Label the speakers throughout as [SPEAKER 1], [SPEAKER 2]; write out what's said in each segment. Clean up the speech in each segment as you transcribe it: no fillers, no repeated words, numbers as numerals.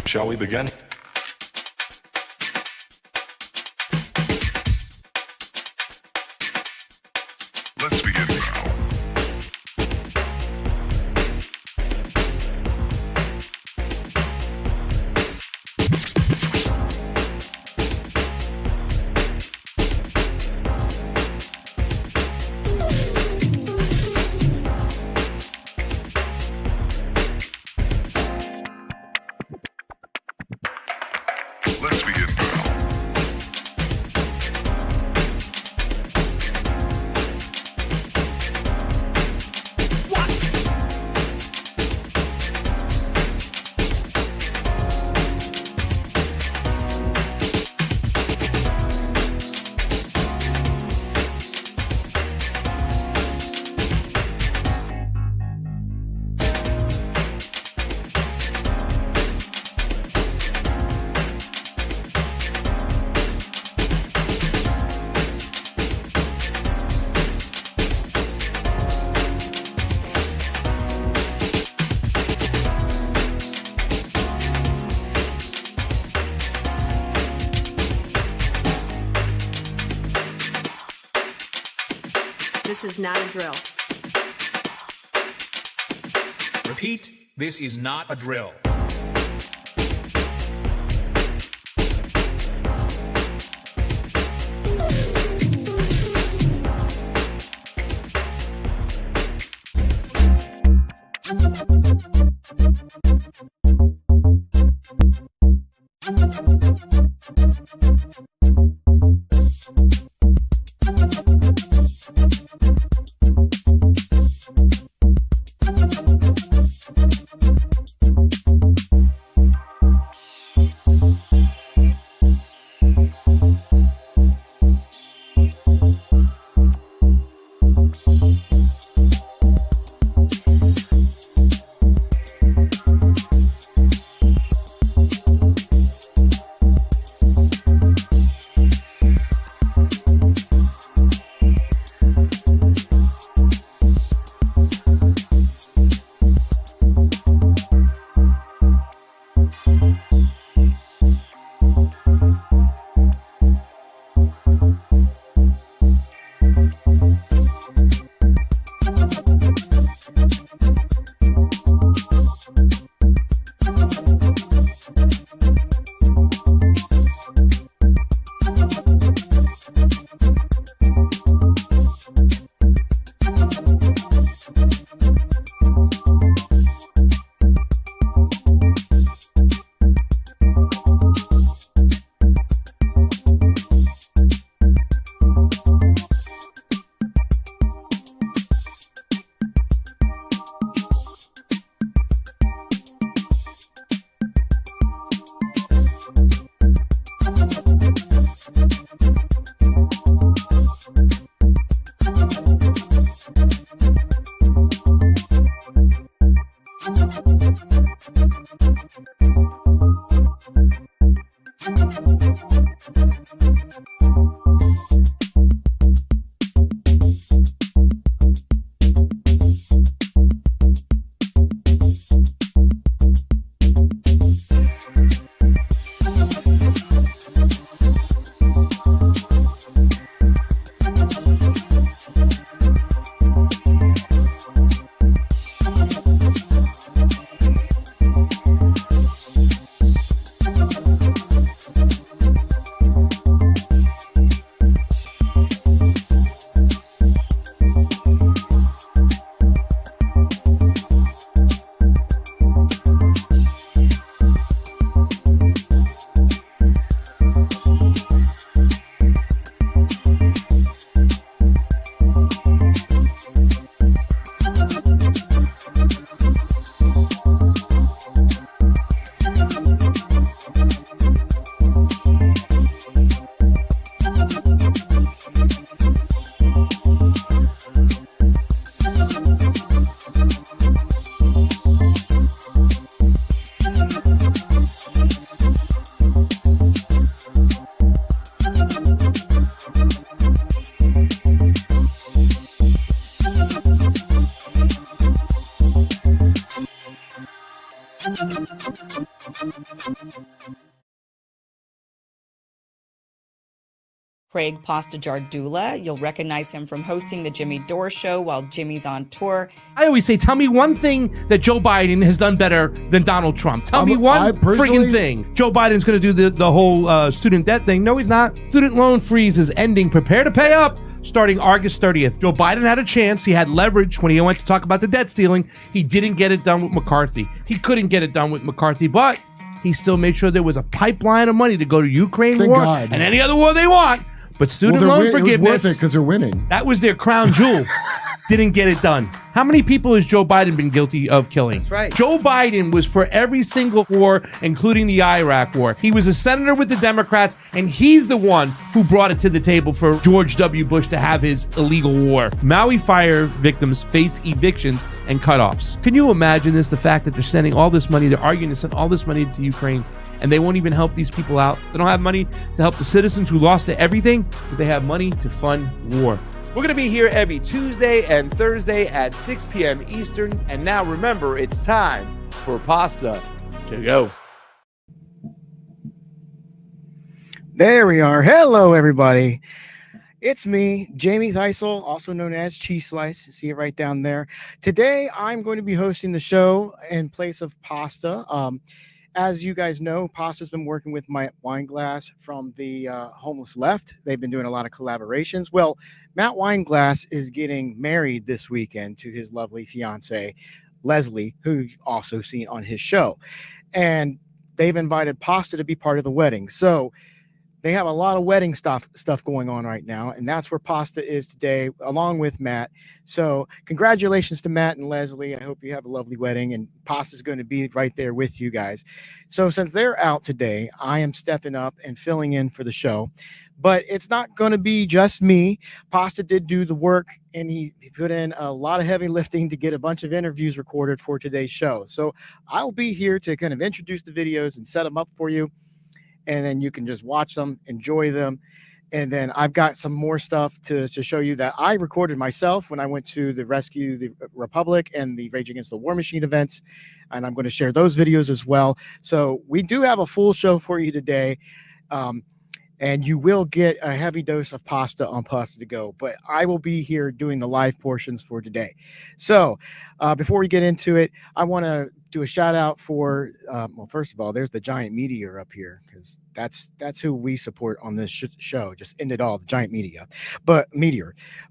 [SPEAKER 1] Shall we begin? Let's begin now. Let's begin now.
[SPEAKER 2] This is not a drill.
[SPEAKER 3] Repeat, this is not a drill.
[SPEAKER 2] Craig Pasta Jardula. You'll recognize him from hosting the Jimmy Dore Show while Jimmy's on tour.
[SPEAKER 4] I always say, tell me one thing that Joe Biden has done better than Donald Trump. Tell me one friggin' thing. Joe Biden's going to do the whole student debt thing. No, he's not. Student loan freeze is ending. Prepare to pay up starting August 30th. Joe Biden had a chance. He had leverage when he went to talk about the debt stealing. He didn't get it done with McCarthy. He couldn't get it done with McCarthy, but he still made sure there was a pipeline of money to go to Ukraine
[SPEAKER 5] Thank
[SPEAKER 4] war
[SPEAKER 5] God.
[SPEAKER 4] and any other war they want. But student loan forgiveness,
[SPEAKER 5] it was worth it because they're winning.
[SPEAKER 4] that was their crown jewel. Didn't get it done. How many people has Joe Biden been guilty of killing?
[SPEAKER 6] That's right.
[SPEAKER 4] Joe Biden was for every single war, including the Iraq war. He was a senator with the Democrats, and he's the one who brought it to the table for George W. Bush to have his illegal war. Maui fire victims faced evictions and cutoffs. Can you imagine this? The fact that they're sending all this money, they're arguing to send all this money to Ukraine, and they won't even help these people out. They don't have money to help the citizens who lost everything, but they have money to fund war. We're going to be here every Tuesday and Thursday at 6 p.m. Eastern. And now remember, it's time for Pasta to Go.
[SPEAKER 6] There we are. Hello, everybody. It's me, Jayme Theisel, also known as CheeseSlice. See it right down there. Today, I'm going to be hosting the show in place of Pasta. As you guys know, Pasta's been working with my Weinglass from the Homeless Left. They've been doing a lot of collaborations. Well, Matt Weinglass is getting married this weekend to his lovely fiance, Leslie, who you've also seen on his show. And they've invited Pasta to be part of the wedding. So they have a lot of wedding stuff going on right now, and that's where Pasta is today, along with Matt. So congratulations to Matt and Leslie. I hope you have a lovely wedding, and Pasta's going to be right there with you guys. So since they're out today, I am stepping up and filling in for the show. But it's not going to be just me. Pasta did do the work, and he put in a lot of heavy lifting to get a bunch of interviews recorded for today's show. So I'll be here to kind of introduce the videos and set them up for you. And then you can just watch them, enjoy them. And then I've got some more stuff to show you that I recorded myself when I went to the Rescue the Republic and the Rage Against the War Machine events. And I'm going to share those videos as well. So we do have a full show for you today. And you will get a heavy dose of pasta on Pasta to Go. But I will be here doing the live portions for today. So before we get into it, I want to do a shout out for, well, first of all, there's the giant meteor up here, because that's who we support on this show. Just end it all, the giant meteor.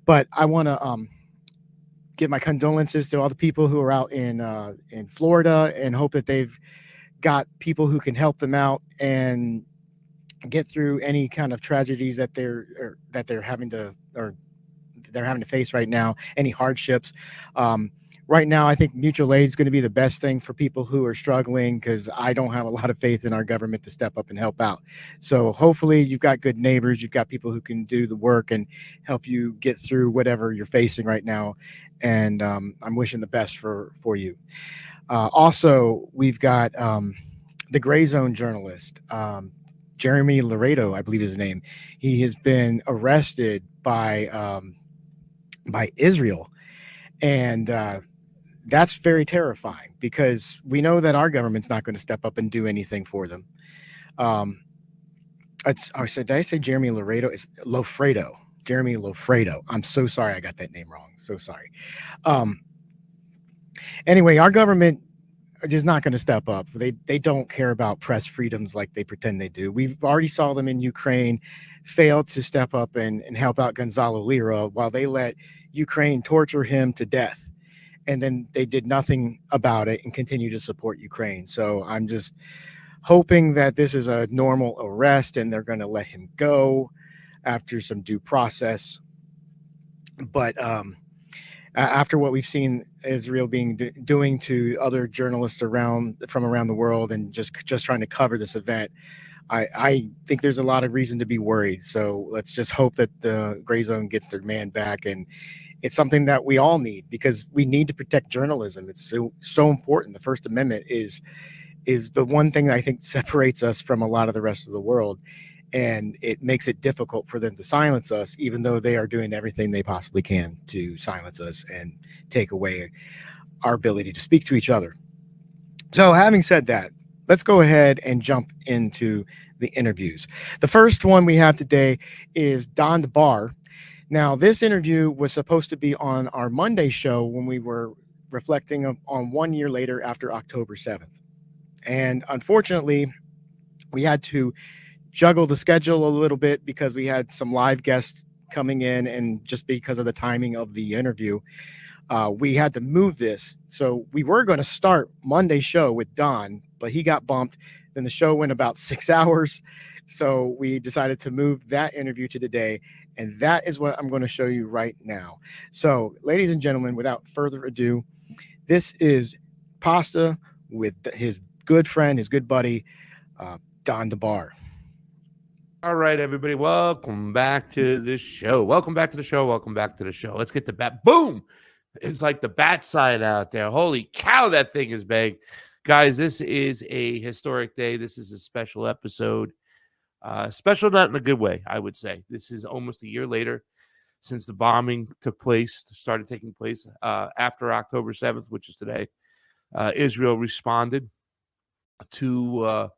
[SPEAKER 6] But I want to give my condolences to all the people who are out in Florida, and hope that they've got people who can help them out and get through any kind of tragedies that they're having to face right now, any hardships. Right now, I think mutual aid is going to be the best thing for people who are struggling, because I don't have a lot of faith in our government to step up and help out. So hopefully you've got good neighbors, you've got people who can do the work and help you get through whatever you're facing right now. And I'm wishing the best for you. Also, we've got the Gray Zone journalist, Jayme Laredo, I believe is his name. He has been arrested by Israel. And that's very terrifying, because we know that our government's not going to step up and do anything for them. Did I say Jayme Laredo? It's Lofredo. Jayme Lofredo. I'm so sorry I got that name wrong. So sorry. Anyway, our government is not going to step up. They don't care about press freedoms like they pretend they do. We've already saw them in Ukraine fail to step up and help out Gonzalo Lira, while they let Ukraine torture him to death. And then they did nothing about it and continue to support Ukraine. So I'm just hoping that this is a normal arrest and they're going to let him go after some due process. But after what we've seen Israel doing to other journalists from around the world, and just trying to cover this event, I think there's a lot of reason to be worried. So let's just hope that the Gray Zone gets their man back. And it's something that we all need, because we need to protect journalism. It's so important. The First Amendment is the one thing that I think separates us from a lot of the rest of the world. And it makes it difficult for them to silence us, even though they are doing everything they possibly can to silence us and take away our ability to speak to each other. So having said that, let's go ahead and jump into the interviews. The first one we have today is Don DeBar. Now, this interview was supposed to be on our Monday show when we were reflecting on 1 year later after October 7th. And unfortunately, we had to juggle the schedule a little bit because we had some live guests coming in, and just because of the timing of the interview, we had to move this. So we were going to start Monday's show with Don, but he got bumped. Then the show went about 6 hours. So we decided to move that interview to today. And that is what I'm going to show you right now. So, ladies and gentlemen, without further ado, this is Pasta with his good friend, his good buddy, Don DeBar.
[SPEAKER 4] All right, everybody, welcome back to the show. Welcome back to the show. Welcome back to the show. Let's get the bat. Boom! It's like the bat sign out there. Holy cow, that thing is big. Guys, this is a historic day. This is a special episode. Special not in a good way, I would say. This is almost a year later since the bombing started taking place after October 7th, which is today. Israel responded to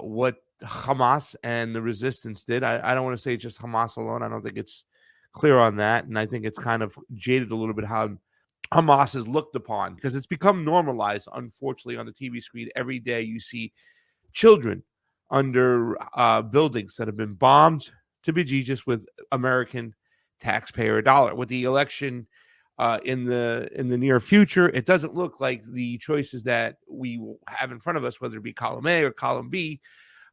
[SPEAKER 4] what Hamas and the resistance did. I don't want to say just Hamas alone. I don't think it's clear on that. And I think it's kind of jaded a little bit how Hamas is looked upon, because it's become normalized, unfortunately, on the TV screen. Every day you see children under buildings that have been bombed to bejesus with American taxpayer dollar. With the election in the near future, it doesn't look like the choices that we will have in front of us, whether it be column A or column B,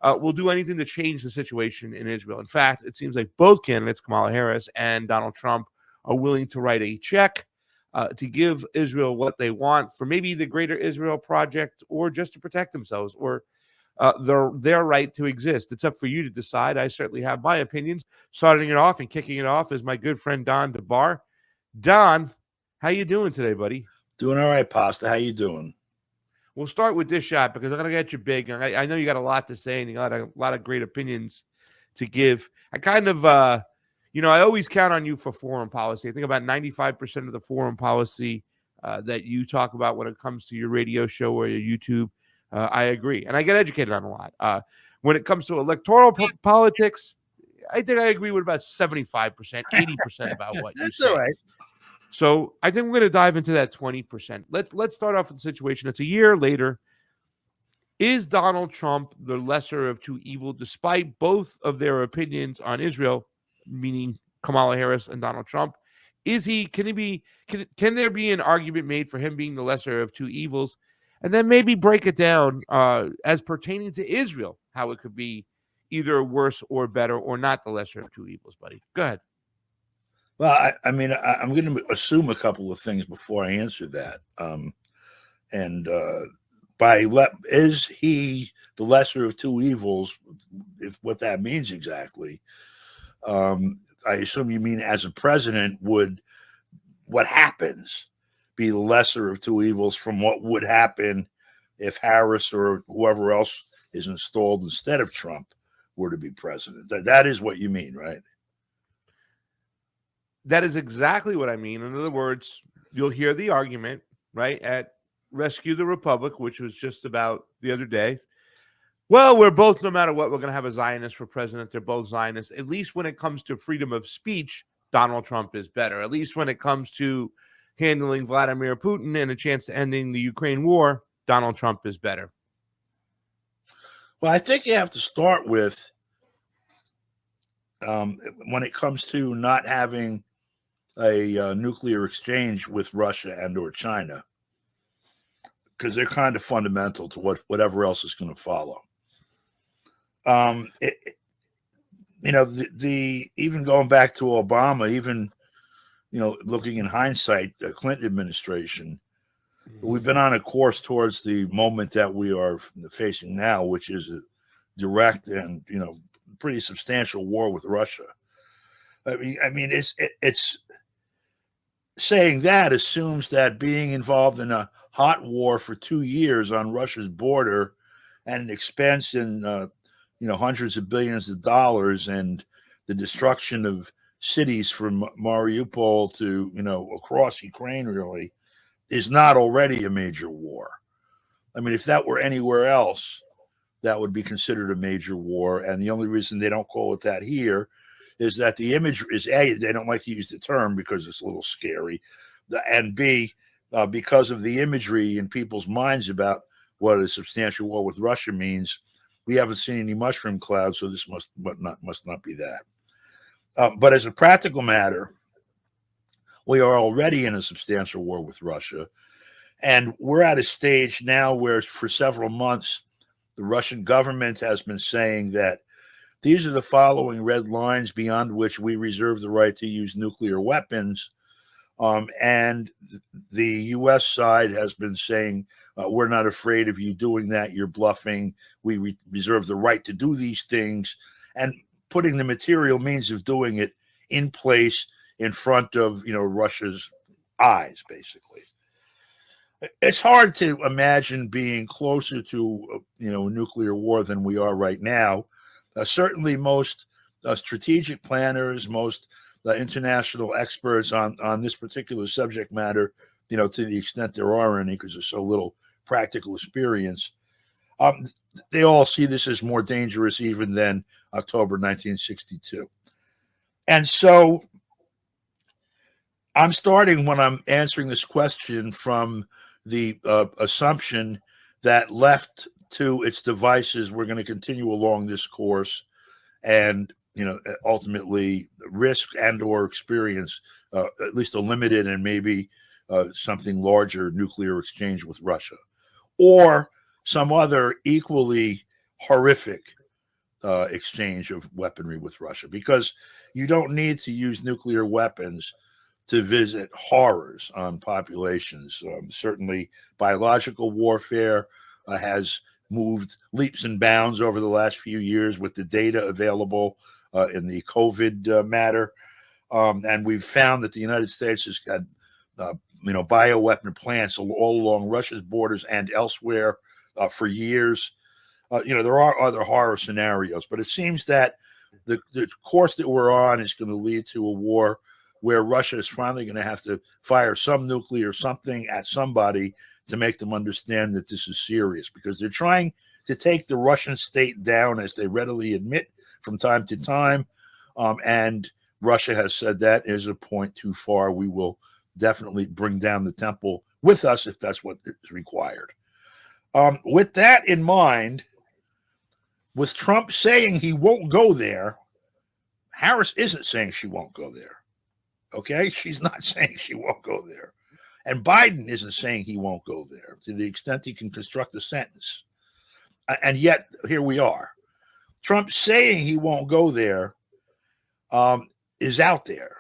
[SPEAKER 4] will do anything to change the situation in Israel. In fact, it seems like both candidates, Kamala Harris and Donald Trump, are willing to write a check to give Israel what they want for maybe the Greater Israel Project, or just to protect themselves, or their right to exist. It's up for you to decide. I certainly have my opinions. Starting it off and kicking it off is my good friend Don DeBar. Don, how you doing today, buddy?
[SPEAKER 5] Doing all right, Pasta. How you doing?
[SPEAKER 4] We'll start with this shot because I'm going to get you big. I know you got a lot to say and you got a lot of great opinions to give. I kind of, I always count on you for foreign policy. I think about 95% of the foreign policy that you talk about when it comes to your radio show or your YouTube, I agree. And I get educated on a lot. When it comes to electoral politics, I think I agree with about 75%, 80% about what you say.
[SPEAKER 5] That's all right.
[SPEAKER 4] So I think we're going to dive into that 20%. Let's start off with the situation. It's a year later. Is Donald Trump the lesser of two evils, despite both of their opinions on Israel, meaning Kamala Harris and Donald Trump? Can there be an argument made for him being the lesser of two evils? And then maybe break it down as pertaining to Israel, how it could be either worse or better, or not the lesser of two evils, buddy. Go ahead.
[SPEAKER 5] Well, I'm going to assume a couple of things before I answer that. Is he the lesser of two evils? If what that means exactly, I assume you mean as a president, would what happens be the lesser of two evils from what would happen if Harris or whoever else is installed instead of Trump were to be president? That is what you mean, right?
[SPEAKER 4] That is exactly what I mean. In other words, you'll hear the argument, right, at Rescue the Republic, which was just about the other day. Well, we're both, no matter what, we're going to have a Zionist for president. They're both Zionists. At least when it comes to freedom of speech, Donald Trump is better. At least when it comes to handling Vladimir Putin and a chance to ending the Ukraine war, Donald Trump is better.
[SPEAKER 5] Well, I think you have to start with when it comes to not having a nuclear exchange with Russia and or China, because they're kind of fundamental to whatever else is going to follow. Even going back to Obama, even looking in hindsight, the Clinton administration, we've been on a course towards the moment that we are facing now, which is a direct and pretty substantial war with Russia. I mean, it's saying that assumes that being involved in a hot war for 2 years on Russia's border and an expense in hundreds of billions of dollars and the destruction of cities from Mariupol to across Ukraine really is not already a major war. I mean, if that were anywhere else, that would be considered a major war. And the only reason they don't call it that here is that the image is A, they don't like to use the term because it's a little scary, and B, because of the imagery in people's minds about what a substantial war with Russia means. We haven't seen any mushroom clouds, so this must not be that. But as a practical matter, we are already in a substantial war with Russia, and we're at a stage now where, for several months, the Russian government has been saying that these are the following red lines beyond which we reserve the right to use nuclear weapons. And the U.S. side has been saying, we're not afraid of you doing that. You're bluffing. We reserve the right to do these things, and putting the material means of doing it in place in front of, Russia's eyes, basically. It's hard to imagine being closer to, a nuclear war than we are right now. Certainly most strategic planners, most international experts on this particular subject matter, to the extent there are any, because there's so little practical experience, they all see this as more dangerous even than October 1962. And so I'm starting, when I'm answering this question, from the assumption that left to its devices, we're going to continue along this course and, ultimately risk and or experience at least a limited and maybe something larger nuclear exchange with Russia, or some other equally horrific exchange of weaponry with Russia, because you don't need to use nuclear weapons to visit horrors on populations. Certainly biological warfare has moved leaps and bounds over the last few years with the data available in the COVID matter. And we've found that the United States has got, bioweapon plants all along Russia's borders and elsewhere for years. There are other horror scenarios, but it seems that the course that we're on is going to lead to a war where Russia is finally going to have to fire some nuclear something at somebody to make them understand that this is serious, because they're trying to take the Russian state down, as they readily admit from time to time. And Russia has said that is a point too far. We will definitely bring down the temple with us if that's what is required. With that in mind, with Trump saying he won't go there, Harris isn't saying she won't go there. Okay, she's not saying she won't go there. And Biden isn't saying he won't go there, to the extent he can construct a sentence. And yet, here we are. Trump saying he won't go there is out there.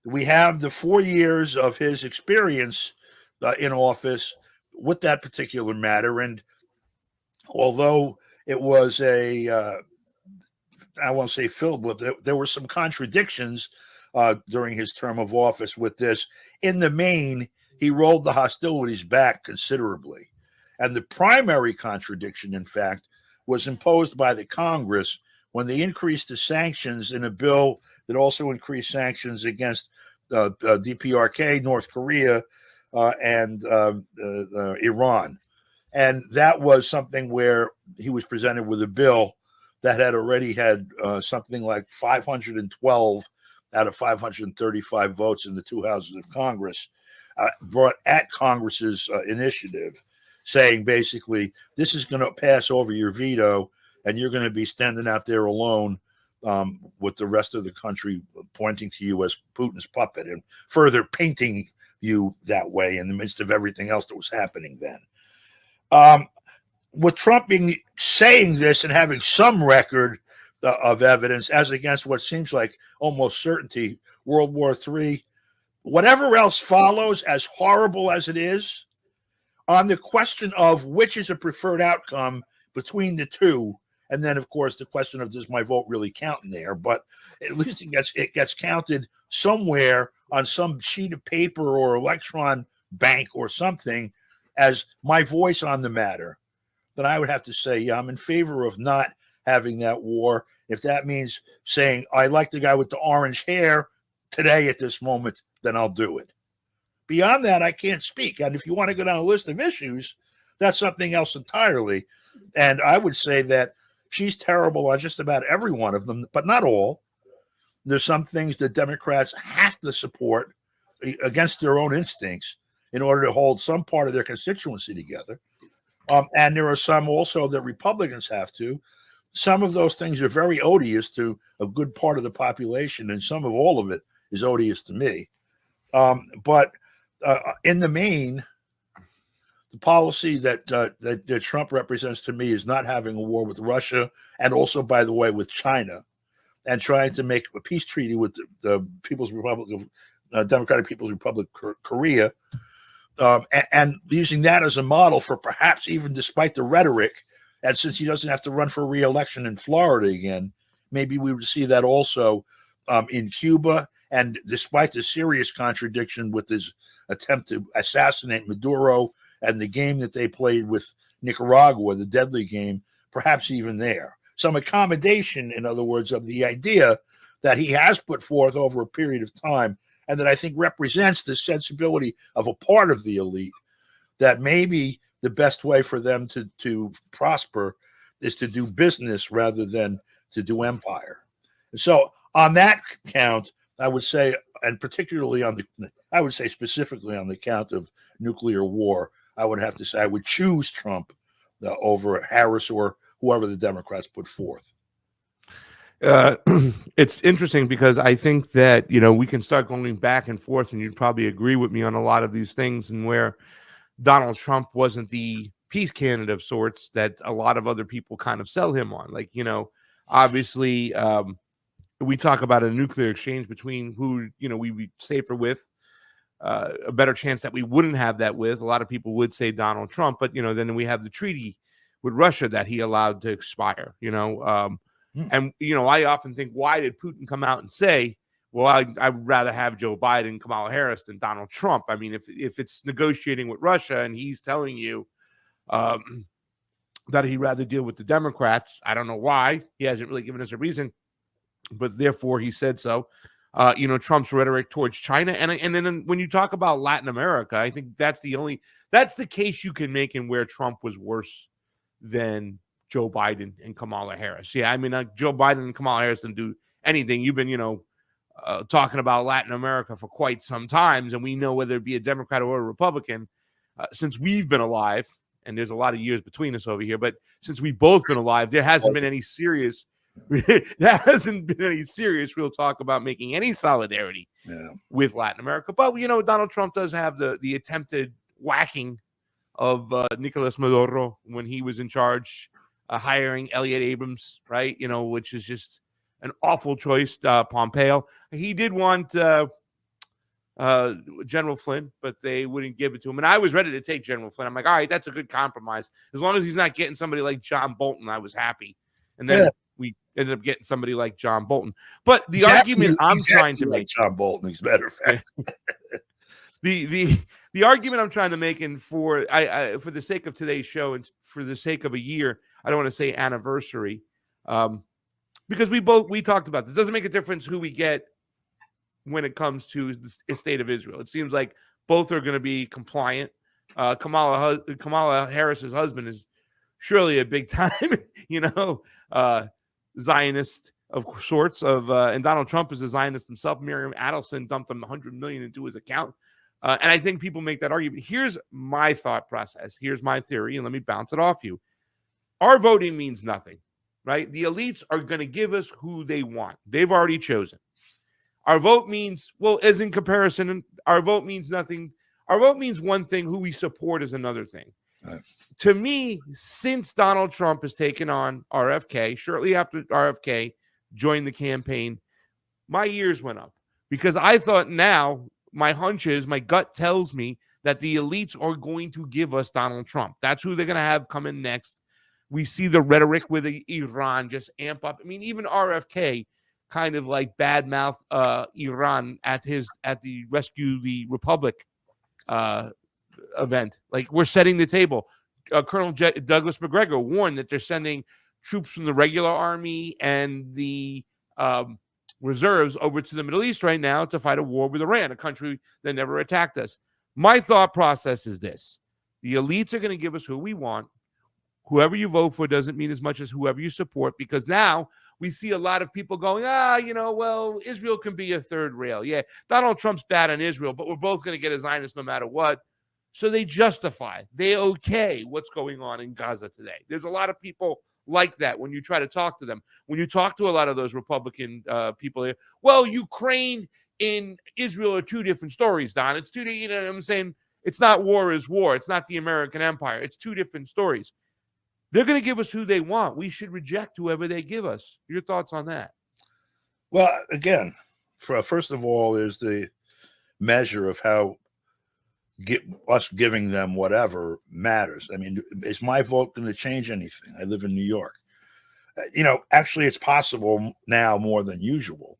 [SPEAKER 5] We have the 4 years of his experience in office with that particular matter. And although it was I won't say filled with, there were some contradictions during his term of office with this. In the main, he rolled the hostilities back considerably. And the primary contradiction, in fact, was imposed by the Congress when they increased the sanctions in a bill that also increased sanctions against DPRK, North Korea, and Iran. And that was something where he was presented with a bill that had already had something like 512 out of 535 votes in the two houses of Congress, brought at Congress's initiative, saying basically, this is going to pass over your veto, and you're going to be standing out there alone with the rest of the country pointing to you as Putin's puppet, and further painting you that way in the midst of everything else that was happening then. With Trump saying this and having some record of evidence, as against what seems like almost certainty, World War III, whatever else follows, as horrible as it is, on the question of which is a preferred outcome between the two, and then, of course, the question of does my vote really count in there? But at least it gets counted somewhere on some sheet of paper or electron bank or something as my voice on the matter. Then I would have to say, yeah, I'm in favor of not having that war. If that means saying I like the guy with the orange hair today at this moment, then I'll do it. Beyond that, I can't speak. And if you want to go down a list of issues, that's something else entirely. And I would say that she's terrible on just about every one of them, but not all. There's some things that Democrats have to support against their own instincts in order to hold some part of their constituency together. And there are some also that Republicans have to. Some of those things are very odious to a good part of the population, and some of all of it is odious to me. But in the main, the policy that Trump represents to me is not having a war with Russia, and also, by the way, with China, and trying to make a peace treaty with the People's Republic of Democratic People's Republic of Korea, and using that as a model for perhaps even despite the rhetoric. And since he doesn't have to run for re-election in Florida again, maybe we would see that also in Cuba. And despite the serious contradiction with his attempt to assassinate Maduro and the game that they played with Nicaragua, the deadly game, perhaps even there. Some accommodation, in other words, of the idea that he has put forth over a period of time, and that I think represents the sensibility of a part of the elite, that maybe the best way for them to prosper is to do business rather than to do empire. And so on that count, I would say, and particularly I would say specifically on the count of nuclear war, I would have to say I would choose Trump over Harris or whoever the Democrats put forth.
[SPEAKER 4] It's interesting because I think that, we can start going back and forth, and you'd probably agree with me on a lot of these things, and where Donald Trump wasn't the peace candidate of sorts that a lot of other people kind of sell him on. Like, obviously, we talk about a nuclear exchange between who, we'd be safer with, a better chance that we wouldn't have that with. A lot of people would say Donald Trump, but, then we have the treaty with Russia that he allowed to expire, and, I often think, why did Putin come out and say, well, I'd rather have Joe Biden, Kamala Harris than Donald Trump? I mean, if it's negotiating with Russia and he's telling you that he'd rather deal with the Democrats, I don't know why. He hasn't really given us a reason, but therefore he said so. Trump's rhetoric towards China. And then when you talk about Latin America, I think that's the case you can make in where Trump was worse than Joe Biden and Kamala Harris. Yeah, I mean, Joe Biden and Kamala Harris didn't do anything. You've been, talking about Latin America for quite some times, and we know whether it be a Democrat or a Republican, since we've been alive, and there's a lot of years between us over here, but since we've both been alive, there hasn't been any serious real talk about making any solidarity with Latin America. But, Donald Trump does have the attempted whacking of Nicolas Maduro when he was in charge, hiring Elliot Abrams, right? Which is just an awful choice. Pompeo. He did want General Flynn, but they wouldn't give it to him. And I was ready to take General Flynn. I'm like, all right, that's a good compromise. As long as he's not getting somebody like John Bolton, I was happy. And then we ended up getting somebody like John Bolton. But the argument I'm trying to make,
[SPEAKER 5] John Bolton, as a matter of fact.
[SPEAKER 4] The argument I'm trying to make, and for the sake of today's show and for the sake of a year, I don't want to say anniversary, because we talked about this. It doesn't make a difference who we get when it comes to the state of Israel. It seems like both are going to be compliant. Kamala Harris's husband is surely a big time, Zionist of sorts and Donald Trump is a Zionist himself. Miriam Adelson dumped him $100 million into his account. And I think people make that argument. Here's my thought process. Here's my theory, and let me bounce it off you. Our voting means nothing, right? The elites are going to give us who they want. They've already chosen. Our vote means, well, as in comparison, our vote means nothing. Our vote means one thing. Who we support is another thing. Right. To me, since Donald Trump has taken on RFK, shortly after RFK joined the campaign, my ears went up because I thought now my hunch is, my gut tells me that the elites are going to give us Donald Trump. That's who they're going to have come in next. We see the rhetoric with Iran just amp up. I mean, even RFK kind of like badmouth Iran at the Rescue the Republic event. Like, we're setting the table. Colonel Douglas McGregor warned that they're sending troops from the regular army and the reserves over to the Middle East right now to fight a war with Iran, a country that never attacked us. My thought process is this. The elites are going to give us who we want. Whoever you vote for doesn't mean as much as whoever you support, because now we see a lot of people going, well, Israel can be a third rail. Yeah, Donald Trump's bad on Israel, but we're both going to get a Zionist no matter what. So they justify, they okay what's going on in Gaza today. There's a lot of people like that when you try to talk to them. When you talk to a lot of those Republican people, well, Ukraine and Israel are two different stories, Don. It's two, I'm saying it's not war is war. It's not the American empire. It's two different stories. They're going to give us who they want. We should reject whoever they give us. Your thoughts on that?
[SPEAKER 5] Well, again, first of all, there's the measure of how us giving them whatever matters. I mean, is my vote going to change anything? I live in New York. Actually, it's possible now more than usual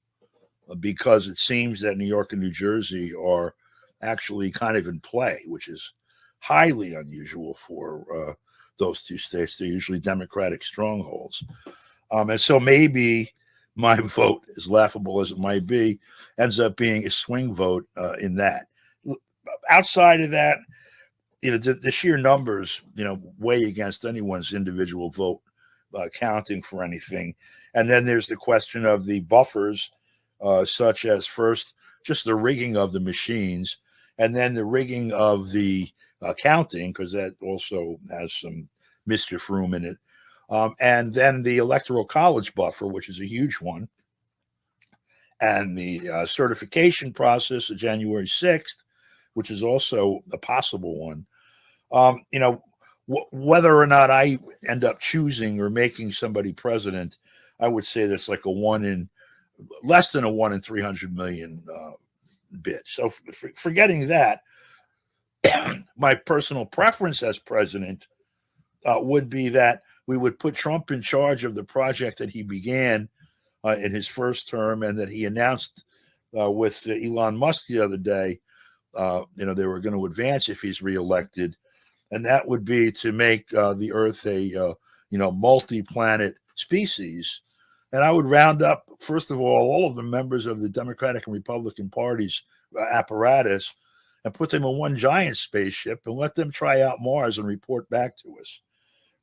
[SPEAKER 5] because it seems that New York and New Jersey are actually kind of in play, which is highly unusual for those two states. They're usually Democratic strongholds. And so maybe my vote, as laughable as it might be, ends up being a swing vote in that. Outside of that, the sheer numbers, weigh against anyone's individual vote counting for anything. And then there's the question of the buffers, such as first, just the rigging of the machines, and then the rigging of the counting, because that also has some mischief room in it. And then the electoral college buffer, which is a huge one. And the certification process of January 6th, which is also a possible one. Whether or not I end up choosing or making somebody president, I would say that's like less than a 1 in 300 million bit. So forgetting that, my personal preference as president would be that we would put Trump in charge of the project that he began in his first term and that he announced with Elon Musk the other day. They were going to advance if he's reelected, and that would be to make the Earth a multi-planet species. And I would round up, first of all of the members of the Democratic and Republican parties apparatus and put them in one giant spaceship and let them try out Mars and report back to us.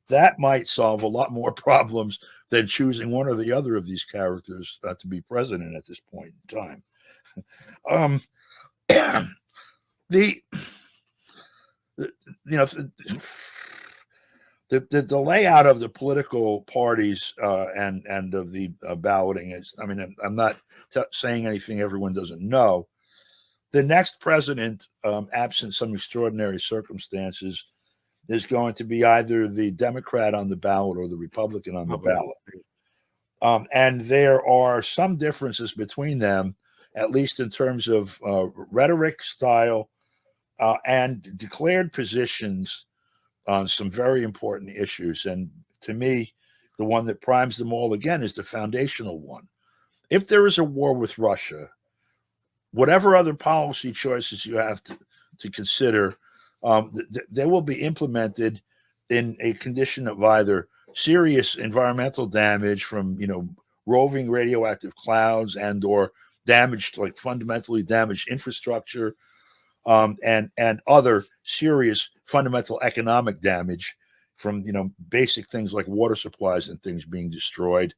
[SPEAKER 5] That might solve a lot more problems than choosing one or the other of these characters to be president at this point in time. The layout of the political parties and of the balloting is, I'm not saying anything everyone doesn't know. The next president, absent some extraordinary circumstances, is going to be either the Democrat on the ballot or the Republican on the ballot. And there are some differences between them, at least in terms of rhetoric, style, and declared positions on some very important issues. And to me, the one that primes them all again is the foundational one. If there is a war with Russia, whatever other policy choices you have to consider, they will be implemented in a condition of either serious environmental damage from, roving radioactive clouds and or damaged, like fundamentally damaged infrastructure, and other serious fundamental economic damage from, basic things like water supplies and things being destroyed,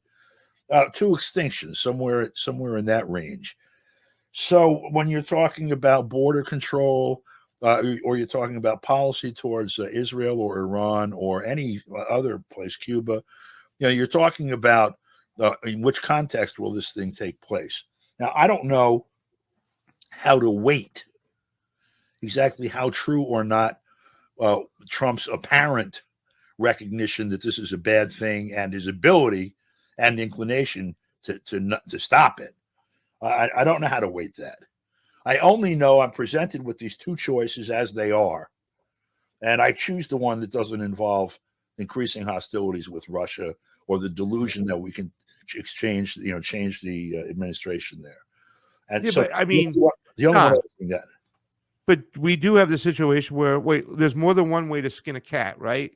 [SPEAKER 5] to extinction, somewhere in that range. So when you're talking about border control, or you're talking about policy towards Israel or Iran or any other place, Cuba, you're talking about in which context will this thing take place. Now, I don't know how to weight exactly how true or not Trump's apparent recognition that this is a bad thing and his ability and inclination to stop it. I don't know how to weight that. I only know I'm presented with these two choices as they are, and I choose the one that doesn't involve increasing hostilities with Russia or the delusion that we can change the administration there. And
[SPEAKER 4] yeah,
[SPEAKER 5] so,
[SPEAKER 4] but, I mean,
[SPEAKER 5] the only one doing that.
[SPEAKER 4] But we do have the situation where, there's more than one way to skin a cat, right?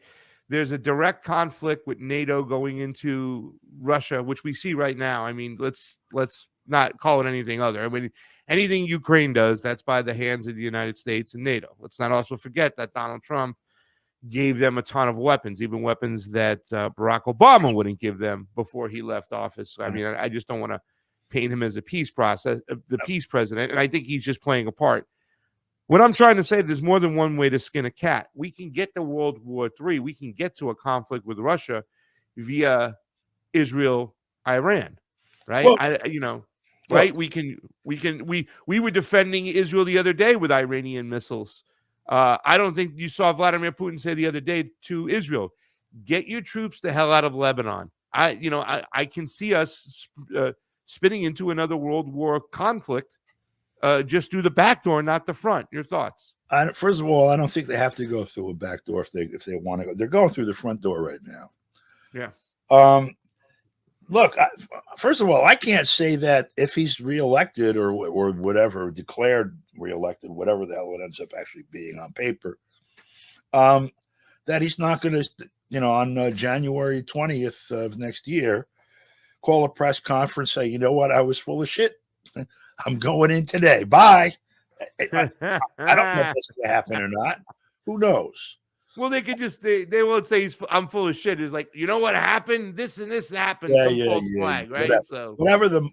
[SPEAKER 4] There's a direct conflict with NATO going into Russia, which we see right now. I mean, let's not call it anything other. I mean, anything Ukraine does, that's by the hands of the United States and NATO. Let's not also forget that Donald Trump gave them a ton of weapons, even weapons that Barack Obama wouldn't give them before he left office. I mean, I just don't want to paint him as the peace president, and I think he's just playing a part. What I'm trying to say, there's more than one way to skin a cat. We can get to World War III. We can get to a conflict with Russia via Israel, Iran, right?
[SPEAKER 5] Well,
[SPEAKER 4] right? We were defending Israel the other day with Iranian missiles. I don't think you saw Vladimir Putin say the other day to Israel, "Get your troops the hell out of Lebanon." I can see us spinning into another World War conflict just through the back door, not the front. Your thoughts?
[SPEAKER 5] First of all, I don't think they have to go through a back door if they want to go. They're going through the front door right now.
[SPEAKER 4] Yeah.
[SPEAKER 5] Look, first of all, I can't say that if he's reelected or whatever, declared reelected, whatever the hell it ends up actually being on paper, that he's not going to, on January 20th of next year, call a press conference, say, you know what, I was full of shit. I'm going in today. Bye. I don't know if that's going to happen or not. Who knows?
[SPEAKER 4] Well, they could just they won't say I'm full of shit. Is like, you know what happened? This and this happened.
[SPEAKER 5] Yeah,
[SPEAKER 4] Some false flag, right?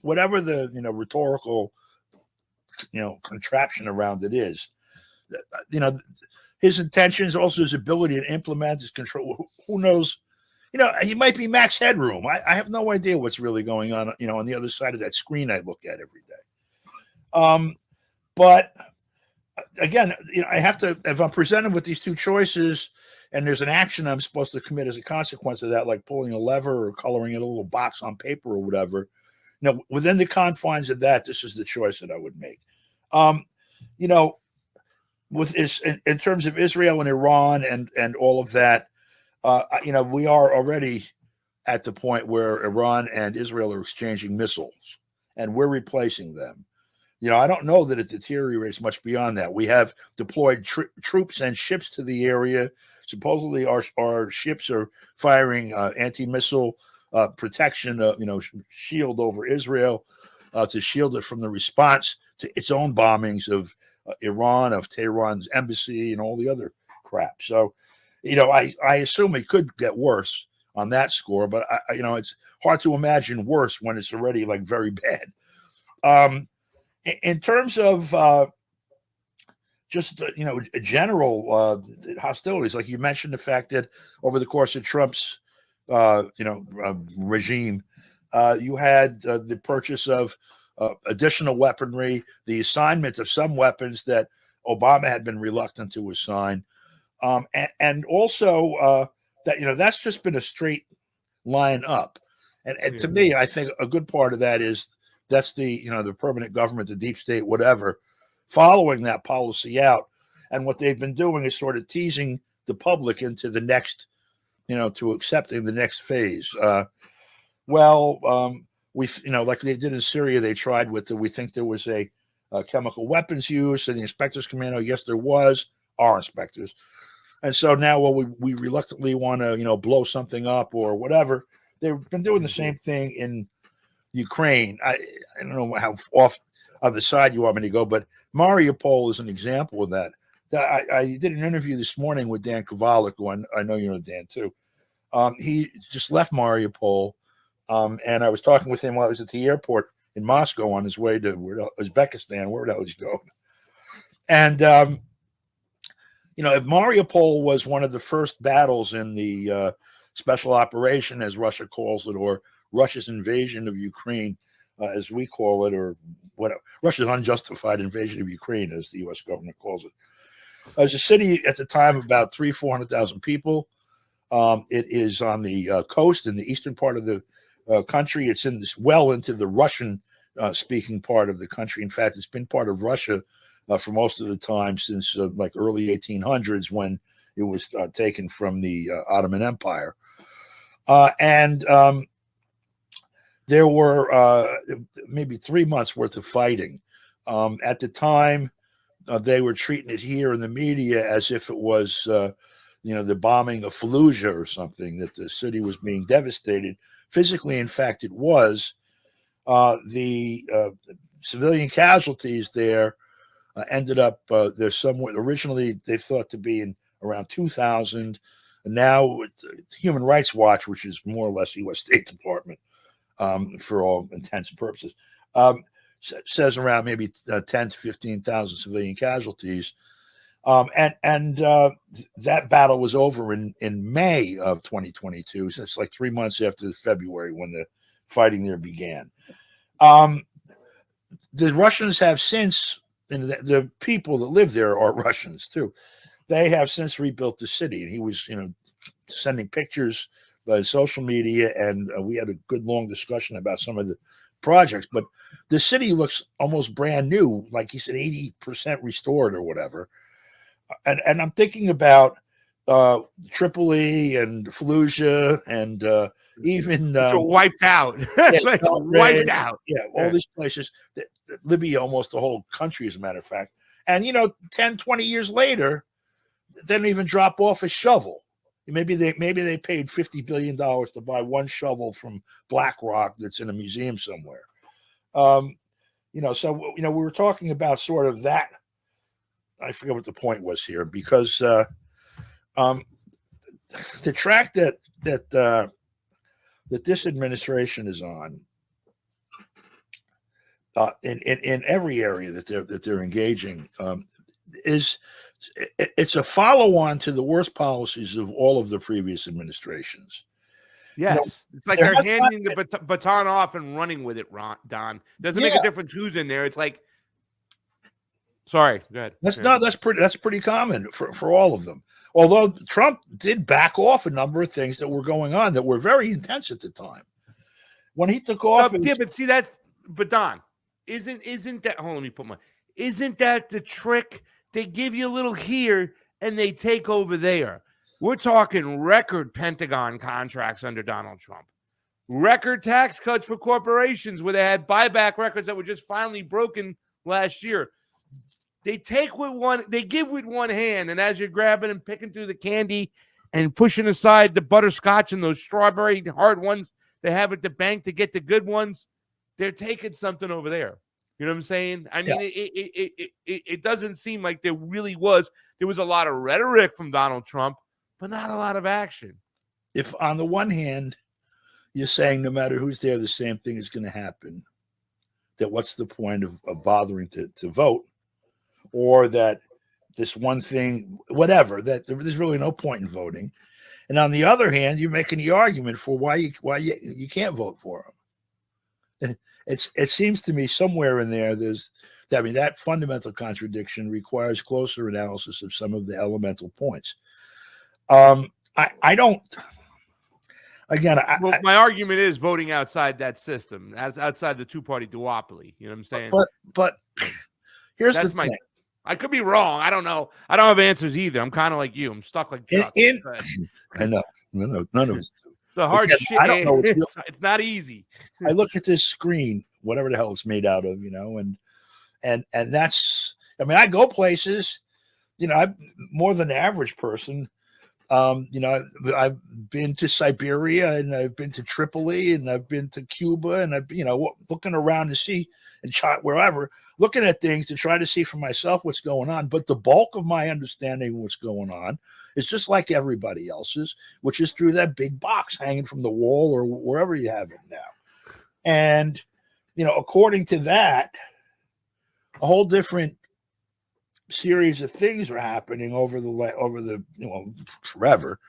[SPEAKER 5] Whatever the rhetorical contraption around it is, his intentions, also his ability to implement, his control. Who knows? He might be Max Headroom. I have no idea what's really going on. On the other side of that screen I look at every day. But again, I have to, if I'm presented with these two choices and there's an action I'm supposed to commit as a consequence of that, like pulling a lever or coloring in a little box on paper or whatever, within the confines of that, this is the choice that I would make. In terms of Israel and Iran and all of that, we are already at the point where Iran and Israel are exchanging missiles and we're replacing them. I don't know that it deteriorates much beyond that. We have deployed troops and ships to the area. Supposedly, our ships are firing anti-missile protection, shield over Israel to shield it from the response to its own bombings of Iran, of Tehran's embassy, and all the other crap. So, I assume it could get worse on that score, but it's hard to imagine worse when it's already like very bad. In terms of general hostilities, like you mentioned, the fact that over the course of Trump's regime, you had the purchase of additional weaponry, the assignment of some weapons that Obama had been reluctant to assign, and also that that's just been a straight line up. And to me, I think a good part of that is that's the the permanent government, the deep state, whatever, following that policy out. And what they've been doing is sort of teasing the public into the next, to accepting the next phase. Like they did in Syria, they tried with we think there was a chemical weapons use, and the inspectors come in. Oh, yes, there was. Our inspectors. And so now, we reluctantly want to, blow something up or whatever. They've been doing the same thing in Ukraine. I don't know how off on the side you want me to go, but Mariupol is an example of that. I did an interview this morning with Dan Kovalik, who I know you know Dan too. He just left Mariupol, and I was talking with him while I was at the airport in Moscow on his way to Uzbekistan, where the hell he's going. And if Mariupol was one of the first battles in the special operation, as Russia calls it, or Russia's invasion of Ukraine, as we call it, or whatever, Russia's unjustified invasion of Ukraine, as the U.S. government calls it. It was a city at the time of about 400,000 people. It is on the coast in the eastern part of the country. It's well into the Russian speaking part of the country. In fact, it's been part of Russia for most of the time since like early 1800s, when it was taken from the Ottoman Empire. There were maybe 3 months worth of fighting. At the time, they were treating it here in the media as if it was, the bombing of Fallujah or something, that the city was being devastated. Physically, in fact, it was. The civilian casualties there ended up, there's somewhere, originally they thought to be in around 2000. And now with Human Rights Watch, which is more or less U.S. State Department for all intents and purposes, says around maybe 10 to 15,000 civilian casualties. That battle was over in May of 2022. So it's like 3 months after February when the fighting there began. The Russians have since, and the people that live there are Russians too. They have since rebuilt the city, and he was, sending pictures by social media, and we had a good long discussion about some of the projects. But the city looks almost brand new, like he said, 80% restored or whatever. And I'm thinking about Tripoli and Fallujah and even
[SPEAKER 4] wiped out. Like, wiped out.
[SPEAKER 5] Yeah, all these places. Libya, almost the whole country, as a matter of fact. And 10, 20 years later, they don't even drop off a shovel. Maybe they paid $50 billion to buy one shovel from BlackRock that's in a museum somewhere. So we were talking about sort of that. I forget what the point was here, because the track that this administration is on, in every area that they're engaging, it's a follow-on to the worst policies of all of the previous administrations.
[SPEAKER 4] Yes, it's like they're handing the baton off and running with it. Don, doesn't make a difference who's in there. It's like, sorry, go ahead.
[SPEAKER 5] That's pretty common for all of them. Although Trump did back off a number of things that were going on that were very intense at the time. When he took off,
[SPEAKER 4] but Don, isn't that? Hold on, let me put my. Isn't that the trick? They give you a little here and they take over there. We're talking record Pentagon contracts under Donald Trump, record tax cuts for corporations where they had buyback records that were just finally broken last year. They take with one, they give with one hand, and as you're grabbing and picking through the candy and pushing aside the butterscotch and those strawberry hard ones they have at the bank to get the good ones, they're taking something over there. You know what I'm saying? I mean, it doesn't seem like there was a lot of rhetoric from Donald Trump, but not a lot of action.
[SPEAKER 5] If on the one hand, you're saying no matter who's there, the same thing is going to happen, that what's the point of bothering to vote, or that this one thing, whatever, that there's really no point in voting. And on the other hand, you're making the argument for why you can't vote for him. It seems to me somewhere in there, that fundamental contradiction requires closer analysis of some of the elemental points. I don't. Again,
[SPEAKER 4] my argument is voting outside that system, outside the two-party duopoly. You know what I'm saying?
[SPEAKER 5] But here's the thing.
[SPEAKER 4] I could be wrong. I don't know. I don't have answers either. I'm kind of like you. I'm stuck like Chuck.
[SPEAKER 5] I know. None of us do.
[SPEAKER 4] It's a hard shit.
[SPEAKER 5] I don't know.
[SPEAKER 4] It's not easy.
[SPEAKER 5] I look at this screen, whatever the hell it's made out of, and that's. I mean, I go places. I'm more than the average person. I've been to Siberia, and I've been to Tripoli, and I've been to Cuba, and I've looking around to see and wherever, looking at things to try to see for myself what's going on. But the bulk of my understanding of what's going on is just like everybody else's, which is through that big box hanging from the wall or wherever you have it now. And according to that, a whole different series of things are happening over the forever,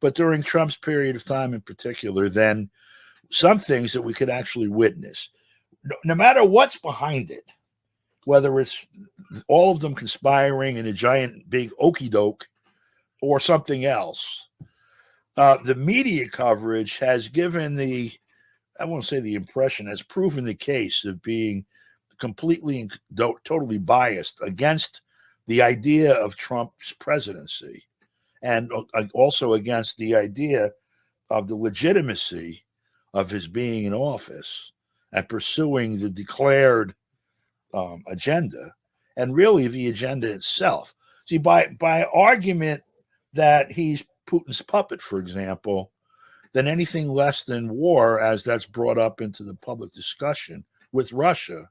[SPEAKER 5] but during Trump's period of time in particular, then some things that we could actually witness, no matter what's behind it, whether it's all of them conspiring in a giant big okey doke or something else. The media coverage has given I won't say the impression, has proven the case of being completely and totally biased against the idea of Trump's presidency, and also against the idea of the legitimacy of his being in office and pursuing the declared agenda, and really the agenda itself. See, by argument that he's Putin's puppet, for example, then anything less than war, as that's brought up into the public discussion with Russia,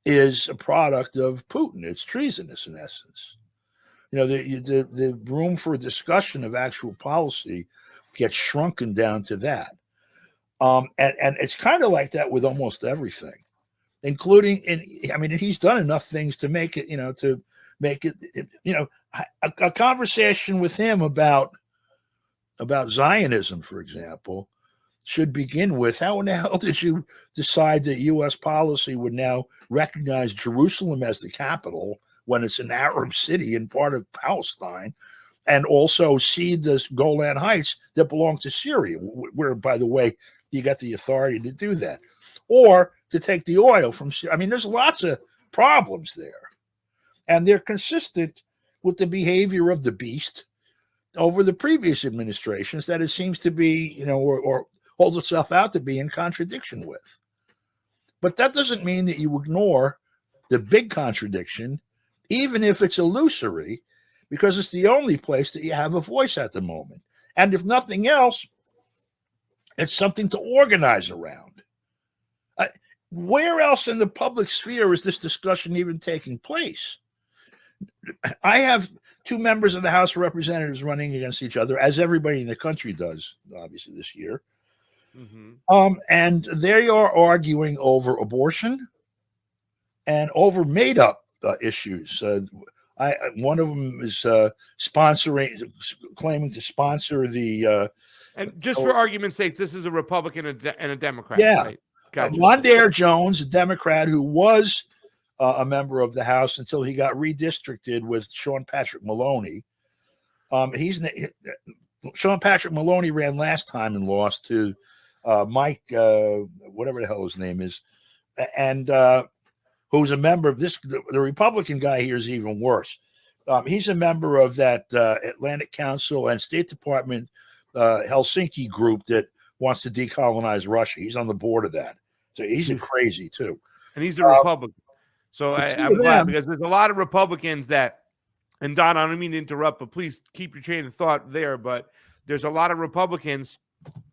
[SPEAKER 5] is a product of Putin. It's treasonous in essence. the room for discussion of actual policy gets shrunken down to that. And it's kind of like that with almost everything, including he's done enough things to make it, a conversation with him about Zionism, for example, should begin with, how in the hell did you decide that U.S. policy would now recognize Jerusalem as the capital when it's an Arab city and part of Palestine, and also cede the Golan Heights that belong to Syria, where, by the way, you got the authority to do that, or to take the oil from Syria? I mean, there's lots of problems there, and they're consistent with the behavior of the beast over the previous administrations that it seems to be, or holds itself out to be in contradiction with. But that doesn't mean that you ignore the big contradiction, even if it's illusory, because it's the only place that you have a voice at the moment. And if nothing else, it's something to organize around. Where else in the public sphere is this discussion even taking place? I have two members of the House of Representatives running against each other, as everybody in the country does, obviously, this year. Mm-hmm. And they are arguing over abortion and over made-up issues. One of them is claiming to sponsor the.
[SPEAKER 4] And just for argument's sake, this is a Republican and a Democrat.
[SPEAKER 5] Yeah,
[SPEAKER 4] right? Gotcha.
[SPEAKER 5] Mondaire Jones, a Democrat who was a member of the House until he got redistricted with Sean Patrick Maloney. Sean Patrick Maloney ran last time and lost to Mike, whatever the hell his name is, and who's a member of this. The Republican guy here is even worse. He's a member of that Atlantic Council and State Department Helsinki group that wants to decolonize Russia. He's on the board of that. So he's crazy too.
[SPEAKER 4] And he's a Republican. So I'm glad, because there's a lot of Republicans that, and Don, I don't mean to interrupt, but please keep your train of thought there. But there's a lot of Republicans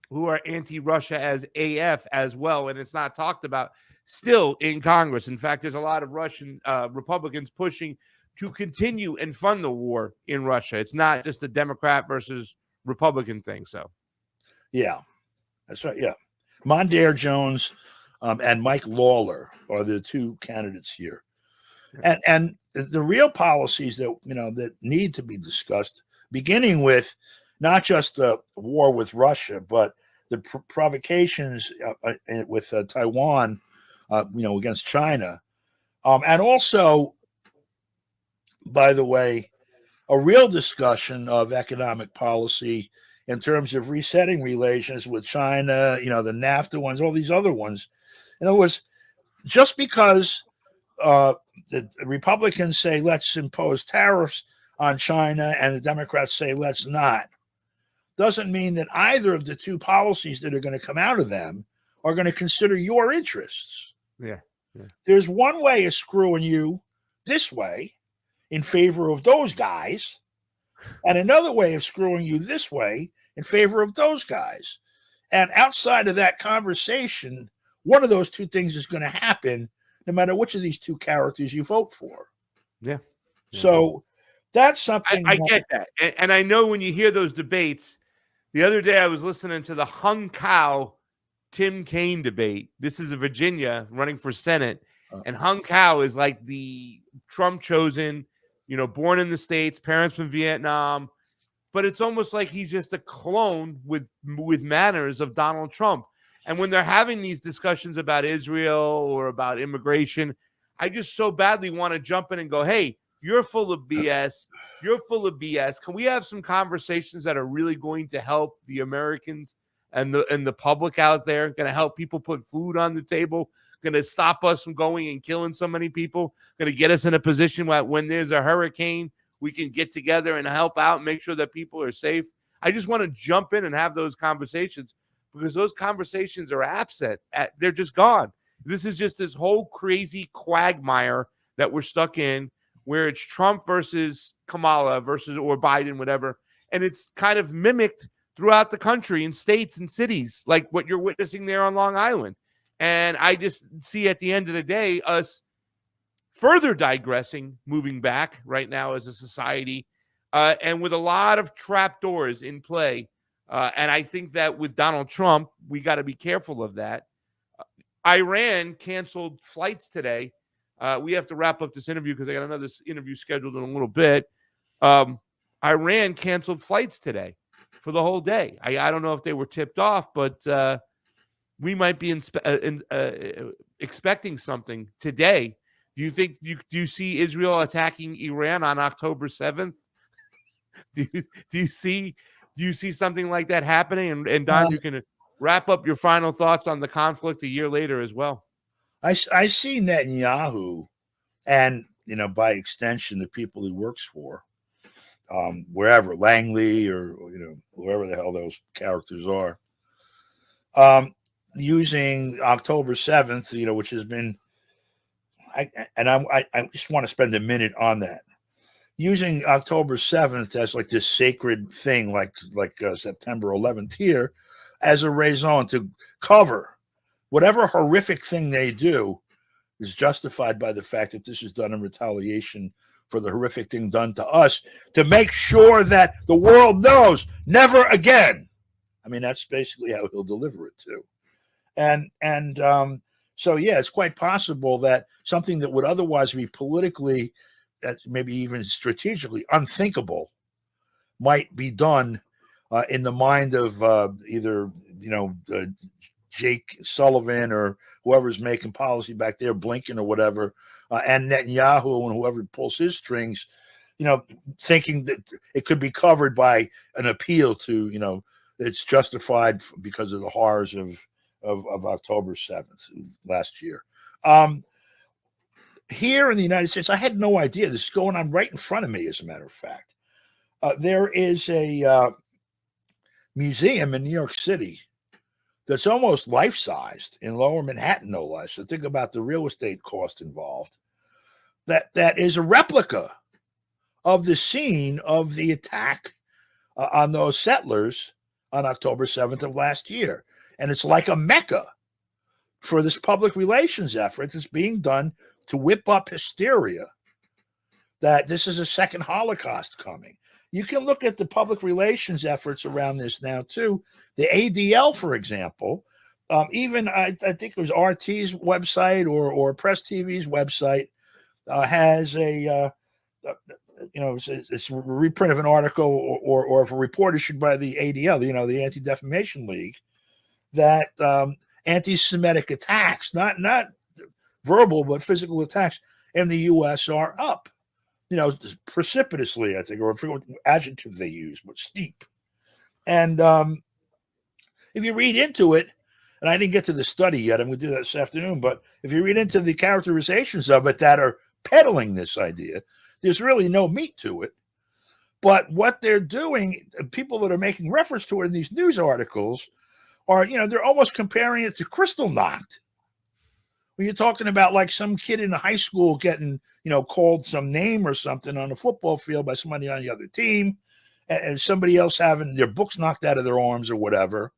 [SPEAKER 4] who are anti-Russia as AF as well, and it's not talked about still in Congress. In fact, there's a lot of Russian Republicans pushing to continue and fund the war in Russia. It's not just a Democrat versus Republican thing. So, yeah,
[SPEAKER 5] that's right. Yeah, Mondaire Jones and Mike Lawler are the two candidates here, and the real policies that that need to be discussed, beginning with not just the war with Russia, but the provocations with Taiwan, against China, and also, by the way, a real discussion of economic policy in terms of resetting relations with China, the NAFTA ones, all these other ones. In other words, just because the Republicans say let's impose tariffs on China and the Democrats say let's not, doesn't mean that either of the two policies that are going to come out of them are going to consider your interests.
[SPEAKER 4] Yeah.
[SPEAKER 5] There's one way of screwing you this way in favor of those guys, and another way of screwing you this way in favor of those guys. And outside of that conversation, one of those two things is going to happen no matter which of these two characters you vote for.
[SPEAKER 4] Yeah.
[SPEAKER 5] So that's something
[SPEAKER 4] I get that. And I know when you hear those debates, the other day I was listening to the Hung Cow Tim Kaine debate. This is a Virginia running for Senate. And Hung Cow is like the Trump chosen, born in the States, parents from Vietnam. But it's almost like he's just a clone with manners of Donald Trump. And when they're having these discussions about Israel or about immigration, I just so badly want to jump in and go, hey, you're full of BS. You're full of BS. Can we have some conversations that are really going to help the Americans and the public out there, going to help people put food on the table, going to stop us from going and killing so many people, going to get us in a position where when there's a hurricane, we can get together and help out and make sure that people are safe. I just want to jump in and have those conversations, because those conversations are absent. They're just gone. This is just this whole crazy quagmire that we're stuck in, where it's Trump versus Kamala versus or Biden, whatever. And it's kind of mimicked throughout the country in states and cities, like what you're witnessing there on Long Island. And I just see at the end of the day, us further digressing, moving back right now as a society, and with a lot of trapdoors in play. And I think that with Donald Trump, we got to be careful of that. Iran canceled flights today. We have to wrap up this interview because I got another interview scheduled in a little bit. Iran canceled flights today for the whole day. I don't know if they were tipped off, but we might be expecting something today. Do you think do you see Israel attacking Iran on October 7th? Do you see something like that happening? And Don, you can wrap up your final thoughts on the conflict a year later as well.
[SPEAKER 5] I see Netanyahu, and by extension the people he works for, wherever, Langley or whoever the hell those characters are, using October 7th, which has been, I just want to spend a minute on that. Using October 7th as like this sacred thing, like September 11th here, as a raison to cover whatever horrific thing they do is justified by the fact that this is done in retaliation for the horrific thing done to us, to make sure that the world knows never again. I mean, that's basically how he'll deliver it too. So yeah, it's quite possible that something that would otherwise be politically, maybe even strategically unthinkable, might be done in the mind of either Jake Sullivan or whoever's making policy back there, Blinken or whatever, and Netanyahu and whoever pulls his strings, thinking that it could be covered by an appeal to, it's justified because of the horrors of October 7th last year. Here in the United States, I had no idea this is going on right in front of me, as a matter of fact. There is a museum in New York City that's almost life-sized in Lower Manhattan, no less. So think about the real estate cost involved. That is a replica of the scene of the attack on those settlers on October 7th of last year. And it's like a mecca for this public relations effort that's being done to whip up hysteria that this is a second Holocaust coming. You can look at the public relations efforts around this now, too. The ADL, for example, even I think it was RT's website or Press TV's website has it's a reprint of an article or of a report issued by the ADL, the Anti-Defamation League, that anti-Semitic attacks, not verbal but physical attacks in the U.S. are up. Precipitously, I think, or I forget what adjective they use, but steep. And if you read into it, and I didn't get to the study yet, I'm going to do that this afternoon, but if you read into the characterizations of it that are peddling this idea, there's really no meat to it. But what they're doing, people that are making reference to it in these news articles are, they're almost comparing it to Kristallnacht. When you're talking about like some kid in a high school getting, called some name or something on a football field by somebody on the other team, and somebody else having their books knocked out of their arms or whatever,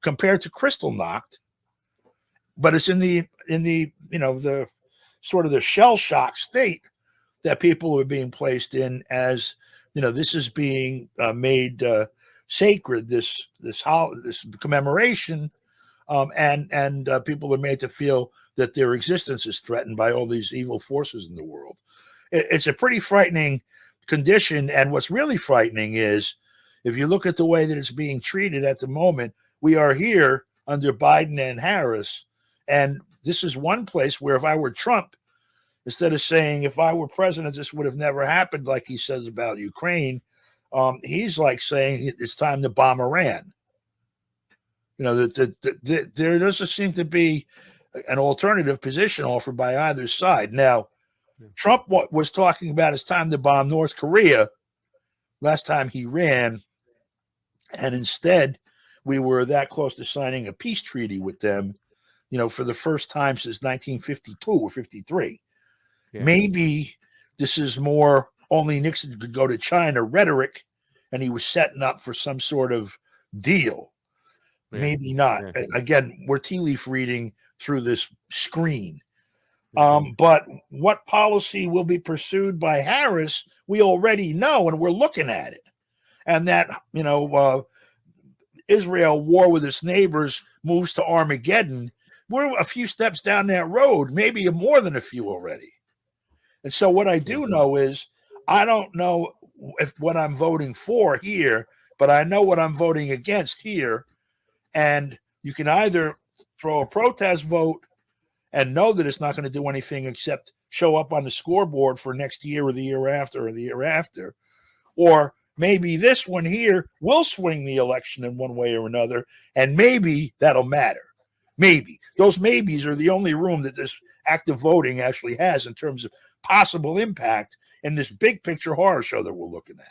[SPEAKER 5] compared to Kristallnacht. But it's in the the sort of the shell shock state that people are being placed in, as this is being made sacred, this commemoration, and people are made to feel that their existence is threatened by all these evil forces in the world. It's a pretty frightening condition. And what's really frightening is, if you look at the way that it's being treated at the moment, we are here under Biden and Harris. And this is one place where if I were Trump, instead of saying, if I were president, this would have never happened, like he says about Ukraine, he's like saying it's time to bomb Iran. There doesn't seem to be an alternative position offered by either side. Now, Trump was talking about it's time to bomb North Korea last time he ran, and instead we were that close to signing a peace treaty with them, for the first time since 1952 or 53. Yeah. Maybe this is more only Nixon could go to China rhetoric, and he was setting up for some sort of deal. Yeah. Maybe not. Yeah. Again, we're tea leaf reading through this screen. But what policy will be pursued by Harris, we already know, and we're looking at it. And that, Israel war with its neighbors moves to Armageddon. We're a few steps down that road, maybe more than a few already. And so what I do know is I don't know if what I'm voting for here, but I know what I'm voting against here. And you can either throw a protest vote and know that it's not going to do anything except show up on the scoreboard for next year or the year after or the year after. Or maybe this one here will swing the election in one way or another, and maybe that'll matter. Maybe. Those maybes are the only room that this active voting actually has in terms of possible impact in this big picture horror show that we're looking at.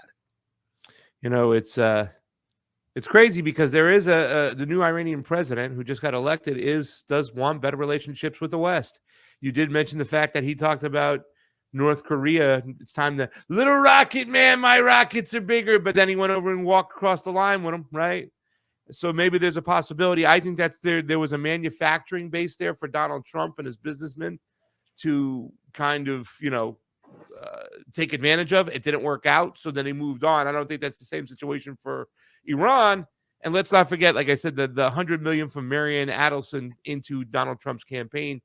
[SPEAKER 4] It's crazy because there is the new Iranian president who just got elected does want better relationships with the West. You did mention the fact that he talked about North Korea. It's time to little rocket man, my rockets are bigger. But then he went over and walked across the line with him, right? So maybe there's a possibility. I think that there was a manufacturing base there for Donald Trump and his businessmen to kind of, take advantage of. It didn't work out, so then he moved on. I don't think that's the same situation for Iran. And let's not forget, like I said, the $100 million from Marianne Adelson into Donald Trump's campaign.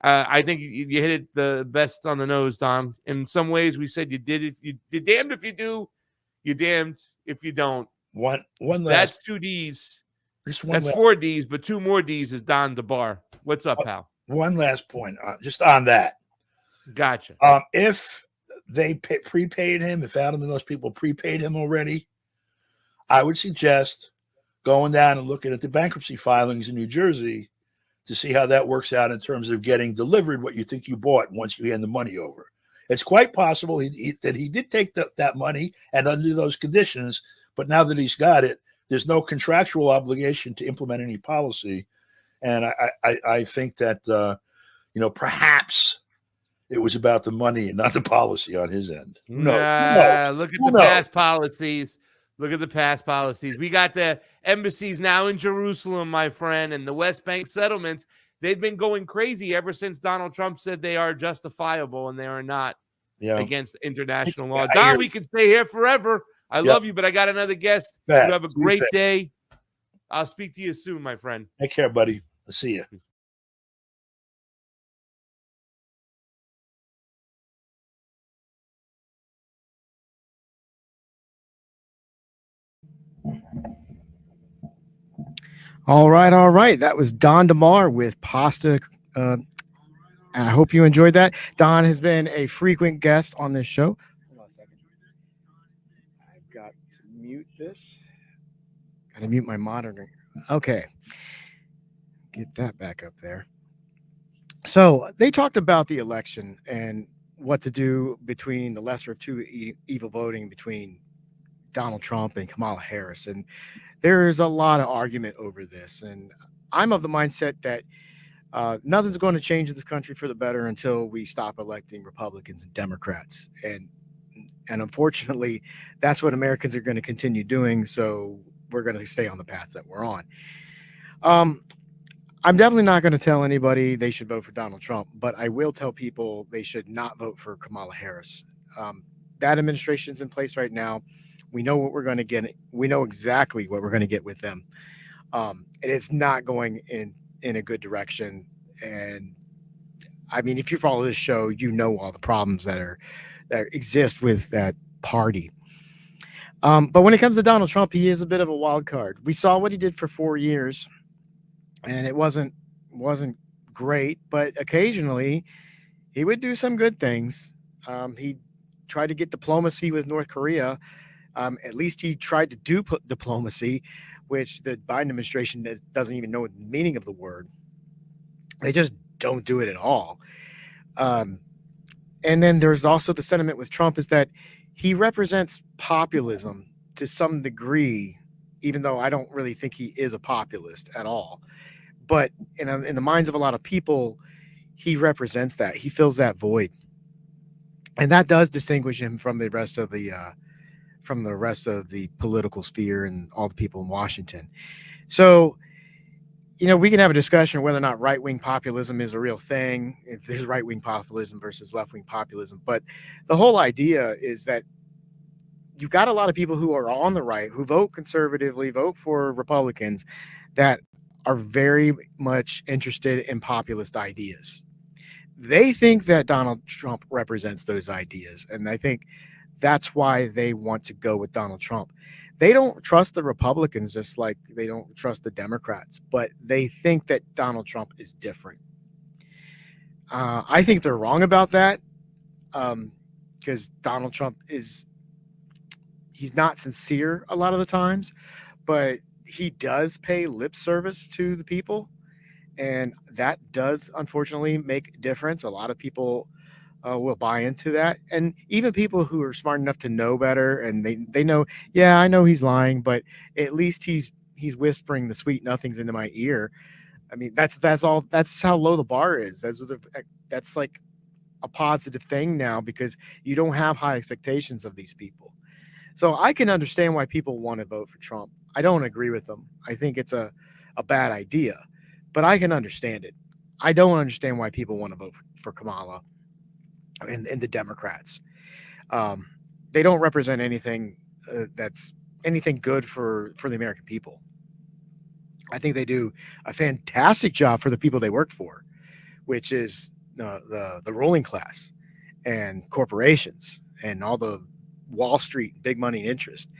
[SPEAKER 4] I think you hit it the best on the nose, Don. In some ways, we said you're damned if you do, you're damned if you don't.
[SPEAKER 5] One last.
[SPEAKER 4] That's 2 D's. That's 4 D's, but 2 more D's is Don DeBar. What's up, pal?
[SPEAKER 5] One last point, just on that.
[SPEAKER 4] Gotcha.
[SPEAKER 5] If they prepaid him, if Adam and those people prepaid him already, I would suggest going down and looking at the bankruptcy filings in New Jersey to see how that works out in terms of getting delivered what you think you bought once you hand the money over. It's quite possible that he did take that money and under those conditions, but now that he's got it, there's no contractual obligation to implement any policy. And I think that, perhaps it was about the money and not the policy on his end.
[SPEAKER 4] Look at the past policies. Look at the past policies. We got the embassies now in Jerusalem, my friend, and the West Bank settlements. They've been going crazy ever since Donald Trump said they are justifiable and they are not against international law. Don, we can stay here forever. I love you, but I got another guest. You have a great day. I'll speak to you soon, my friend.
[SPEAKER 5] Take care, buddy. I'll see you.
[SPEAKER 6] All right. That was Don DeMar with Pasta. And I hope you enjoyed that. Don has been a frequent guest on this show. Hold on a second. I've got to mute this. Got to mute my monitor. Okay. Get that back up there. So they talked about the election and what to do between the lesser of two evil voting between Donald Trump and Kamala Harris. And there's a lot of argument over this. And I'm of the mindset that nothing's going to change in this country for the better until we stop electing Republicans and Democrats. And unfortunately, that's what Americans are going to continue doing. So we're going to stay on the path that we're on. I'm definitely not going to tell anybody they should vote for Donald Trump, but I will tell people they should not vote for Kamala Harris. That administration's in place right now. We know what we're going to get. We know exactly what we're going to get with them. And it's not going in a good direction. And I mean, if you follow this show, you know all the problems that exist with that party. But when it comes to Donald Trump, he is a bit of a wild card. We saw what he did for 4 years, and it wasn't great. But occasionally, he would do some good things. He tried to get diplomacy with North Korea. At least he tried to do diplomacy, which the Biden administration doesn't even know the meaning of the word. They just don't do it at all. And then there's also the sentiment with Trump is that he represents populism to some degree, even though I don't really think he is a populist at all. But in the minds of a lot of people, he represents that. He fills that void. And that does distinguish him from the rest of the political sphere and all the people in Washington. So, we can have a discussion whether or not right-wing populism is a real thing, if there's right-wing populism versus left-wing populism. But the whole idea is that you've got a lot of people who are on the right, who vote conservatively, vote for Republicans, that are very much interested in populist ideas. They think that Donald Trump represents those ideas, and I think that's why they want to go with Donald Trump. They don't trust the Republicans, just like they don't trust the Democrats, but they think that Donald Trump is different. I think they're wrong about that, because Donald Trump he's not sincere a lot of the times, but he does pay lip service to the people, and that does unfortunately make a difference. A lot of people will buy into that, and even people who are smart enough to know better, and they know, yeah, I know he's lying, but at least he's whispering the sweet nothings into my ear. I mean, that's how low the bar is. That's like a positive thing now, because you don't have high expectations of these people. So I can understand why people want to vote for Trump. I don't agree with them. I think it's a bad idea, but I can understand it. I don't understand why people want to vote for Kamala and the Democrats. They don't represent anything that's anything good for the American people. I think they do a fantastic job for the people they work for, which is the ruling class and corporations and all the Wall Street big money interest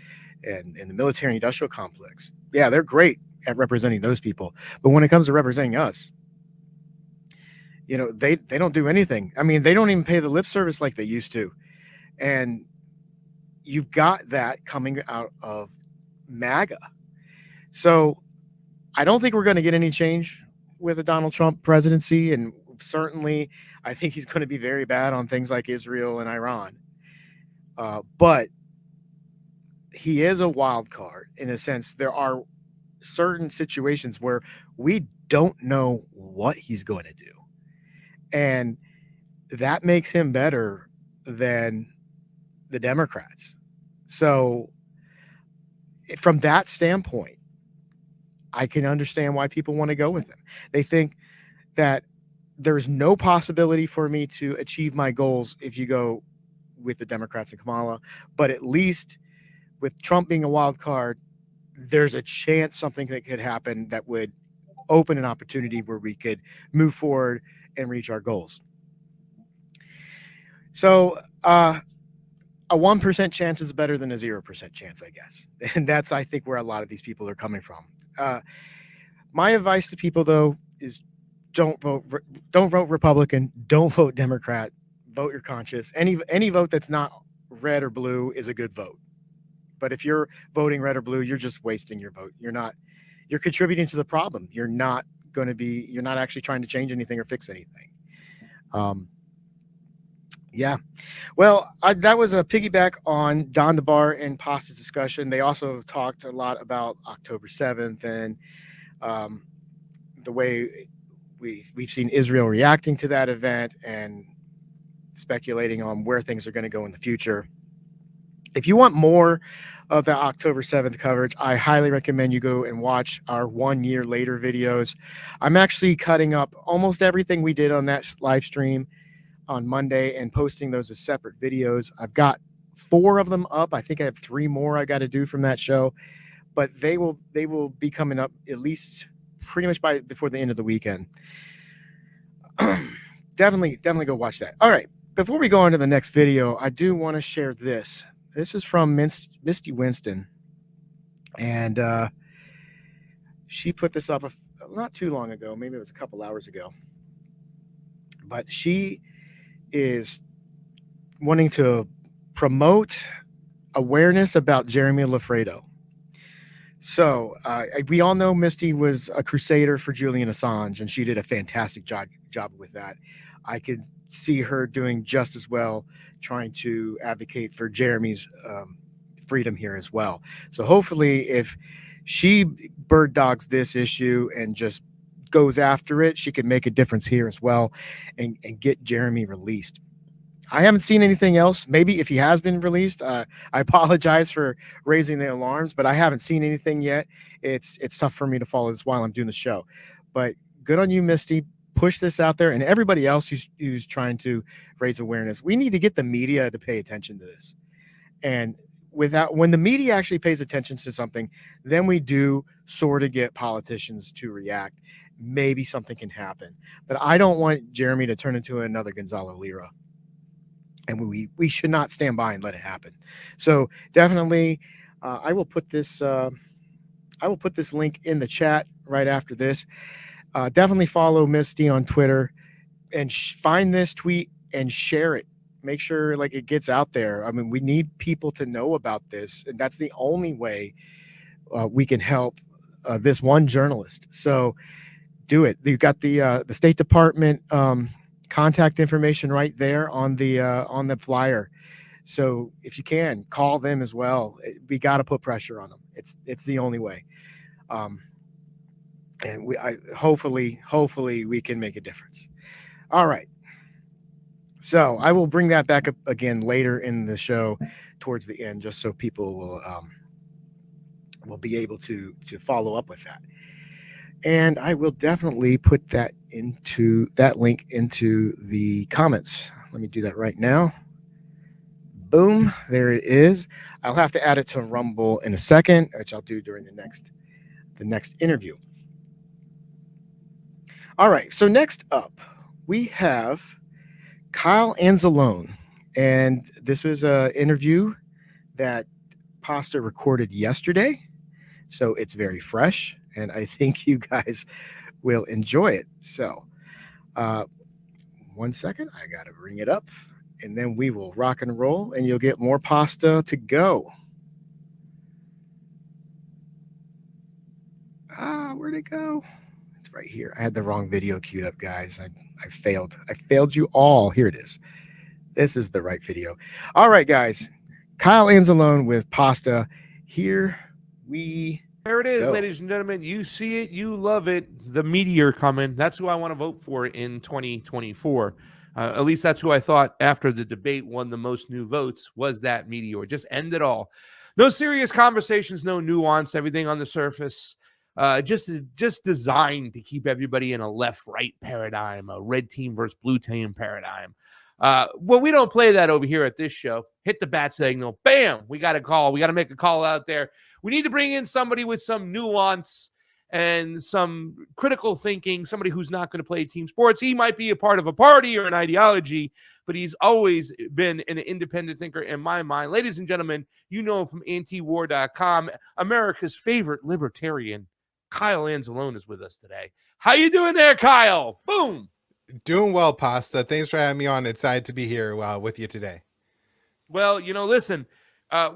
[SPEAKER 6] and the military industrial complex. Yeah, they're great at representing those people. But when it comes to representing us, they don't do anything. I mean, they don't even pay the lip service like they used to. And you've got that coming out of MAGA. So I don't think we're going to get any change with a Donald Trump presidency. And certainly I think he's going to be very bad on things like Israel and Iran. But he is a wild card in a sense. There are certain situations where we don't know what he's going to do. And that makes him better than the Democrats. So from that standpoint, I can understand why people want to go with him. They think that there's no possibility for me to achieve my goals if you go with the Democrats and Kamala, but at least with Trump being a wild card, there's a chance something that could happen that would open an opportunity where we could move forward and reach our goals. So a 1% chance is better than a 0% chance, I guess. And that's, I think, where a lot of these people are coming from. My advice to people, though, is don't vote Republican, don't vote Democrat, vote your conscience. Any vote that's not red or blue is a good vote. But if you're voting red or blue, you're just wasting your vote. You're contributing to the problem. You're not actually trying to change anything or fix anything. Yeah. Well, that was a piggyback on Don DeBar and Pasta's discussion. They also talked a lot about October 7th and the way we've seen Israel reacting to that event and speculating on where things are going to go in the future. If you want more of the October 7th coverage, I highly recommend you go and watch our 1 year later videos. I'm actually cutting up almost everything we did on that live stream on Monday and posting those as separate videos. I've got 4 of them up. I think I have 3 more I got to do from that show, but they will be coming up at least pretty much before the end of the weekend. Definitely go watch that. All right. Before we go on to the next video, I do want to share this. This is from Misty Winston, and she put this up not too long ago. Maybe it was a couple hours ago. But she is wanting to promote awareness about Jeremy Lafredo. So we all know Misty was a crusader for Julian Assange, and she did a fantastic job with that. I could see her doing just as well, trying to advocate for Jeremy's freedom here as well. So hopefully if she bird dogs this issue and just goes after it, she could make a difference here as well and get Jeremy released. I haven't seen anything else. Maybe if he has been released, I apologize for raising the alarms, but I haven't seen anything yet. It's tough for me to follow this while I'm doing the show. But good on you, Misty. Push this out there, and everybody else who's trying to raise awareness. We need to get the media to pay attention to this. And when the media actually pays attention to something, then we do sort of get politicians to react. Maybe something can happen. But I don't want Jeremy to turn into another Gonzalo Lira. And we should not stand by and let it happen. So definitely, I will put this link in the chat right after this. Definitely follow Misty on Twitter and find this tweet and share it. Make sure like it gets out there. I mean, we need people to know about this, and that's the only way we can help this one journalist. So do it. You've got the State Department contact information right there on the flyer. So if you can, call them as well. We got to put pressure on them. It's the only way. And hopefully we can make a difference. All right. So I will bring that back up again later in the show towards the end, just so people will be able to follow up with that. And I will definitely put that link into the comments. Let me do that right now. Boom, there it is. I'll have to add it to Rumble in a second, which I'll do during the next interview. All right, so next up, we have Kyle Anzalone. And this was an interview that Pasta recorded yesterday. So it's very fresh, and I think you guys will enjoy it. So 1 second, I got to bring it up, and then we will rock and roll, and you'll get more Pasta to go. Where'd it go? It's right here. I had the wrong video queued up, guys. I failed. I failed you all. Here it is. This is the right video. All right, guys. Kyle Anzalone with Pasta. Here we
[SPEAKER 4] There it is,
[SPEAKER 6] go.
[SPEAKER 4] ladies and gentlemen. You see it, you love it. The meteor coming. That's who I want to vote for in 2024. At least that's who I thought after the debate won the most new votes was that meteor. Just end it all. No serious conversations, no nuance, everything on the surface. Just designed to keep everybody in a left-right paradigm, a red team versus blue team paradigm. Well, we don't play that over here at this show. Hit the bat signal. Bam! We got a call. We got to make a call out there. We need to bring in somebody with some nuance and some critical thinking, somebody who's not going to play team sports. He might be a part of a party or an ideology, but he's always been an independent thinker in my mind. Ladies and gentlemen, you know him from antiwar.com, America's favorite libertarian. Kyle Anzalone is with us today. How you doing there, Kyle? Boom.
[SPEAKER 7] Doing well, Pasta. Thanks for having me on. Excited to be here with you today.
[SPEAKER 4] Well, listen,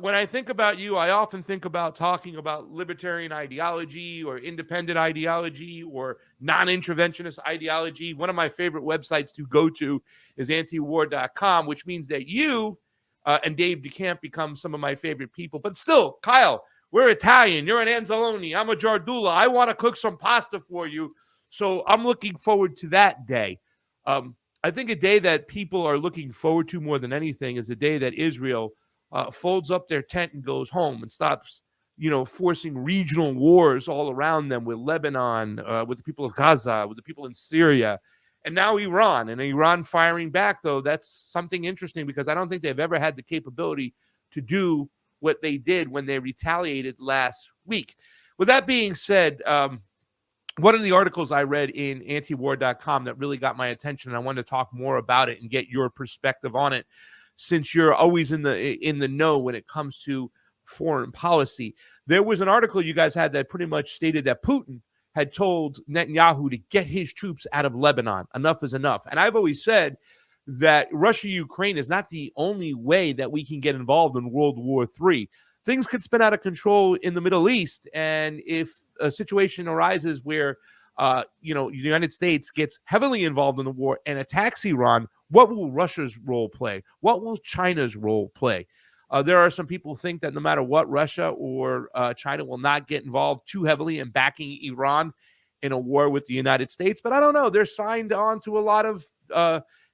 [SPEAKER 4] when I think about you, I often think about talking about libertarian ideology or independent ideology or non-interventionist ideology. One of my favorite websites to go to is antiwar.com, which means that you and Dave DeCamp become some of my favorite people. But still, Kyle, we're Italian. You're an Anzalone. I'm a Giardula. I want to cook some pasta for you. So I'm looking forward to that day. I think a day that people are looking forward to more than anything is the day that Israel folds up their tent and goes home and stops, forcing regional wars all around them with Lebanon, with the people of Gaza, with the people in Syria, and now Iran. And Iran firing back, though, that's something interesting because I don't think they've ever had the capability to do what they did when they retaliated last week. With that being said, one of the articles I read in antiwar.com that really got my attention, and I wanted to talk more about it and get your perspective on it, since you're always in the know when it comes to foreign policy. There was an article you guys had that pretty much stated that Putin had told Netanyahu to get his troops out of Lebanon. Enough is enough. And I've always said that Russia-Ukraine is not the only way that we can get involved in World War III. Things could spin out of control in the Middle East, and if a situation arises where the United States gets heavily involved in the war and attacks Iran, what will Russia's role play? What will China's role play? There are some people who think that no matter what, Russia or China will not get involved too heavily in backing Iran in a war with the United States. But I don't know. They're signed on to a lot of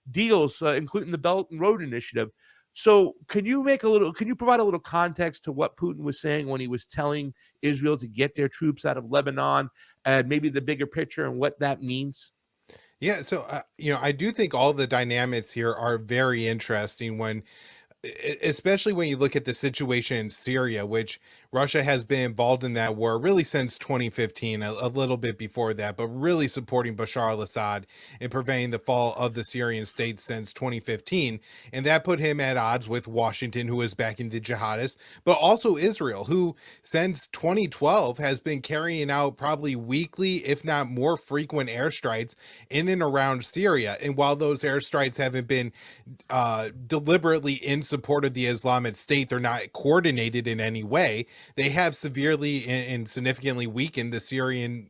[SPEAKER 4] deals, including the Belt and Road Initiative. So can you provide a little context to what Putin was saying when he was telling Israel to get their troops out of Lebanon, and maybe the bigger picture and what that means?
[SPEAKER 7] Yeah, so I do think all the dynamics here are very interesting especially when you look at the situation in Syria, which Russia has been involved in that war really since 2015, a little bit before that, but really supporting Bashar al-Assad and preventing the fall of the Syrian state since 2015. And that put him at odds with Washington, who is backing the jihadists, but also Israel, who since 2012 has been carrying out probably weekly, if not more frequent airstrikes in and around Syria. And while those airstrikes haven't been deliberately in support of the Islamic State, they're not coordinated in any way. They have severely and significantly weakened the Syrian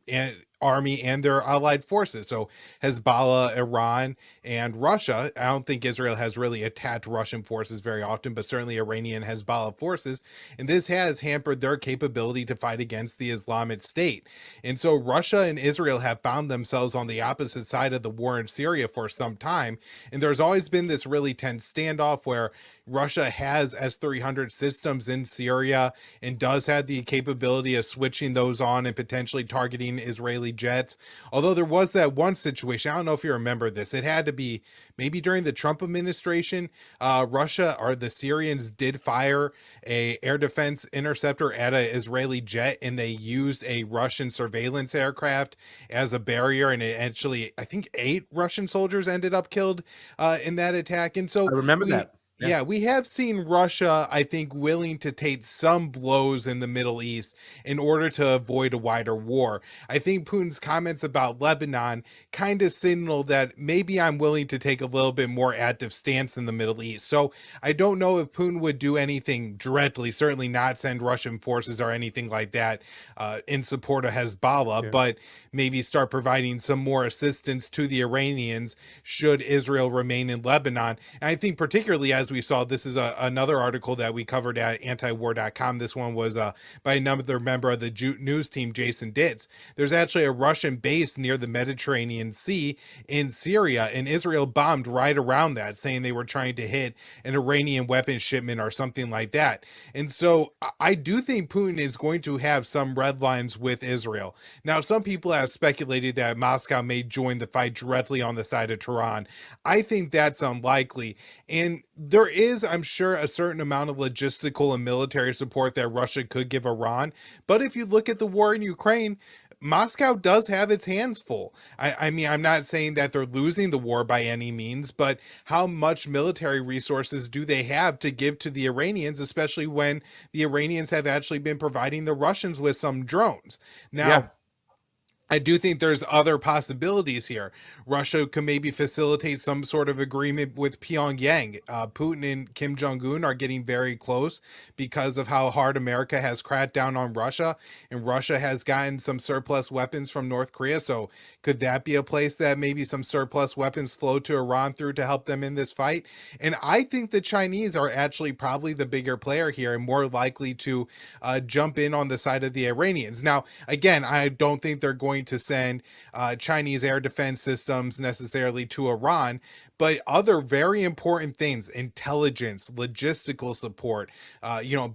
[SPEAKER 7] army and their allied forces. So Hezbollah, Iran, and Russia. I don't think Israel has really attacked Russian forces very often, but certainly Iranian Hezbollah forces. And this has hampered their capability to fight against the Islamic State. And so Russia and Israel have found themselves on the opposite side of the war in Syria for some time. And there's always been this really tense standoff where Russia has S-300 systems in Syria and does have the capability of switching those on and potentially targeting Israeli jets. Although there was that one situation, I don't know if you remember this, it had to be maybe during the Trump administration, Russia or the Syrians did fire a air defense interceptor at an Israeli jet, and they used a Russian surveillance aircraft as a barrier, and it actually, I think 8 Russian soldiers ended up killed in that attack. And so
[SPEAKER 4] I remember that.
[SPEAKER 7] Yeah, we have seen Russia, I think, willing to take some blows in the Middle East in order to avoid a wider war. I think Putin's comments about Lebanon kind of signal that maybe I'm willing to take a little bit more active stance in the Middle East. So I don't know if Putin would do anything directly, certainly not send Russian forces or anything like that in support of Hezbollah, but maybe start providing some more assistance to the Iranians should Israel remain in Lebanon. And I think particularly as we saw, this is another article that we covered at antiwar.com. This one was by another member of the news team, Jason Ditz. There's actually a Russian base near the Mediterranean Sea in Syria, and Israel bombed right around that, saying they were trying to hit an Iranian weapons shipment or something like that. And so I do think Putin is going to have some red lines with Israel. Now, some people have speculated that Moscow may join the fight directly on the side of Tehran. I think that's unlikely. And there is, I'm sure, a certain amount of logistical and military support that Russia could give Iran. But if you look at the war in Ukraine, Moscow does have its hands full. I mean, I'm not saying that they're losing the war by any means, but how much military resources do they have to give to the Iranians, especially when the Iranians have actually been providing the Russians with some drones? Now, I do think there's other possibilities here. Russia could maybe facilitate some sort of agreement with Pyongyang. Putin and Kim Jong-un are getting very close because of how hard America has cracked down on Russia, and Russia has gotten some surplus weapons from North Korea. So could that be a place that maybe some surplus weapons flow to Iran through to help them in this fight? And I think the Chinese are actually probably the bigger player here and more likely to jump in on the side of the Iranians. Now, again, I don't think they're going to send Chinese air defense systems necessarily to Iran, but other very important things, intelligence, logistical support,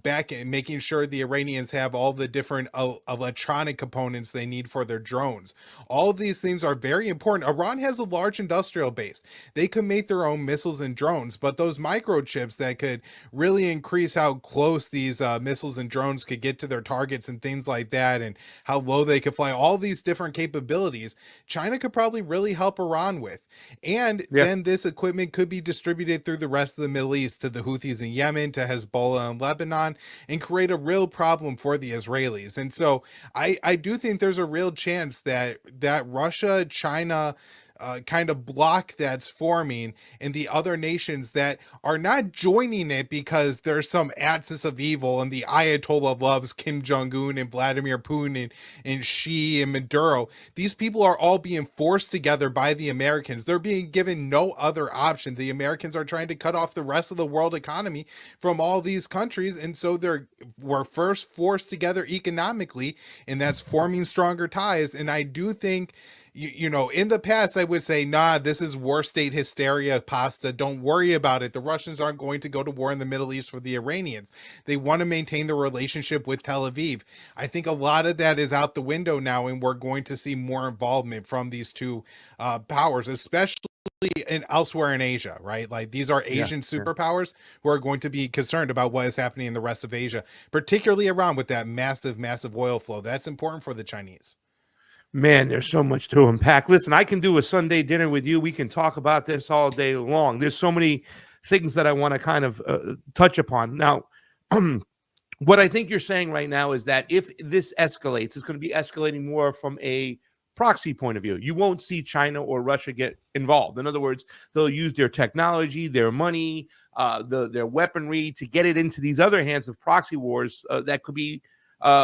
[SPEAKER 7] back and making sure the Iranians have all the different electronic components they need for their drones. All of these things are very important. Iran has a large industrial base. They could make their own missiles and drones, but those microchips that could really increase how close these missiles and drones could get to their targets and things like that, and how low they could fly, all these different capabilities, China could probably really help Iran with. And then this equipment could be distributed through the rest of the Middle East to the Houthis in Yemen, to Hezbollah in Lebanon, and create a real problem for the Israelis. And so I do think there's a real chance that Russia, China, kind of block that's forming, and the other nations that are not joining it because there's some axis of evil and the Ayatollah loves Kim Jong-un and Vladimir Putin and Xi and Maduro. These people are all being forced together by the Americans. They're being given no other option. The Americans are trying to cut off the rest of the world economy from all these countries, and so we're first forced together economically, and that's forming stronger ties. And I do think in the past, I would say, nah, this is war state hysteria, pasta. Don't worry about it. The Russians aren't going to go to war in the Middle East for the Iranians. They want to maintain the relationship with Tel Aviv. I think a lot of that is out the window now, and we're going to see more involvement from these two powers, especially elsewhere in Asia, right? Like, these are Asian superpowers who are going to be concerned about what is happening in the rest of Asia, particularly around with that massive oil flow. That's important for the Chinese.
[SPEAKER 4] Man, there's so much to unpack. Listen, I can do a Sunday dinner with you. We can talk about this all day long. There's so many things that I want to kind of touch upon. Now, what I think you're saying right now is that if this escalates, it's going to be escalating more from a proxy point of view. You won't see China or Russia get involved. In other words, they'll use their technology, their money, their weaponry to get it into these other hands of proxy wars that could be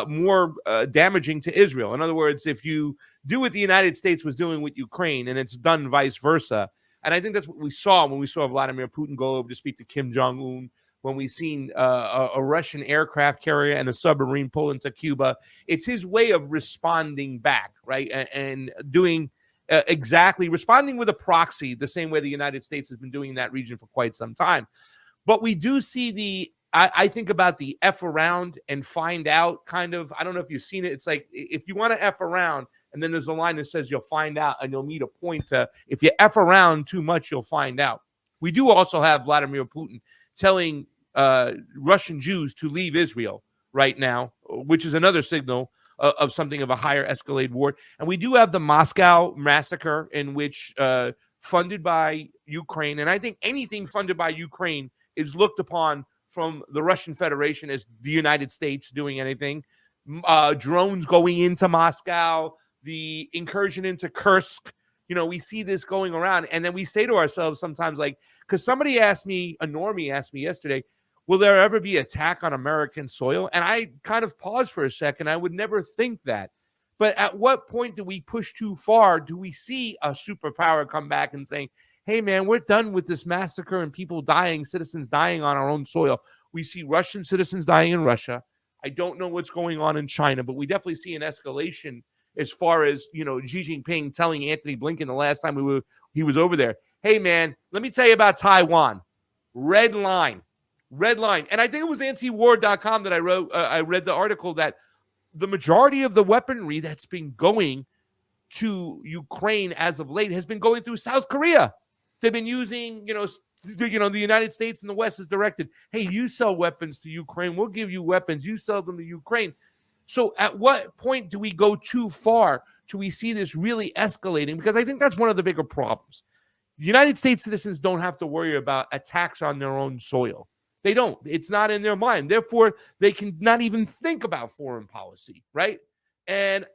[SPEAKER 4] more damaging to Israel. In other words, if you do what the United States was doing with Ukraine and it's done vice versa, and I think that's what we saw when we saw Vladimir Putin go over to speak to Kim Jong-un, when we seen a Russian aircraft carrier and a submarine pull into Cuba. It's his way of responding back, right? And doing exactly, responding with a proxy, the same way the United States has been doing in that region for quite some time. But we do see I think about the F around and find out kind of, I don't know if you've seen it. It's like, if you want to F around, and then there's a line that says you'll find out, and you'll need a point to, if you F around too much, you'll find out. We do also have Vladimir Putin telling Russian Jews to leave Israel right now, which is another signal of something of a higher escalated war. And we do have the Moscow massacre, in which funded by Ukraine, and I think anything funded by Ukraine is looked upon from the Russian Federation as the United States doing anything. Drones going into Moscow, the incursion into Kursk, we see this going around. And then we say to ourselves sometimes, like, because somebody asked me, a normie asked me yesterday, will there ever be attack on American soil? And I kind of paused for a second. I would never think that. But at what point do we push too far? Do we see a superpower come back and saying, hey, man, we're done with this massacre and people dying, citizens dying on our own soil? We see Russian citizens dying in Russia. I don't know what's going on in China, but we definitely see an escalation as far as, Xi Jinping telling Anthony Blinken the last time he was over there, hey, man, let me tell you about Taiwan. Red line. And I think it was antiwar.com that I read the article that the majority of the weaponry that's been going to Ukraine as of late has been going through South Korea. They've been using, the United States and the West has directed, hey, you sell weapons to Ukraine, we'll give you weapons, you sell them to Ukraine. So at what point do we go too far? Do we see this really escalating? Because I think that's one of the bigger problems. United States citizens don't have to worry about attacks on their own soil. They don't. It's not in their mind. Therefore, they can not even think about foreign policy, right? And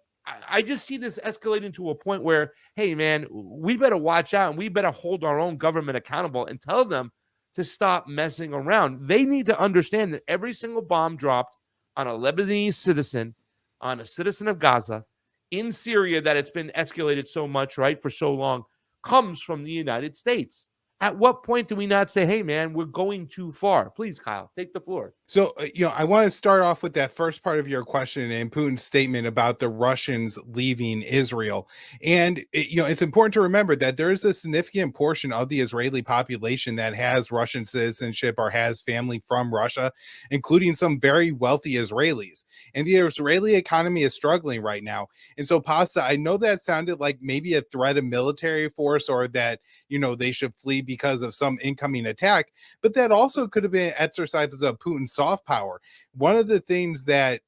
[SPEAKER 4] I just see this escalating to a point where, hey, man, we better watch out and we better hold our own government accountable and tell them to stop messing around. They need to understand that every single bomb dropped on a Lebanese citizen, on a citizen of Gaza, in Syria, that it's been escalated so much, right, for so long, comes from the United States. At what point do we not say, hey, man, we're going too far? Please, Kyle, take the floor.
[SPEAKER 7] So, I want to start off with that first part of your question and Putin's statement about the Russians leaving Israel. And, it's important to remember that there is a significant portion of the Israeli population that has Russian citizenship or has family from Russia, including some very wealthy Israelis. And the Israeli economy is struggling right now. And so, Pasta, I know that sounded like maybe a threat of military force, or that, they should flee because of some incoming attack, but that also could have been exercises of Putin's soft power. One of the things that,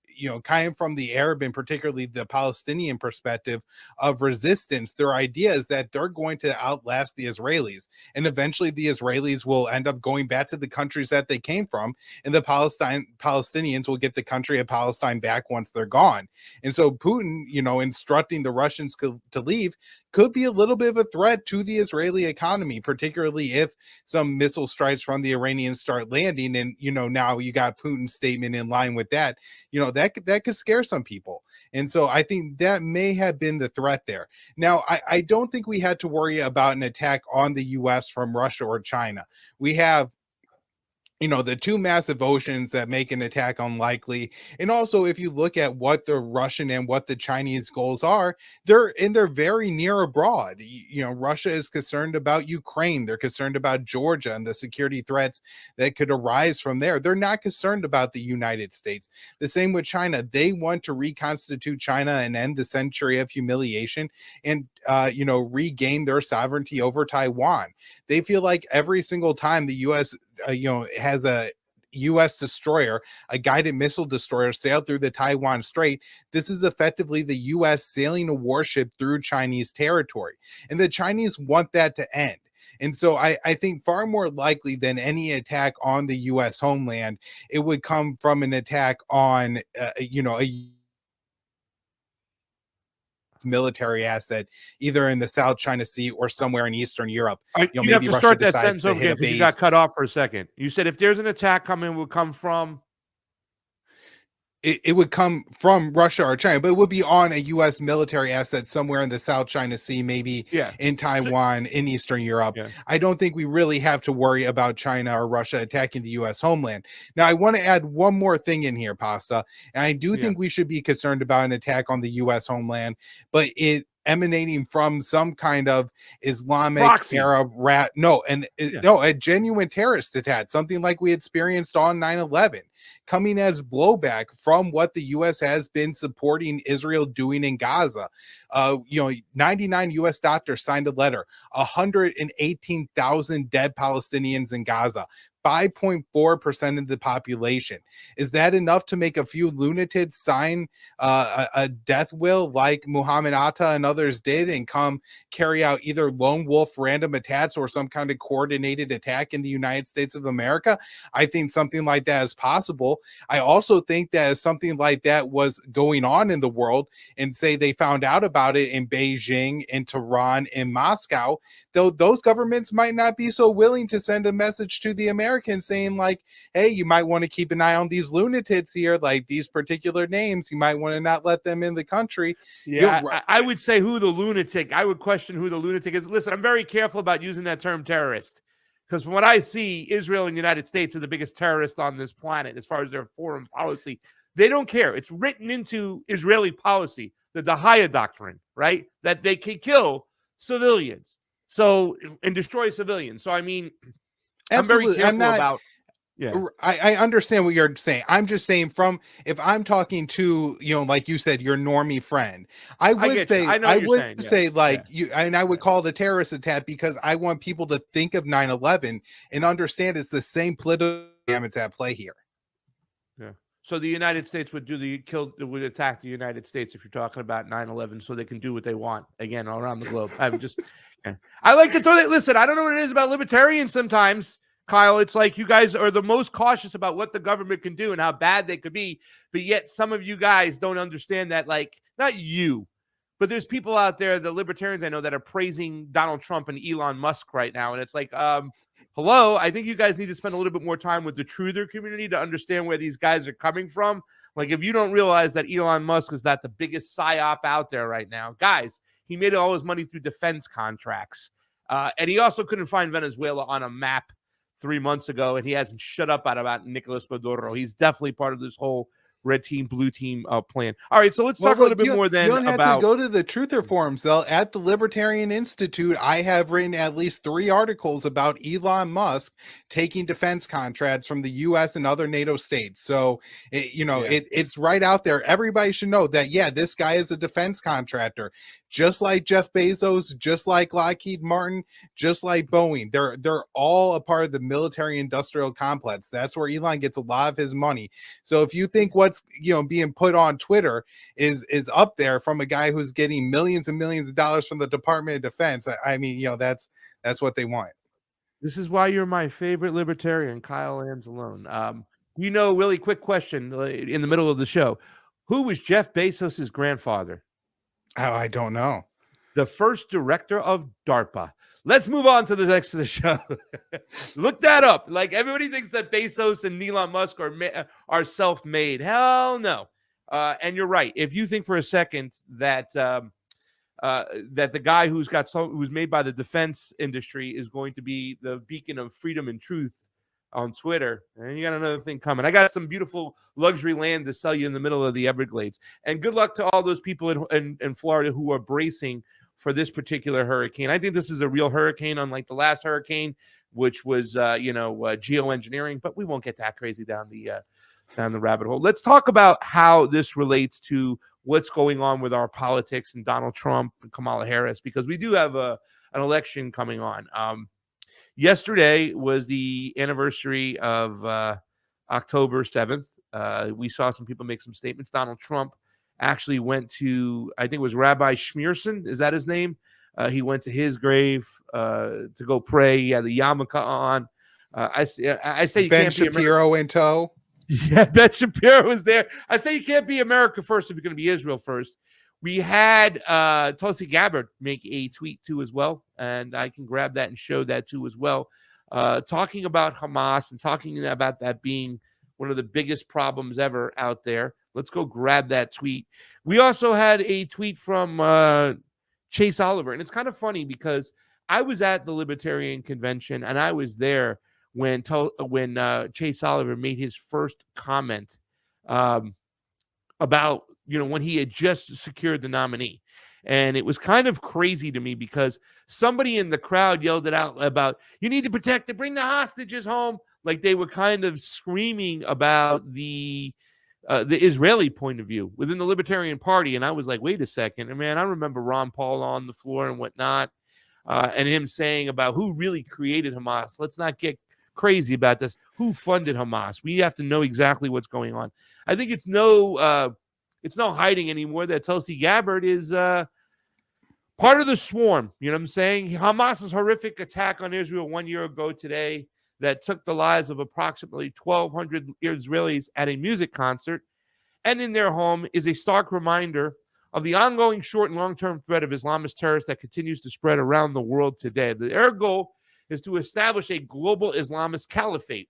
[SPEAKER 7] kind of from the Arab and particularly the Palestinian perspective of resistance, their idea is that they're going to outlast the Israelis, and eventually the Israelis will end up going back to the countries that they came from, and the Palestinians will get the country of Palestine back once they're gone. And so Putin, instructing the Russians to leave could be a little bit of a threat to the Israeli economy, particularly if some missile strikes from the Iranians start landing. And, now you got Putin's statement in line with that, that could scare some people. And so I think that may have been the threat there. Now, I don't think we had to worry about an attack on the U.S. from Russia or China. We have the two massive oceans that make an attack unlikely. And also, if you look at what the Russian and what the Chinese goals are, they're very near abroad. Russia is concerned about Ukraine. They're concerned about Georgia and the security threats that could arise from there. They're not concerned about the United States. The same with China. They want to reconstitute China and end the century of humiliation and regain their sovereignty over Taiwan. They feel like every single time the U.S. Has a U.S. destroyer, a guided missile destroyer, sail through the Taiwan Strait, this is effectively the U.S. sailing a warship through Chinese territory. And the Chinese want that to end. And so I think far more likely than any attack on the U.S. homeland, it would come from an attack on, a military asset, either in the South China Sea or somewhere in Eastern Europe.
[SPEAKER 4] You
[SPEAKER 7] maybe
[SPEAKER 4] have to
[SPEAKER 7] Russia
[SPEAKER 4] start that
[SPEAKER 7] decides
[SPEAKER 4] sentence
[SPEAKER 7] to
[SPEAKER 4] over
[SPEAKER 7] hit
[SPEAKER 4] again
[SPEAKER 7] a
[SPEAKER 4] because
[SPEAKER 7] base.
[SPEAKER 4] you got cut off for a second. You said if there's an attack coming, it will come from.
[SPEAKER 7] It would come from Russia or China, but it would be on a U.S. military asset somewhere in the South China Sea, maybe in Taiwan, in Eastern Europe.
[SPEAKER 4] Yeah.
[SPEAKER 7] I don't think we really have to worry about China or Russia attacking the U.S. homeland. Now, I want to add one more thing in here, Pasta, and I do think we should be concerned about an attack on the U.S. homeland, but it emanating from some kind of Islamic
[SPEAKER 4] Proxy.
[SPEAKER 7] Arab a genuine terrorist attack, something like we experienced on 9/11, coming as blowback from what the U.S. has been supporting Israel doing in Gaza. 99 U.S. doctors signed a letter, 118,000 dead Palestinians in Gaza, 5.4% of the population. Is that enough to make a few lunatics sign a death will like Muhammad Atta and others did and come carry out either lone wolf random attacks or some kind of coordinated attack in the United States of America? I think something like that is possible. I also think that if something like that was going on in the world and say they found out about it in Beijing, in Tehran, in Moscow, though those governments might not be so willing to send a message to the Americans saying like, hey, you might want to keep an eye on these lunatics here, like these particular names. You might want to not let them in the country.
[SPEAKER 4] Yeah, I would say who the lunatic. I would question who the lunatic is. Listen, I'm very careful about using that term terrorist because from what I see, Israel and the United States are the biggest terrorists on this planet as far as their foreign policy. They don't care. It's written into Israeli policy, the Dahaya doctrine, right? That they can kill civilians. And destroy civilians. So, I mean, I'm very careful about. Yeah,
[SPEAKER 7] I understand what you're saying. I'm just saying if I'm talking to, like you said, your normie friend, I would say I would call it a terrorist attack because I want people to think of 9/11 and understand it's the same political damage at play here.
[SPEAKER 4] Yeah. So the United States would would attack the United States if you're talking about 9/11 so they can do what they want again all around the globe. I like to throw that. Listen, I don't know what it is about libertarians sometimes, Kyle. It's like you guys are the most cautious about what the government can do and how bad they could be. But yet some of you guys don't understand that, like, not you, but there's people out there, the libertarians I know, that are praising Donald Trump and Elon Musk right now. And it's like, hello, I think you guys need to spend a little bit more time with the truther community to understand where these guys are coming from. Like, if you don't realize that Elon Musk is not the biggest psyop out there right now, guys, he made all his money through defense contracts. And he also couldn't find Venezuela on a map 3 months ago, and he hasn't shut up about Nicolas Maduro. He's definitely part of this whole red team, blue team plan. All right, so let's talk a little bit more then
[SPEAKER 7] you don't
[SPEAKER 4] about.
[SPEAKER 7] have to go to the truther forums, though. At the Libertarian Institute, I have written at least 3 articles about Elon Musk taking defense contracts from the U.S. and other NATO states. So, it's right out there. Everybody should know that, this guy is a defense contractor, just like Jeff Bezos, just like Lockheed Martin, just like Boeing. They're all a part of the military-industrial complex. That's where Elon gets a lot of his money. So if you think what's being put on Twitter is up there from a guy who's getting millions and millions of dollars from the Department of Defense, I mean, that's what they want.
[SPEAKER 4] This is why you're my favorite libertarian, Kyle Anzalone. Really quick question in the middle of the show. Who was Jeff Bezos' grandfather?
[SPEAKER 7] Oh, I don't know.
[SPEAKER 4] The first director of DARPA. Let's move on to the next of the show. Look that up. Like, everybody thinks that Bezos and Elon Musk are self-made. Hell no. And you're right. If you think for a second that that the guy who's made by the defense industry is going to be the beacon of freedom and truth, on Twitter, and you got another thing coming. I got some beautiful luxury land to sell you in the middle of the Everglades. And good luck to all those people in Florida who are bracing for this particular hurricane. I think this is a real hurricane, unlike the last hurricane, which was geoengineering. But we won't get that crazy down the rabbit hole. Let's talk about how this relates to what's going on with our politics and Donald Trump and Kamala Harris, because we do have an election coming on. Yesterday was the anniversary of October 7th. We saw some people make some statements. Donald Trump actually went to, I think it was Rabbi Schneerson. Is that his name? He went to his grave to go pray. He had the yarmulke on. I say you
[SPEAKER 7] Ben
[SPEAKER 4] can't
[SPEAKER 7] Shapiro in tow.
[SPEAKER 4] Yeah, Ben Shapiro was there. I say you can't be America first if you're going to be Israel first. We had Tulsi Gabbard make a tweet too as well, and I can grab that and show that too as well, talking about Hamas and talking about that being one of the biggest problems ever out there. Let's go grab that tweet. We also had a tweet from Chase Oliver, and it's kind of funny because I was at the Libertarian Convention, and I was there when Chase Oliver made his first comment about, when he had just secured the nominee. And it was kind of crazy to me because somebody in the crowd yelled it out about, you need to protect it, bring the hostages home. Like they were kind of screaming about the Israeli point of view within the Libertarian Party. And I was like, wait a second. And man, I remember Ron Paul on the floor and whatnot, and him saying about who really created Hamas. Let's not get crazy about this. Who funded Hamas? We have to know exactly what's going on. I think it's no hiding anymore that Tulsi Gabbard is part of the swarm. You know what I'm saying? Hamas's horrific attack on Israel 1 year ago today that took the lives of approximately 1,200 Israelis at a music concert and in their home is a stark reminder of the ongoing short and long-term threat of Islamist terrorists that continues to spread around the world today. Their goal is to establish a global Islamist caliphate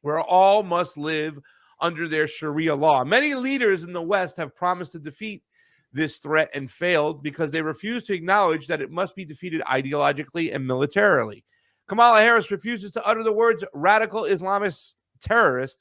[SPEAKER 4] where all must live under their Sharia law. Many leaders in the West have promised to defeat this threat and failed because they refuse to acknowledge that it must be defeated ideologically and militarily. Kamala Harris refuses to utter the words radical Islamist terrorist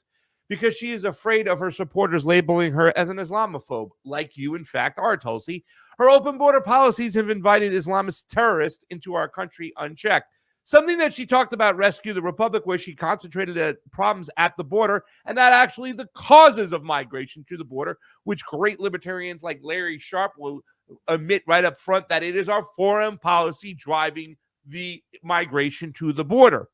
[SPEAKER 4] because she is afraid of her supporters labeling her as an Islamophobe, like you, in fact, are, Tulsi. Her open border policies have invited Islamist terrorists into our country unchecked. Something that she talked about, Rescue the Republic, where she concentrated at problems at the border and not actually the causes of migration to the border, which great libertarians like Larry Sharp will admit right up front that it is our foreign policy driving the migration to the border.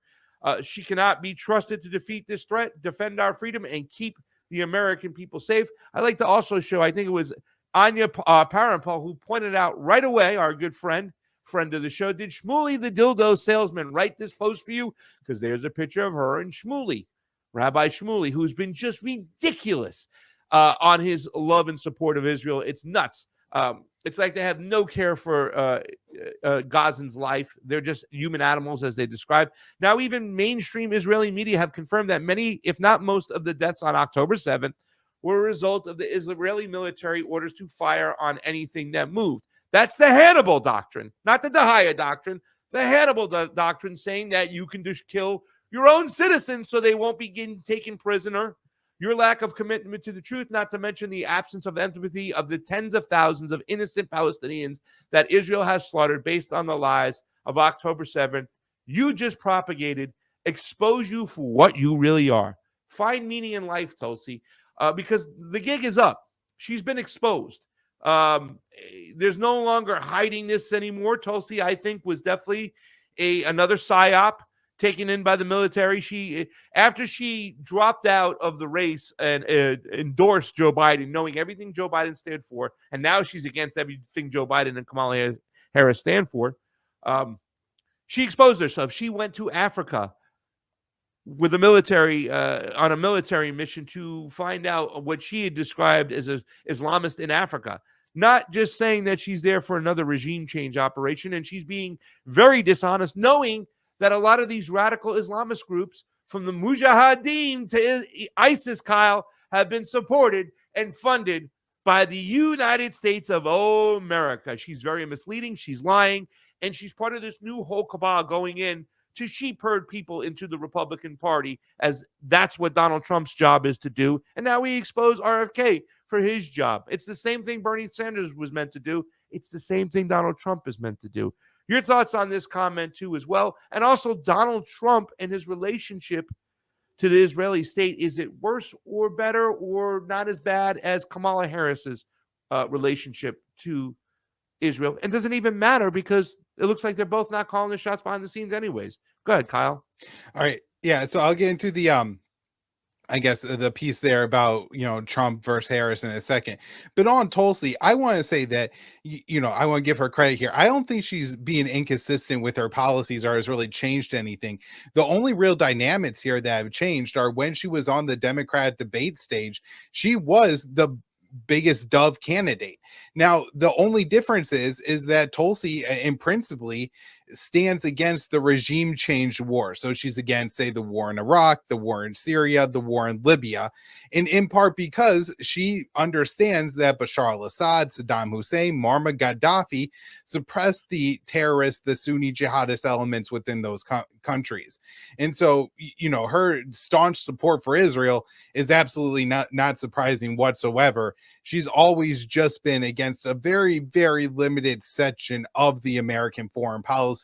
[SPEAKER 4] She cannot be trusted to defeat this threat, defend our freedom, and keep the American people safe. I'd like to also show, I think it was Anya Parampal who pointed out right away, our good friend of the show, did Shmuley the dildo salesman write this post for you? Because there's a picture of her and Shmuley, Rabbi Shmuley, who's been just ridiculous on his love and support of Israel. It's nuts. It's like they have no care for Gazans' life. They're just human animals, as they describe. Now, even mainstream Israeli media have confirmed that many, if not most, of the deaths on October 7th were a result of the Israeli military orders to fire on anything that moved. That's the Hannibal doctrine, not the Dahaya doctrine. The Hannibal doctrine saying that you can just kill your own citizens so they won't be taken prisoner. Your lack of commitment to the truth, not to mention the absence of empathy of the tens of thousands of innocent Palestinians that Israel has slaughtered based on the lies of October 7th. You just propagated, expose you for what you really are. Find meaning in life, Tulsi, because the gig is up. She's been exposed. There's no longer hiding this anymore. Tulsi, I think, was definitely another psyop taken in by the military. She, after she dropped out of the race and endorsed Joe Biden, knowing everything Joe Biden stood for, and now she's against everything Joe Biden and Kamala Harris stand for, she exposed herself. She went to Africa with the military on a military mission to find out what she had described as an Islamist in Africa. Not just saying that she's there for another regime change operation, and she's being very dishonest, knowing that a lot of these radical Islamist groups, from the Mujahideen to ISIS, Kyle, have been supported and funded by the United States of America. She's very misleading. She's lying. And she's part of this new whole cabal going in to sheep herd people into the Republican Party, as that's what Donald Trump's job is to do. And now we expose RFK for his job. It's the same thing Bernie Sanders was meant to do. It's the same thing Donald Trump is meant to do. Your thoughts on this comment too as well. And also Donald Trump and his relationship to the Israeli state. Is it worse or better or not as bad as Kamala Harris's relationship to Israel? And doesn't even matter because it looks like they're both not calling the shots behind the scenes anyways. Go ahead, Kyle.
[SPEAKER 7] All right. Yeah. So I'll get into the, I guess the piece there about, Trump versus Harris in a second, but on Tulsi, I want to say that, I want to give her credit here. I don't think she's being inconsistent with her policies or has really changed anything. The only real dynamics here that have changed are when she was on the Democrat debate stage, she was the biggest dove candidate. Now, the only difference is that Tulsi, in principally, stands against the regime change war. So she's against, say, the war in Iraq, the war in Syria, the war in Libya, and in part because she understands that Bashar al-Assad, Saddam Hussein, Muammar Gaddafi suppressed the terrorists, the Sunni jihadist elements within those countries. And so, her staunch support for Israel is absolutely not surprising whatsoever. She's always just been against a very, very limited section of the American foreign policy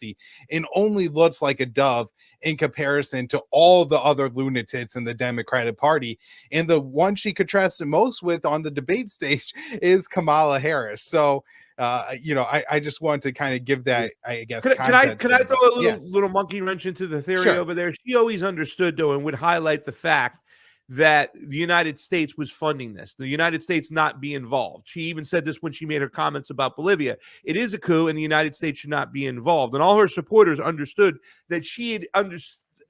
[SPEAKER 7] and only looks like a dove in comparison to all the other lunatics in the Democratic Party. And the one she contrasted most with on the debate stage is Kamala Harris. So, I just want to kind of give that, I guess.
[SPEAKER 4] Can I throw a little monkey wrench into the theory
[SPEAKER 7] Sure.
[SPEAKER 4] over there? She always understood, though, and would highlight the fact that the United States was funding this, the United States not be involved. She even said this when she made her comments about Bolivia. It is a coup and the United States should not be involved. And all her supporters understood that she had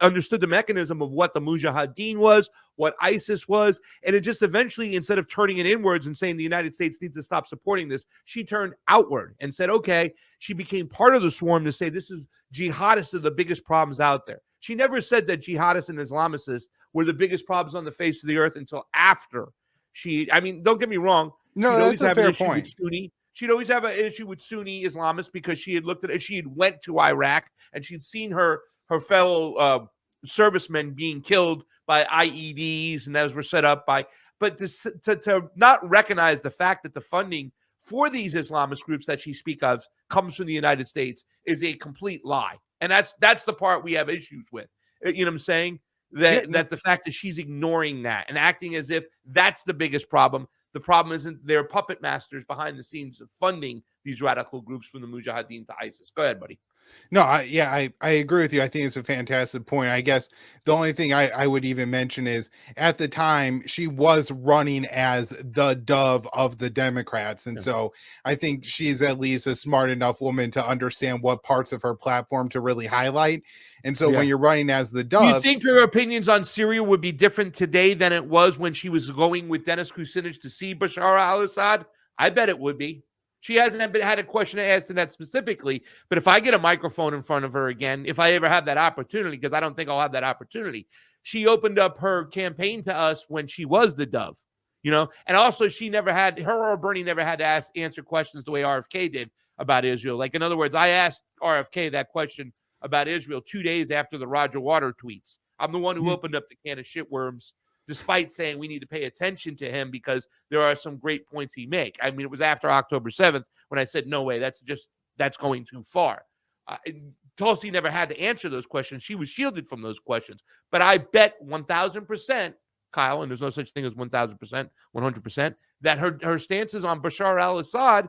[SPEAKER 4] understood the mechanism of what the Mujahideen was, what ISIS was, and it just eventually, instead of turning it inwards and saying the United States needs to stop supporting this, she turned outward and said, okay, she became part of the swarm to say this is jihadists are the biggest problems out there. She never said that jihadists and Islamicists were the biggest problems on the face of the earth until after don't get me wrong.
[SPEAKER 7] No, that's a fair point.
[SPEAKER 4] She'd always have an issue with Sunni Islamists because she had looked at it. She had went to Iraq and she'd seen her fellow servicemen being killed by IEDs and those were set up by, but to not recognize the fact that the funding for these Islamist groups that she speaks of comes from the United States is a complete lie. And that's the part we have issues with. You know what I'm saying? That the fact that she's ignoring that and acting as if that's the biggest problem. The problem isn't they're puppet masters behind the scenes of funding these radical groups from the Mujahideen to ISIS. Go ahead, buddy.
[SPEAKER 7] No, I agree with you. I think it's a fantastic point. I guess the only thing I would even mention is at the time she was running as the dove of the Democrats. And so I think she's at least a smart enough woman to understand what parts of her platform to really highlight. And so when you're running as the dove.
[SPEAKER 4] Do you think her opinions on Syria would be different today than it was when she was going with Dennis Kucinich to see Bashar al-Assad? I bet it would be. She hasn't had a question asked in that specifically, but if I get a microphone in front of her again, if I ever have that opportunity, because I don't think I'll have that opportunity, she opened up her campaign to us when she was the dove, and also her or Bernie never had to answer questions the way RFK did about Israel. Like, in other words, I asked RFK that question about Israel 2 days after the Roger Water tweets. I'm the one who opened up the can of shitworms, despite saying we need to pay attention to him because there are some great points he make. I mean, it was after October 7th when I said, no way, that's going too far. Tulsi never had to answer those questions. She was shielded from those questions. But I bet 1,000%, Kyle, and there's no such thing as 1,000%, 100%, that her stances on Bashar al-Assad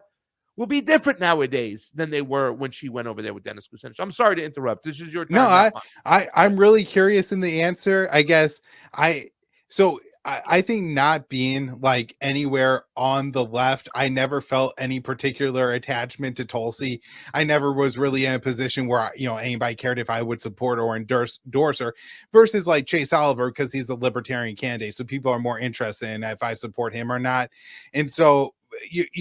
[SPEAKER 4] will be different nowadays than they were when she went over there with Dennis Kucinich. I'm sorry to interrupt. This is your time.
[SPEAKER 7] No, I'm really curious in the answer. I guess I think not being like anywhere on the left, I never felt any particular attachment to Tulsi. I never was really in a position where, anybody cared if I would support or endorse her versus like Chase Oliver, because he's a libertarian candidate. So people are more interested in if I support him or not. And so,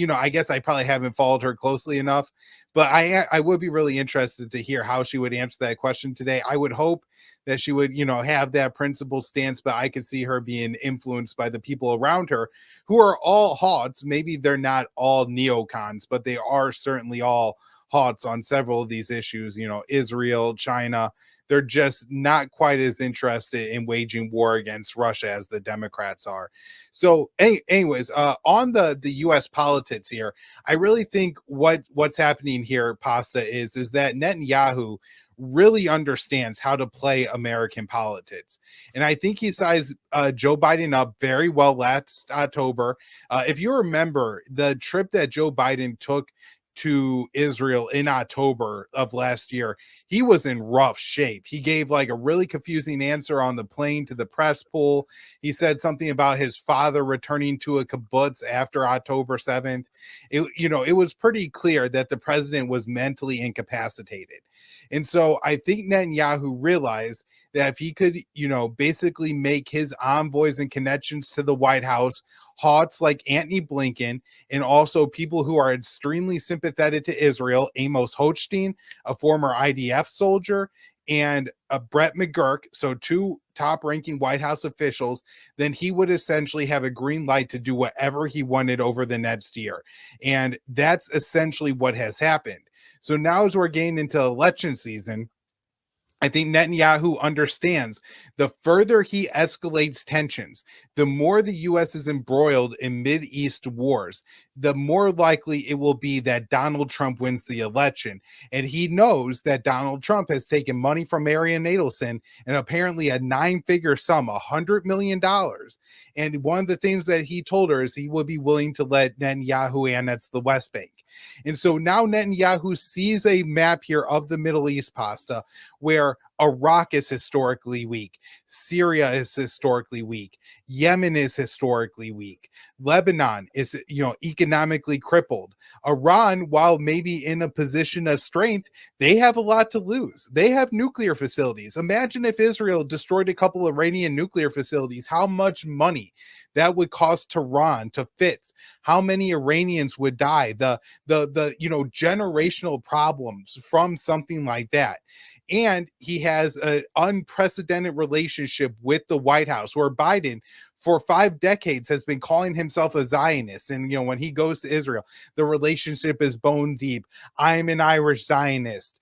[SPEAKER 7] I guess I probably haven't followed her closely enough, but I would be really interested to hear how she would answer that question today. I would hope that she would, have that principled stance, but I could see her being influenced by the people around her who are all hods. Maybe they're not all neocons, but they are certainly all halts on several of these issues. Israel, China, they're just not quite as interested in waging war against Russia as the Democrats are. So anyways, on the U.S. politics here, I really think what's happening here, Pasta, is that Netanyahu really understands how to play American politics. And I think he sized Joe Biden up very well last October. If you remember the trip that Joe Biden took to Israel in October of last year, he was in rough shape. He gave like a really confusing answer on the plane to the press pool. He said something about his father returning to a kibbutz after October 7th. It was pretty clear that the president was mentally incapacitated. And so I think Netanyahu realized that if he could, basically make his envoys and connections to the White House hawks like Antony Blinken, and also people who are extremely sympathetic to Israel, Amos Hochstein, a former IDF soldier, and Brett McGurk, so two top-ranking White House officials, then he would essentially have a green light to do whatever he wanted over the next year. And that's essentially what has happened. So now as we're getting into election season, I think Netanyahu understands the further he escalates tensions, the more the U.S. is embroiled in Mideast wars, the more likely it will be that Donald Trump wins the election. And he knows that Donald Trump has taken money from Marian Nadelson, and apparently a 9-figure sum, $100 million. And one of the things that he told her is he would be willing to let Netanyahu annex the West Bank. And so now Netanyahu sees a map here of the Middle East, Pasta, where Iraq is historically weak, Syria is historically weak, Yemen is historically weak, Lebanon is, economically crippled. Iran, while maybe in a position of strength, they have a lot to lose. They have nuclear facilities. Imagine if Israel destroyed a couple of Iranian nuclear facilities, how much money that would cost Tehran to fix, how many Iranians would die, the generational problems from something like that. And he has an unprecedented relationship with the White House, where Biden, for 5 decades, has been calling himself a Zionist. And, when he goes to Israel, the relationship is bone deep. I'm an Irish Zionist.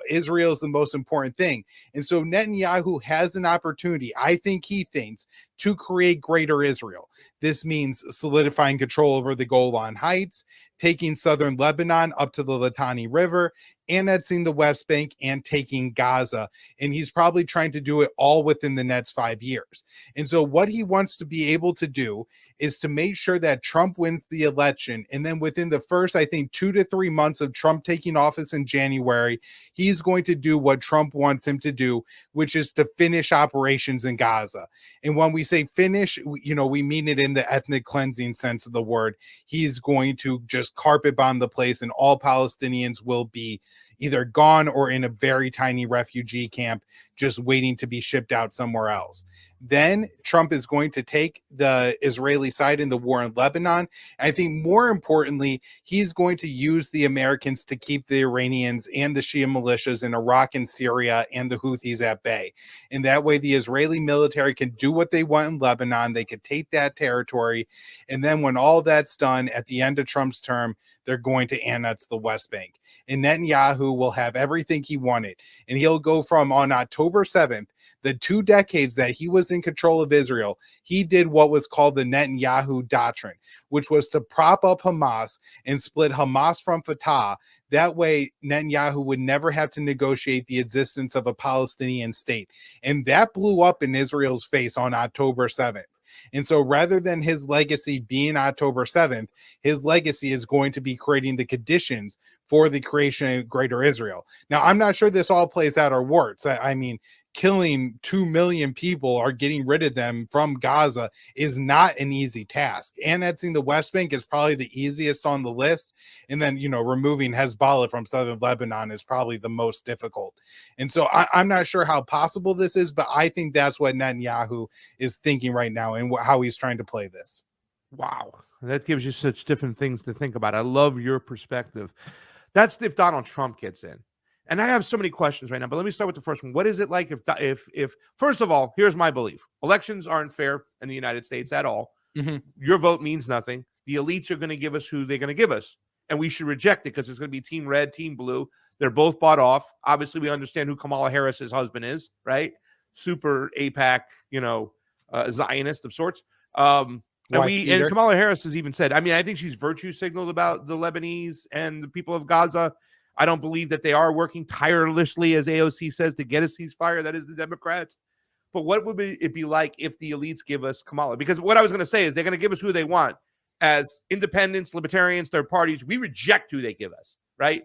[SPEAKER 7] Israel is the most important thing. And so Netanyahu has an opportunity, I think he thinks, to create greater Israel. This means solidifying control over the Golan Heights, taking southern Lebanon up to the Litani River, annexing the West Bank, and taking Gaza. And he's probably trying to do it all within the next 5 years. And so what he wants to be able to do is to make sure that Trump wins the election. And then within the first, I think, 2 to 3 months of Trump taking office in January, he's going to do what Trump wants him to do, which is to finish operations in Gaza. And when we say finish, we mean it in the ethnic cleansing sense of the word. He's going to just carpet bomb the place, and all Palestinians will be either gone or in a very tiny refugee camp, just waiting to be shipped out somewhere else. Then Trump is going to take the Israeli side in the war in Lebanon. I think more importantly, he's going to use the Americans to keep the Iranians and the Shia militias in Iraq and Syria and the Houthis at bay. And that way the Israeli military can do what they want in Lebanon. They could take that territory. And then when all that's done at the end of Trump's term, they're going to annex the West Bank. And Netanyahu will have everything he wanted. And he'll go from on October 7th, the 2 decades that he was in control of Israel, he did what was called the Netanyahu Doctrine, which was to prop up Hamas and split Hamas from Fatah. That way, Netanyahu would never have to negotiate the existence of a Palestinian state. And that blew up in Israel's face on October 7th. And so rather than his legacy being October 7th, his legacy is going to be creating the conditions for the creation of greater Israel. Now, I'm not sure this all plays out or works. I mean, killing 2 million people or getting rid of them from Gaza is not an easy task. Annexing the West Bank is probably the easiest on the list. And then, removing Hezbollah from southern Lebanon is probably the most difficult. And so I'm not sure how possible this is, but I think that's what Netanyahu is thinking right now and how he's trying to play this.
[SPEAKER 4] Wow. That gives you such different things to think about. I love your perspective. That's if Donald Trump gets in. And I have so many questions right now, but let me start with the first one. What is it like if first of all, here's my belief. Elections aren't fair in the United States at all. Mm-hmm. Your vote means nothing. The elites are going to give us who they're going to give us. and we should reject it because it's going to be team red, team blue. They're both bought off. Obviously, we understand who Kamala Harris's husband is, right? Super APAC, Zionist of sorts. And Kamala Harris has even said, I mean, I think she's virtue signaled about the Lebanese and the people of Gaza. I don't believe that they are working tirelessly, as AOC says, to get a ceasefire. That is the Democrats. But what would it be like if the elites give us Kamala? Because what I was going to say is they're going to give us who they want. As independents, libertarians, third parties, we reject who they give us, right?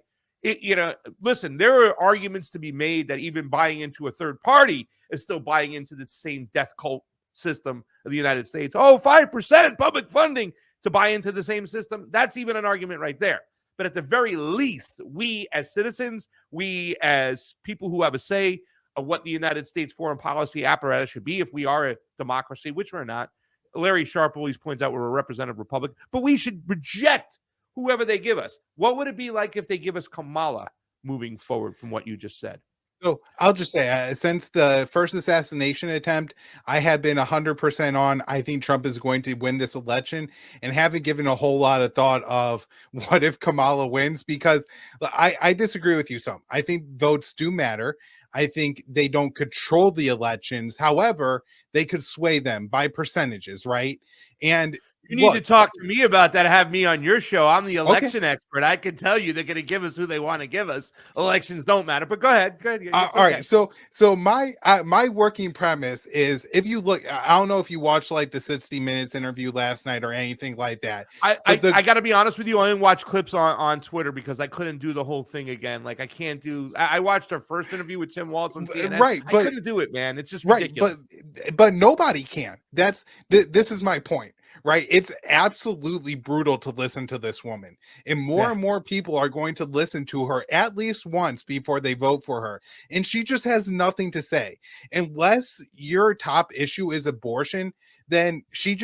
[SPEAKER 4] Listen, there are arguments to be made that even buying into a third party is still buying into the same death cult system of the United States. 5% public funding to buy into the same system. That's even an argument right there. But at the very least, we as citizens, we as people who have a say of what the United States foreign policy apparatus should be if we are a democracy, which we're not. Larry Sharp always points out we're a representative republic, but we should reject whoever they give us. What would it be like if they give us Kamala moving forward from what you just said?
[SPEAKER 7] So I'll just say, since the first assassination attempt, I have been 100% on. I think Trump is going to win this election, and haven't given a whole lot of thought of what if Kamala wins, because I disagree with you some. I think votes do matter. I think they don't control the elections. However, they could sway them by percentages, right? And
[SPEAKER 4] you need to talk to me about that. Have me on your show. I'm the election expert. I can tell you they're going to give us who they want to give us. Elections don't matter. But go ahead.
[SPEAKER 7] All right. So my working premise is, if you look, I don't know if you watched like the 60 Minutes interview last night or anything like that.
[SPEAKER 4] I got to be honest with you. I only watched clips on Twitter because I couldn't do the whole thing again. Like I can't do. I watched our first interview with Tim Walz on CNN.
[SPEAKER 7] Right,
[SPEAKER 4] but I couldn't do it, man. It's just ridiculous.
[SPEAKER 7] But nobody can. This is my point. Right. It's absolutely brutal to listen to this woman, and more people are going to listen to her at least once before they vote for her. And she just has nothing to say. Unless your top issue is abortion, then she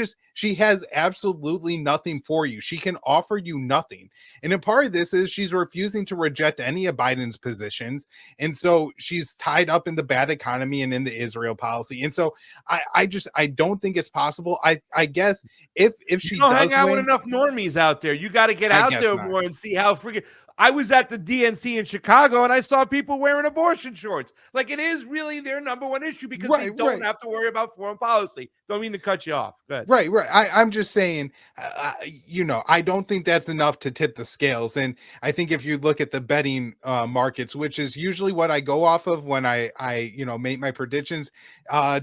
[SPEAKER 7] has absolutely nothing for you. She can offer you nothing. And a part of this is she's refusing to reject any of Biden's positions. And so she's tied up in the bad economy and in the Israel policy. And so I don't think it's possible. I guess if she does
[SPEAKER 4] hang out
[SPEAKER 7] win,
[SPEAKER 4] with enough normies out there, you got to get out there more and see how freaking. I was at the DNC in Chicago and I saw people wearing abortion shorts. Like, it is really their number one issue because they don't have to worry about foreign policy. Don't mean to cut you off. Go ahead.
[SPEAKER 7] Right. I'm just saying, I don't think that's enough to tip the scales. And I think if you look at the betting markets, which is usually what I go off of when I make my predictions,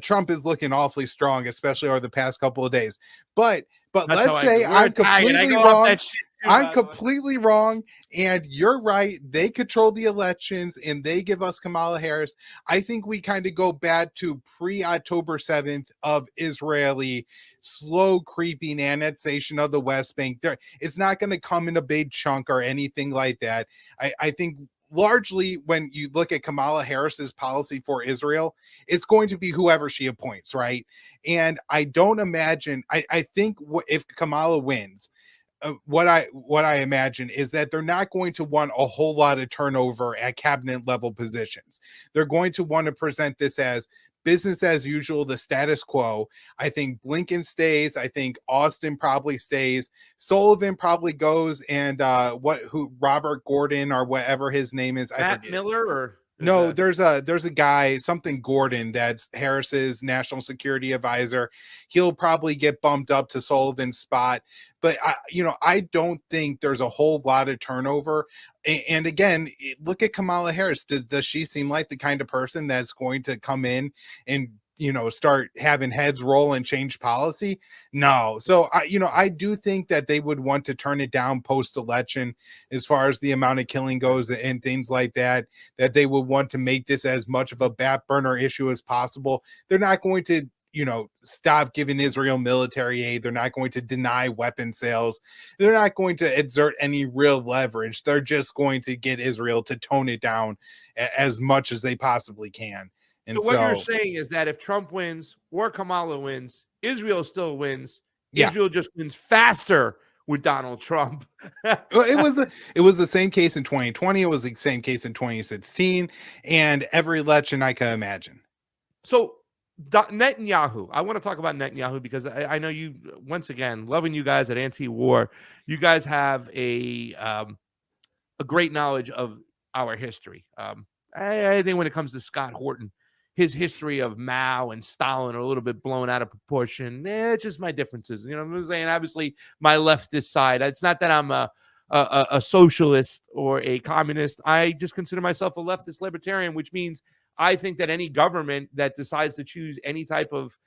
[SPEAKER 7] Trump is looking awfully strong, especially over the past couple of days. But let's say I'm completely wrong. I'm completely wrong, and you're right. They control the elections, and they give us Kamala Harris. I think we kind of go back to pre-October 7th of Israeli slow creeping annexation of the West Bank. It's not going to come in a big chunk or anything like that. I think largely when you look at Kamala Harris's policy for Israel, it's going to be whoever she appoints, right? And I don't imagine, I think if Kamala wins, what I imagine is that they're not going to want a whole lot of turnover at cabinet level positions. They're going to want to present this as business as usual, the status quo. I think Blinken stays. I think Austin probably stays. Sullivan probably goes, and Robert Gordon or whatever his name is.
[SPEAKER 4] Matt Miller or.
[SPEAKER 7] No, there's a guy, something Gordon, that's Harris's national security advisor. He'll probably get bumped up to Sullivan's spot. But I don't think there's a whole lot of turnover. And again, look at Kamala Harris. Does she seem like the kind of person that's going to come in and start having heads roll and change policy? No. So I do think that they would want to turn it down post-election as far as the amount of killing goes and things like that they would want to make this as much of a back burner issue as possible. They're not going to stop giving Israel military aid. They're not going to deny weapon sales. They're not going to exert any real leverage. They're just going to get Israel to tone it down as much as they possibly can. And
[SPEAKER 4] so what you're saying is that if Trump wins or Kamala wins, Israel still wins.
[SPEAKER 7] Yeah.
[SPEAKER 4] Israel just wins faster with Donald Trump.
[SPEAKER 7] It was the same case in 2020. It was the same case in 2016, and every election I can imagine.
[SPEAKER 4] So Netanyahu. I want to talk about Netanyahu because I know you, once again, loving you guys at Anti-War. You guys have a great knowledge of our history. I think when it comes to Scott Horton, his history of Mao and Stalin are a little bit blown out of proportion. It's just my differences. You know what I'm saying? Obviously, my leftist side. It's not that I'm a socialist or a communist. I just consider myself a leftist libertarian, which means I think that any government that decides to choose any type of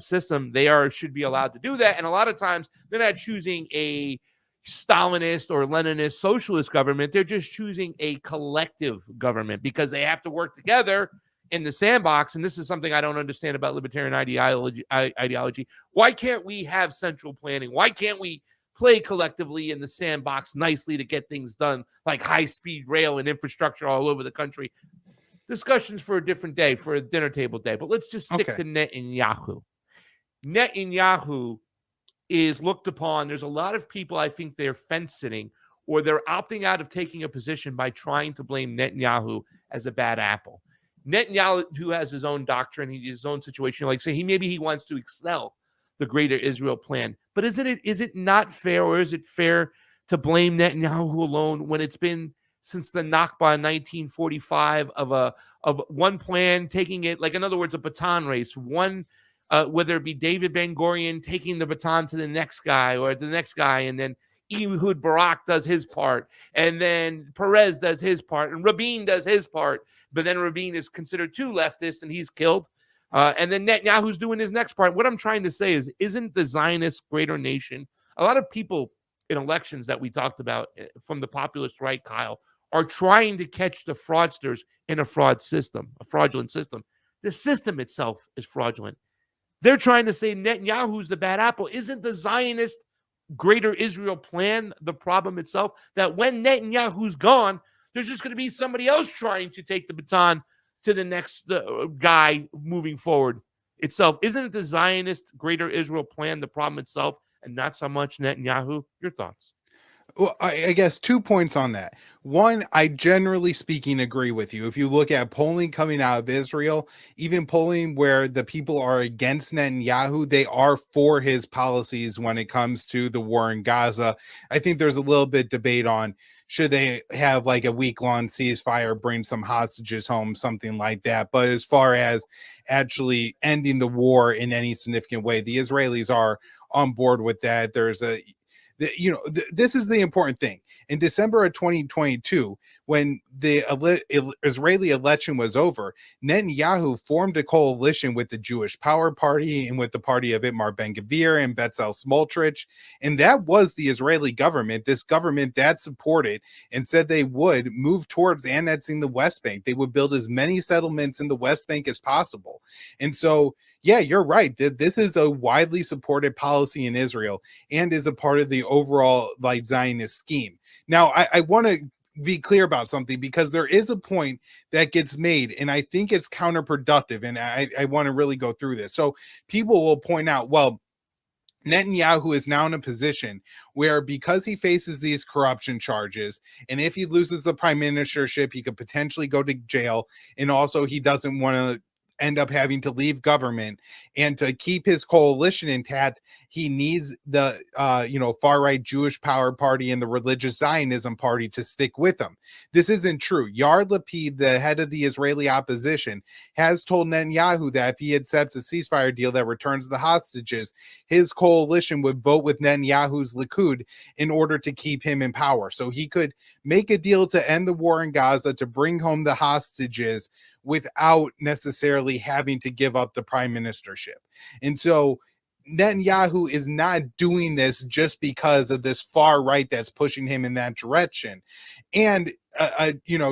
[SPEAKER 4] system, should be allowed to do that. And a lot of times, they're not choosing a Stalinist or Leninist socialist government. They're just choosing a collective government because they have to work together in the sandbox. And this is something I don't understand about libertarian ideology. Why can't we have central planning? Why can't we play collectively in the sandbox nicely to get things done, like high-speed rail and infrastructure all over the country? Discussions for a different day, for a dinner table day. But let's just stick to Netanyahu. Netanyahu is looked upon. There's a lot of people, I think they're fence-sitting or they're opting out of taking a position by trying to blame Netanyahu as a bad apple. Netanyahu has his own doctrine, his own situation. Like say maybe he wants to excel the greater Israel plan. But is it not fair, or is it fair to blame Netanyahu alone when it's been since the Nakba in 1945 of one plan taking it, like in other words, a baton race, one whether it be David Ben-Gurion taking the baton to the next guy or the next guy, and then Ehud Barak does his part, and then Perez does his part, and Rabin does his part, but then Rabin is considered too leftist and he's killed. And then Netanyahu's doing his next part. What I'm trying to say is, isn't the Zionist greater nation, a lot of people in elections that we talked about from the populist right, Kyle, are trying to catch the fraudsters in a fraudulent system. The system itself is fraudulent. They're trying to say Netanyahu's the bad apple. Isn't the Zionist greater Israel plan the problem itself? That when Netanyahu's gone, there's just going to be somebody else trying to take the baton to the next guy moving forward itself. Isn't it the Zionist greater Israel plan the problem itself and not so much Netanyahu? Your thoughts?
[SPEAKER 7] Well, I guess 2 points on that. One, I generally speaking agree with you. If you look at polling coming out of Israel, even polling where the people are against Netanyahu, they are for his policies when it comes to the war in Gaza. I think there's a little bit debate on should they have like a week-long ceasefire, bring some hostages home, something like that. But as far as actually ending the war in any significant way, the Israelis are on board with that. There's this is the important thing. In December of 2022, when the Israeli election was over, Netanyahu formed a coalition with the Jewish Power Party and with the party of Itamar Ben-Gvir and Bezalel Smotrich. And that was the Israeli government, this government that supported and said they would move towards annexing the West Bank. They would build as many settlements in the West Bank as possible. And so, yeah, you're right. This is a widely supported policy in Israel and is a part of the overall like Zionist scheme. Now, I want to be clear about something because there is a point that gets made, and I think it's counterproductive, and I want to really go through this. So people will point out, well, Netanyahu is now in a position where because he faces these corruption charges, and if he loses the prime ministership, he could potentially go to jail, and also he doesn't want to end up having to leave government, and to keep his coalition intact, he needs the far-right Jewish Power Party and the religious Zionism party to stick with him. This isn't true. Yair Lapid, the head of the Israeli opposition, has told Netanyahu that if he accepts a ceasefire deal that returns the hostages, his coalition would vote with Netanyahu's Likud in order to keep him in power. So he could make a deal to end the war in Gaza, to bring home the hostages without necessarily having to give up the prime ministership. And so Netanyahu is not doing this just because of this far right that's pushing him in that direction. And,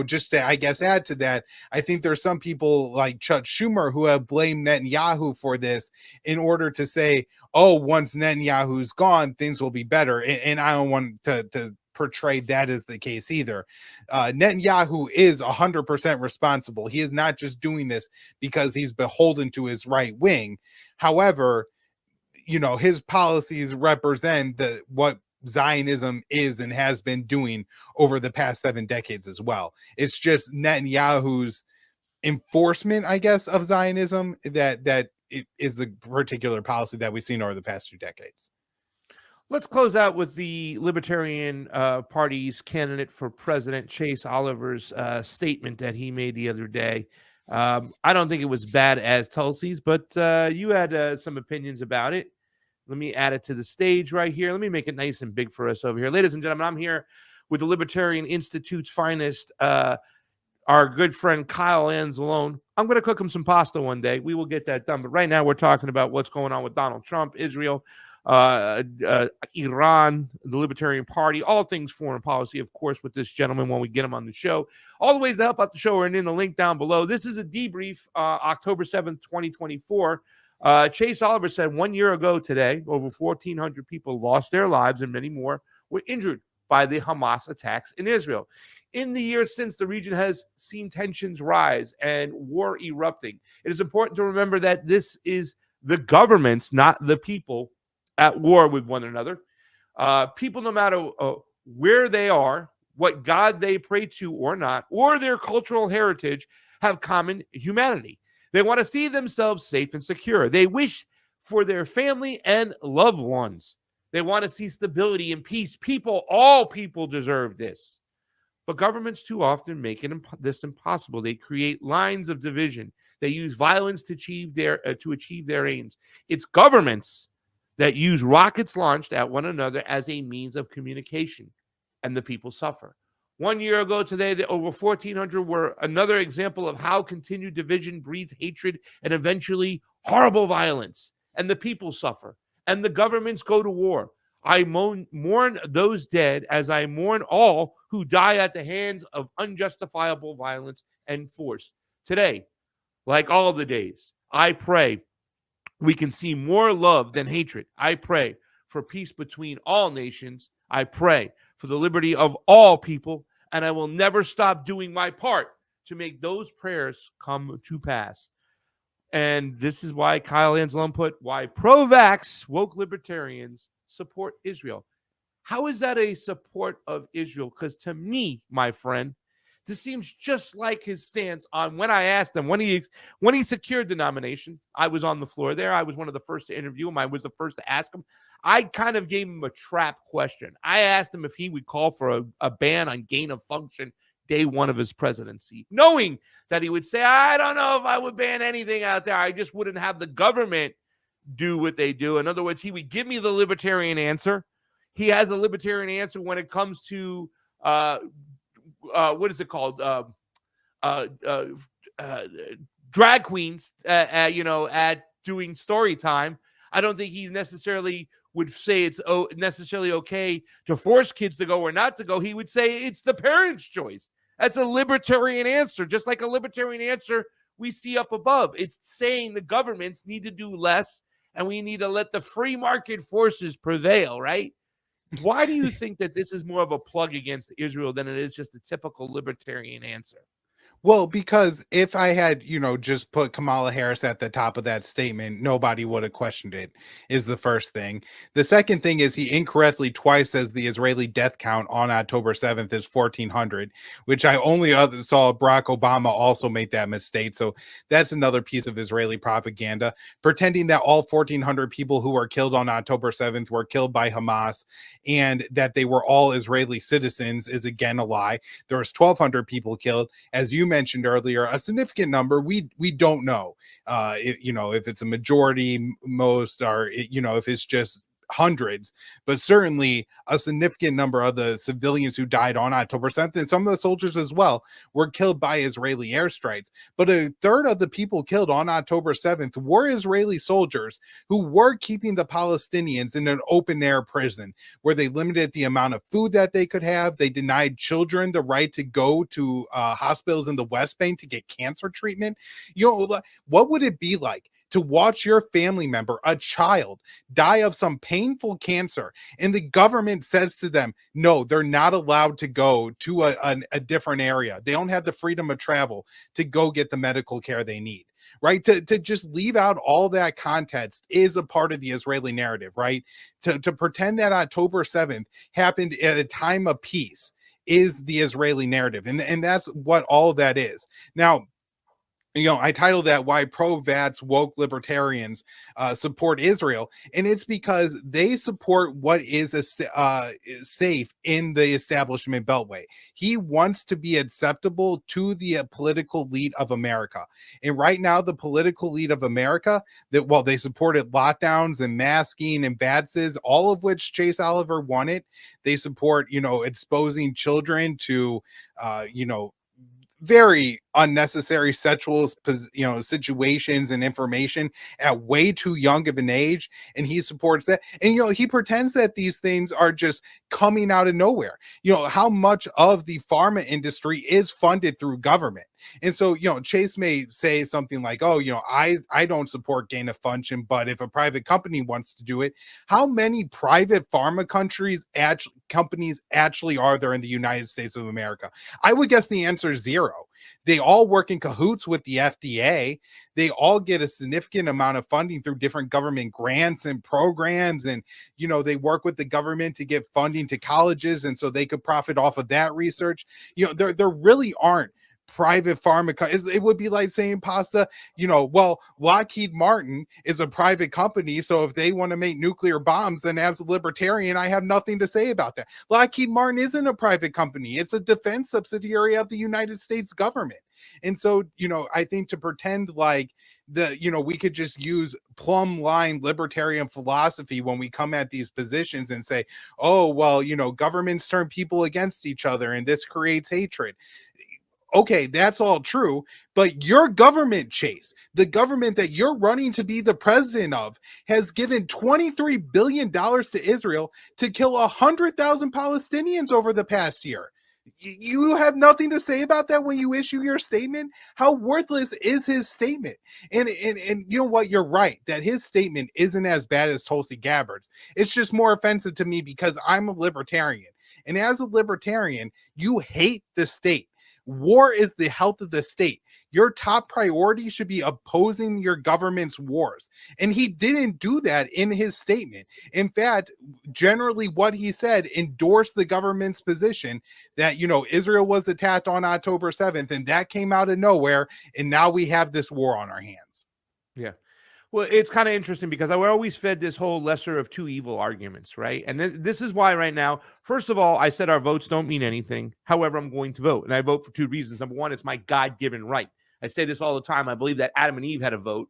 [SPEAKER 7] just to, I guess, add to that, I think there's some people like Chuck Schumer who have blamed Netanyahu for this in order to say, oh, once Netanyahu's gone, things will be better. And I don't want to portray that as the case either. Netanyahu is 100% responsible. He is not just doing this because he's beholden to his right wing. However, his policies represent what Zionism is and has been doing over the past 7 decades as well. It's just Netanyahu's enforcement, I guess, of Zionism that it is the particular policy that we've seen over the past 2 decades.
[SPEAKER 4] Let's close out with the Libertarian Party's candidate for president, Chase Oliver's statement that he made the other day. I don't think it was bad as Tulsi's, but you had some opinions about it. Let me add it to the stage right here. Let me make it nice and big for us over here. Ladies and gentlemen, I'm here with the Libertarian Institute's finest, our good friend Kyle Anzalone. I'm going to cook him some pasta one day. We will get that done. But right now we're talking about what's going on with Donald Trump, Israel, Iran, the Libertarian Party, all things foreign policy, of course, with this gentleman when we get him on the show. All the ways to help out the show are in the link down below. This is a debrief, October 7th, 2024. Chase Oliver said 1 year ago today, over 1,400 people lost their lives and many more were injured by the Hamas attacks in Israel. In the years since, the region has seen tensions rise and war erupting. It is important to remember that this is the governments, not the people, at war with one another. People, no matter where they are, what God they pray to or not, or their cultural heritage, have common humanity. They want to see themselves safe and secure. They wish for their family and loved ones. They want to see stability and peace. All people deserve this. But governments too often make this impossible. They create lines of division. They use violence to achieve their aims. It's governments that use rockets launched at one another as a means of communication, and the people suffer. 1 year ago today, over 1,400 were another example of how continued division breeds hatred and eventually horrible violence, and the people suffer, and the governments go to war. I mourn those dead as I mourn all who die at the hands of unjustifiable violence and force. Today, like all the days, I pray we can see more love than hatred. I pray for peace between all nations. I pray for the liberty of all people, and I will never stop doing my part to make those prayers come to pass. And this is why Kyle Anzalone put, why pro-vax woke libertarians support Israel. How is that a support of Israel? Because to me, my friend, this seems just like his stance on when I asked him, when he secured the nomination. I was on the floor there. I was one of the first to interview him. I was the first to ask him. I kind of gave him a trap question. I asked him if he would call for a ban on gain of function day one of his presidency, knowing that he would say, I don't know if I would ban anything out there. I just wouldn't have the government do what they do. In other words, he would give me the libertarian answer. He has a libertarian answer when it comes to what is it called? Drag queens, at doing story time. I don't think he necessarily would say it's necessarily okay to force kids to go or not to go. He would say it's the parents' choice. That's a libertarian answer, just like a libertarian answer we see up above. It's saying the governments need to do less and we need to let the free market forces prevail, right? Why do you think that this is more of a plug against Israel than it is just a typical libertarian answer?
[SPEAKER 7] Well, because if I had, just put Kamala Harris at the top of that statement, nobody would have questioned it, is the first thing. The second thing is he incorrectly twice says the Israeli death count on October 7th is 1,400, which I only saw Barack Obama also make that mistake. So that's another piece of Israeli propaganda, pretending that all 1,400 people who were killed on October 7th were killed by Hamas and that they were all Israeli citizens is again a lie. There was 1,200 people killed. As you mentioned earlier, a significant number we don't know if it's a majority, most, or if it's just hundreds, but certainly a significant number of the civilians who died on October 7th, and some of the soldiers as well, were killed by Israeli airstrikes. But a third of the people killed on October 7th were Israeli soldiers who were keeping the Palestinians in an open air prison where they limited the amount of food that they could have. They denied children the right to go to hospitals in the West Bank to get cancer treatment. What would it be like to watch your family member, a child, die of some painful cancer, and the government says to them, no, they're not allowed to go to a different area. They don't have the freedom of travel to go get the medical care they need, right? To just leave out all that context is a part of the Israeli narrative, right? To pretend that October 7th happened at a time of peace is the Israeli narrative. And that's what all of that is. Now, I titled that "Why Pro-Vats Woke Libertarians Support Israel," and it's because they support what is safe in the establishment beltway. He wants to be acceptable to the political elite of America, and right now the political elite of America, that they supported lockdowns and masking and VATSs, all of which Chase Oliver wanted. They support, exposing children to, very unnecessary sexual situations and information at way too young of an age, and he supports that. And he pretends that these things are just coming out of nowhere. How much of the pharma industry is funded through government? And so Chase may say something like, oh, I don't support gain of function, but if a private company wants to do it, how many private pharma companies actually are there in the United States of America? I would guess the answer is zero. They all work in cahoots with the FDA. They all get a significant amount of funding through different government grants and programs. And, they work with the government to get funding to colleges. And so they could profit off of that research. There really aren't private pharma. It would be like saying, Pasta, Lockheed Martin is a private company, so if they want to make nuclear bombs, then as a libertarian, I have nothing to say about that. Lockheed Martin isn't a private company. It's a defense subsidiary of the United States government. And so, I think to pretend like we could just use plumb line libertarian philosophy when we come at these positions and say, oh, well, governments turn people against each other and this creates hatred. Okay, that's all true, but your government, Chase, the government that you're running to be the president of, has given $23 billion to Israel to kill 100,000 Palestinians over the past year. You have nothing to say about that when you issue your statement? How worthless is his statement? And you know what? You're right that his statement isn't as bad as Tulsi Gabbard's. It's just more offensive to me because I'm a libertarian. And as a libertarian, you hate the state. War is the health of the state. Your top priority should be opposing your government's wars. And he didn't do that in his statement. In fact, generally what he said endorsed the government's position that, Israel was attacked on October 7th, and that came out of nowhere. And now we have this war on our hands.
[SPEAKER 4] Yeah. Well, it's kind of interesting because we're always fed this whole lesser of two evil arguments, right? And this is why right now, first of all, I said our votes don't mean anything. However, I'm going to vote. And I vote for two reasons. Number one, it's my God-given right. I say this all the time. I believe that Adam and Eve had a vote.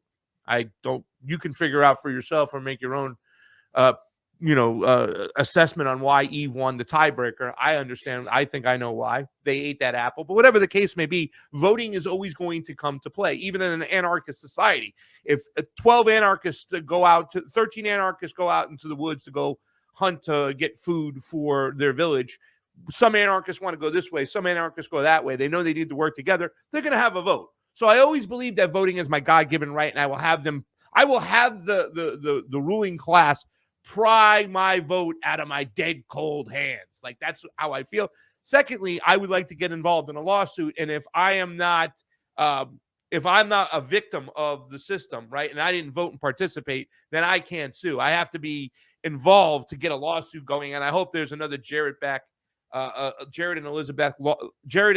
[SPEAKER 4] You can figure out for yourself or make your own, assessment on why Eve won the tiebreaker. I understand. I think I know why they ate that apple, but whatever the case may be, voting is always going to come to play, even in an anarchist society. If 13 anarchists go out into the woods to go hunt to get food for their village, some anarchists want to go this way, some anarchists go that way. They know they need to work together. They're going to have a vote. So I always believe that voting is my God-given right, and I will have the ruling class pry my vote out of my dead cold hands. Like, that's how I feel. Secondly, I would like to get involved in a lawsuit. And if I'm not a victim of the system, right, and I didn't vote and participate, then I can't sue. I have to be involved to get a lawsuit going. And I hope there's another Jared and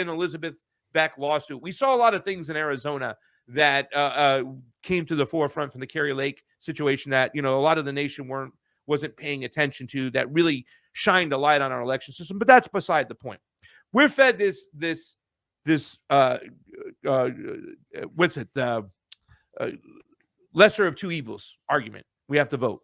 [SPEAKER 4] Elizabeth Beck lawsuit. We saw a lot of things in Arizona that came to the forefront from the Kerry Lake situation that, a lot of the nation wasn't paying attention to, that really shined a light on our election system. But that's beside the point. We're fed this lesser of two evils argument. We have to vote.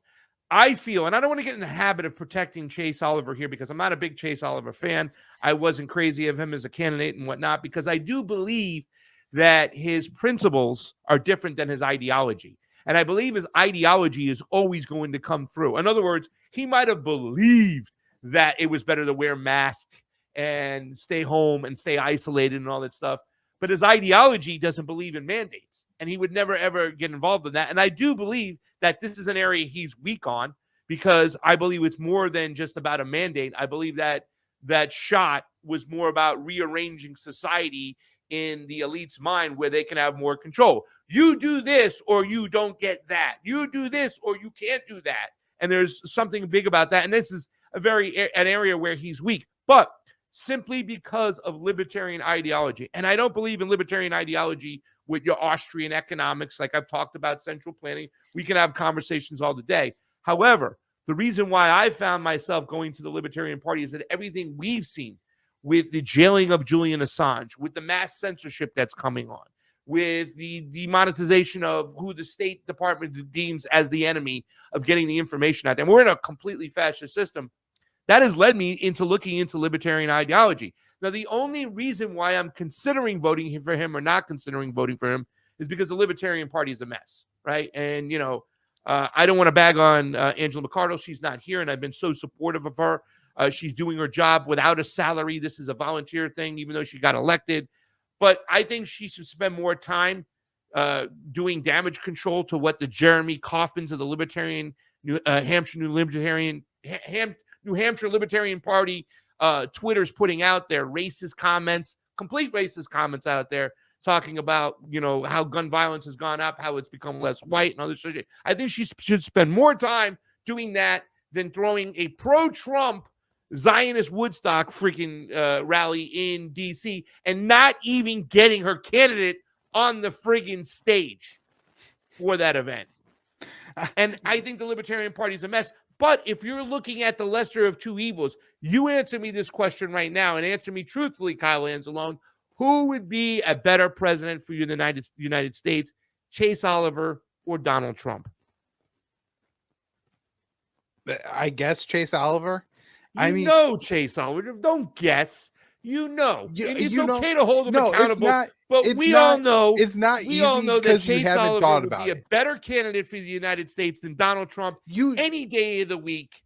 [SPEAKER 4] I feel, and I don't want to get in the habit of protecting Chase Oliver here because I'm not a big Chase Oliver fan. I wasn't crazy of him as a candidate and whatnot, because I do believe that his principles are different than his ideology. And I believe his ideology is always going to come through. In other words, he might have believed that it was better to wear masks and stay home and stay isolated and all that stuff. But his ideology doesn't believe in mandates, and he would never, ever get involved in that. And I do believe that this is an area he's weak on, because I believe it's more than just about a mandate. I believe that that shot was more about rearranging society in the elite's mind where they can have more control. You do this or you don't get that. You do this or you can't do that. And there's something big about that. And this is an area where he's weak, but simply because of libertarian ideology. And I don't believe in libertarian ideology with your Austrian economics, like I've talked about central planning. We can have conversations all the day. However, the reason why I found myself going to the Libertarian Party is that everything we've seen with the jailing of Julian Assange, with the mass censorship that's coming on, with the demonetization of who the State Department deems as the enemy of getting the information out there. And we're in a completely fascist system. That has led me into looking into libertarian ideology. Now, the only reason why I'm considering voting for him or not considering voting for him is because the Libertarian Party is a mess, right? And, I don't want to bag on Angela McArdle. She's not here, and I've been so supportive of her. She's doing her job without a salary. This is a volunteer thing, even though she got elected. But I think she should spend more time doing damage control to what the Jeremy Coffins of the Libertarian, New Hampshire Libertarian Party Twitter's putting out there, racist comments, complete racist comments out there, talking about, how gun violence has gone up, how it's become less white and all this shit. I think she should spend more time doing that than throwing a pro-Trump Zionist Woodstock freaking rally in D.C. and not even getting her candidate on the friggin' stage for that event. And I think the Libertarian Party is a mess. But if you're looking at the lesser of two evils, you answer me this question right now and answer me truthfully, Kyle Anzalone. Who would be a better president for the United States, Chase Oliver or Donald Trump?
[SPEAKER 7] I guess Chase Oliver.
[SPEAKER 4] Chase Oliver. Don't guess. It's
[SPEAKER 7] know,
[SPEAKER 4] okay to hold him accountable.
[SPEAKER 7] All know
[SPEAKER 4] it's not
[SPEAKER 7] easy
[SPEAKER 4] all know that
[SPEAKER 7] because you
[SPEAKER 4] Chase
[SPEAKER 7] haven't
[SPEAKER 4] Oliver
[SPEAKER 7] thought
[SPEAKER 4] would
[SPEAKER 7] about
[SPEAKER 4] be
[SPEAKER 7] it.
[SPEAKER 4] a better candidate for the United States than Donald Trump any day of the week.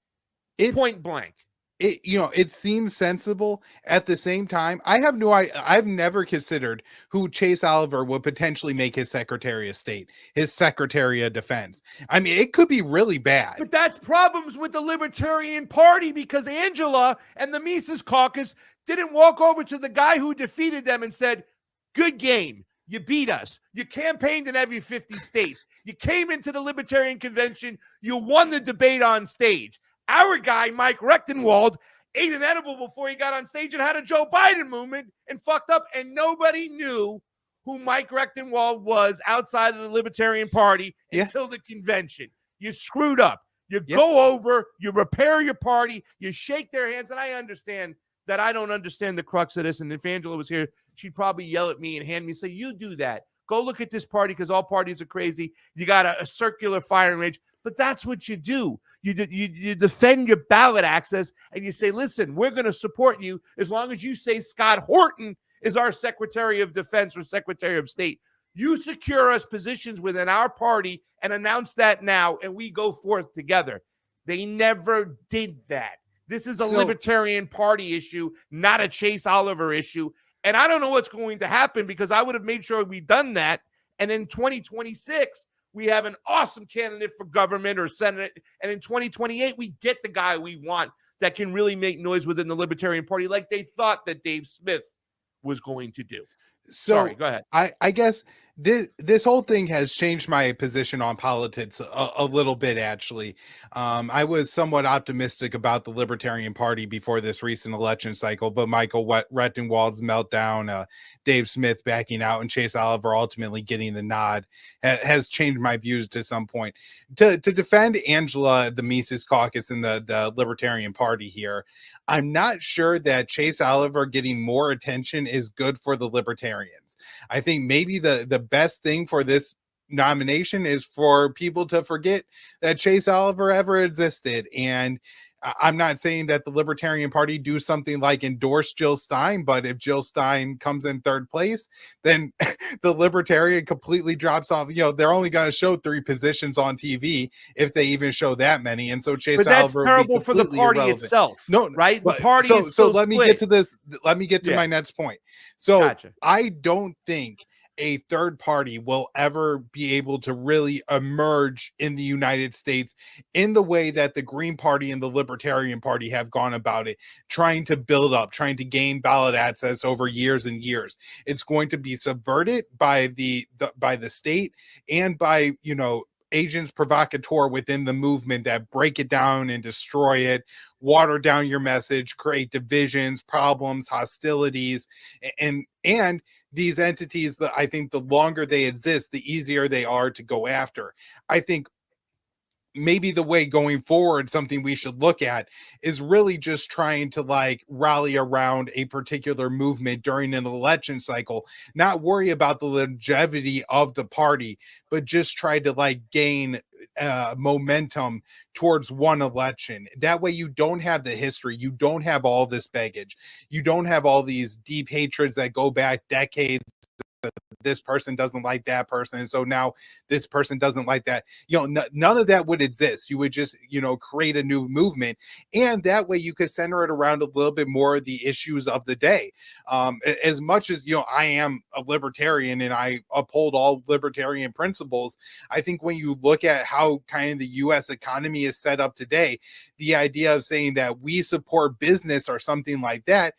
[SPEAKER 4] Point blank.
[SPEAKER 7] It seems sensible. At the same time, I've never considered who Chase Oliver would potentially make his Secretary of State, his Secretary of Defense. I mean, it could be really bad.
[SPEAKER 4] But that's problems with the Libertarian Party because Angela and the Mises Caucus didn't walk over to the guy who defeated them and said, good game. You beat us. You campaigned in every 50 states. You came into the Libertarian Convention. You won the debate on stage. Our guy, Mike Rechtenwald, ate an edible before he got on stage and had a Joe Biden movement and fucked up. And nobody knew who Mike Rechtenwald was outside of the Libertarian Party until the convention. You screwed up. You go over, you repair your party, you shake their hands. And I understand that I don't understand the crux of this. And if Angela was here, she'd probably yell at me and hand me and say, you do that. Go look at this party because all parties are crazy. You got a circular firing range. But that's what you do. You defend your ballot access and you say, listen, we're going to support you as long as you say Scott Horton is our Secretary of Defense or Secretary of State. You secure us positions within our party and announce that now, and we go forth together. They never did that. This is a Libertarian Party issue, not a Chase Oliver issue. And I don't know what's going to happen because I would have made sure we'd done that. And in 2026, we have an awesome candidate for government or Senate. And in 2028, we get the guy we want that can really make noise within the Libertarian Party like they thought that Dave Smith was going to do.
[SPEAKER 7] So
[SPEAKER 4] sorry, go ahead.
[SPEAKER 7] I guess this whole thing has changed my position on politics a little bit, actually. I was somewhat optimistic about the Libertarian Party before this recent election cycle, but Michael Rechtenwald's meltdown, Dave Smith backing out, and Chase Oliver ultimately getting the nod has changed my views to some point. To defend Angela, the Mises Caucus, and the Libertarian Party here, I'm not sure that Chase Oliver getting more attention is good for the Libertarians. I think maybe the best thing for this nomination is for people to forget that Chase Oliver ever existed. And I'm not saying that the Libertarian Party do something like endorse Jill Stein, but if Jill Stein comes in third place, then the Libertarian completely drops off. They're only going to show 3 positions on TV if they even show that many. And so Chase Oliver
[SPEAKER 4] would be terrible for the party itself.
[SPEAKER 7] No,
[SPEAKER 4] right?
[SPEAKER 7] But,
[SPEAKER 4] the party is so
[SPEAKER 7] let me
[SPEAKER 4] split.
[SPEAKER 7] get to this. Let me get to my next point. So
[SPEAKER 4] Gotcha.
[SPEAKER 7] I don't think a third party will ever be able to really emerge in the United States in the way that the Green Party and the Libertarian Party have gone about it, trying to build up, trying to gain ballot access over years and years. It's going to be subverted by the state and by, agents provocateur within the movement that break it down and destroy it, water down your message, create divisions, problems, hostilities, and these entities, that I think the longer they exist, the easier they are to go after. I think maybe the way going forward, something we should look at is really just trying to like rally around a particular movement during an election cycle, not worry about the longevity of the party, but just try to like gain momentum towards one election. That way you don't have the history, you don't have all this baggage, you don't have all these deep hatreds that go back decades. This person doesn't like that person, and so now this person doesn't like that. None of that would exist. You would just create a new movement, and that way you could center it around a little bit more of the issues of the day. As much as I am a libertarian and I uphold all libertarian principles, I think when you look at how kind of the U.S. economy is set up today, the idea of saying that we support business or something like that,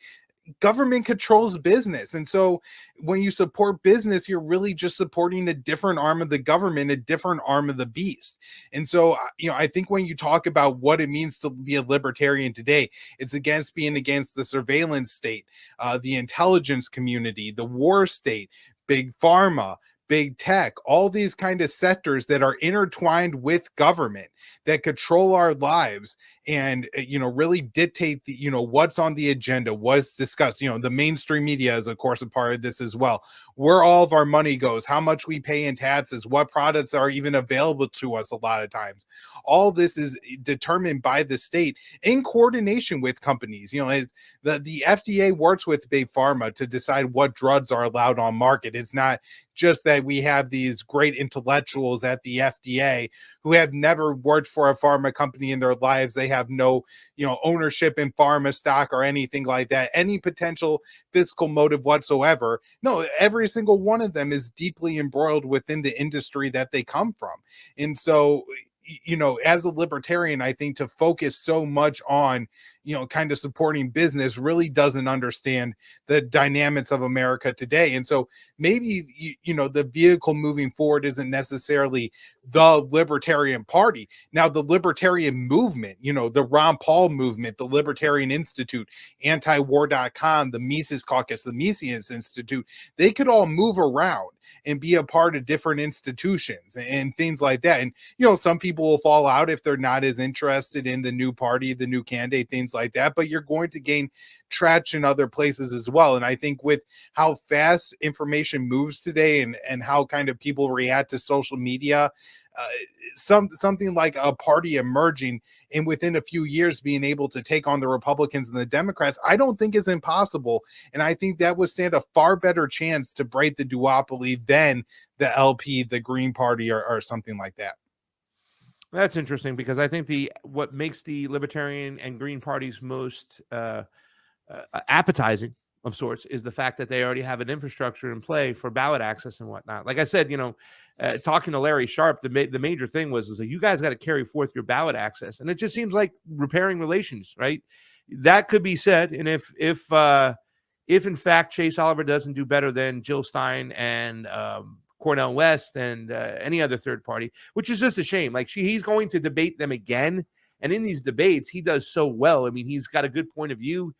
[SPEAKER 7] government controls business. And so when you support business, you're really just supporting a different arm of the government, a different arm of the beast. And so, I think when you talk about what it means to be a libertarian today, it's being against the surveillance state, the intelligence community, the war state, big pharma, big tech, all these kind of sectors that are intertwined with government that control our lives and, really dictate the, what's on the agenda, what's discussed. The mainstream media is, of course, a part of this as well. Where all of our money goes, how much we pay in taxes, what products are even available to us a lot of times. All this is determined by the state in coordination with companies. As the FDA works with big pharma to decide what drugs are allowed on market. It's not just that we have these great intellectuals at the FDA who have never worked for a pharma company in their lives. They have no, ownership in pharma stock or anything like that, any potential fiscal motive whatsoever. No, every single one of them is deeply embroiled within the industry that they come from. And so, as a libertarian, I think to focus so much on, kind of supporting business really doesn't understand the dynamics of America today. And so maybe, the vehicle moving forward isn't necessarily the Libertarian Party. Now, the Libertarian movement, the Ron Paul movement, the Libertarian Institute, antiwar.com, the Mises Caucus, the Mises Institute, they could all move around and be a part of different institutions and things like that. And, some people will fall out if they're not as interested in the new party, the new candidate, things like that, but you're going to gain traction other places as well. And I think with how fast information moves today and how kind of people react to social media, something like a party emerging and within a few years being able to take on the Republicans and the Democrats, I don't think is impossible. And I think that would stand a far better chance to break the duopoly than the LP, the Green Party, or something like that.
[SPEAKER 4] That's interesting because I think what makes the Libertarian and Green parties most appetizing of sorts is the fact that they already have an infrastructure in play for ballot access and whatnot. Like I said, talking to Larry Sharp, the major thing was that you guys got to carry forth your ballot access, and it just seems like repairing relations, right? That could be said, and if in fact Chase Oliver doesn't do better than Jill Stein and Cornel West and any other third party, which is just a shame. Like he's going to debate them again. And in these debates, he does so well. I mean, he's got a good point of view.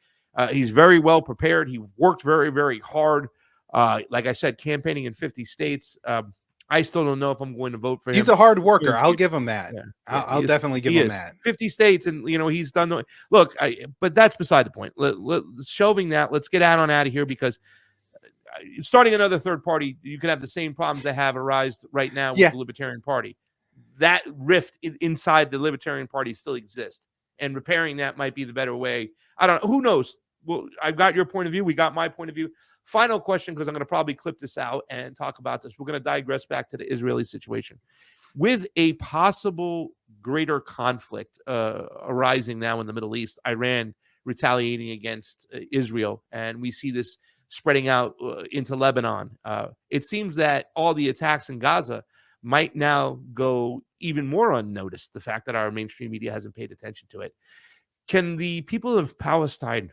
[SPEAKER 4] He's very well prepared. He worked very, very hard. Like I said, campaigning in 50 states. I still don't know if I'm going to vote for him.
[SPEAKER 7] He's a hard worker. I'll give him that.
[SPEAKER 4] Yeah.
[SPEAKER 7] I'll definitely give him that.
[SPEAKER 4] 50 states, and he's done the look. But that's beside the point. Shelving that, let's get out of here because starting another third party, you could have the same problems that have arisen right now with the Libertarian Party. That rift inside the Libertarian Party still exists, and repairing that might be the better way. I don't know. Who knows? Well, I've got your point of view. We got my point of view. Final question, because I'm going to probably clip this out and talk about this. We're going to digress back to the Israeli situation. With a possible greater conflict arising now in the Middle East, Iran retaliating against Israel, and we see this spreading out into Lebanon. It seems that all the attacks in Gaza might now go even more unnoticed, the fact that our mainstream media hasn't paid attention to it. Can the people of Palestine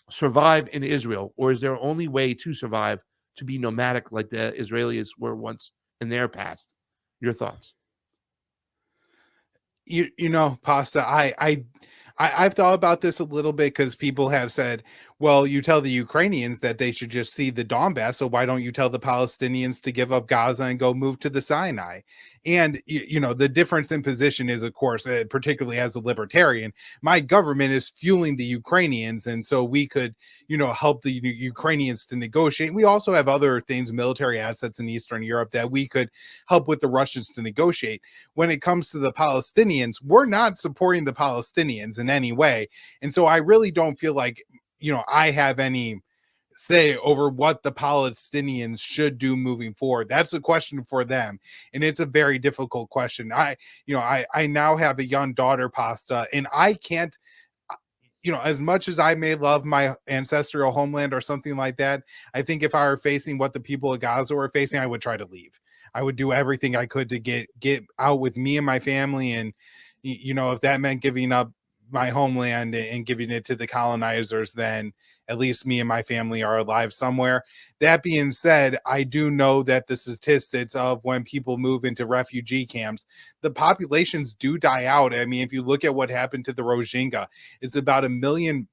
[SPEAKER 4] survive in Israel, or is there only way to survive to be nomadic like the Israelis were once in their past? Your thoughts?
[SPEAKER 7] Pasta, I've thought about this a little bit because people have said, Well, you tell the Ukrainians that they should just cede the Donbass. So why don't you tell the Palestinians to give up Gaza and go move to the Sinai? And, the difference in position is, of course, particularly as a libertarian, my government is fueling the Ukrainians. And so we could, help the Ukrainians to negotiate. We also have other things, military assets in Eastern Europe that we could help with the Russians to negotiate. When it comes to the Palestinians, we're not supporting the Palestinians in any way. And so I really don't feel like, I have any say over what the Palestinians should do moving forward. That's a question for them. And it's a very difficult question. I now have a young daughter, Pasta, and I can't, as much as I may love my ancestral homeland or something like that, I think if I were facing what the people of Gaza were facing, I would try to leave. I would do everything I could to get out with me and my family. And, if that meant giving up my homeland and giving it to the colonizers, then at least me and my family are alive somewhere. That being said, I do know that the statistics of when people move into refugee camps, the populations do die out. I mean, if you look at what happened to the Rohingya, it's about 1 million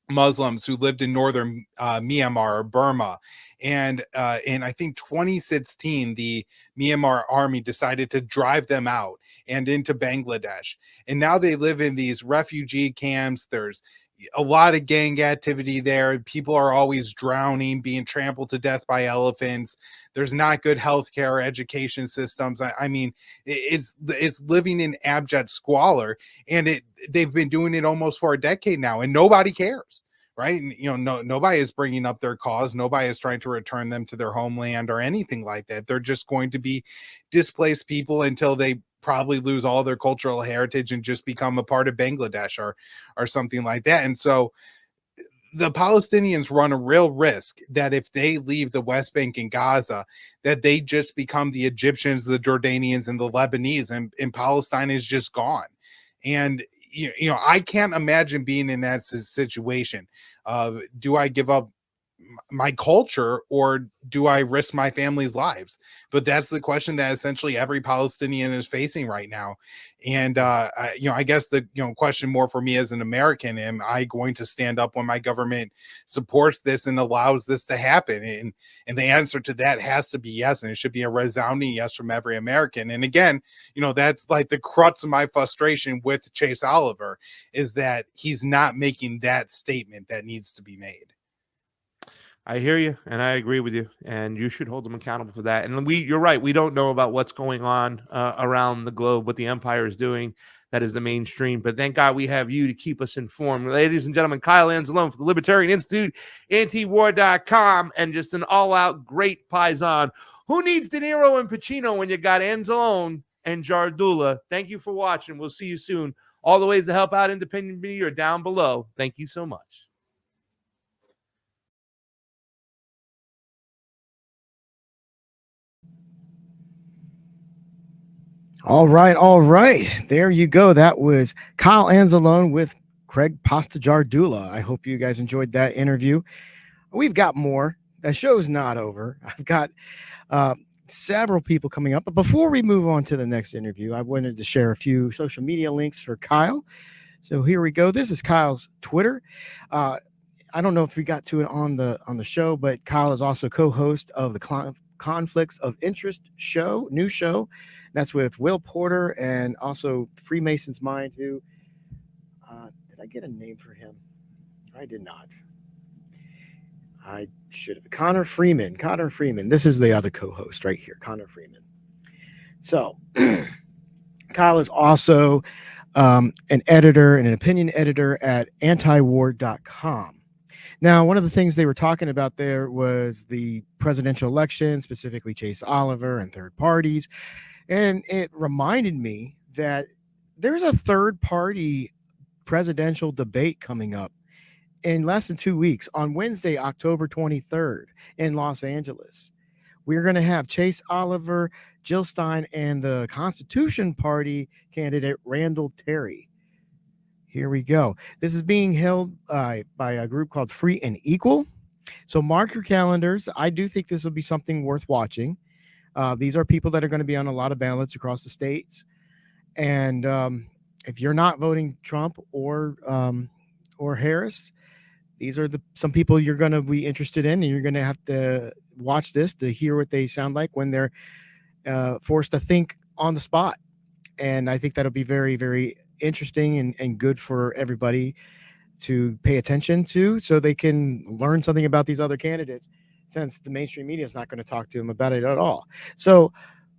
[SPEAKER 7] Muslims who lived in northern Myanmar or Burma. And I think 2016, the Myanmar army decided to drive them out and into Bangladesh. And now they live in these refugee camps. There's a lot of gang activity there. People are always drowning, being trampled to death by elephants. There's not good healthcare, education systems. I mean, it's living in abject squalor, and they've been doing it almost for a decade now, and nobody cares, right? And, nobody is bringing up their cause. Nobody is trying to return them to their homeland or anything like that. They're just going to be displaced people until they probably lose all their cultural heritage and just become a part of Bangladesh or something like that. And so the Palestinians run a real risk that if they leave the West Bank and Gaza, that they just become the Egyptians, the Jordanians, and the Lebanese, and Palestine is just gone. And, I can't imagine being in that situation. Do I give up my culture or do I risk my family's lives? But that's the question that essentially every Palestinian is facing right now. And I guess the question more for me as an American, am I going to stand up when my government supports this and allows this to happen? And the answer to that has to be yes, and it should be a resounding yes from every American. And again, that's like the crux of my frustration with Chase Oliver, is that he's not making that statement that needs to be made.
[SPEAKER 4] I hear you, and I agree with you, and you should hold them accountable for that. And you're right. We don't know about what's going on around the globe, what the empire is doing. That is the mainstream. But thank God we have you to keep us informed. Ladies and gentlemen, Kyle Anzalone for the Libertarian Institute, antiwar.com, and just an all-out great paisan. Who needs De Niro and Pacino when you got Anzalone and Jardula? Thank you for watching. We'll see you soon. All the ways to help out independent media are down below. Thank you so much.
[SPEAKER 6] All right. There you go. That was Kyle Anzalone with Craig Pasta-Jardula. I hope you guys enjoyed that interview. We've got more. The show's not over. I've got several people coming up. But before we move on to the next interview, I wanted to share a few social media links for Kyle. So here we go. This is Kyle's Twitter. I don't know if we got to it on the show, but Kyle is also co-host of the Conflicts of Interest new show. That's with Will Porter and also Freemason's Mind, who did I get a name for him? I did not. I should have. Connor Freeman. This is the other co-host right here, Connor Freeman. So Kyle is also an editor and an opinion editor at antiwar.com. Now, one of the things they were talking about there was the presidential election, specifically Chase Oliver and third parties. And it reminded me that there's a third party presidential debate coming up in less than 2 weeks on Wednesday, October 23rd in Los Angeles. We're going to have Chase Oliver, Jill Stein, and the Constitution Party candidate Randall Terry. Here we go. This is being held by a group called Free and Equal. So mark your calendars. I do think this will be something worth watching. These are people that are going to be on a lot of ballots across the states. And if you're not voting Trump or Harris, these are some people you're going to be interested in, and you're going to have to watch this to hear what they sound like when they're forced to think on the spot. And I think that'll be very, very interesting and good for everybody to pay attention to, so they can learn something about these other candidates, since the mainstream media is not going to talk to them about it at all. So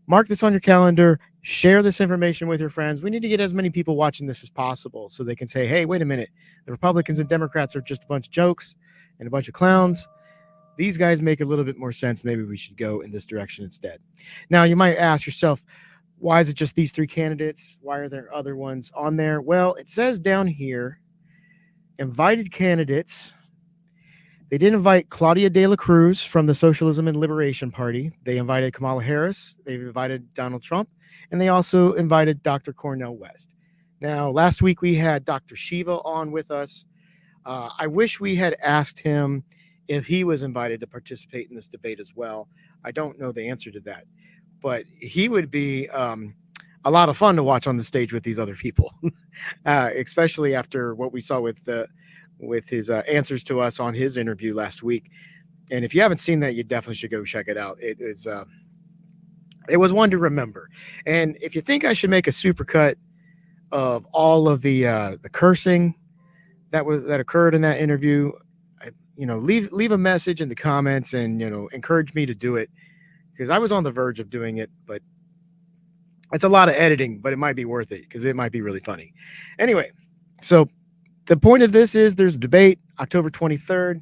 [SPEAKER 6] mark this on your calendar, share this information with your friends. We need to get as many people watching this as possible so they can say, hey, wait a minute, the Republicans and Democrats are just a bunch of jokes and a bunch of clowns. These guys make a little bit more sense. Maybe we should go in this direction instead. Now, you might ask yourself, why is it just these 3 candidates? Why are there other ones on there? Well, it says down here, invited candidates. They did invite Claudia de la Cruz from the Socialism and Liberation Party. They invited Kamala Harris. They've invited Donald Trump. And they also invited Dr. Cornel West. Now, last week we had Dr. Shiva on with us. I wish we had asked him if he was invited to participate in this debate as well. I don't know the answer to that. But he would be a lot of fun to watch on the stage with these other people, especially after what we saw with his answers to us on his interview last week. And if you haven't seen that, you definitely should go check it out. It was one to remember. And if you think I should make a supercut of all of the cursing that occurred in that interview, leave a message in the comments and encourage me to do it, because I was on the verge of doing it, but it's a lot of editing, but it might be worth it because it might be really funny. Anyway, so the point of this is there's a debate October 23rd.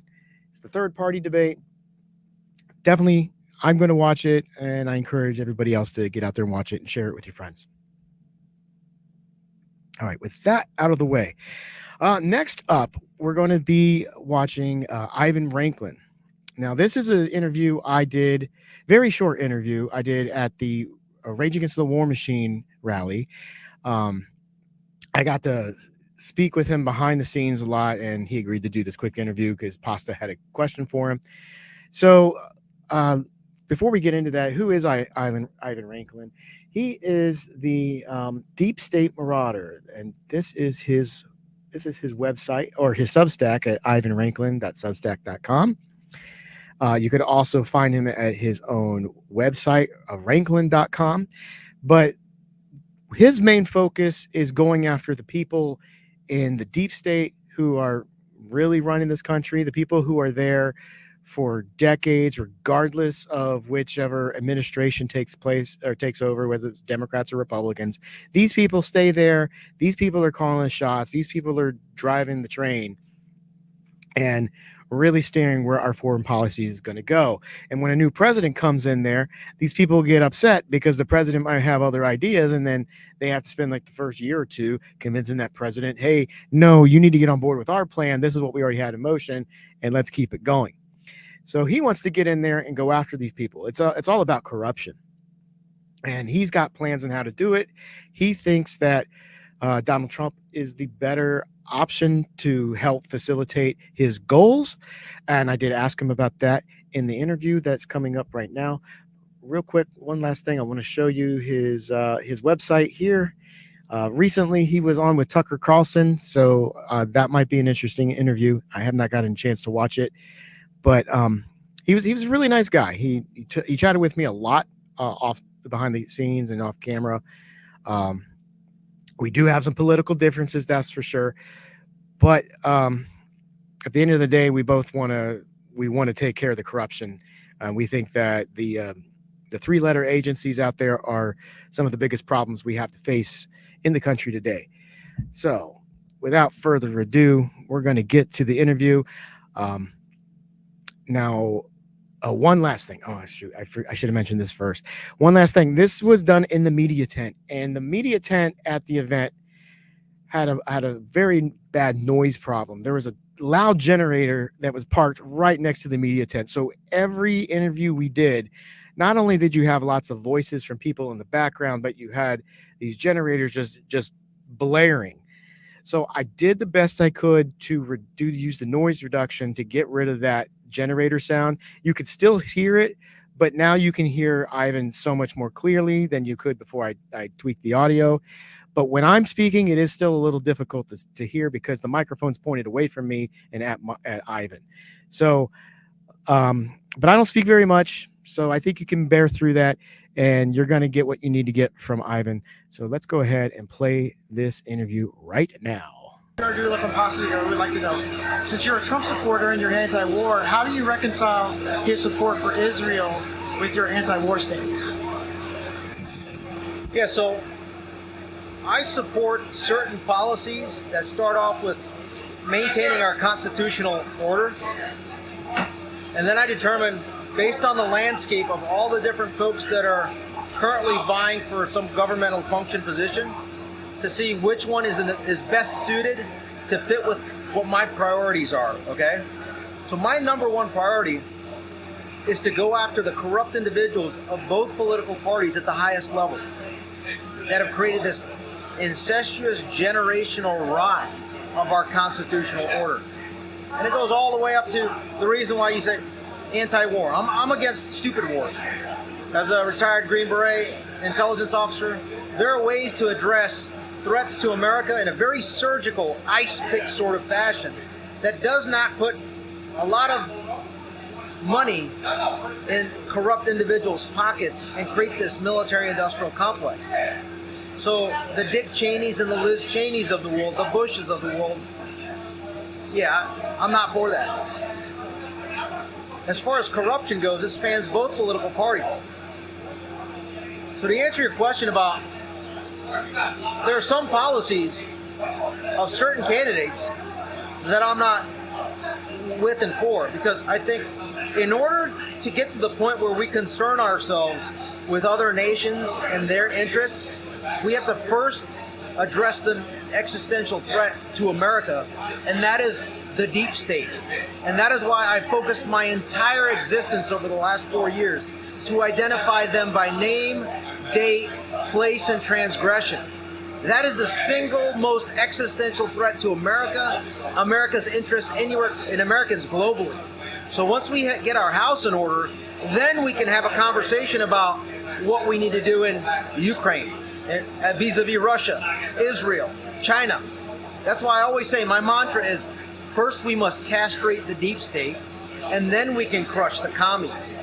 [SPEAKER 6] It's the third party debate. Definitely, I'm going to watch it, and I encourage everybody else to get out there and watch it and share it with your friends. All right, with that out of the way, next up, we're going to be watching Ivan Raiklin. Now, this is an interview I did, very short interview I did at the Rage Against the War Machine rally. I got to speak with him behind the scenes a lot, and he agreed to do this quick interview because Pasta had a question for him. So before we get into that, who is Ivan Raiklin? He is the Deep State Marauder, and this is his website, or his Substack at ivanraiklin.substack.com. You could also find him at his own website, Raiklin.com. But his main focus is going after the people in the deep state who are really running this country, the people who are there for decades, regardless of whichever administration takes place or takes over, whether it's Democrats or Republicans. These people stay there. These people are calling the shots. These people are driving the train and really steering where our foreign policy is going to go. And when a new president comes in there, these people get upset because the president might have other ideas, and then they have to spend like the first year or two convincing that president, hey, no, you need to get on board with our plan. This is what we already had in motion, and let's keep it going. So he wants to get in there and go after these people. It's all about corruption, and he's got plans on how to do it. He thinks that Donald Trump is the better option to help facilitate his goals. And I did ask him about that in the interview that's coming up right now. Real quick, one last thing. I want to show you his website here. Recently, he was on with Tucker Carlson, so that might be an interesting interview. I have not gotten a chance to watch it, but he was a really nice guy. He chatted with me a lot off behind the scenes and off camera. We do have some political differences, that's for sure. But at the end of the day, we both want to take care of the corruption. We think that the 3-letter agencies out there are some of the biggest problems we have to face in the country today. So without further ado, we're going to get to the interview. Now, one last thing. Oh, shoot, I should have mentioned this first. One last thing. This was done in the media tent, and the media tent at the event had a very bad noise problem. There was a loud generator that was parked right next to the media tent. So every interview we did, not only did you have lots of voices from people in the background, but you had these generators just blaring. So I did the best I could to use the noise reduction to get rid of that generator sound. You could still hear it, but now you can hear Ivan so much more clearly than you could before I tweaked the audio. But when I'm speaking, it is still a little difficult to hear because the microphone's pointed away from me and at Ivan. So, but I don't speak very much, so I think you can bear through that, and you're going to get what you need to get from Ivan. So let's go ahead and play this interview right now.
[SPEAKER 8] Gardula from Pasadena would like to know, since you're a Trump supporter and you're anti-war, how do you reconcile his support for Israel with your anti-war stance?
[SPEAKER 9] Yeah, so I support certain policies that start off with maintaining our constitutional order, and then I determine, based on the landscape of all the different folks that are currently vying for some governmental function position, to see which one is best suited to fit with what my priorities are, okay? So my number one priority is to go after the corrupt individuals of both political parties at the highest level that have created this incestuous generational rot of our constitutional order. And it goes all the way up to the reason why you say anti-war. I'm against stupid wars. As a retired Green Beret intelligence officer, there are ways to address threats to America in a very surgical, ice pick sort of fashion that does not put a lot of money in corrupt individuals' pockets and create this military-industrial complex. So the Dick Cheneys and the Liz Cheneys of the world, the Bushes of the world, yeah, I'm not for that. As far as corruption goes, it spans both political parties. So to answer your question about, there are some policies of certain candidates that I'm not with and for, because I think in order to get to the point where we concern ourselves with other nations and their interests, we have to first address the existential threat to America, and that is the deep state. And that is why I focused my entire existence over the last 4 years to identify them by name, date, place, and transgression. That is the single most existential threat to America, America's interests, and Americans globally. So once we get our house in order, then we can have a conversation about what we need to do in Ukraine, and vis-a-vis Russia, Israel, China. That's why I always say my mantra is, first we must castrate the deep state, and then we can crush the commies.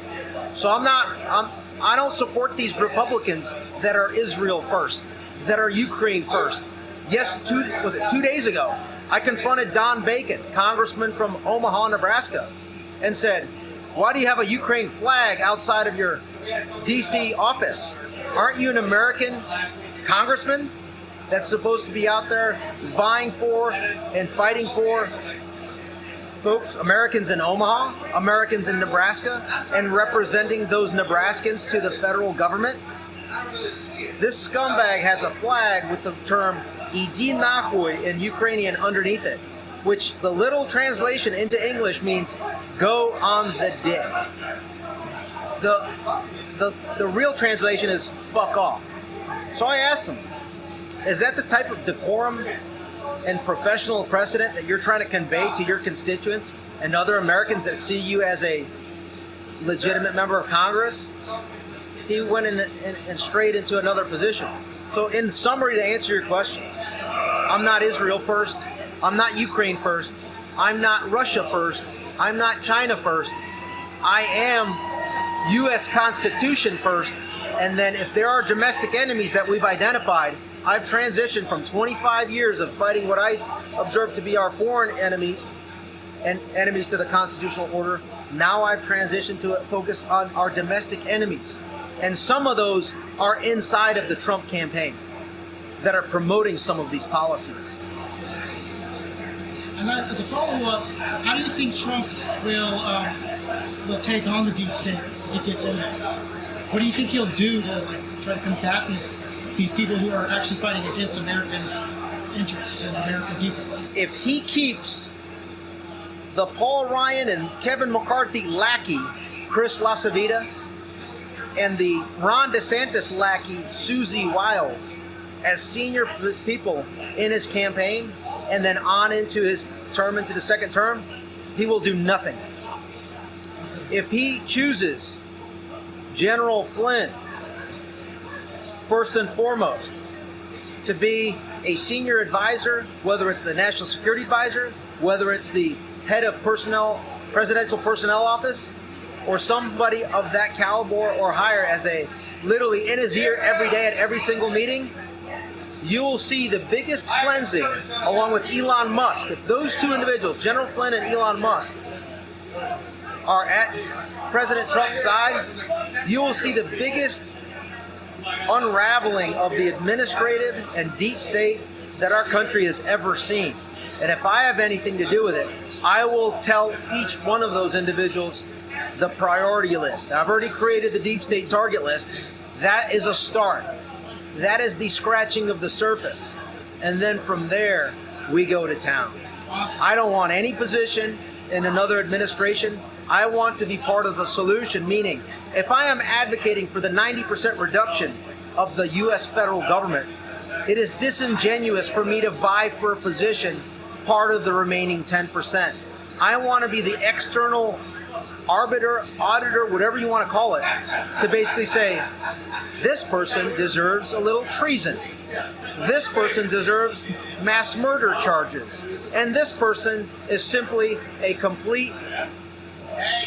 [SPEAKER 9] So I don't support these Republicans that are Israel first, that are Ukraine first. Yes, 2 days ago, I confronted Don Bacon, congressman from Omaha, Nebraska, and said, why do you have a Ukraine flag outside of your DC office? Aren't you an American congressman that's supposed to be out there vying for and fighting for folks, Americans in Omaha, Americans in Nebraska, and representing those Nebraskans to the federal government? This scumbag has a flag with the term "Idi Nahuy" in Ukrainian underneath it, which the literal translation into English means "go on the dick." The real translation is "fuck off." So I asked him, is that the type of decorum and professional precedent that you're trying to convey to your constituents and other Americans that see you as a legitimate member of Congress? He went in and strayed into another position. So in summary, to answer your question, I'm not Israel first. I'm not Ukraine first. I'm not Russia first. I'm not China first. I am U.S. Constitution first. And then if there are domestic enemies that we've identified, I've transitioned from 25 years of fighting what I observe to be our foreign enemies and enemies to the constitutional order. Now I've transitioned to focus on our domestic enemies. And some of those are inside of the Trump campaign that are promoting some of these policies.
[SPEAKER 8] And as a follow-up, how do you think Trump will take on the deep state if he gets in there? What do you think he'll do to try to combat these people who are actually fighting against American interests and American people?
[SPEAKER 9] If he keeps the Paul Ryan and Kevin McCarthy lackey, Chris LaCivita, and the Ron DeSantis lackey, Susie Wiles, as senior people in his campaign, and then on into his term, into the second term, he will do nothing. If he chooses General Flynn, first and foremost, to be a senior advisor, whether it's the National Security Advisor, whether it's the head of presidential personnel office, or somebody of that caliber or higher as a literally in his ear every day at every single meeting, you will see the biggest cleansing along with Elon Musk. If those two individuals, General Flynn and Elon Musk, are at President Trump's side, you will see the biggest unraveling of the administrative and deep state that our country has ever seen. And if I have anything to do with it, I will tell each one of those individuals the priority list. I've already created the deep state target list. That is a start. That is the scratching of the surface. And then from there, we go to town.
[SPEAKER 8] Awesome.
[SPEAKER 9] I don't want any position in another administration. I want to be part of the solution, meaning if I am advocating for the 90% reduction of the U.S. federal government, it is disingenuous for me to vie for a position part of the remaining 10%. I want to be the external arbiter, auditor, whatever you want to call it, to basically say, this person deserves a little treason. This person deserves mass murder charges. And this person is simply a complete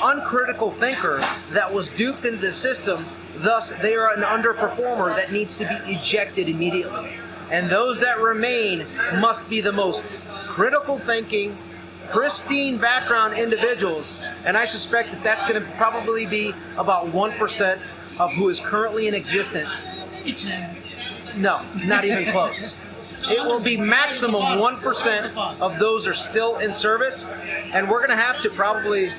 [SPEAKER 9] uncritical thinker that was duped into the system. Thus, they are an underperformer that needs to be ejected immediately. And those that remain must be the most critical thinking, pristine background individuals. And I suspect that that's going to probably be about 1% of who is currently in existence.
[SPEAKER 8] Maybe 10.
[SPEAKER 9] No, not even close. It will be maximum 1% of those are still in service. And we're going to have to probably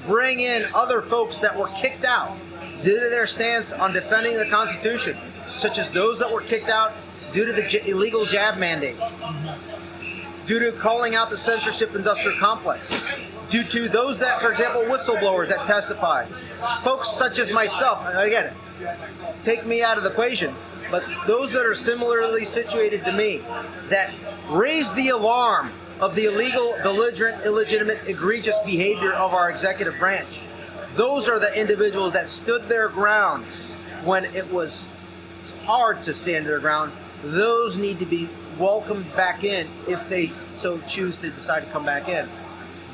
[SPEAKER 9] bring in other folks that were kicked out due to their stance on defending the Constitution, such as those that were kicked out due to the illegal jab mandate, due to calling out the censorship industrial complex, due to those that, for example, whistleblowers that testified, folks such as myself, and again, take me out of the equation, but those that are similarly situated to me, that raised the alarm of the illegal, belligerent, illegitimate, egregious behavior of our executive branch. Those are the individuals that stood their ground when it was hard to stand their ground. Those need to be welcomed back in if they so choose to decide to come back in.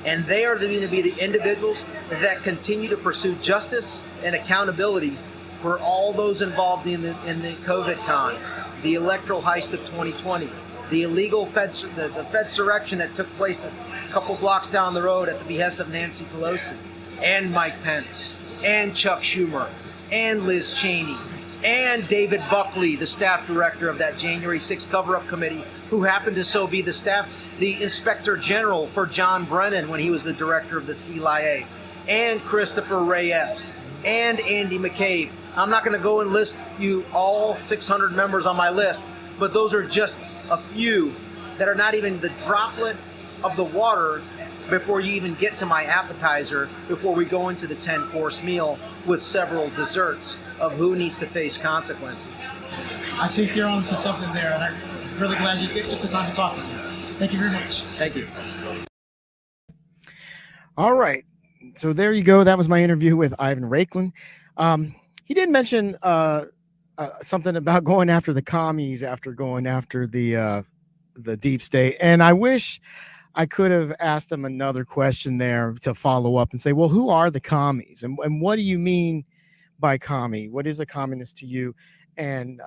[SPEAKER 9] And they are going to be the individuals that continue to pursue justice and accountability for all those involved in the COVID con, the electoral heist of 2020, the illegal the Fedsurrection that took place a couple blocks down the road at the behest of Nancy Pelosi, and Mike Pence, and Chuck Schumer, and Liz Cheney, and David Buckley, the staff director of that January 6th cover-up committee, who happened to so be the inspector general for John Brennan when he was the director of the CIA, and Christopher Ray Epps, and Andy McCabe. I'm not going to go and list you all 600 members on my list, but those are just a few that are not even the droplet of the water before you even get to my appetizer, before we go into the 10-course meal with several desserts of who needs to face consequences.
[SPEAKER 8] I think you're on to something there, and I'm really glad you took the time to talk with me. Thank you very much.
[SPEAKER 9] Thank you.
[SPEAKER 6] All right. So there you go. That was my interview with Ivan Raiklin. He did mention something about going after the commies after going after the deep state. And I wish I could have asked him another question there to follow up and say, well, who are the commies? And what do you mean by commie? What is a communist to you? And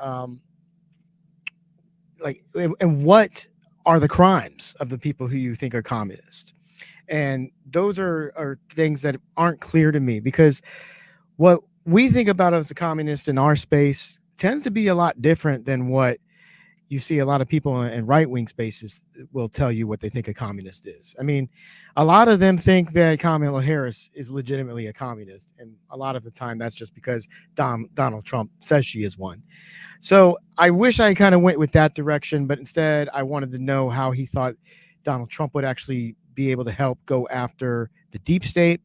[SPEAKER 6] and what are the crimes of the people who you think are communists? And those are things that aren't clear to me, because what we think about as a communist in our space tends to be a lot different than what you see a lot of people in right-wing spaces will tell you what they think a communist is. I mean, a lot of them think that Kamala Harris is legitimately a communist. And a lot of the time that's just because Donald Trump says she is one. So I wish I kind of went with that direction, but instead I wanted to know how he thought Donald Trump would actually be able to help go after the deep state.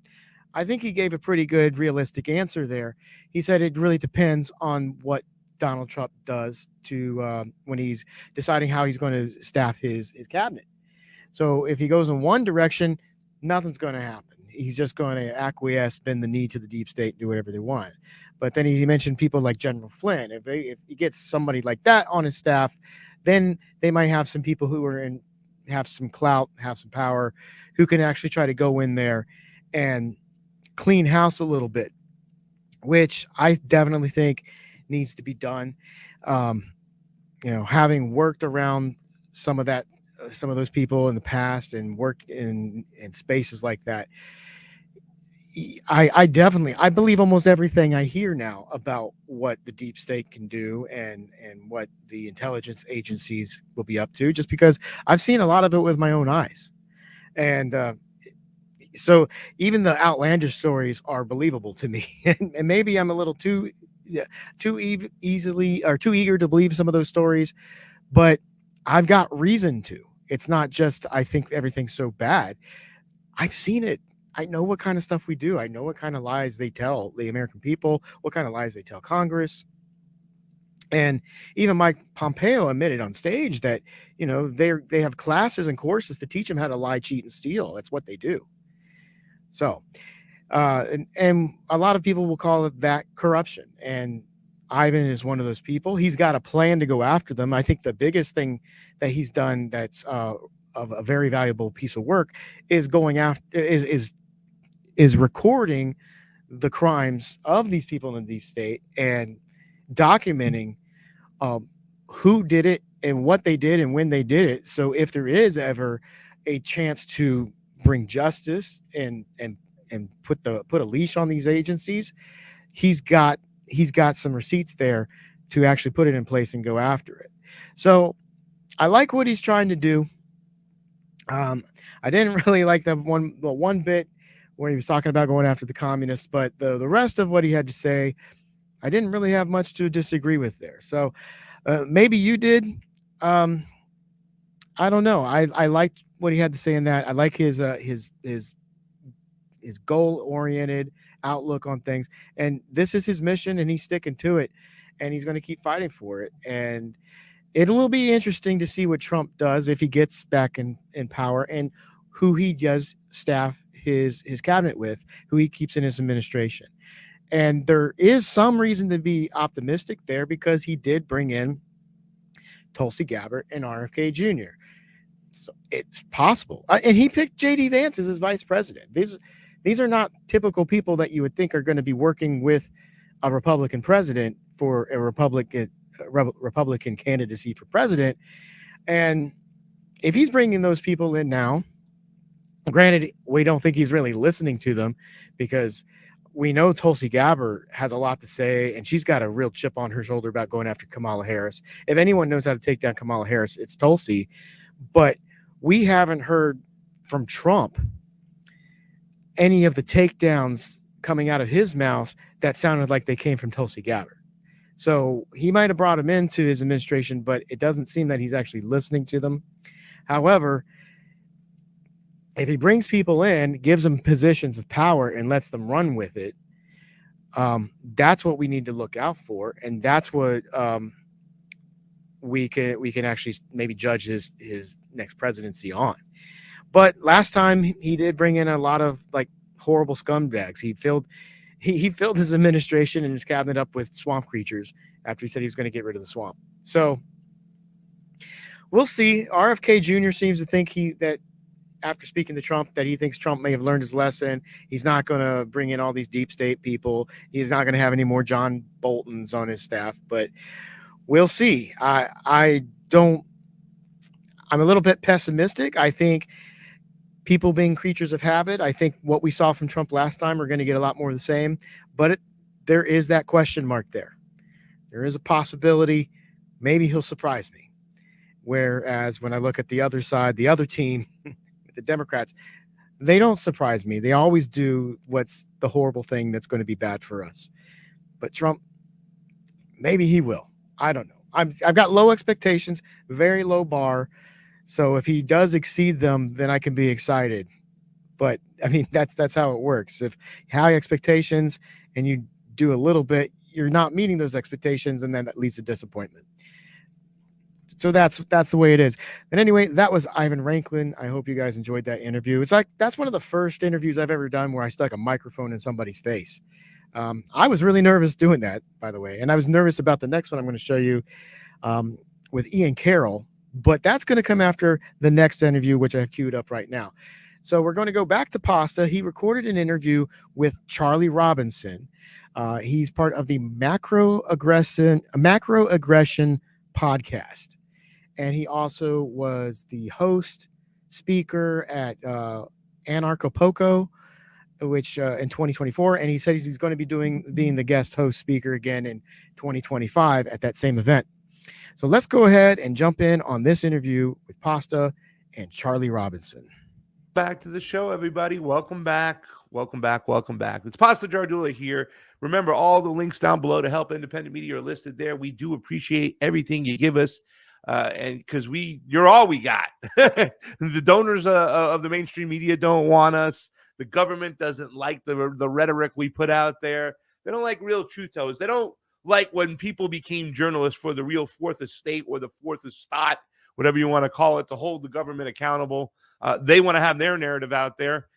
[SPEAKER 6] I think he gave a pretty good, realistic answer there. He said it really depends on what Donald Trump does to when he's deciding how he's going to staff his cabinet. So if he goes in one direction, nothing's going to happen. he's just going to acquiesce, bend the knee to the deep state, do whatever they want. But then he mentioned people like General Flynn. If he gets somebody like that on his staff, then they might have some people who have some clout, have some power, who can actually try to go in there and clean house a little bit, which I definitely think needs to be done. Having worked around some of those people in the past and worked in spaces like that, I believe almost everything I hear now about what the deep state can do and what the intelligence agencies will be up to, just because I've seen a lot of it with my own eyes. And so even the outlandish stories are believable to me. And maybe I'm a little too eager to believe some of those stories, but I've got reason to. It's not just I think everything's so bad. I've seen it. I know what kind of stuff we do. I know what kind of lies they tell the American people, what kind of lies they tell Congress. And even Mike Pompeo admitted on stage that, they have classes and courses to teach them how to lie, cheat, and steal. That's what they do. So, and a lot of people will call it that corruption. And Ivan is one of those people. He's got a plan to go after them. I think the biggest thing that he's done that's of a very valuable piece of work is going after is recording the crimes of these people in the deep state and documenting who did it and what they did and when they did it. So if there is ever a chance to bring justice and put a leash on these agencies, he's got some receipts there to actually put it in place and go after it. So I like what he's trying to do. I didn't really like the one bit where he was talking about going after the communists, but the rest of what he had to say, I didn't really have much to disagree with there. So maybe you did. I don't know. I liked what he had to say in that. I like his goal-oriented outlook on things, and this is his mission, and he's sticking to it, and he's going to keep fighting for it. And it will be interesting to see what Trump does if he gets back in power, and who he does staff his cabinet with, who he keeps in his administration. And there is some reason to be optimistic there, because he did bring in Tulsi Gabbard and RFK Jr. So it's possible. And he picked J.D. Vance as his vice president. These are not typical people that you would think are going to be working with a Republican president for a Republican candidacy for president. And if he's bringing those people in now, granted, we don't think he's really listening to them, because we know Tulsi Gabbard has a lot to say, and she's got a real chip on her shoulder about going after Kamala Harris. If anyone knows how to take down Kamala Harris, it's Tulsi. But we haven't heard from Trump any of the takedowns coming out of his mouth that sounded like they came from Tulsi Gabbard. So he might have brought him into his administration, but it doesn't seem that he's actually listening to them. However, if he brings people in, gives them positions of power, and lets them run with it, that's what we need to look out for, and that's what we can actually maybe judge his next presidency on. But last time he did bring in a lot of like horrible scumbags. He filled his administration and his cabinet up with swamp creatures after he said he was going to get rid of the swamp. So we'll see. RFK Jr. seems to think that after speaking to Trump, that he thinks Trump may have learned his lesson. He's not going to bring in all these deep state people. He's not going to have any more John Boltons on his staff, but we'll see. I'm a little bit pessimistic. I think people being creatures of habit, I think what we saw from Trump last time, we're going to get a lot more of the same, but there is that question mark there. There is a possibility maybe he'll surprise me. Whereas when I look at the other side, the other team, the Democrats, they don't surprise me. They always do what's the horrible thing that's going to be bad for us. But Trump, maybe he will. I don't know. I've got low expectations, very low bar. So if he does exceed them, then I can be excited. But I mean, that's how it works. If high expectations and you do a little bit, you're not meeting those expectations, and then that leads to disappointment. So that's the way it is. And anyway, that was Ivan Raiklin. I hope you guys enjoyed that interview. It's like that's one of the first interviews I've ever done where I stuck a microphone in somebody's face. I was really nervous doing that, by the way, and I was nervous about the next one I'm going to show you with Ian Carroll, but that's going to come after the next interview, which I have queued up right now. So we're going to go back to Pasta. He recorded an interview with Charlie Robinson. He's part of the macro aggression podcast. And he also was the host speaker at Anarchapulco, which in 2024. And he says he's going to be being the guest host speaker again in 2025 at that same event. So let's go ahead and jump in on this interview with Pasta and Charlie Robinson.
[SPEAKER 4] Back to the show, everybody. Welcome back. Welcome back. Welcome back. It's Pasta Jardula here. Remember, all the links down below to help independent media are listed there. We do appreciate everything you give us. And because you're all we got. The donors of the mainstream media don't want us. The government doesn't like the rhetoric we put out there. They don't like real truth tellers. They don't like when people became journalists for the real fourth estate or the fourth estate, whatever you want to call it, to hold the government accountable. They want to have their narrative out there.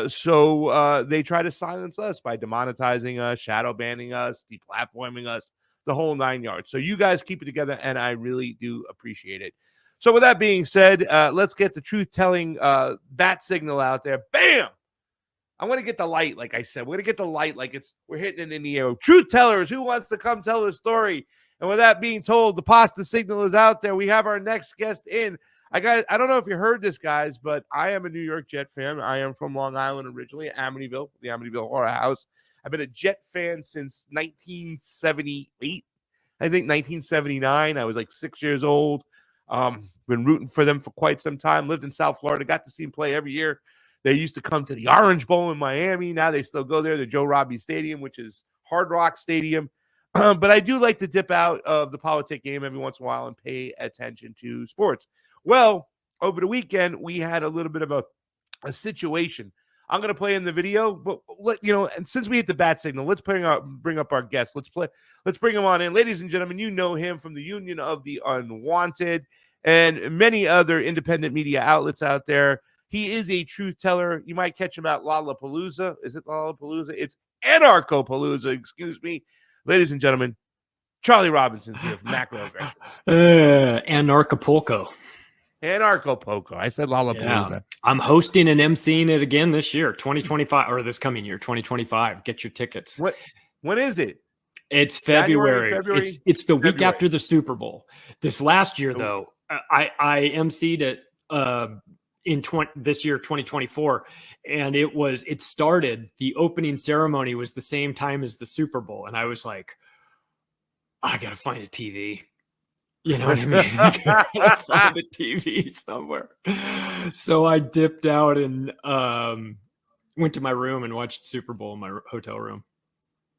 [SPEAKER 4] So they try to silence us by demonetizing us, shadow banning us, deplatforming us, the whole 9 yards. So you guys keep it together, and I really do appreciate it. So with that being said, let's get the truth-telling bat signal out there. Bam! I want to get the light, like I said. We're going to get the light like we're hitting it in the air. Truth tellers, who wants to come tell a story? And with that being told, the Pasta signal is out there. We have our next guest in. I don't know if you heard this, guys, but I am a New York Jet fan. I am from Long Island originally, Amityville, the Amityville Horror House. I've been a Jet fan since 1978. I think 1979. I was like 6 years old. Been rooting for them for quite some time. Lived in South Florida. Got to see them play every year. They used to come to the Orange Bowl in Miami. Now they still go there, the Joe Robbie Stadium, which is Hard Rock Stadium. But I do like to dip out of the politic game every once in a while and pay attention to sports. Well, over the weekend, we had a little bit of a situation. I'm going to play in the video, but and since we hit the bat signal, let's bring up our guest. Let's bring him on in. Ladies and gentlemen, you know him from the Union of the Unwanted and many other independent media outlets out there. He is a truth teller. You might catch him at Lollapalooza. Is it Lollapalooza? It's Anarchapalooza, excuse me. Ladies and gentlemen, Charlie Robinson's here from Macroaggressions.
[SPEAKER 10] Anarchapulco.
[SPEAKER 4] Anarchapulco. I said Lollapalooza.
[SPEAKER 10] Yeah. I'm hosting and emceeing it again this year, 2025, or this coming year, 2025. Get your tickets.
[SPEAKER 4] When is it?
[SPEAKER 10] It's February. It's the week
[SPEAKER 4] February.
[SPEAKER 10] after the Super Bowl. This last year, though, I emceed it this year, 2024, and it started. The opening ceremony was the same time as the Super Bowl, and I was like, I gotta find a TV. You know what I mean? I gotta find a TV somewhere. So I dipped out and went to my room and watched the Super Bowl in my hotel room.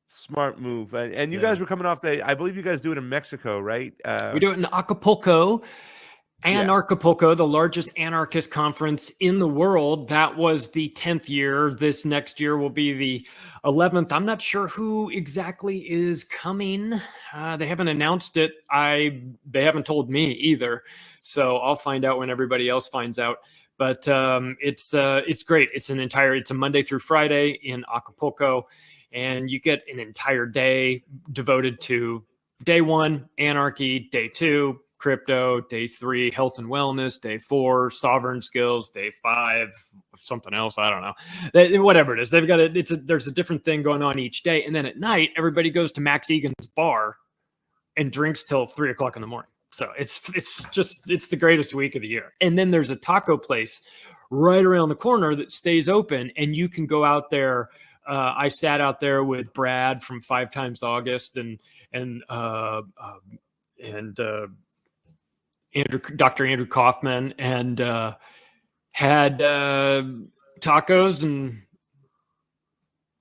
[SPEAKER 4] Smart move. And you guys were coming off I believe you guys do it in Mexico, right?
[SPEAKER 10] We do it in Acapulco. Anarchapulco, the largest anarchist conference in the world. That was the 10th year. This next year will be the 11th. I'm not sure who exactly is coming. They haven't announced it. They haven't told me either. So I'll find out when everybody else finds out. But it's great. It's a Monday through Friday in Acapulco, and you get an entire day devoted to day 1, anarchy, day 2, crypto, day 3, health and wellness, day 4, sovereign skills, day 5, something else. I don't know. Whatever it is, they've got there's a different thing going on each day. And then at night, everybody goes to Max Egan's bar and drinks till 3:00 in the morning. So it's the greatest week of the year. And then there's a taco place right around the corner that stays open, and you can go out there. I sat out there with Brad from 5 Times August and Dr. Andrew Kaufman, and had tacos and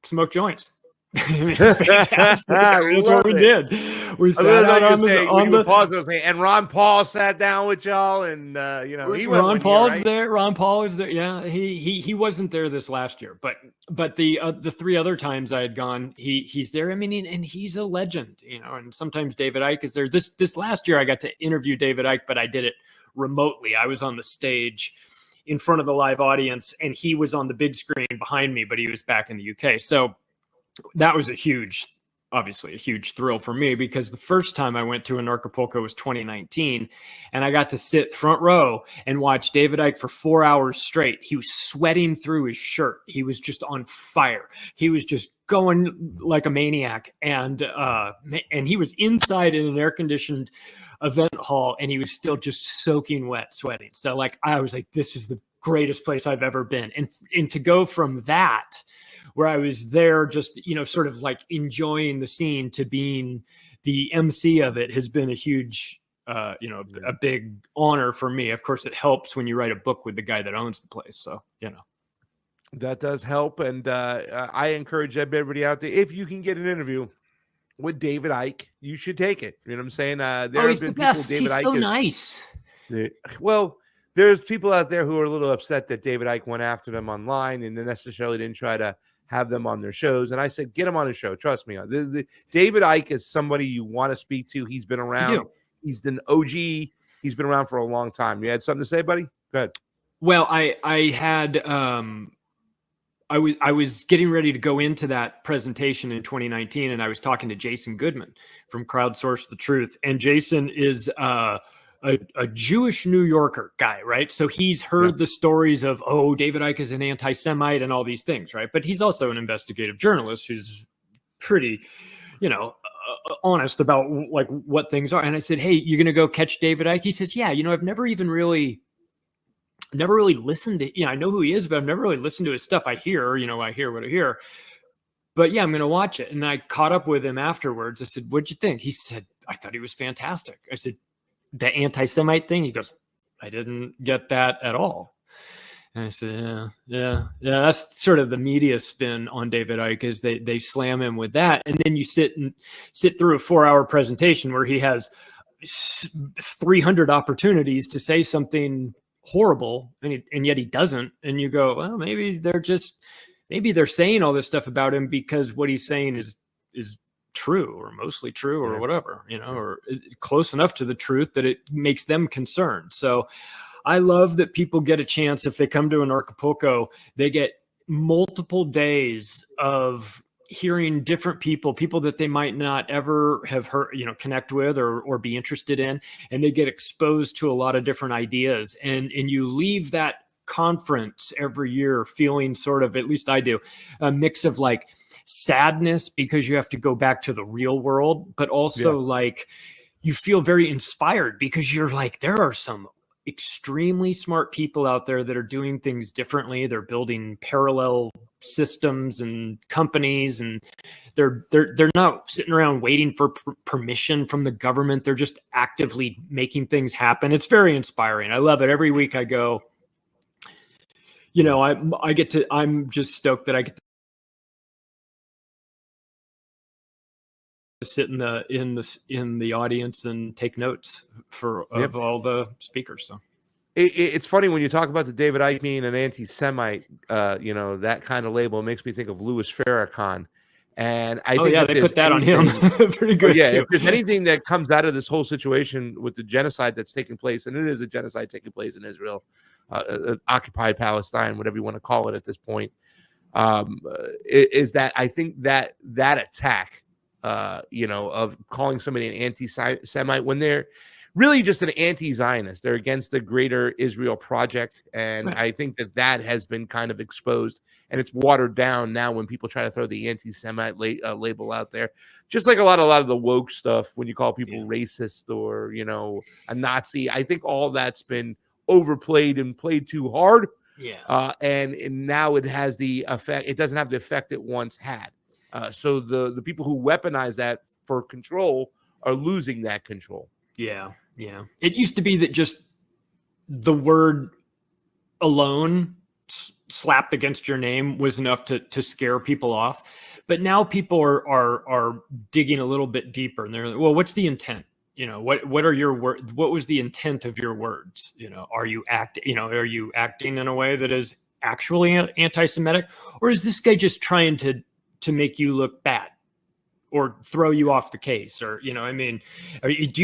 [SPEAKER 10] smoked joints. Fantastic. That's what we did. We sat out on the
[SPEAKER 4] pause and Ron Paul sat down with y'all, and he went
[SPEAKER 10] Ron Paul's
[SPEAKER 4] right?
[SPEAKER 10] there. Ron Paul is there. Yeah, he wasn't there this last year, but the 3 other times I had gone, he's there. I mean, and he's a legend, And sometimes David Icke is there. This last year I got to interview David Icke, but I did it remotely. I was on the stage in front of the live audience, and he was on the big screen behind me, but he was back in the UK. So that was obviously a huge thrill for me, because the first time I went to an Acapulco was 2019, and I got to sit front row and watch David Icke for 4 hours straight. He was sweating through his shirt. He was just on fire. He was just going like a maniac. And he was inside in an air-conditioned event hall, and he was still just soaking wet, sweating. So I was like, this is the greatest place I've ever been. And to go from that, where I was there just, sort of like enjoying the scene, to being the MC of it, has been a huge, a big honor for me. Of course, it helps when you write a book with the guy that owns the place. So,
[SPEAKER 4] That does help. And I encourage everybody out there, if you can get an interview with David Icke, you should take it. You know what I'm saying?
[SPEAKER 10] He's the best. David Icke so nice.
[SPEAKER 4] Well, there's people out there who are a little upset that David Icke went after them online and necessarily didn't try to have them on their shows. And I said, get him on a show. Trust me. David Icke is somebody you want to speak to. He's been around. He's an OG. He's been around for a long time. You had something to say, buddy? Go ahead.
[SPEAKER 10] Well, I had I was getting ready to go into that presentation in 2019, and I was talking to Jason Goodman from Crowdsource the Truth. And Jason is a Jewish New Yorker guy, right? So he's heard the stories of, David Icke is an anti-Semite and all these things, right? But he's also an investigative journalist who's pretty, honest about what things are. And I said, hey, you're going to go catch David Icke? He says, yeah, I've never really listened to, I know who he is, but I've never really listened to his stuff. I hear what I hear. But yeah, I'm going to watch it. And I caught up with him afterwards. I said, what'd you think? He said, I thought he was fantastic. I said, the anti-Semite thing? He goes, I didn't get that at all. And I said, yeah. That's sort of the media spin on David Icke, is they slam him with that. And then you sit through a 4-hour presentation where he has 300 opportunities to say something horrible, and yet he doesn't. And you go, well, maybe they're saying all this stuff about him because what he's saying is true, or mostly true, or whatever, or close enough to the truth that it makes them concerned. So I love that people get a chance, if they come to an Acapulco, they get multiple days of hearing different people that they might not ever have heard, connect with or be interested in. And they get exposed to a lot of different ideas. And you leave that conference every year feeling sort of, at least I do, a mix of sadness because you have to go back to the real world, but also you feel very inspired because you're there are some extremely smart people out there that are doing things differently. They're building parallel systems and companies, and they're not sitting around waiting for permission from the government. They're just actively making things happen. It's very inspiring. I love it. Every week I go, I'm just stoked that I get to sit in the audience and take notes of all the speakers. So
[SPEAKER 4] it's funny when you talk about the David Icke being an anti-Semite, that kind of label. It makes me think of Louis Farrakhan. And I think
[SPEAKER 10] they put that on him. Pretty good.
[SPEAKER 4] If there's anything that comes out of this whole situation with the genocide that's taking place, and it is a genocide taking place in Israel, occupied Palestine, whatever you want to call it at this point, is that I think that attack, of calling somebody an anti-Semite when they're really just an anti-Zionist. They're against the greater Israel project. And I think that has been kind of exposed, and it's watered down now when people try to throw the anti-Semite label out there. Just like a lot of the woke stuff, when you call people racist or, a Nazi, I think all that's been overplayed and played too hard.
[SPEAKER 10] Yeah.
[SPEAKER 4] And now it has the effect. It doesn't have the effect it once had. So the people who weaponize that for control are losing that control.
[SPEAKER 10] Yeah. It used to be that just the word alone slapped against your name was enough to scare people off. But now people are digging a little bit deeper, and they're like, well, what's the intent? What are your words? What was the intent of your words? Are you acting in a way that is actually anti-Semitic, or is this guy just trying to make you look bad or throw you off the case? Or, if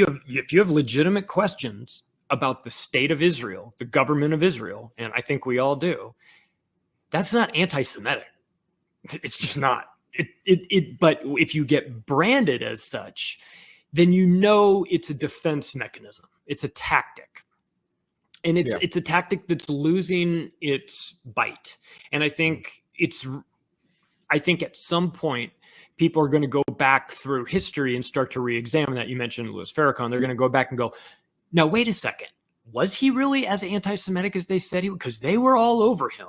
[SPEAKER 10] you have legitimate questions about the state of Israel, the government of Israel, and I think we all do, that's not anti-Semitic. It's just not. But if you get branded as such, then it's a defense mechanism. It's a tactic. And it's a tactic that's losing its bite. And I think at some point, people are going to go back through history and start to re-examine that. You mentioned Louis Farrakhan. They're going to go back and go, now, wait a second. Was he really as anti-Semitic as they said he was? Because they were all over him.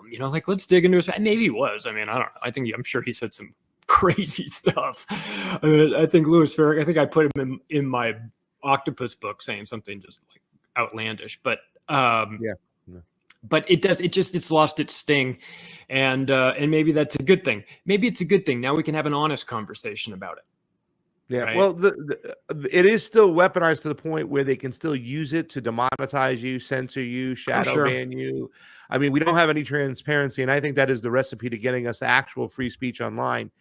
[SPEAKER 10] Let's dig into his. Maybe he was. I mean, I don't know. I'm sure he said some crazy stuff. I think Louis Farrakhan. I think I put him in my octopus book saying something just like outlandish. But But it's lost its sting, and maybe that's a good thing. Maybe it's a good thing. Now we can have an honest conversation about it.
[SPEAKER 4] Yeah,
[SPEAKER 10] right?
[SPEAKER 4] well, it is still weaponized to the point where they can still use it to demonetize you, censor you, shadow ban you. I mean, we don't have any transparency, and I think that is the recipe to getting us actual free speech online.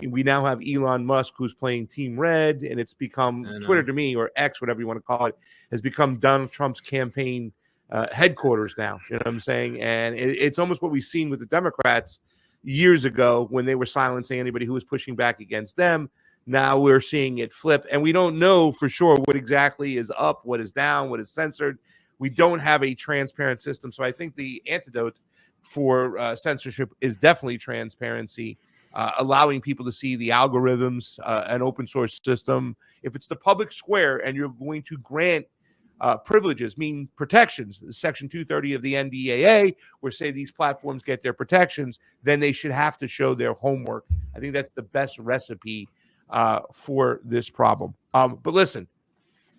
[SPEAKER 4] We now have Elon Musk, who's playing Team Red, and it's become Twitter to me, or X, whatever you want to call it, has become Donald Trump's campaign headquarters now. You know what I'm saying? And it's almost what we've seen with the Democrats years ago when they were silencing anybody who was pushing back against them. Now we're seeing it flip, and we don't know for sure what exactly is up, what is down, what is censored. We don't have a transparent system. So I think the antidote for censorship is definitely transparency, allowing people to see the algorithms, an open source system. If it's the public square and you're going to grant privileges, mean protections, Section 230 of the NDAA, where say these platforms get their protections, then they should have to show their homework. I think that's the best recipe for this problem. But listen,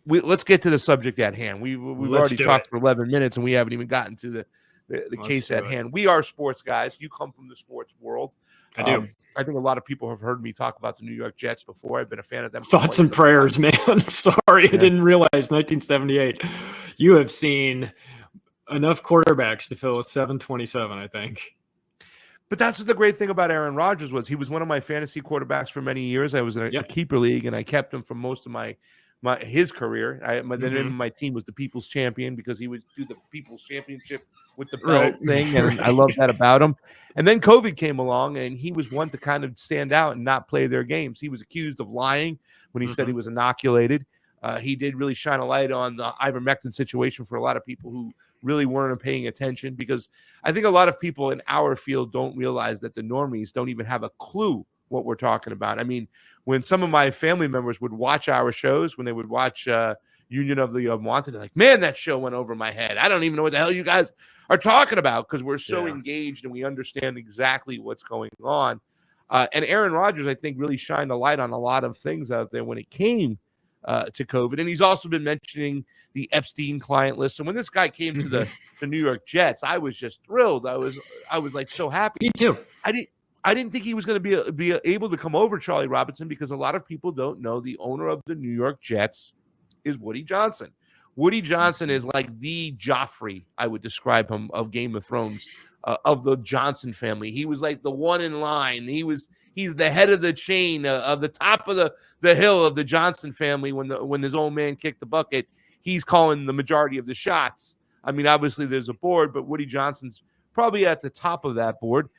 [SPEAKER 4] let's get to the subject at hand. We've already talked for 11 minutes and we haven't even gotten to the case at hand. We are sports guys. You come from the sports world.
[SPEAKER 10] I do.
[SPEAKER 4] I think a lot of people have heard me talk about the New York Jets before. I've been a fan of them.
[SPEAKER 10] Thoughts and prayers, man. Sorry, I didn't realize 1978. You have seen enough quarterbacks to fill a 727, I think.
[SPEAKER 4] But that's what the great thing about Aaron Rodgers was. He was one of my fantasy quarterbacks for many years. I was in a keeper league, and I kept him for most of his career. The name of my team was the People's Champion because he would do the People's Championship with the belt thing, and I love that about him. And then COVID came along, and he was one to kind of stand out and not play their games. He was accused of lying when he said he was inoculated. He did really shine a light on the ivermectin situation for a lot of people who really weren't paying attention, because I think a lot of people in our field don't realize that the normies don't even have a clue what we're talking about. I mean, when some of my family members would watch our shows, when they would watch Union of the Unwanted, they're like, man, that show went over my head. I don't even know what the hell you guys are talking about, because we're so engaged and we understand exactly what's going on. And Aaron Rodgers, I think, really shined a light on a lot of things out there when it came to COVID. And he's also been mentioning the Epstein client list. And when this guy came to the New York Jets, I was just thrilled. I was like so happy.
[SPEAKER 10] Me too.
[SPEAKER 4] I didn't think he was going to be able to come over, Charlie Robinson, because a lot of people don't know the owner of the New York Jets is Woody Johnson. Woody Johnson is like the Joffrey, I would describe him, of Game of Thrones, of the Johnson family. He was like the one in line. He's the head of the chain, of the top of the hill of the Johnson family. When his old man kicked the bucket, he's calling the majority of the shots. I mean, obviously there's a board, but Woody Johnson's probably at the top of that board.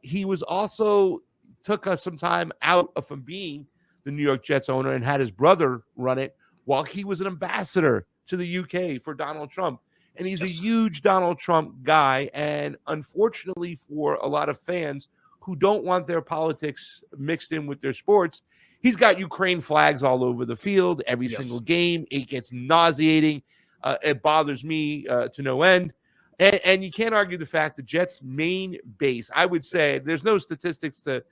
[SPEAKER 4] He was also took some time out from being the New York Jets owner and had his brother run it while he was an ambassador to the UK for Donald Trump. And he's a huge Donald Trump guy. And unfortunately for a lot of fans who don't want their politics mixed in with their sports, he's got Ukraine flags all over the field, every single game. It gets nauseating. It bothers me to no end. And you can't argue the fact the Jets' main base, I would say, there's no statistics to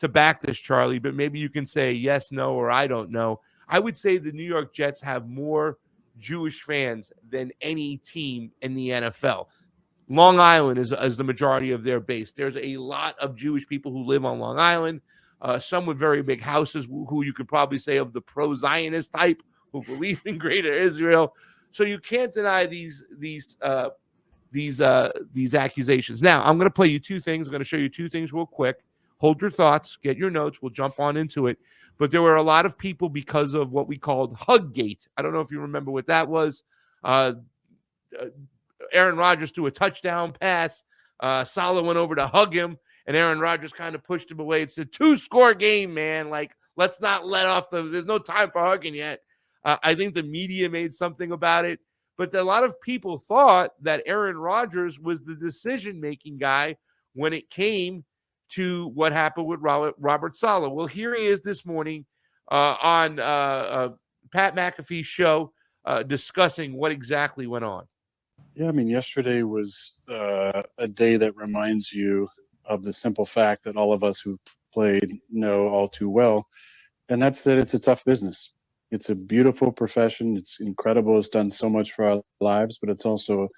[SPEAKER 4] back this, Charlie, but maybe you can say yes, no, or I don't know. I would say the New York Jets have more Jewish fans than any team in the NFL. Long Island is the majority of their base. There's a lot of Jewish people who live on Long Island, some with very big houses who you could probably say of the pro-Zionist type who believe in greater Israel. So you can't deny these accusations. Now, I'm going to play you two things. I'm going to show you two things real quick. Hold your thoughts, get your notes. We'll jump on into it. But there were a lot of people because of what we called Huggate. I don't know if you remember what that was. Aaron Rodgers threw a touchdown pass. Saleh went over to hug him, and Aaron Rodgers kind of pushed him away. It's a 2-score game, man. Like, let's not let off there's no time for hugging yet. I think the media made something about it. But a lot of people thought that Aaron Rodgers was the decision-making guy when it came to what happened with Robert Saleh. Well, here he is this morning on Pat McAfee's show discussing what exactly went on.
[SPEAKER 11] Yeah, I mean, yesterday was a day that reminds you of the simple fact that all of us who played know all too well, and that's that it's a tough business. It's a beautiful profession. It's incredible. It's done so much for our lives, but it's also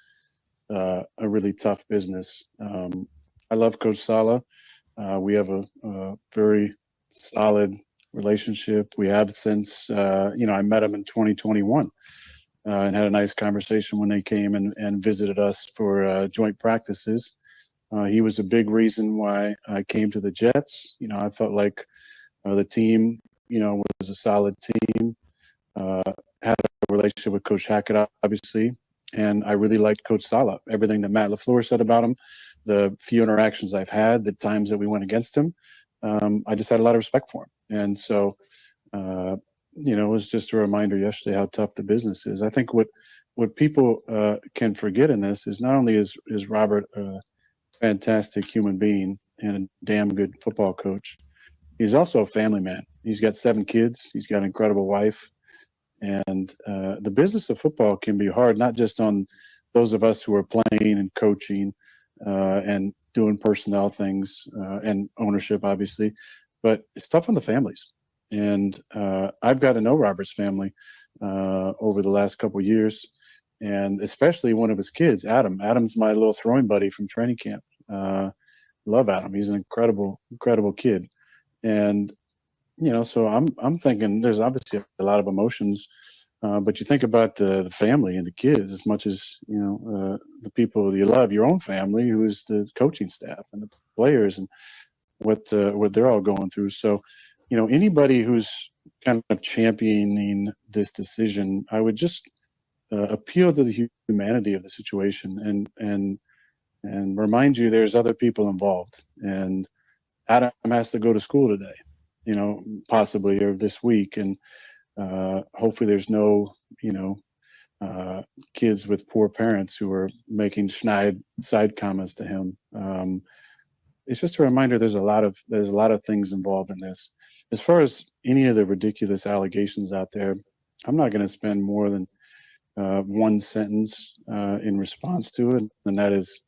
[SPEAKER 11] a really tough business. I love Coach Saleh. We have a very solid relationship. We have since, I met him in 2021 and had a nice conversation when they came and visited us for joint practices. He was a big reason why I came to the Jets. I felt like the team, was a solid team. Had a relationship with Coach Hackett, obviously, and I really liked Coach Saleh. Everything that Matt LaFleur said about him, the few interactions I've had, the times that we went against him, I just had a lot of respect for him. And so, it was just a reminder yesterday how tough the business is. I think what people can forget in this is not only is Robert a fantastic human being and a damn good football coach, he's also a family man. He's got 7 kids. He's got an incredible wife. And the business of football can be hard, not just on those of us who are playing and coaching and doing personnel things and ownership, obviously, but it's tough on the families. And I've got to know Robert's family over the last couple of years, and especially one of his kids, Adam. Adam's my little throwing buddy from training camp. Love Adam. He's an incredible kid. And so I'm thinking there's obviously a lot of emotions, but you think about the family and the kids as much as the people you love, your own family, who is the coaching staff and the players and what they're all going through. So, anybody who's kind of championing this decision, I would just appeal to the humanity of the situation and remind you there's other people involved. And Adam has to go to school today. Possibly, or this week. And hopefully there's no, kids with poor parents who are making snide side comments to him. It's just a reminder there's a lot of things involved in this. As far as any of the ridiculous allegations out there, I'm not going to spend more than one sentence in response to it, and that is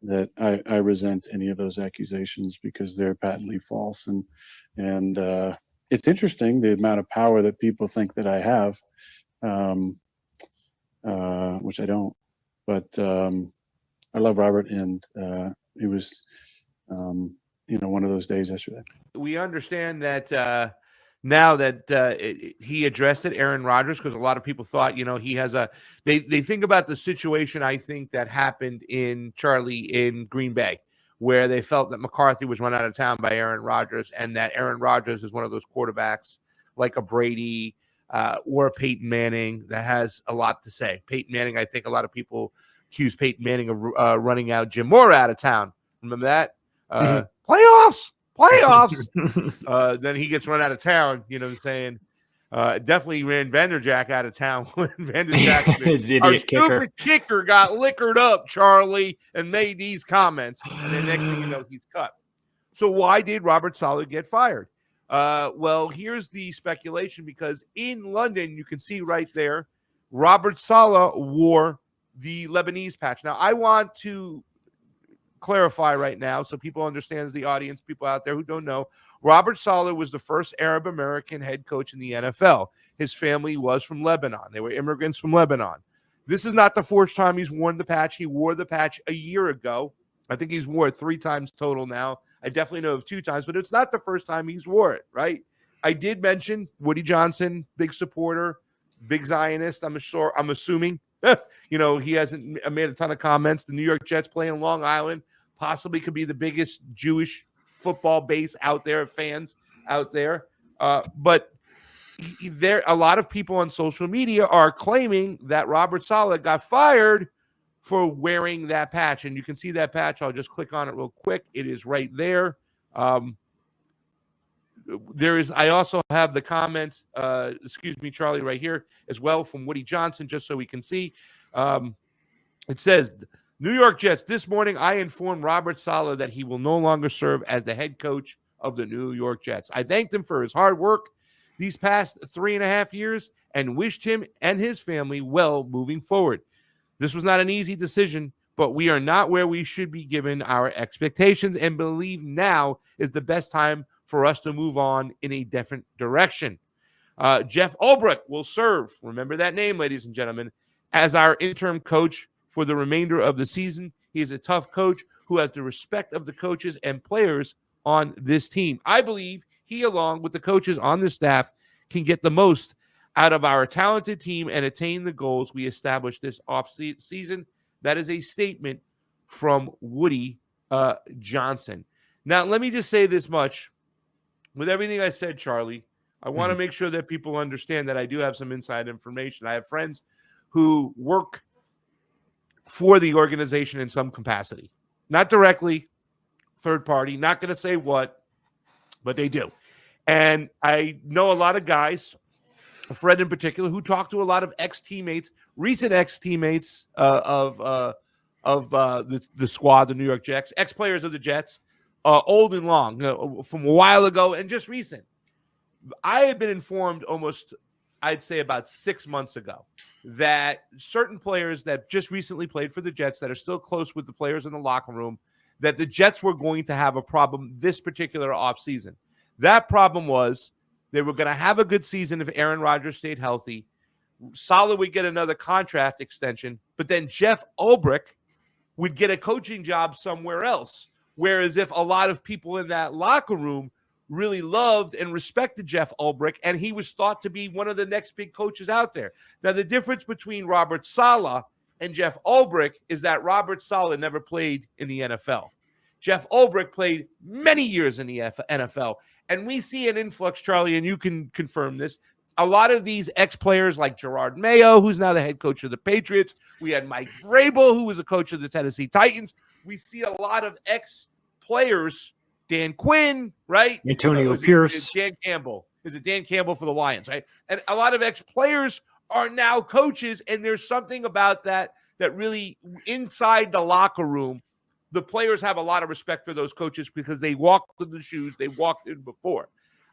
[SPEAKER 11] that I resent any of those accusations because they're patently false. And it's interesting the amount of power that people think that I have, which I don't. But I love Robert, and it was, one of those days yesterday.
[SPEAKER 4] We understand that now that he addressed it, Aaron Rodgers, because a lot of people thought, he has they think about the situation, I think, that happened in Charlie in Green Bay, where they felt that McCarthy was run out of town by Aaron Rodgers, and that Aaron Rodgers is one of those quarterbacks like a Brady or a Peyton Manning that has a lot to say. Peyton Manning, I think a lot of people accuse Peyton Manning of running out Jim Mora out of town. Remember that? Playoffs. Then he gets run out of town, saying definitely ran Vanderjack out of town when Vanderjack, our stupid kicker, got liquored up, Charlie, and made these comments. And then next thing you know, he's cut. So why did Robert Saleh get fired? Well, here's the speculation, because in London, you can see right there, Robert Saleh wore the Lebanese patch. Now, I want to clarify right now so people understand, the audience, people out there who don't know, Robert Saleh was the first Arab American head coach in the NFL. His family was from Lebanon. They were immigrants from Lebanon. This is not the fourth time he's worn the patch. He wore the patch a year ago. I think he's wore it 3 times total now. I definitely know of 2 times, but it's not the first time he's wore it, right? I did mention Woody Johnson, big supporter, big Zionist. I'm assuming, he hasn't made a ton of comments. The New York Jets play in Long Island, possibly could be the biggest Jewish football base out there, fans out there. But a lot of people on social media are claiming that Robert Saleh got fired for wearing that patch. And you can see that patch. I'll just click on it real quick. It is right there. I also have the comment, excuse me, Charlie, right here as well from Woody Johnson, just so we can see. It says, New York Jets, this morning I informed Robert Saleh that he will no longer serve as the head coach of the New York Jets. I thanked him for his hard work these past 3.5 years and wished him and his family well moving forward. This was not an easy decision, but we are not where we should be given our expectations and believe now is the best time for us to move on in a different direction. Jeff Ulbrich will serve, remember that name, ladies and gentlemen, as our interim coach for the remainder of the season. He is a tough coach who has the respect of the coaches and players on this team. I believe he, along with the coaches on the staff, can get the most out of our talented team and attain the goals we established this off-season. That is a statement from Woody Johnson. Now, let me just say this much. With everything I said, Charlie, I want to make sure that people understand that I do have some inside information. I have friends who work for the organization in some capacity. Not directly, third party, not going to say what, but they do. And I know a lot of guys, a friend in particular, who talked to a lot of ex-teammates, recent ex-teammates of the squad, the New York Jets, ex-players of the Jets, old and long, from a while ago and just recent. I have been informed almost, I'd say about 6 months ago, that certain players that just recently played for the Jets that are still close with the players in the locker room, that the Jets were going to have a problem this particular offseason. That problem was they were going to have a good season if Aaron Rodgers stayed healthy. Saleh would get another contract extension, but then Jeff Ulbrich would get a coaching job somewhere else. Whereas if a lot of people in that locker room really loved and respected Jeff Ulbrich, and he was thought to be one of the next big coaches out there. Now, the difference between Robert Saleh and Jeff Ulbrich is that Robert Saleh never played in the NFL. Jeff Ulbrich played many years in the NFL. And we see an influx, Charlie, and you can confirm this. A lot of these ex-players like Gerard Mayo, who's now the head coach of the Patriots. We had Mike Vrabel, who was a coach of the Tennessee Titans. We see a lot of ex-players, Dan Quinn, right?
[SPEAKER 10] Antonio Pierce.
[SPEAKER 4] Dan Campbell. Is it Dan Campbell for the Lions, right? And a lot of ex-players are now coaches, and there's something about that really inside the locker room, the players have a lot of respect for those coaches because they walked in the shoes they walked in before.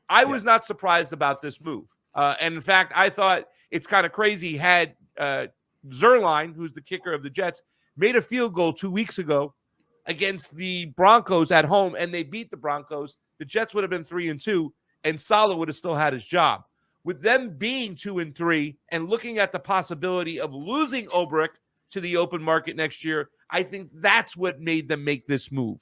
[SPEAKER 4] I was not surprised about this move. And in fact, I thought it's kind of crazy. Had Zerline, who's the kicker of the Jets, made a field goal 2 weeks ago against the Broncos at home, and they beat the Broncos, the Jets would have been 3-2, and Saleh would have still had his job. With them being 2-3 and looking at the possibility of losing Ulbrich to the open market next year, I think that's what made them make this move.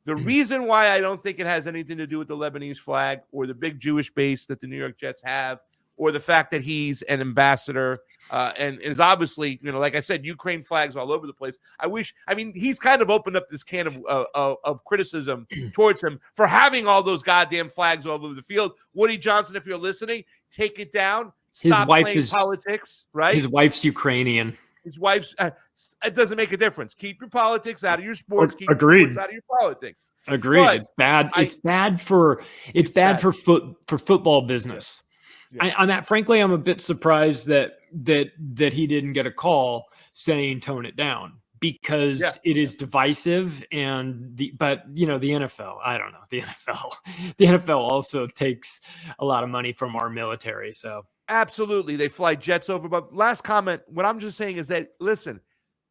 [SPEAKER 4] The reason why I don't think it has anything to do with the Lebanese flag or the big Jewish base that the New York Jets have, or the fact that he's an ambassador and is obviously, like I said, Ukraine flags all over the place. He's kind of opened up this can of criticism towards him for having all those goddamn flags all over the field. Woody Johnson, if you're listening, take it down. Stop playing politics, right?
[SPEAKER 10] His wife's Ukrainian.
[SPEAKER 4] His wife's, it doesn't make a difference. Keep your politics out of your sports. Keep
[SPEAKER 10] Agreed.
[SPEAKER 4] your sports out of your politics.
[SPEAKER 10] Agreed. But it's bad. It's bad for football business. Yeah. Frankly, I'm a bit surprised that he didn't get a call saying tone it down because it is divisive. But the NFL, I don't know. The NFL also takes a lot of money from our military. So.
[SPEAKER 4] Absolutely. They fly jets over. But last comment, what I'm just saying is that, listen,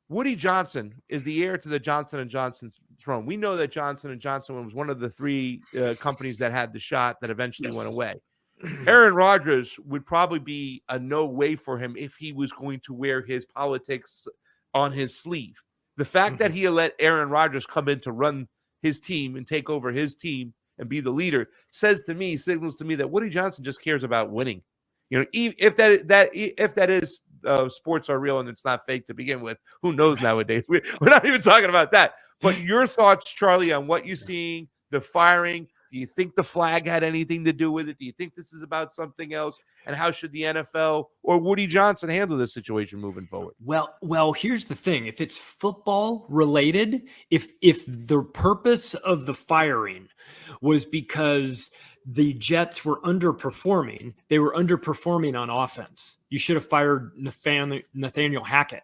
[SPEAKER 4] Woody Johnson is the heir to the Johnson & Johnson throne. We know that Johnson & Johnson was one of the 3 companies that had the shot that eventually went away. Aaron Rodgers would probably be a no way for him if he was going to wear his politics on his sleeve. The fact that he let Aaron Rodgers come in to run his team and take over his team and be the leader signals to me that Woody Johnson just cares about winning. You know, if that is sports are real and it's not fake to begin with, who knows nowadays? We're not even talking about that. But your thoughts, Charlie, on what you're seeing, the firing. Do you think the flag had anything to do with it? Do you think this is about something else? And how should the NFL or Woody Johnson handle this situation moving forward?
[SPEAKER 10] Well, here's the thing. If it's football related, if the purpose of the firing was because the Jets were underperforming, they were underperforming on offense, you should have fired Nathaniel Hackett,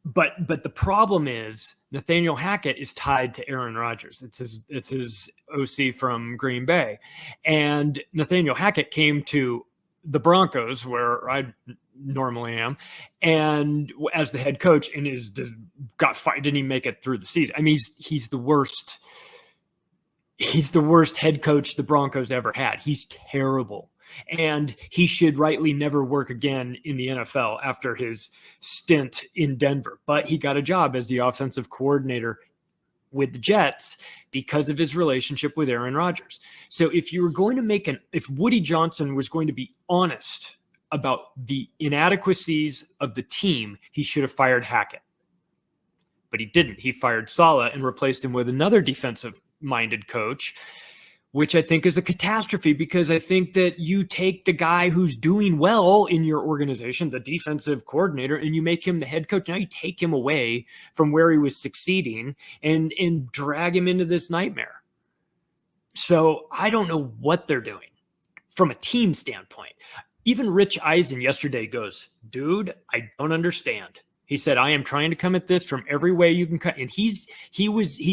[SPEAKER 10] but the problem is Nathaniel Hackett is tied to Aaron Rodgers. It's his OC from Green Bay. And Nathaniel Hackett came to the Broncos, where I normally am, and as the head coach, and got fired, didn't even make it through the season. I mean, he's the worst. He's the worst head coach the Broncos ever had. He's terrible. And he should rightly never work again in the NFL after his stint in Denver. But he got a job as the offensive coordinator with the Jets because of his relationship with Aaron Rodgers. So if you were going to if Woody Johnson was going to be honest about the inadequacies of the team, he should have fired Hackett. But he didn't. He fired Saleh and replaced him with another defensive-minded coach, which I think is a catastrophe, because I think that you take the guy who's doing well in your organization, the defensive coordinator, and you make him the head coach. Now you take him away from where he was succeeding and drag him into this nightmare. So I don't know what they're doing from a team standpoint. Even Rich Eisen yesterday goes, dude, I don't understand. He said, I am trying to come at this from every way you can cut. And he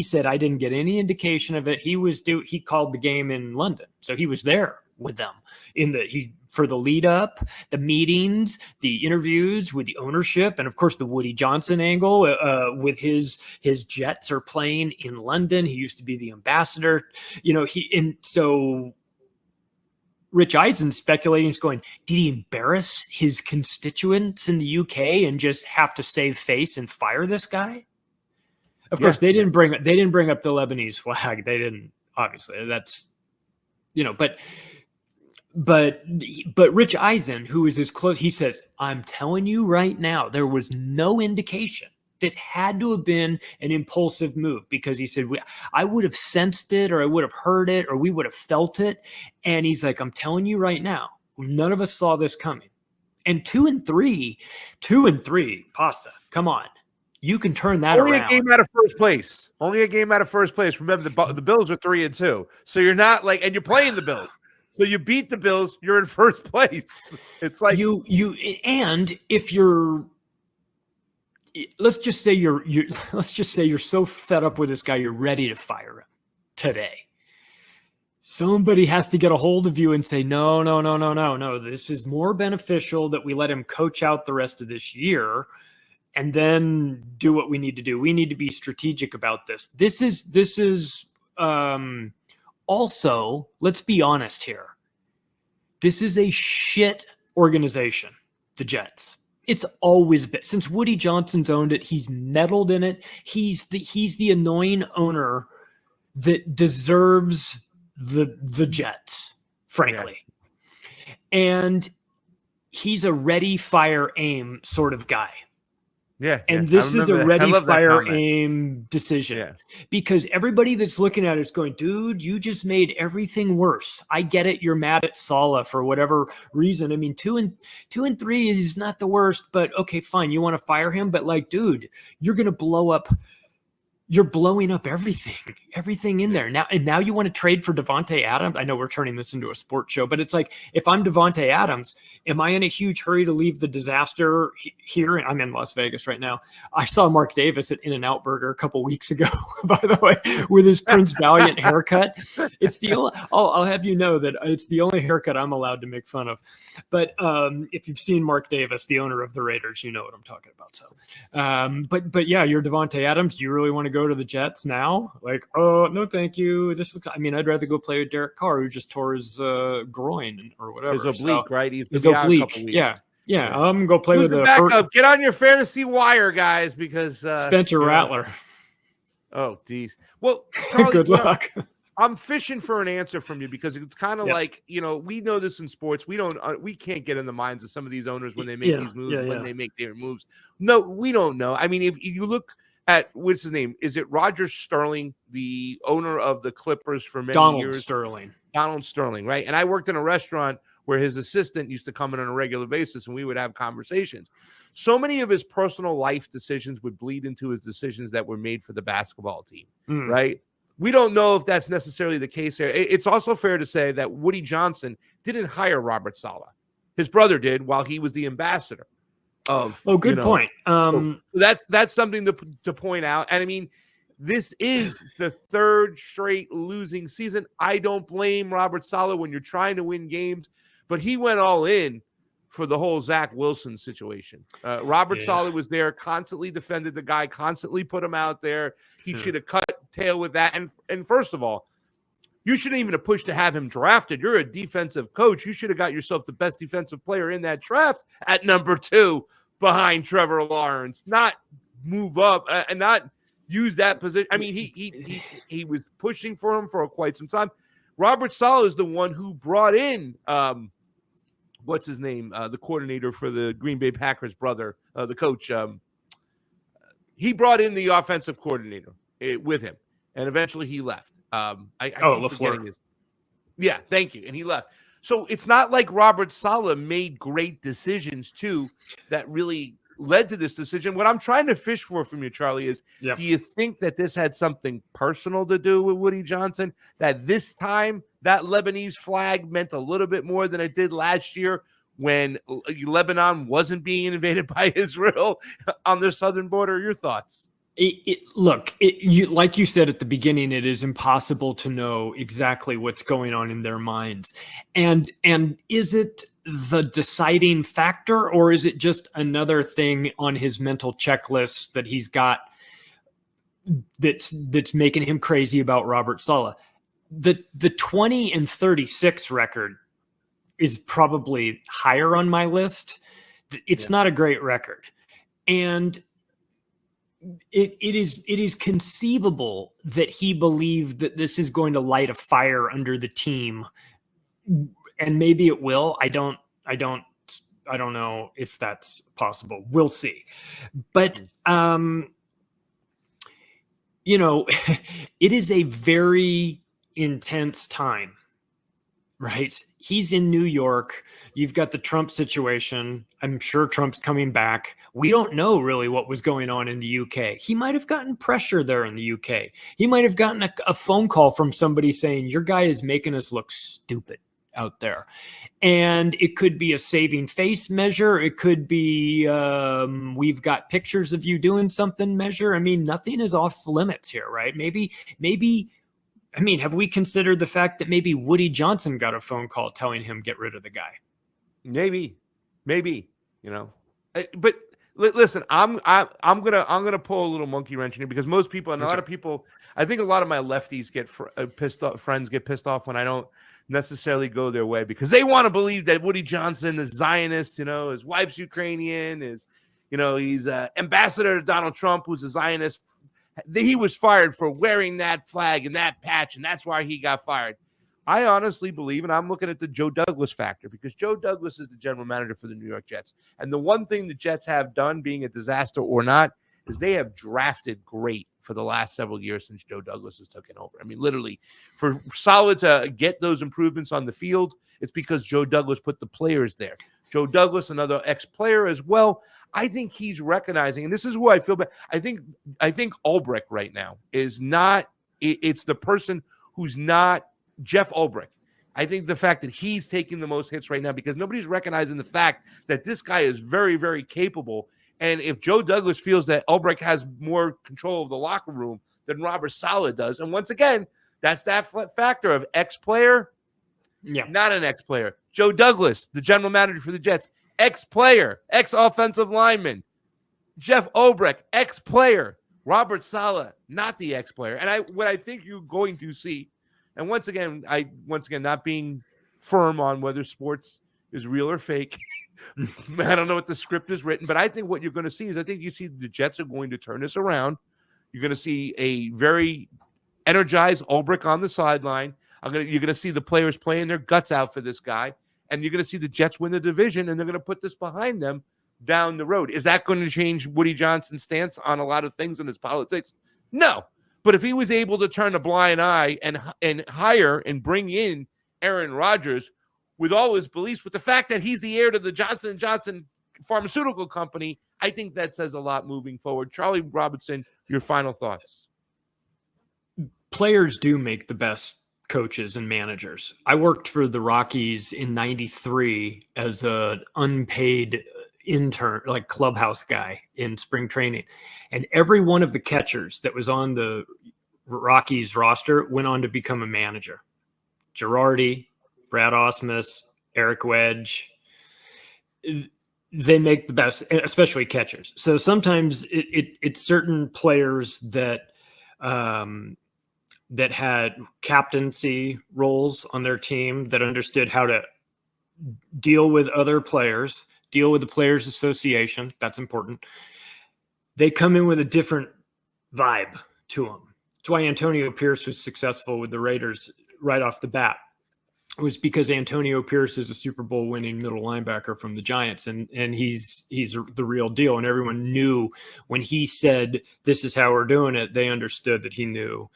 [SPEAKER 10] said, I didn't get any indication of it. He called the game in London. So he was there with them for the lead up, the meetings, the interviews with the ownership, and of course the Woody Johnson angle with his Jets are playing in London. He used to be the ambassador, so Rich Eisen's speculating, is going, did he embarrass his constituents in the UK and just have to save face and fire this guy? Of course, they didn't bring up the Lebanese flag. They didn't, obviously. That's, but Rich Eisen, who is his close, he says, I'm telling you right now, there was no indication. This had to have been an impulsive move, because he said, I would have sensed it, or I would have heard it, or we would have felt it. And he's like, I'm telling you right now, none of us saw this coming. And 2-3, Pasta, come on. You can turn that
[SPEAKER 4] Only
[SPEAKER 10] around.
[SPEAKER 4] Only a game out of first place. Remember, the Bills are 3-2. So you're not and you're playing the Bills. So you beat the Bills, you're in first place. It's like
[SPEAKER 10] and if you're, let's just say you're so fed up with this guy, you're ready to fire him today. Somebody has to get a hold of you and say, no. This is more beneficial that we let him coach out the rest of this year and then do what we need to do. We need to be strategic about this. This is also, let's be honest here. This is a shit organization, the Jets. It's always been, since Woody Johnson's owned it, he's meddled in it. He's the annoying owner that deserves the Jets, frankly. Yeah. And he's a ready, fire, aim sort of guy.
[SPEAKER 4] Yeah.
[SPEAKER 10] And this is a ready, fire, aim decision. Yeah. Because everybody that's looking at it is going, dude, you just made everything worse. I get it. You're mad at Saleh for whatever reason. I mean, 2-3 is not the worst, but okay, fine. You want to fire him, but dude, you're going to blow up. You're blowing up everything in there now. And now you want to trade for Devontae Adams. I know we're turning this into a sports show, but it's like, if I'm Devontae Adams, am I in a huge hurry to leave the disaster here? I'm in Las Vegas right now. I saw Mark Davis at In-N-Out Burger a couple weeks ago, by the way, with his Prince Valiant haircut. It's the only, I'll have you know that it's the only haircut I'm allowed to make fun of. But if you've seen Mark Davis, the owner of the Raiders, you know what I'm talking about. So, but yeah, you're Devontae Adams. Do you really want to go go to the Jets now? Like, oh, no, thank you. This looks, I mean, I'd rather go play with Derek Carr, who just tore his groin or whatever.
[SPEAKER 4] His oblique,
[SPEAKER 10] So,
[SPEAKER 4] right? He's
[SPEAKER 10] his
[SPEAKER 4] gonna be out a
[SPEAKER 10] oblique.
[SPEAKER 4] couple weeks.
[SPEAKER 10] Yeah. I'm going to go play
[SPEAKER 4] Who's
[SPEAKER 10] with
[SPEAKER 4] the
[SPEAKER 10] the
[SPEAKER 4] backup? Get on your fantasy wire, guys, because
[SPEAKER 10] Spencer Rattler.
[SPEAKER 4] Oh, geez. Well, Charlie,
[SPEAKER 10] Good luck.
[SPEAKER 4] I'm fishing for an answer from you because it's kind of like, we know this in sports. We can't get in the minds of some of these owners when they make these moves, when they make their moves. No, we don't know. I mean, if you look at, what's his name? Is it Roger Sterling, the owner of the Clippers for many years? Donald Sterling, right? And I worked in a restaurant where his assistant used to come in on a regular basis and we would have conversations. So many of his personal life decisions would bleed into his decisions that were made for the basketball team, right? We don't know if that's necessarily the case here. It's also fair to say that Woody Johnson didn't hire Robert Saleh. His brother did while he was the ambassador of.
[SPEAKER 10] Oh, good point.
[SPEAKER 4] So that's something to point out. And I mean, this is the third straight losing season. I don't blame Robert Saleh when you're trying to win games, but he went all in for the whole Zach Wilson situation. Robert Saleh was there, constantly defended the guy, constantly put him out there. He should have cut tail with that. And first of all, you shouldn't even have pushed to have him drafted. You're a defensive coach. You should have got yourself the best defensive player in that draft at number 2 behind Trevor Lawrence, not move up and not use that position. I mean, he was pushing for him for quite some time. Robert Saleh is the one who brought in what's his name? The coordinator for the Green Bay Packers brother, the coach. He brought in the offensive coordinator with him, and eventually he left.
[SPEAKER 10] LaFleur.
[SPEAKER 4] Yeah, thank you. And he left. So it's not like Robert Saleh made great decisions too that really led to this decision. What I'm trying to fish for from you, Charlie, is do you think that this had something personal to do with Woody Johnson? That this time that Lebanese flag meant a little bit more than it did last year when Lebanon wasn't being invaded by Israel on their southern border? Your thoughts?
[SPEAKER 10] Look, like you said at the beginning, it is impossible to know exactly what's going on in their minds. And is it the deciding factor, or is it just another thing on his mental checklist that he's got that's making him crazy about Robert Saleh? The 20-36 record is probably higher on my list. It's not a great record. And it is conceivable that he believed that this is going to light a fire under the team, and maybe it will. I don't know if that's possible. We'll see. But it is a very intense time, right? He's in New York. You've got the Trump situation. I'm sure Trump's coming back. We don't know really what was going on in the UK. He might have gotten pressure there in the UK. He might have gotten a phone call from somebody saying, your guy is making us look stupid out there. And it could be a saving face measure. It could be we've got pictures of you doing something measure. I mean, nothing is off limits here, right? Maybe, I mean, have we considered the fact that maybe Woody Johnson got a phone call telling him get rid of the guy?
[SPEAKER 4] Maybe, but listen, I'm gonna pull a little monkey wrench in here because most people and a lot of people, I think a lot of my lefties get pissed off. Friends get pissed off when I don't necessarily go their way because they want to believe that Woody Johnson is Zionist. His wife's Ukrainian. He's ambassador to Donald Trump, who's a Zionist. He was fired for wearing that flag and that patch, and that's why he got fired. I honestly believe, and I'm looking at the Joe Douglas factor, because Joe Douglas is the general manager for the New York Jets. And the one thing the Jets have done, being a disaster or not, is they have drafted great for the last several years since Joe Douglas has taken over. I mean, literally, for Saleh to get those improvements on the field, it's because Joe Douglas put the players there. Joe Douglas, another ex-player as well. I think he's recognizing, and this is who I feel bad. I think Ulbrich right now is not. It's the person who's not Jeff Ulbrich. I think the fact that he's taking the most hits right now because nobody's recognizing the fact that this guy is very, very capable. And if Joe Douglas feels that Ulbrich has more control of the locker room than Robert Saleh does, and once again, that's that factor of ex-player, not an ex-player. Joe Douglas, the general manager for the Jets, ex-player, ex-offensive lineman. Jeff Ulbrich, ex-player. Robert Saleh, not the ex-player. And what I think you're going to see, and once again, not being firm on whether sports is real or fake. I don't know what the script is written, but I think what you're going to see is you see the Jets are going to turn this around. You're going to see a very energized Ulbrich on the sideline. You're going to see the players playing their guts out for this guy, and you're going to see the Jets win the division, and they're going to put this behind them down the road. Is that going to change Woody Johnson's stance on a lot of things in his politics? No. But if he was able to turn a blind eye and hire and bring in Aaron Rodgers with all his beliefs, with the fact that he's the heir to the Johnson & Johnson pharmaceutical company, I think that says a lot moving forward. Charlie Robinson, your final thoughts.
[SPEAKER 10] Players do make the best coaches and managers. I worked for the Rockies in '93 as an unpaid intern, like clubhouse guy in spring training. And every one of the catchers that was on the Rockies roster went on to become a manager. Girardi, Brad Ausmus, Eric Wedge. They make the best, especially catchers. So sometimes it's certain players that that had captaincy roles on their team that understood how to deal with other players, deal with the Players Association. That's important. They come in with a different vibe to them. That's why Antonio Pierce was successful with the Raiders right off the bat. It was because Antonio Pierce is a Super Bowl winning middle linebacker from the Giants, and he's the real deal. And everyone knew when he said, "This is how we're doing it," they understood that he knew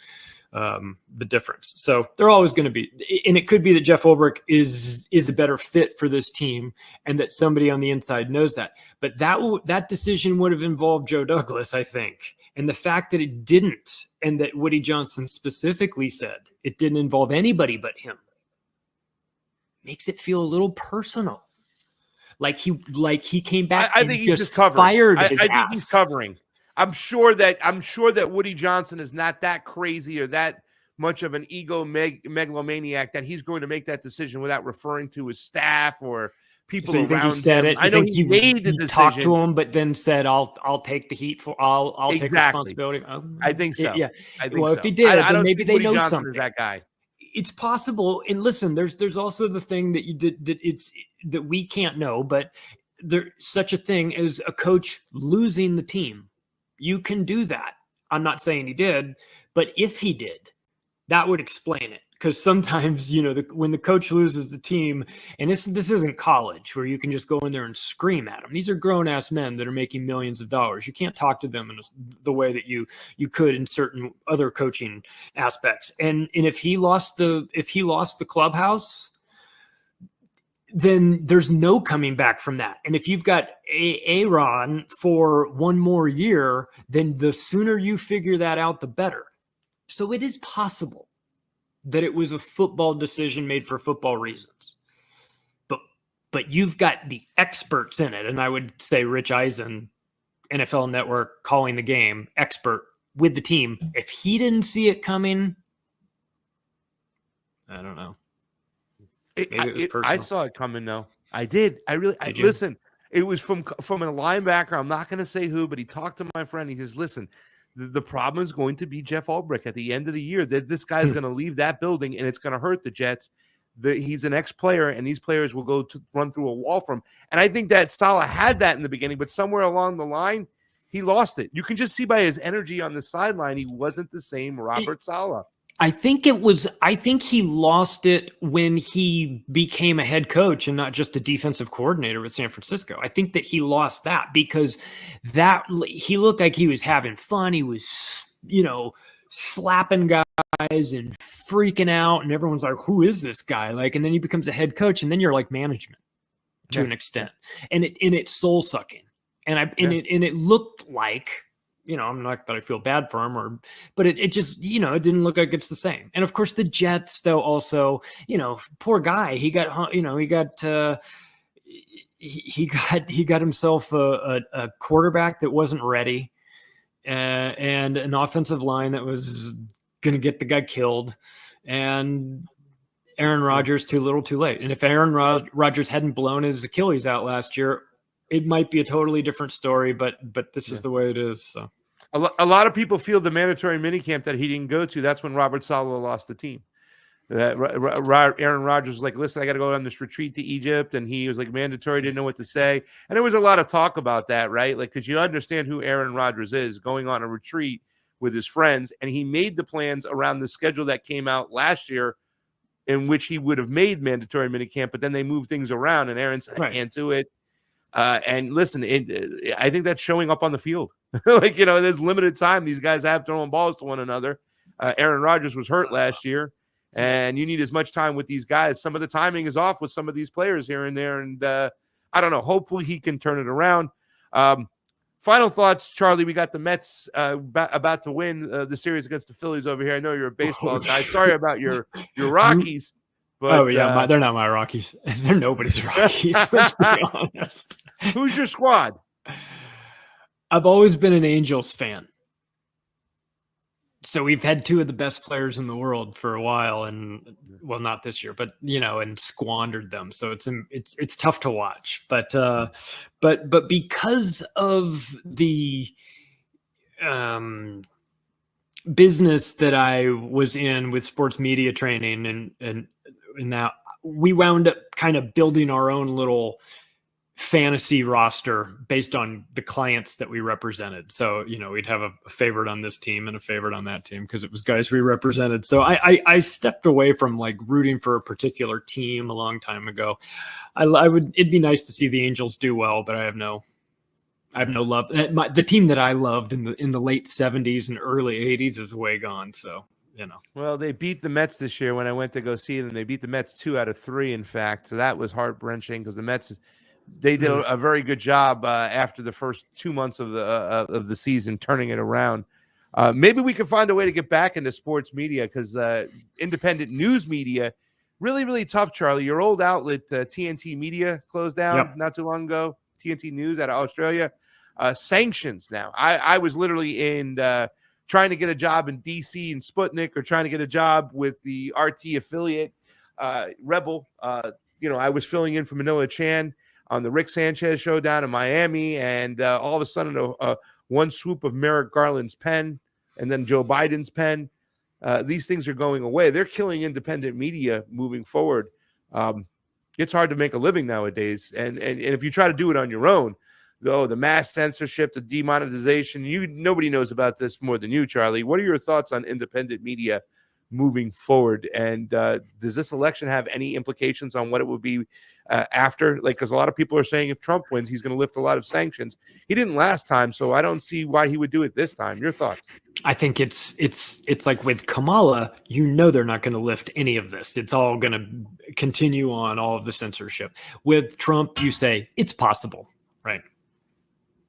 [SPEAKER 10] the difference. So they're always going to be, and it could be that Jeff Ulbrich is a better fit for this team, and that somebody on the inside knows that. But that decision would have involved Joe Douglas, I think. And the fact that it didn't, and that Woody Johnson specifically said it didn't involve anybody but him, makes it feel a little personal. Like he came back.
[SPEAKER 4] I think he's just covering.
[SPEAKER 10] Fired his
[SPEAKER 4] I think
[SPEAKER 10] ass.
[SPEAKER 4] he's covering. I'm sure that Woody Johnson is not that crazy or that much of an ego megalomaniac that he's going to make that decision without referring to his staff or people
[SPEAKER 10] So you think
[SPEAKER 4] around
[SPEAKER 10] he said
[SPEAKER 4] him.
[SPEAKER 10] it?
[SPEAKER 4] I know he made the decision.
[SPEAKER 10] Talked to him, but then said, "I'll take the heat for. I'll take responsibility." Oh,
[SPEAKER 4] I think so.
[SPEAKER 10] Yeah.
[SPEAKER 4] I think
[SPEAKER 10] Well,
[SPEAKER 4] so.
[SPEAKER 10] if he did,
[SPEAKER 4] I
[SPEAKER 10] then
[SPEAKER 4] don't
[SPEAKER 10] maybe
[SPEAKER 4] think
[SPEAKER 10] they
[SPEAKER 4] Woody
[SPEAKER 10] know
[SPEAKER 4] Johnson
[SPEAKER 10] something.
[SPEAKER 4] is that guy.
[SPEAKER 10] It's possible. And listen, there's also the thing that you did that we can't know, but there's such a thing as a coach losing the team. You can do that. I'm not saying he did, but if he did, that would explain it. Because sometimes, when the coach loses the team, and this isn't college where you can just go in there and scream at them. These are grown-ass men that are making millions of dollars. You can't talk to them in the way that you could in certain other coaching aspects. And if he lost the clubhouse, then there's no coming back from that. And if you've got Aaron for one more year, then the sooner you figure that out, the better. So it is possible that it was a football decision made for football reasons. But you've got the experts in it. And I would say Rich Eisen, NFL Network, calling the game, expert with the team. If he didn't see it coming, I don't know.
[SPEAKER 4] I saw it coming though. I did. Listen, it was from a linebacker. I'm not going to say who, but he talked to my friend. He says, listen, the problem is going to be Jeff Ulbrich at the end of the year. That this guy's going to leave that building, and it's going to hurt the Jets. He's an ex-player, and these players will go to run through a wall from him. And I think that Saleh had that in the beginning, but somewhere along the line, he lost it. You can just see by his energy on the sideline, he wasn't the same Robert Saleh.
[SPEAKER 10] I think he lost it when he became a head coach and not just a defensive coordinator with San Francisco. I think that he lost that because he looked like he was having fun. He was, slapping guys and freaking out, and everyone's like, who is this guy? And then he becomes a head coach, and then you're like management to an extent. And it's soul sucking. And it looked like, I'm not that I feel bad for him, but it just, it didn't look like it's the same. And of course the Jets though, also, poor guy, he got himself a quarterback that wasn't ready, and an offensive line that was going to get the guy killed, and Aaron Rodgers too little too late. And if Aaron Rodgers hadn't blown his Achilles out last year, it might be a totally different story, but this is the way it is. So
[SPEAKER 4] A lot of people feel the mandatory minicamp that he didn't go to. That's when Robert Saleh lost the team. Aaron Rodgers was like, listen, I got to go on this retreat to Egypt. And he was like, mandatory, didn't know what to say. And there was a lot of talk about that, right? Like, because you understand who Aaron Rodgers is, going on a retreat with his friends. And he made the plans around the schedule that came out last year, in which he would have made mandatory minicamp, but then they moved things around. And Aaron said, I can't do it. And listen, I think that's showing up on the field. Like, there's limited time these guys have throwing balls to one another. Aaron Rodgers was hurt last year. And you need as much time with these guys. Some of the timing is off with some of these players here and there. And I don't know. Hopefully he can turn it around. Final thoughts, Charlie. We got the Mets about to win the series against the Phillies over here. I know you're a baseball guy. Sorry about your Rockies. But,
[SPEAKER 10] they're not my Rockies. They're nobody's Rockies. Let's be honest.
[SPEAKER 4] Who's your squad?
[SPEAKER 10] I've always been an Angels fan. So we've had two of the best players in the world for a while, and well, not this year, but and squandered them. So it's tough to watch. But because of the business that I was in with sports media training, and now we wound up kind of building our own little fantasy roster based on the clients that we represented. So, we'd have a favorite on this team and a favorite on that team because it was guys we represented. So I stepped away from like rooting for a particular team a long time ago. It'd be nice to see the Angels do well, but I have no love. The team that I loved in the late 70s and early 80s is way gone. So,
[SPEAKER 4] Well, they beat the Mets this year when I went to go see them. They beat the Mets 2 out of 3, in fact. So that was heart-wrenching because the Mets, they did a very good job after the first 2 months of the season turning it around. Maybe we can find a way to get back into sports media because independent news media, really, really tough, Charlie. Your old outlet, TNT Media, closed down not too long ago. TNT News out of Australia. Sanctions now. I was literally in trying to get a job in DC and Sputnik, or trying to get a job with the RT affiliate, Rebel. I was filling in for Manila Chan on the Rick Sanchez show down in Miami, and all of a sudden one swoop of Merrick Garland's pen and then Joe Biden's pen. These things are going away. They're killing independent media moving forward. It's hard to make a living nowadays. And if you try to do it on your own, though, the mass censorship, the demonetization, nobody knows about this more than you, Charlie. What are your thoughts on independent media moving forward? And does this election have any implications on what it would be after? Like, because a lot of people are saying if Trump wins, he's going to lift a lot of sanctions. He didn't last time, so I don't see why he would do it this time. Your thoughts?
[SPEAKER 10] I think it's like with Kamala, they're not going to lift any of this. It's all going to continue on, all of the censorship. With Trump, you say it's possible, right?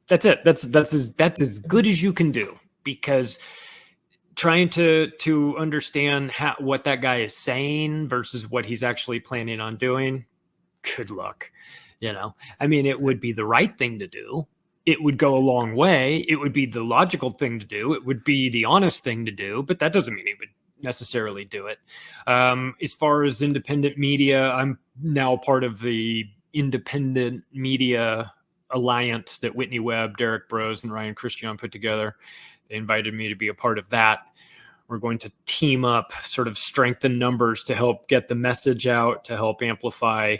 [SPEAKER 10] That's it. That's as good as you can do, because trying to understand what that guy is saying versus what he's actually planning on doing, good luck. I mean, it would be the right thing to do. It would go a long way. It would be the logical thing to do. It would be the honest thing to do, but that doesn't mean he would necessarily do it. As far as independent media, I'm now part of the Independent Media Alliance that Whitney Webb, Derek Brose, and Ryan Christian put together. They invited me to be a part of that. We're going to team up, sort of strengthen numbers to help get the message out, to help amplify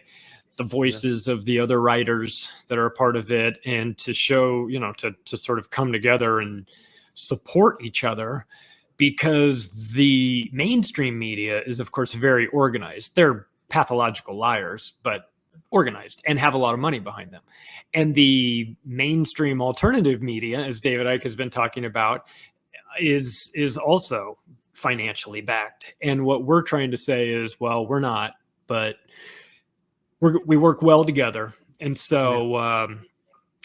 [SPEAKER 10] the voices of the other writers that are a part of it, and to show, to sort of come together and support each other, because the mainstream media is, of course, very organized. They're pathological liars, but organized and have a lot of money behind them. And the mainstream alternative media, as David Icke has been talking about, is also financially backed. And what we're trying to say is, well, we're not, but we work well together. And so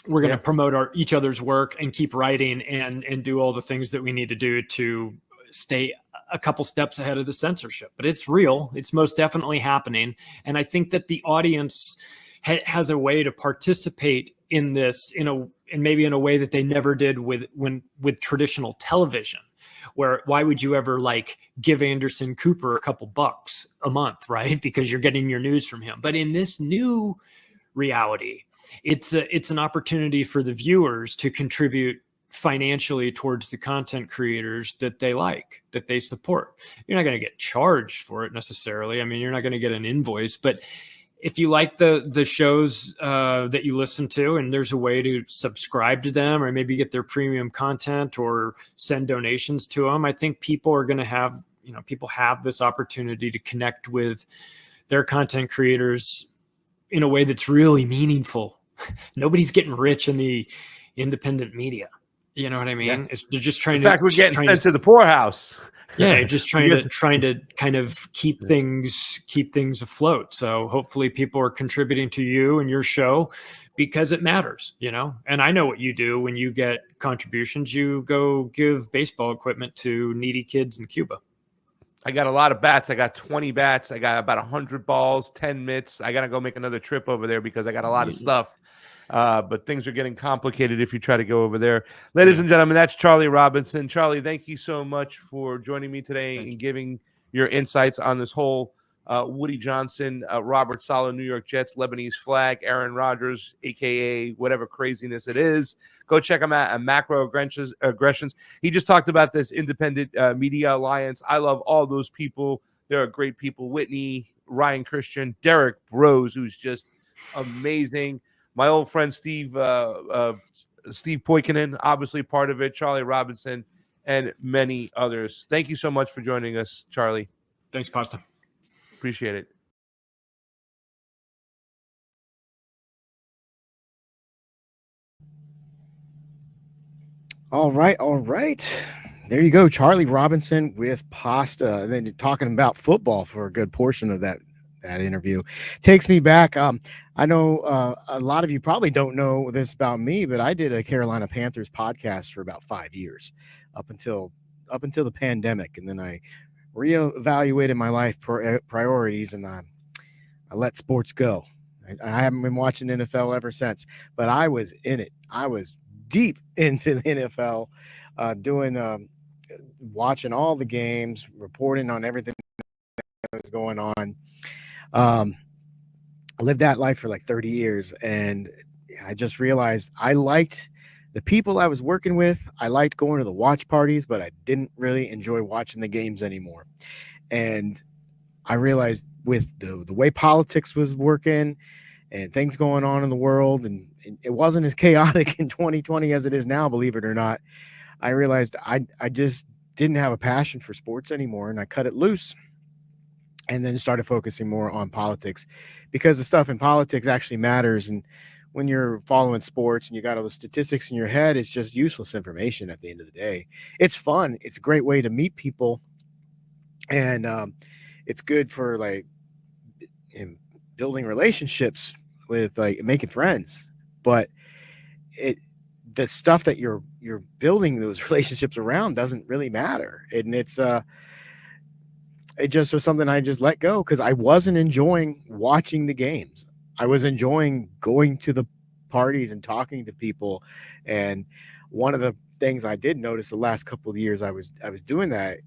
[SPEAKER 10] we're going to promote each other's work and keep writing and do all the things that we need to do to stay a couple steps ahead of the censorship. But it's real. It's most definitely happening. And I think that the audience has a way to participate in this and maybe in a way that they never did with traditional television, where why would you ever give Anderson Cooper a couple bucks a month, right? Because you're getting your news from him. But in this new reality, it's an opportunity for the viewers to contribute financially towards the content creators that they like, that they support. You're not going to get charged for it necessarily. I mean, you're not going to get an invoice, but if you like the shows that you listen to, and there's a way to subscribe to them or maybe get their premium content or send donations to them, I think people are going to have, people have this opportunity to connect with their content creators in a way that's really meaningful. Nobody's getting rich in the independent media. You know what I mean?
[SPEAKER 4] Yeah.
[SPEAKER 10] They're just trying
[SPEAKER 4] In fact, we're getting sent to the poorhouse.
[SPEAKER 10] Yeah, just trying to kind of keep things afloat. So hopefully people are contributing to you and your show because it matters, And I know what you do when you get contributions. You go give baseball equipment to needy kids in Cuba.
[SPEAKER 4] I got a lot of bats. I got 20 bats. I got about 100 balls, 10 mitts. I got to go make another trip over there because I got a lot of stuff. But things are getting complicated if you try to go over there. Ladies and gentlemen, that's Charlie Robinson. Charlie, thank you so much for joining me today and giving your insights on this whole Woody Johnson, Robert Saleh, New York Jets, Lebanese flag, Aaron Rodgers, a.k.a. whatever craziness it is. Go check him out at Macro Aggressions. He just talked about this independent media alliance. I love all those people. They're great people. Whitney, Ryan Christian, Derek Rose, who's just amazing. My old friend Steve Poikinen, obviously part of it, Charlie Robinson, and many others. Thank you so much for joining us, Charlie.
[SPEAKER 10] Thanks, Costa.
[SPEAKER 4] Appreciate it.
[SPEAKER 6] All right. There you go, Charlie Robinson with Pasta. And then talking about football for a good portion of that interview takes me back. I know a lot of you probably don't know this about me, but I did a Carolina Panthers podcast for about 5 years up until the pandemic, and then I reevaluated my life priorities, and I let sports go. I haven't been watching NFL ever since, but I was in it. I was deep into the NFL, watching all the games, reporting on everything that was going on. I lived that life for like 30 years, and I just realized I liked the people I was working with. I liked going to the watch parties, but I didn't really enjoy watching the games anymore. And I realized with the way politics was working and things going on in the world, and it wasn't as chaotic in 2020 as it is now, believe it or not, I realized I just didn't have a passion for sports anymore, and I cut it loose. And then started focusing more on politics, because the stuff in politics actually matters. And when you're following sports and you got all the statistics in your head, it's just useless information at the end of the day. It's fun. It's a great way to meet people. And it's good for building relationships with making friends. But the stuff that you're building those relationships around doesn't really matter. And it just was something I just let go because I wasn't enjoying watching the games. I was enjoying going to the parties and talking to people. And one of the things I did notice the last couple of years I was doing that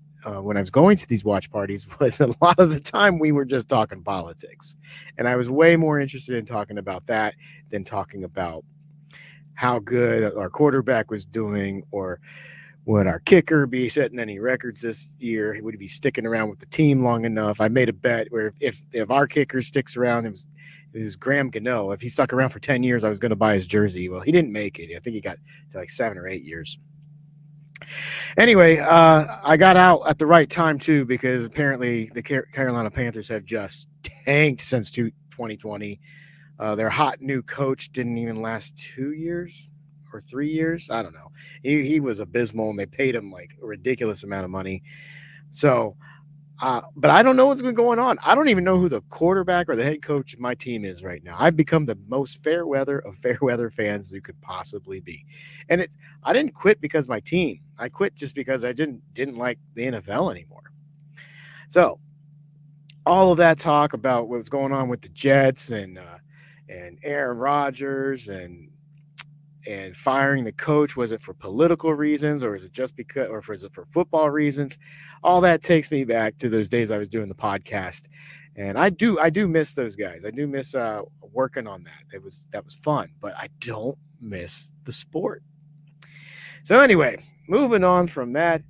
[SPEAKER 6] when I was going to these watch parties was a lot of the time we were just talking politics. And I was way more interested in talking about that than talking about how good our quarterback was doing, or would our kicker be setting any records this year? Would he be sticking around with the team long enough? I made a bet where if our kicker sticks around, it was Graham Gano. If he stuck around for 10 years, I was going to buy his jersey. Well, he didn't make it. I think he got to like 7 or 8 years. Anyway, I got out at the right time too, because apparently the Carolina Panthers have just tanked since 2020. Their hot new coach didn't even last 2 years. Or 3 years, I don't know. He was abysmal, and they paid him like a ridiculous amount of money. So, but I don't know what's been going on. I don't even know who the quarterback or the head coach of my team is right now. I've become the most fair weather of fair weather fans you could possibly be. And I didn't quit because of my team. I quit just because I didn't like the NFL anymore. So, all of that talk about what's going on with the Jets and Aaron Rodgers and firing the coach, was it for political reasons, or is it just because, or is it for football reasons? All that takes me back to those days I was doing the podcast, and I do miss those guys. I do miss working on that. That was fun, but I don't miss the sport. So anyway, moving on from that.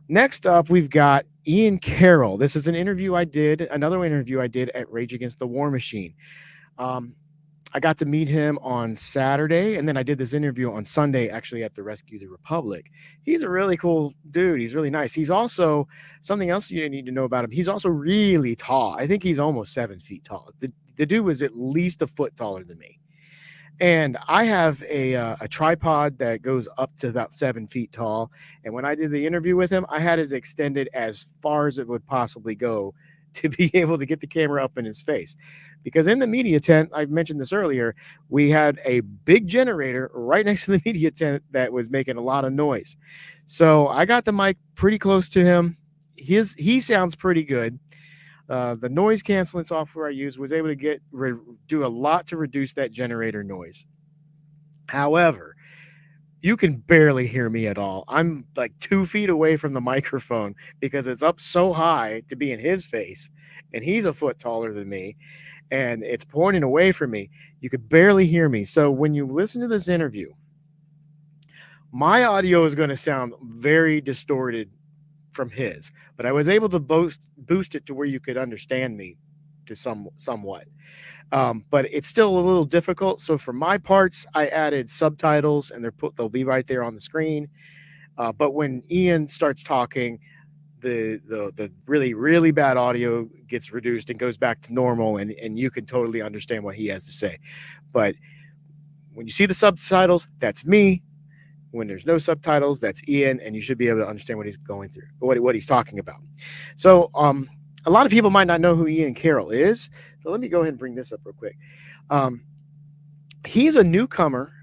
[SPEAKER 6] Next up, we've got Ian Carroll. This is another interview I did at Rage Against the War Machine. I got to meet him on Saturday, and then I did this interview on Sunday, actually at the Rescue the Republic. He's a really cool dude. He's really nice. He's also, something else you need to know about him, he's also really tall. I think he's almost 7 feet tall. The dude was at least a foot taller than me. And I have a tripod that goes up to about 7 feet tall. And when I did the interview with him, I had it extended as far as it would possibly go to be able to get the camera up in his face. Because in the media tent, I mentioned this earlier, we had a big generator right next to the media tent that was making a lot of noise. So I got the mic pretty close to him. He sounds pretty good. The noise canceling software I used was able to do a lot to reduce that generator noise. However, you can barely hear me at all. I'm like 2 feet away from the microphone because it's up so high to be in his face, and he's a foot taller than me, and it's pointing away from me. You could barely hear me. So when you listen to this interview, my audio is going to sound very distorted from his, but I was able to boost it to where you could understand me to somewhat. But it's still a little difficult. So for my parts, I added subtitles, and they'll be right there on the screen. But when Ian starts talking, the really, really bad audio gets reduced and goes back to normal, and you can totally understand what he has to say. But when you see the subtitles, that's me. When there's no subtitles, that's Ian, and you should be able to understand what he's going through, what he's talking about. So a lot of people might not know who Ian Carroll is. So let me go ahead and bring this up real quick. He's a newcomer.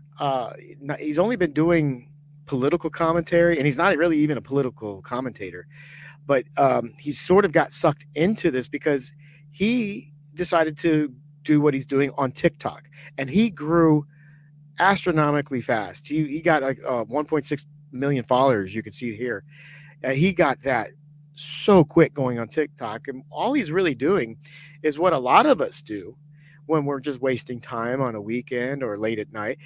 [SPEAKER 6] He's only been doing political commentary, and he's not really even a political commentator. But he sort of got sucked into this because he decided to do what he's doing on TikTok, and he grew astronomically fast. He got like 1.6 million followers. You can see here. He got that so quick going on TikTok, and all he's really doing is what a lot of us do when we're just wasting time on a weekend or late at night.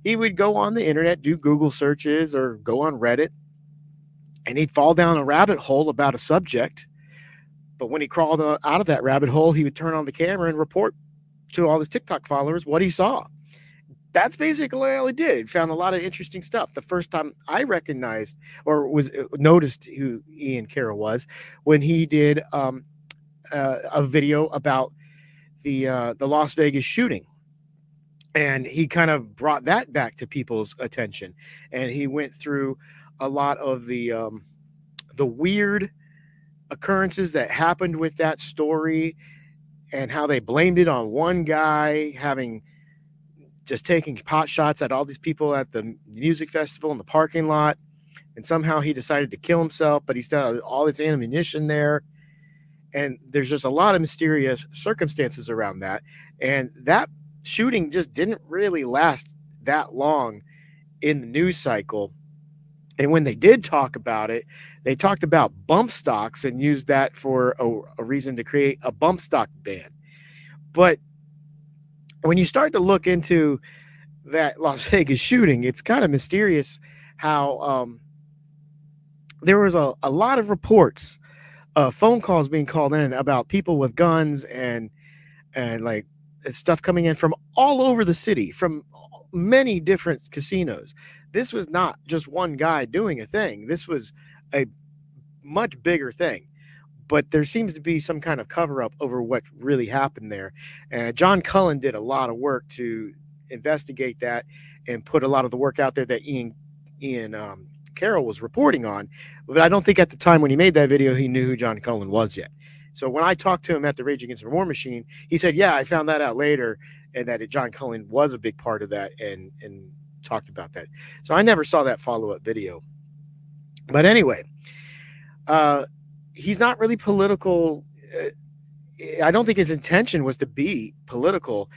[SPEAKER 6] He would go on the internet, do Google searches, or go on Reddit, and he'd fall down a rabbit hole about a subject. But when he crawled out of that rabbit hole, he would turn on the camera and report to all his TikTok followers what he saw. That's basically all he did. He found a lot of interesting stuff. The first time I recognized or noticed who Ian Carroll was when he did a video about the Las Vegas shooting. And he kind of brought that back to people's attention. And he went through a lot of the weird occurrences that happened with that story and how they blamed it on one guy just taking pot shots at all these people at the music festival in the parking lot. And somehow he decided to kill himself, but he still had all this ammunition there. And there's just a lot of mysterious circumstances around that. And that shooting just didn't really last that long in the news cycle. And when they did talk about it, they talked about bump stocks and used that for a reason to create a bump stock ban. But when you start to look into that Las Vegas shooting, it's kind of mysterious how there was a lot of reports, phone calls being called in about people with guns and like stuff coming in from all over the city, from many different casinos. This was not just one guy doing a thing. This was a much bigger thing. But there seems to be some kind of cover-up over what really happened there. And John Cullen did a lot of work to investigate that and put a lot of the work out there that Ian Carroll was reporting on. But I don't think at the time when he made that video, he knew who John Cullen was yet. So when I talked to him at the Rage Against the War Machine, he said, yeah, I found that out later, and that John Cullen was a big part of that and talked about that. So I never saw that follow-up video. But anyway, he's not really political. I don't think his intention was to be political.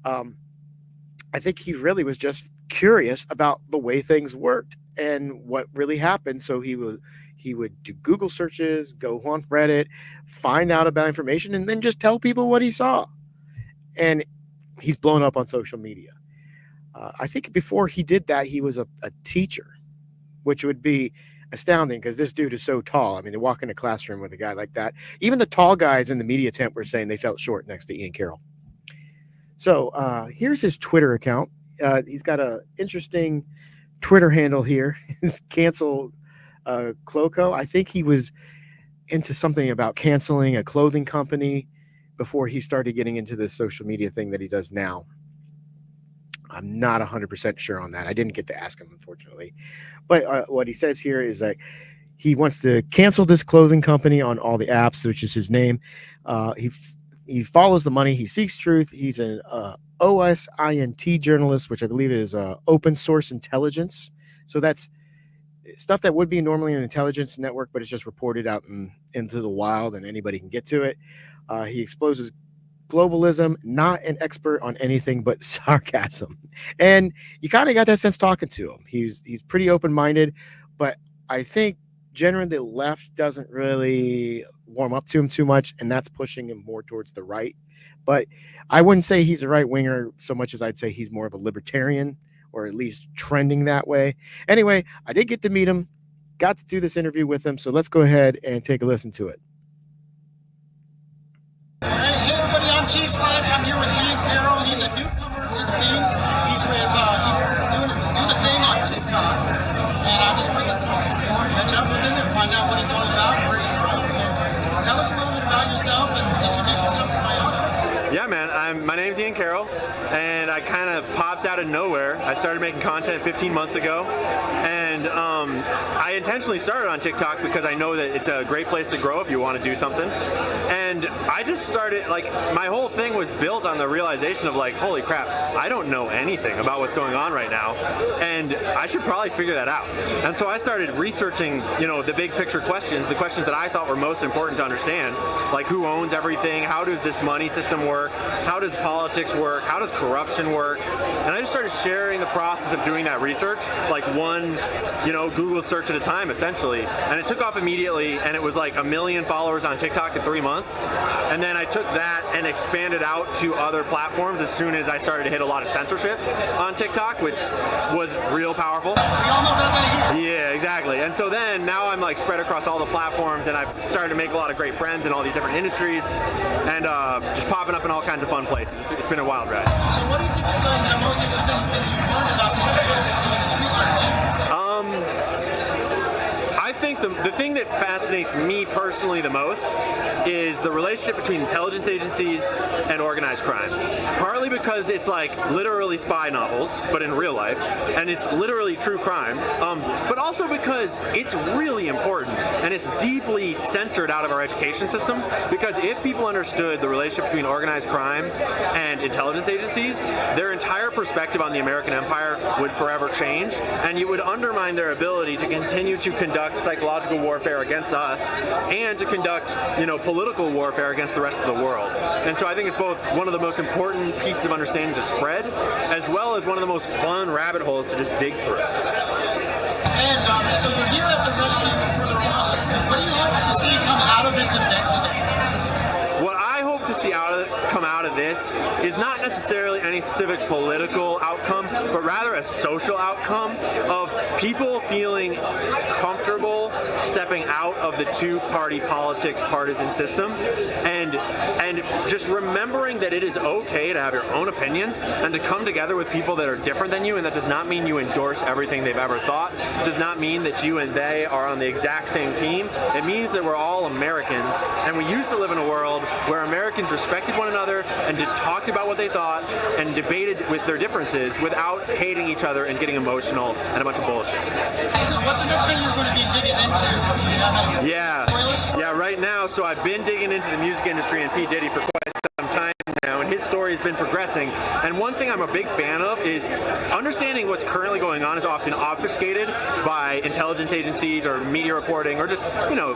[SPEAKER 6] I think he really was just curious about the way things worked and what really happened. So he would do Google searches, go on Reddit, find out about information, and then just tell people what he saw. And he's blown up on social media. I think before he did that, he was a teacher. which would be astounding because this dude is so tall. I mean, they walk in a classroom with a guy like that. Even the tall guys in the media tent were saying they felt short next to Ian Carroll. So here's his Twitter account. He's got an interesting Twitter handle here. Cancel Cloco. I think he was into something about canceling a clothing company before he started getting into this social media thing that he does now. I'm not 100% sure on that. I didn't get to ask him, unfortunately. But what he says here is that he wants to cancel this clothing company on all the apps, which is his name. He follows the money. He seeks truth. He's an OSINT journalist, which I believe is open source intelligence. So that's stuff that would be normally an intelligence network, but it's just reported out into the wild and anybody can get to it. He exposes globalism, not an expert on anything but sarcasm. And you kind of got that sense talking to him. He's pretty open-minded, but I think generally the left doesn't really warm up to him too much, and that's pushing him more towards the right. But I wouldn't say he's a right-winger so much as I'd say he's more of a libertarian, or at least trending that way. Anyway, I did get to meet him, got to do this interview with him, so let's go ahead and take a listen to it.
[SPEAKER 8] Hey everybody, I'm CheeseSlice. I'm here with Ian Carroll. He's a newcomer to the scene. He's doing the thing on TikTok, and I just wanted to catch up with him and find out what he's all about, where he's from. So tell us a little bit about yourself and introduce yourself to my audience.
[SPEAKER 12] Yeah, man. My name's Ian Carroll, and I kind of popped out of nowhere. I started making content 15 months ago, and I intentionally started on TikTok because I know that it's a great place to grow if you want to do something. And I just started, like, my whole thing was built on the realization of, like, holy crap, I don't know anything about what's going on right now, and I should probably figure that out. And so I started researching, the big picture questions, the questions that I thought were most important to understand, like who owns everything, how does this money system work, how does politics work, how does corruption work, and I just started sharing the process of doing that research, like one, Google search at a time, essentially. And it took off immediately, and it was like 1 million followers on TikTok in 3 months. And then I took that and expanded out to other platforms as soon as I started to hit a lot of censorship on TikTok, which was real powerful.
[SPEAKER 8] We all know about that here.
[SPEAKER 12] Yeah, exactly. And so then now I'm like spread across all the platforms, and I've started to make a lot of great friends in all these different industries, and just popping up in all kinds of fun places. It's been a wild ride.
[SPEAKER 8] So what do you think is the most interesting thing you've learned about since you started doing this research?
[SPEAKER 12] I think the thing that fascinates me personally the most is the relationship between intelligence agencies and organized crime. Partly because it's like literally spy novels, but in real life, and it's literally true crime, but also because it's really important and it's deeply censored out of our education system, because if people understood the relationship between organized crime and intelligence agencies, their entire perspective on the American empire would forever change, and you would undermine their ability to continue to conduct psychological warfare against us and to conduct, political warfare against the rest of the world. And so I think it's both one of the most important pieces of understanding to spread, as well as one of the most fun rabbit holes to just dig through.
[SPEAKER 8] And so you're here at the Rescue for the Republic. What do you hope to see come out of this event today?
[SPEAKER 12] What I hope to see come out of this is not necessarily any specific political outcome, but rather a social outcome of people feeling comfortable stepping out of the two-party politics partisan system, and just remembering that it is okay to have your own opinions and to come together with people that are different than you, and that does not mean you endorse everything they've ever thought. It does not mean that you and they are on the exact same team. It means that we're all Americans, and we used to live in a world where Americans respected one another and talked about what they thought and debated with their differences without hating each other and getting emotional and a bunch of bullshit.
[SPEAKER 8] So what's the next thing you're going to be digging into? Do you have any spoilers?
[SPEAKER 12] Yeah, right now, so I've been digging into the music industry and P. Diddy for quite some time now, and his story has been progressing. And one thing I'm a big fan of is understanding what's currently going on is often obfuscated by intelligence agencies or media reporting or just,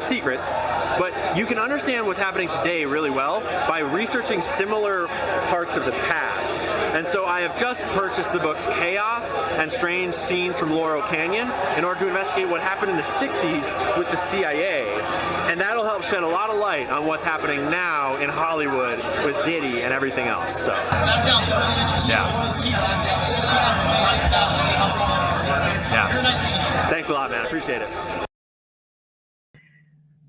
[SPEAKER 12] secrets. But you can understand what's happening today really well by researching similar parts of the past. And so I have just purchased the books Chaos and Strange Scenes from Laurel Canyon in order to investigate what happened in the 60s with the CIA. And that'll help shed a lot of light on what's happening now in Hollywood with Diddy and everything else. So
[SPEAKER 8] that sounds really interesting.
[SPEAKER 12] Yeah.
[SPEAKER 8] We'll keep
[SPEAKER 12] Yeah.
[SPEAKER 8] Very nice meeting you.
[SPEAKER 12] Thanks a lot, man. I appreciate it.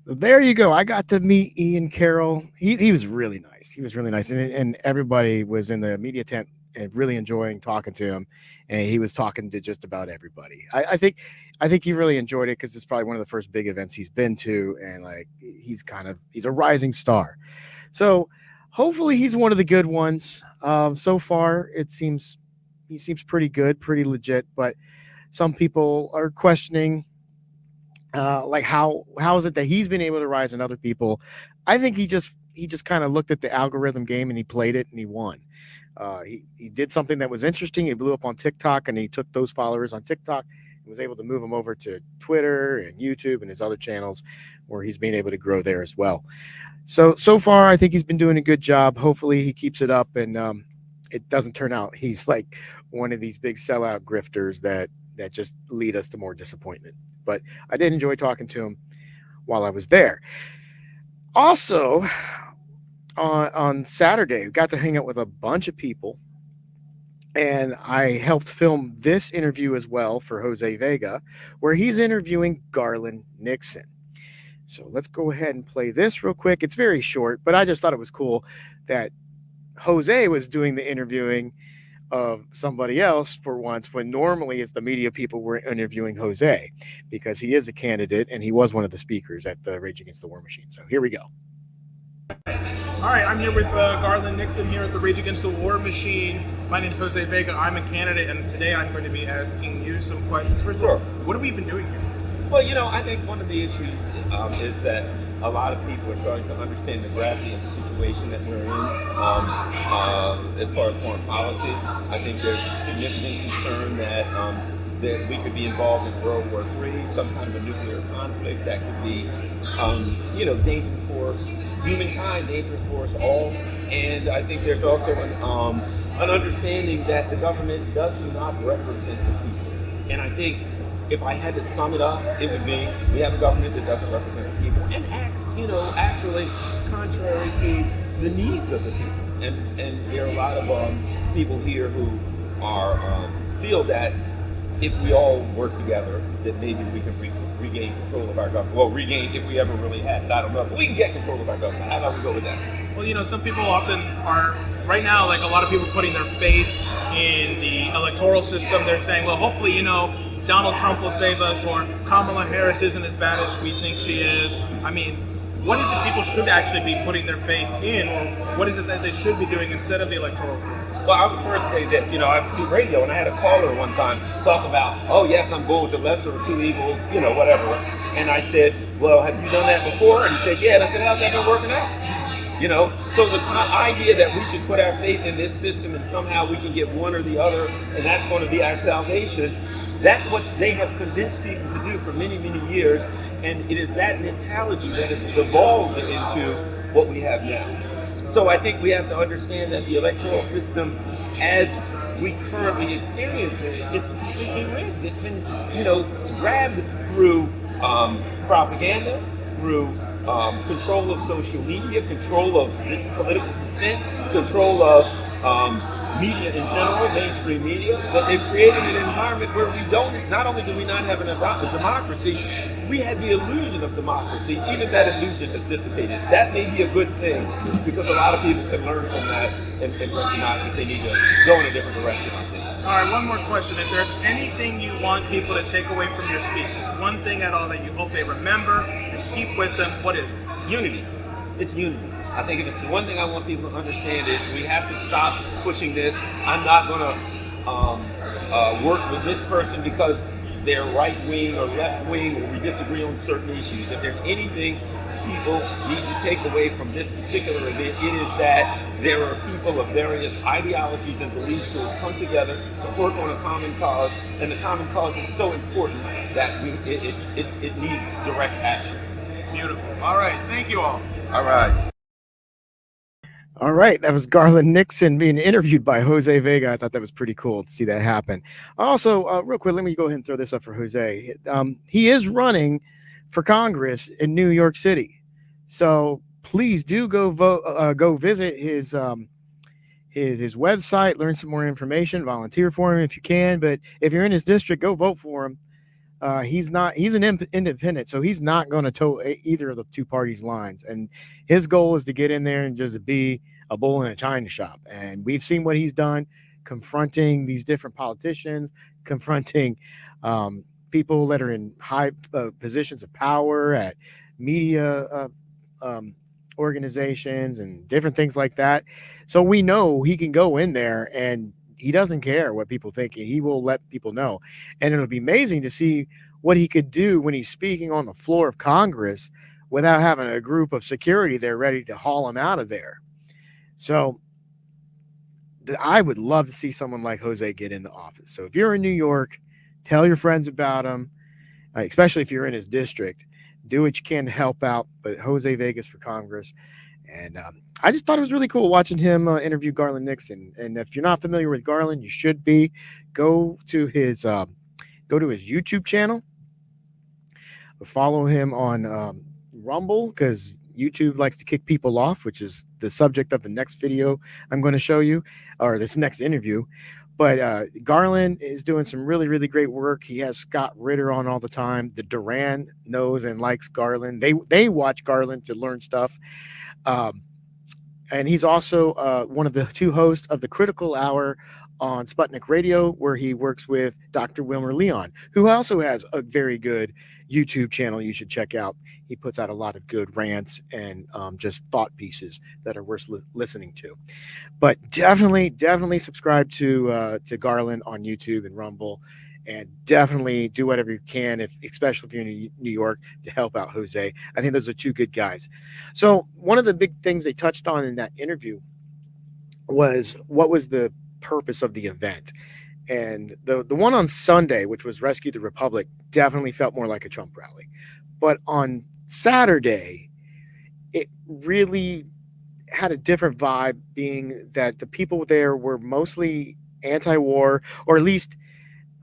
[SPEAKER 6] So there you go. I got to meet Ian Carroll. He was really nice. He was really nice, and everybody was in the media tent and really enjoying talking to him. And he was talking to just about everybody. I think he really enjoyed it because it's probably one of the first big events he's been to, and like he's a rising star. So hopefully he's one of the good ones. So far he seems pretty good, pretty legit. But some people are questioning. Like how is it that he's been able to rise and other people? I think he just kind of looked at the algorithm game and he played it and he won. He did something that was interesting. He blew up on TikTok and he took those followers on TikTok and was able to move them over to Twitter and YouTube and his other channels where he's been able to grow there as well. So far, I think he's been doing a good job. Hopefully he keeps it up and it doesn't turn out he's like one of these big sellout grifters that just lead us to more disappointment. But I did enjoy talking to him while I was there. Also, on Saturday, we got to hang out with a bunch of people, and I helped film this interview as well for Jose Vega, where he's interviewing Garland Nixon. So let's go ahead and play this real quick. It's very short, but I just thought it was cool that Jose was doing the interviewing of somebody else for once, when normally it's the media people were interviewing Jose, because he is a candidate and he was one of the speakers at the Rage Against the War Machine. So here we go.
[SPEAKER 13] All right, I'm here with Garland Nixon here at the Rage Against the War Machine. My name is Jose Vega. I'm a candidate, and today I'm going to be asking you some questions. First of all, what have we been doing here?
[SPEAKER 14] Well, I think one of the issues is that a lot of people are starting to understand the gravity of the situation that we're in as far as foreign policy. I think there's significant concern that we could be involved in World War III, some kind of a nuclear conflict that could be, dangerous for humankind, dangerous for us all. And I think there's also an understanding that the government does not represent the people. And I think if I had to sum it up, it would be we have a government that doesn't represent the people and acts, actually contrary to the needs of the people. And there are a lot of people here who are feel that if we all work together, that maybe we can regain control of our government. Well, regain if we ever really had it. I don't know. But we can get control of our government. How about we go with that?
[SPEAKER 13] Well, some people often are, right now, like a lot of people putting their faith in the electoral system. They're saying, well, hopefully, Donald Trump will save us, or Kamala Harris isn't as bad as we think she is. I mean, what is it people should actually be putting their faith in, or what is it that they should be doing instead of the electoral system?
[SPEAKER 14] Well, I would first say this. I do radio, and I had a caller one time talk about, oh, yes, I'm going with the lesser of two evils, whatever. And I said, well, have you done that before? And he said, yeah. And I said, how's that been working out? So the idea that we should put our faith in this system and somehow we can get one or the other, and that's going to be our salvation, that's what they have convinced people to do for many, many years. And it is that mentality that has evolved into what we have now. So I think we have to understand that the electoral system, as we currently experience it, it's completely rigged. It's been, grabbed through propaganda, through control of social media, control of this political dissent, control of media in general, mainstream media. But they've created an environment where not only do we not have a democracy, we had the illusion of democracy. Even that illusion has dissipated. That may be a good thing, because a lot of people can learn from that and recognize that they need to go in a different direction, I think.
[SPEAKER 13] All right, one more question. If there's anything you want people to take away from your speech, just one thing at all that you hope they remember and keep with them, what is it?
[SPEAKER 14] Unity. It's unity. I think if it's the one thing I want people to understand is we have to stop pushing this. I'm not going to work with this person because they're right wing or left wing, or we disagree on certain issues. If there's anything people need to take away from this particular event, it is that there are people of various ideologies and beliefs who have come together to work on a common cause, and the common cause is so important that it needs direct action.
[SPEAKER 13] Beautiful. All right. Thank you all.
[SPEAKER 14] All right.
[SPEAKER 6] All right, that was Garland Nixon being interviewed by Jose Vega. I thought that was pretty cool to see that happen. Also, real quick, let me go ahead and throw this up for Jose. He is running for Congress in New York City, so please do go vote. Go visit his website, learn some more information, volunteer for him if you can. But if you're in his district, go vote for him. He's an independent, so he's not going to toe either of the two parties' lines. And his goal is to get in there and just be a bull in a china shop. And we've seen what he's done, confronting these different politicians, confronting people that are in high positions of power at media organizations and different things like that. So we know he can go in there and he doesn't care what people think. He will let people know. And it'll be amazing to see what he could do when he's speaking on the floor of Congress without having a group of security there ready to haul him out of there. So I would love to see someone like Jose get into office. So if you're in New York, tell your friends about him, especially if you're in his district. Do what you can to help out. But Jose Vegas for Congress. And I just thought it was really cool watching him interview Garland Nixon. And if you're not familiar with Garland, you should be. Go to his YouTube channel. Follow him on Rumble, because YouTube likes to kick people off, which is the subject of the next video I'm going to show you, or this next interview. But Garland is doing some really, really great work. He has Scott Ritter on all the time. The Duran knows and likes Garland. They watch Garland to learn stuff. And he's also one of the two hosts of the Critical Hour on Sputnik Radio, where he works with Dr. Wilmer Leon, who also has a very good YouTube channel you should check out. He puts out a lot of good rants and just thought pieces that are worth listening to. But definitely subscribe to Garland on YouTube and Rumble, and definitely do whatever you can, especially if you're in New York, to help out Jose. I think those are two good guys. So one of the big things they touched on in that interview was what was the purpose of the event. And the one on Sunday, which was Rescue the Republic, definitely felt more like a Trump rally. But on Saturday, it really had a different vibe, being that the people there were mostly anti-war, or at least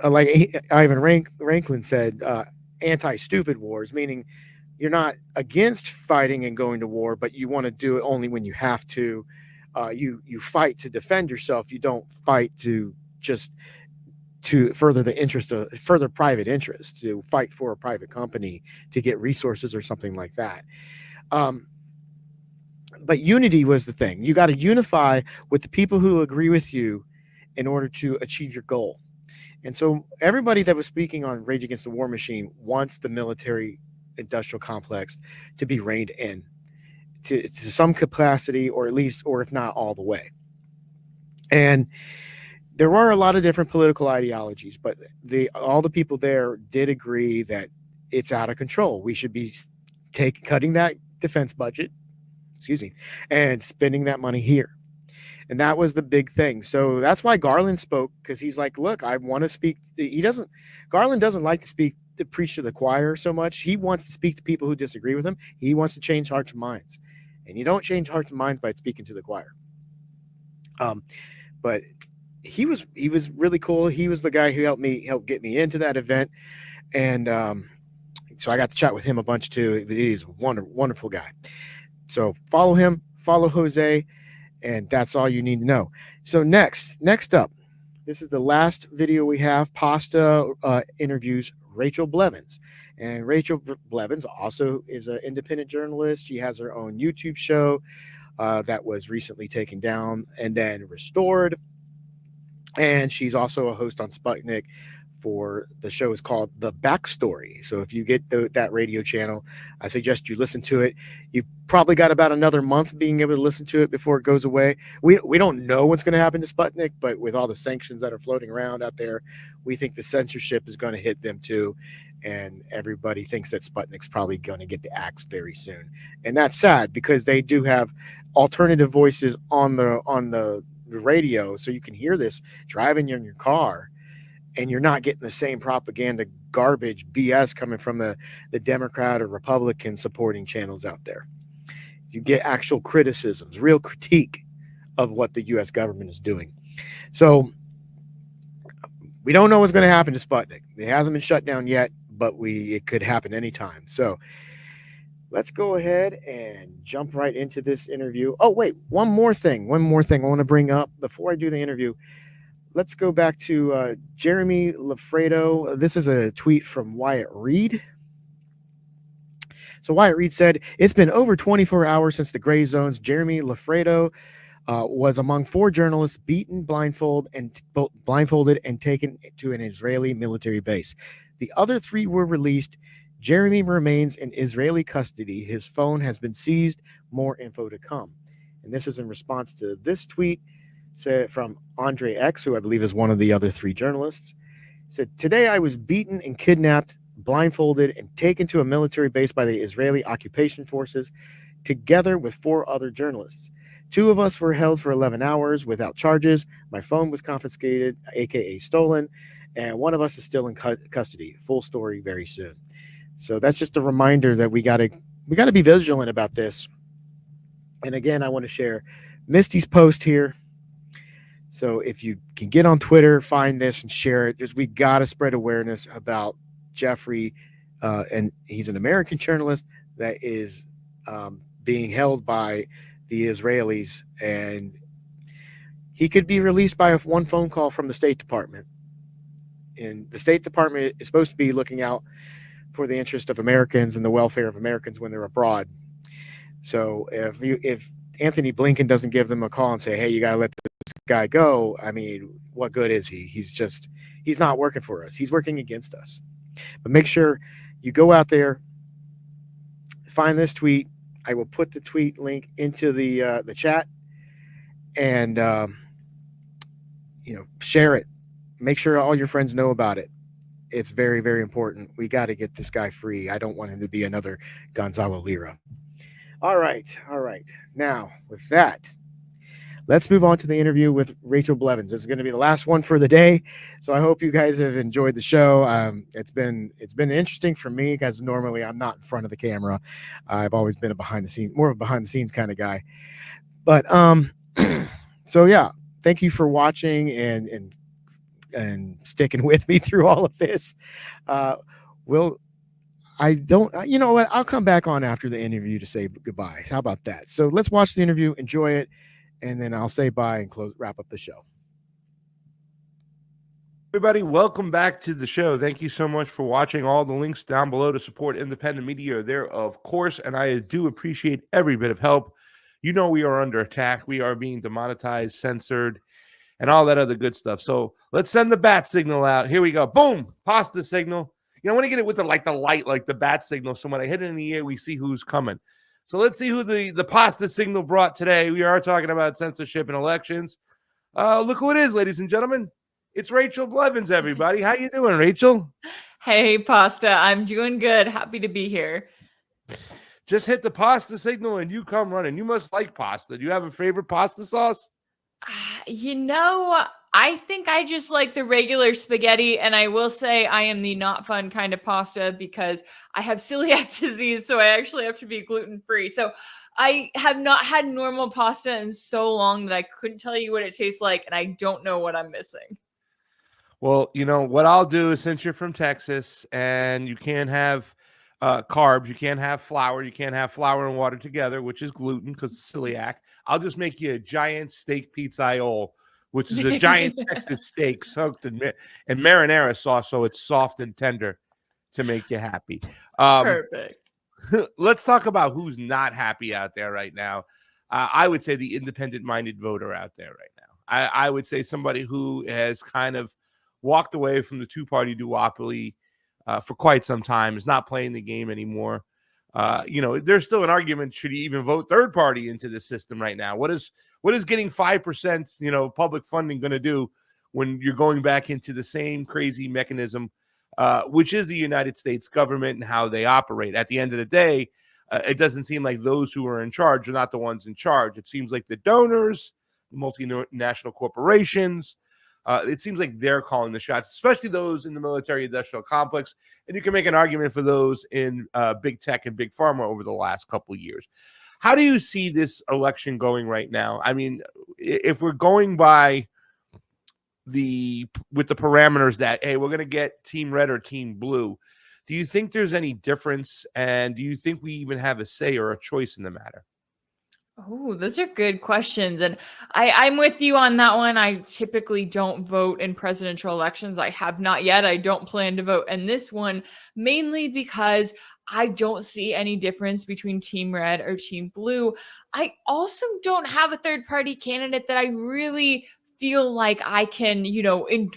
[SPEAKER 6] like Ivan Raiklin said, anti-stupid wars, meaning you're not against fighting and going to war, but you want to do it only when you have to. You fight to defend yourself. You don't fight to further the interest of further private interest, to fight for a private company to get resources or something like that. But unity was the thing. You got to unify with the people who agree with you in order to achieve your goal. And so everybody that was speaking on Rage Against the War Machine wants the military industrial complex to be reined in to some capacity, or at least, or if not all the way. And there were a lot of different political ideologies, but all the people there did agree that it's out of control. We should be cutting that defense budget, and spending that money here. And that was the big thing. So that's why Garland spoke, because he's like, look, I want to speak. Garland doesn't like to preach to the choir so much. He wants to speak to people who disagree with him. He wants to change hearts and minds. And you don't change hearts and minds by speaking to the choir. But he was really cool. He was the guy who helped get me into that event. And so I got to chat with him a bunch too. He's a wonderful guy. So follow him, follow Jose, and that's all you need to know. So next up, this is the last video we have. Pasta interviews Rachel Blevins. And Rachel Blevins also is an independent journalist. She has her own YouTube show that was recently taken down and then restored. And she's also a host on Sputnik for the show is called The Backstory. So if you get that radio channel, I suggest you listen to it. You've probably got about another month being able to listen to it before it goes away. We don't know what's going to happen to Sputnik, but with all the sanctions that are floating around out there, we think the censorship is going to hit them too. And everybody thinks that Sputnik's probably going to get the axe very soon. And that's sad, because they do have alternative voices on the radio, so you can hear this driving in your car, and you're not getting the same propaganda garbage BS coming from the Democrat or Republican supporting channels out there. You get actual criticisms, real critique of what the U.S. government is doing. So we don't know what's going to happen to Sputnik. It hasn't been shut down yet, but it could happen anytime. So let's go ahead and jump right into this interview. Oh, wait, one more thing I want to bring up before I do the interview. Let's go back to Jeremy Lafredo. This is a tweet from Wyatt Reed. So Wyatt Reed said, it's been over 24 hours since the Gray Zone's Jeremy Lafredo was among 4 journalists beaten, blindfolded, and taken to an Israeli military base. The other 3 were released. Jeremy remains in Israeli custody. His phone has been seized. More info to come. And this is in response to this tweet said from Andre X, who I believe is one of the other 3 journalists. Said, today I was beaten and kidnapped, blindfolded, and taken to a military base by the Israeli occupation forces, together with 4 other journalists. 2 of us were held for 11 hours without charges. My phone was confiscated, aka stolen, and one of us is still in custody. Full story very soon. So that's just a reminder that we gotta be vigilant about this. And again, I want to share Misty's post here. So if you can get on Twitter, find this and share it. We gotta spread awareness about Jeffrey, and he's an American journalist that is being held by the Israelis, and he could be released by one phone call from the State Department. And the State Department is supposed to be looking out for the interest of Americans and the welfare of Americans when they're abroad. So if Anthony Blinken doesn't give them a call and say, hey, you got to let this guy go, I mean, what good is he? He's not working for us. He's working against us. But make sure you go out there, find this tweet. I will put the tweet link into the chat, and share it. Make sure all your friends know about it. It's very, very important. We got to get this guy free. I don't want him to be another Gonzalo Lira. All right. Now, with that, let's move on to the interview with Rachel Blevins. This is going to be the last one for the day, so I hope you guys have enjoyed the show. It's been interesting for me because normally I'm not in front of the camera. I've always been more of a behind the scenes kind of guy. But so yeah, thank you for watching and sticking with me through all of this. You know what? I'll come back on after the interview to say goodbye. How about that? So let's watch the interview, enjoy it, and then I'll say bye and wrap up the show.
[SPEAKER 4] Everybody, welcome back to the show. Thank you so much for watching. All the links down below to support independent media are there, of course, and I do appreciate every bit of help. You know we are under attack. We are being demonetized, censored, and all that other good stuff. So let's send the bat signal out. Here we go. Boom! Pasta signal. I want to get it with the light, like the bat signal. So when I hit it in the air, we see who's coming. So let's see who the pasta signal brought today. We are talking about censorship and elections. Look who it is, ladies and gentlemen. It's Rachel Blevins, everybody. How you doing, Rachel?
[SPEAKER 15] Hey, Pasta. I'm doing good. Happy to be here.
[SPEAKER 4] Just hit the pasta signal and you come running. You must like pasta. Do you have a favorite pasta sauce?
[SPEAKER 15] I think I just like the regular spaghetti, and I will say I am the not fun kind of pasta because I have celiac disease, so I actually have to be gluten-free. So I have not had normal pasta in so long that I couldn't tell you what it tastes like, and I don't know what I'm missing.
[SPEAKER 4] Well, what I'll do is, since you're from Texas and you can't have carbs, you can't have flour and water together, which is gluten because it's celiac, I'll just make you a giant steak pizzaiole, which is a giant Texas steak soaked in marinara sauce, so it's soft and tender to make you happy.
[SPEAKER 15] Perfect.
[SPEAKER 4] Let's talk about who's not happy out there right now. I would say the independent-minded voter out there right now. I would say somebody who has kind of walked away from the two-party duopoly for quite some time, is not playing the game anymore. There's still an argument, should he even vote third party into the system right now? What is getting 5%, public funding going to do when you're going back into the same crazy mechanism, which is the United States government and how they operate? At the end of the day, it doesn't seem like those who are in charge are not the ones in charge. It seems like the donors, the multinational corporations, it seems like they're calling the shots, especially those in the military-industrial complex. And you can make an argument for those in big tech and big pharma over the last couple of years. How do you see this election going right now? I mean, if we're going by with the parameters that, hey, we're going to get team red or team blue, Do you think there's any difference? And do you think we even have a say or a choice in the matter?
[SPEAKER 15] Oh, those are good questions. And I'm with you on that one. I typically don't vote in presidential elections. I have not yet. I don't plan to vote in this one, mainly because I don't see any difference between Team Red or Team Blue. I also don't have a third party candidate that I really feel like I can,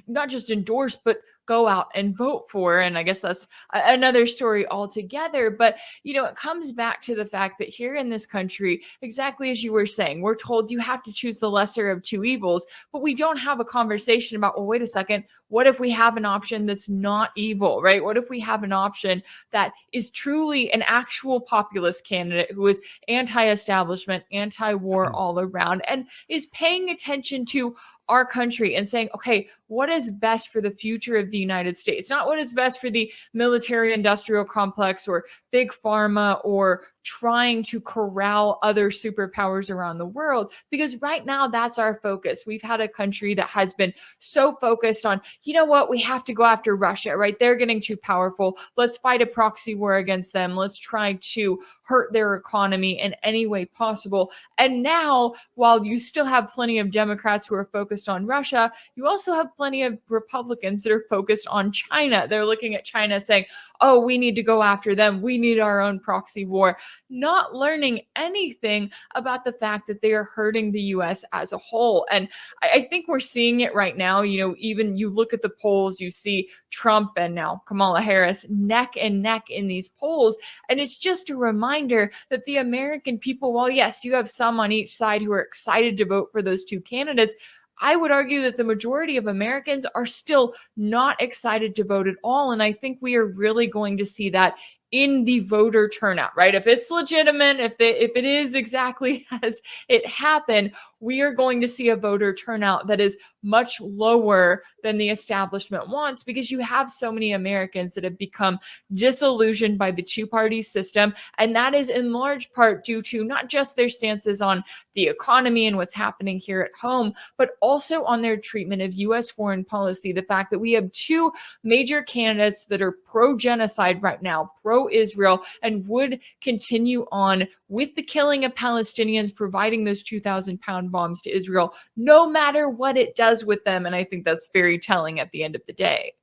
[SPEAKER 15] not just endorse, but go out and vote for. And I guess that's another story altogether. But, it comes back to the fact that here in this country, exactly as you were saying, we're told you have to choose the lesser of two evils, but we don't have a conversation about, well, wait a second, what if we have an option that's not evil, right? What if we have an option that is truly an actual populist candidate who is anti-establishment, anti-war all around, and is paying attention to our country and saying, okay, what is best for the future of the United States? Not what is best for the military industrial complex or big pharma or trying to corral other superpowers around the world, because right now that's our focus. We've had a country that has been so focused on, we have to go after Russia, right? They're getting too powerful. Let's fight a proxy war against them. Let's try to hurt their economy in any way possible. And now, while you still have plenty of Democrats who are focused on Russia, you also have plenty of Republicans that are focused on China. They're looking at China saying, oh, we need to go after them. We need our own proxy war, not learning anything about the fact that they are hurting the U.S. as a whole. And I think we're seeing it right now. Even you look at the polls, you see Trump and now Kamala Harris neck and neck in these polls. And it's just a reminder that the American people, while yes, you have some on each side who are excited to vote for those two candidates, I would argue that the majority of Americans are still not excited to vote at all. And I think we are really going to see that in the voter turnout, right? If it's legitimate, if it is exactly as it happened, we are going to see a voter turnout that is much lower than the establishment wants, because you have so many Americans that have become disillusioned by the two-party system. And that is in large part due to not just their stances on the economy and what's happening here at home, but also on their treatment of U.S. foreign policy. The fact that we have two major candidates that are pro-genocide right now, pro-Israel, and would continue on with the killing of Palestinians, providing those 2,000-pound bombs to Israel, no matter what it does with them. And I think that's very telling at the end of the day.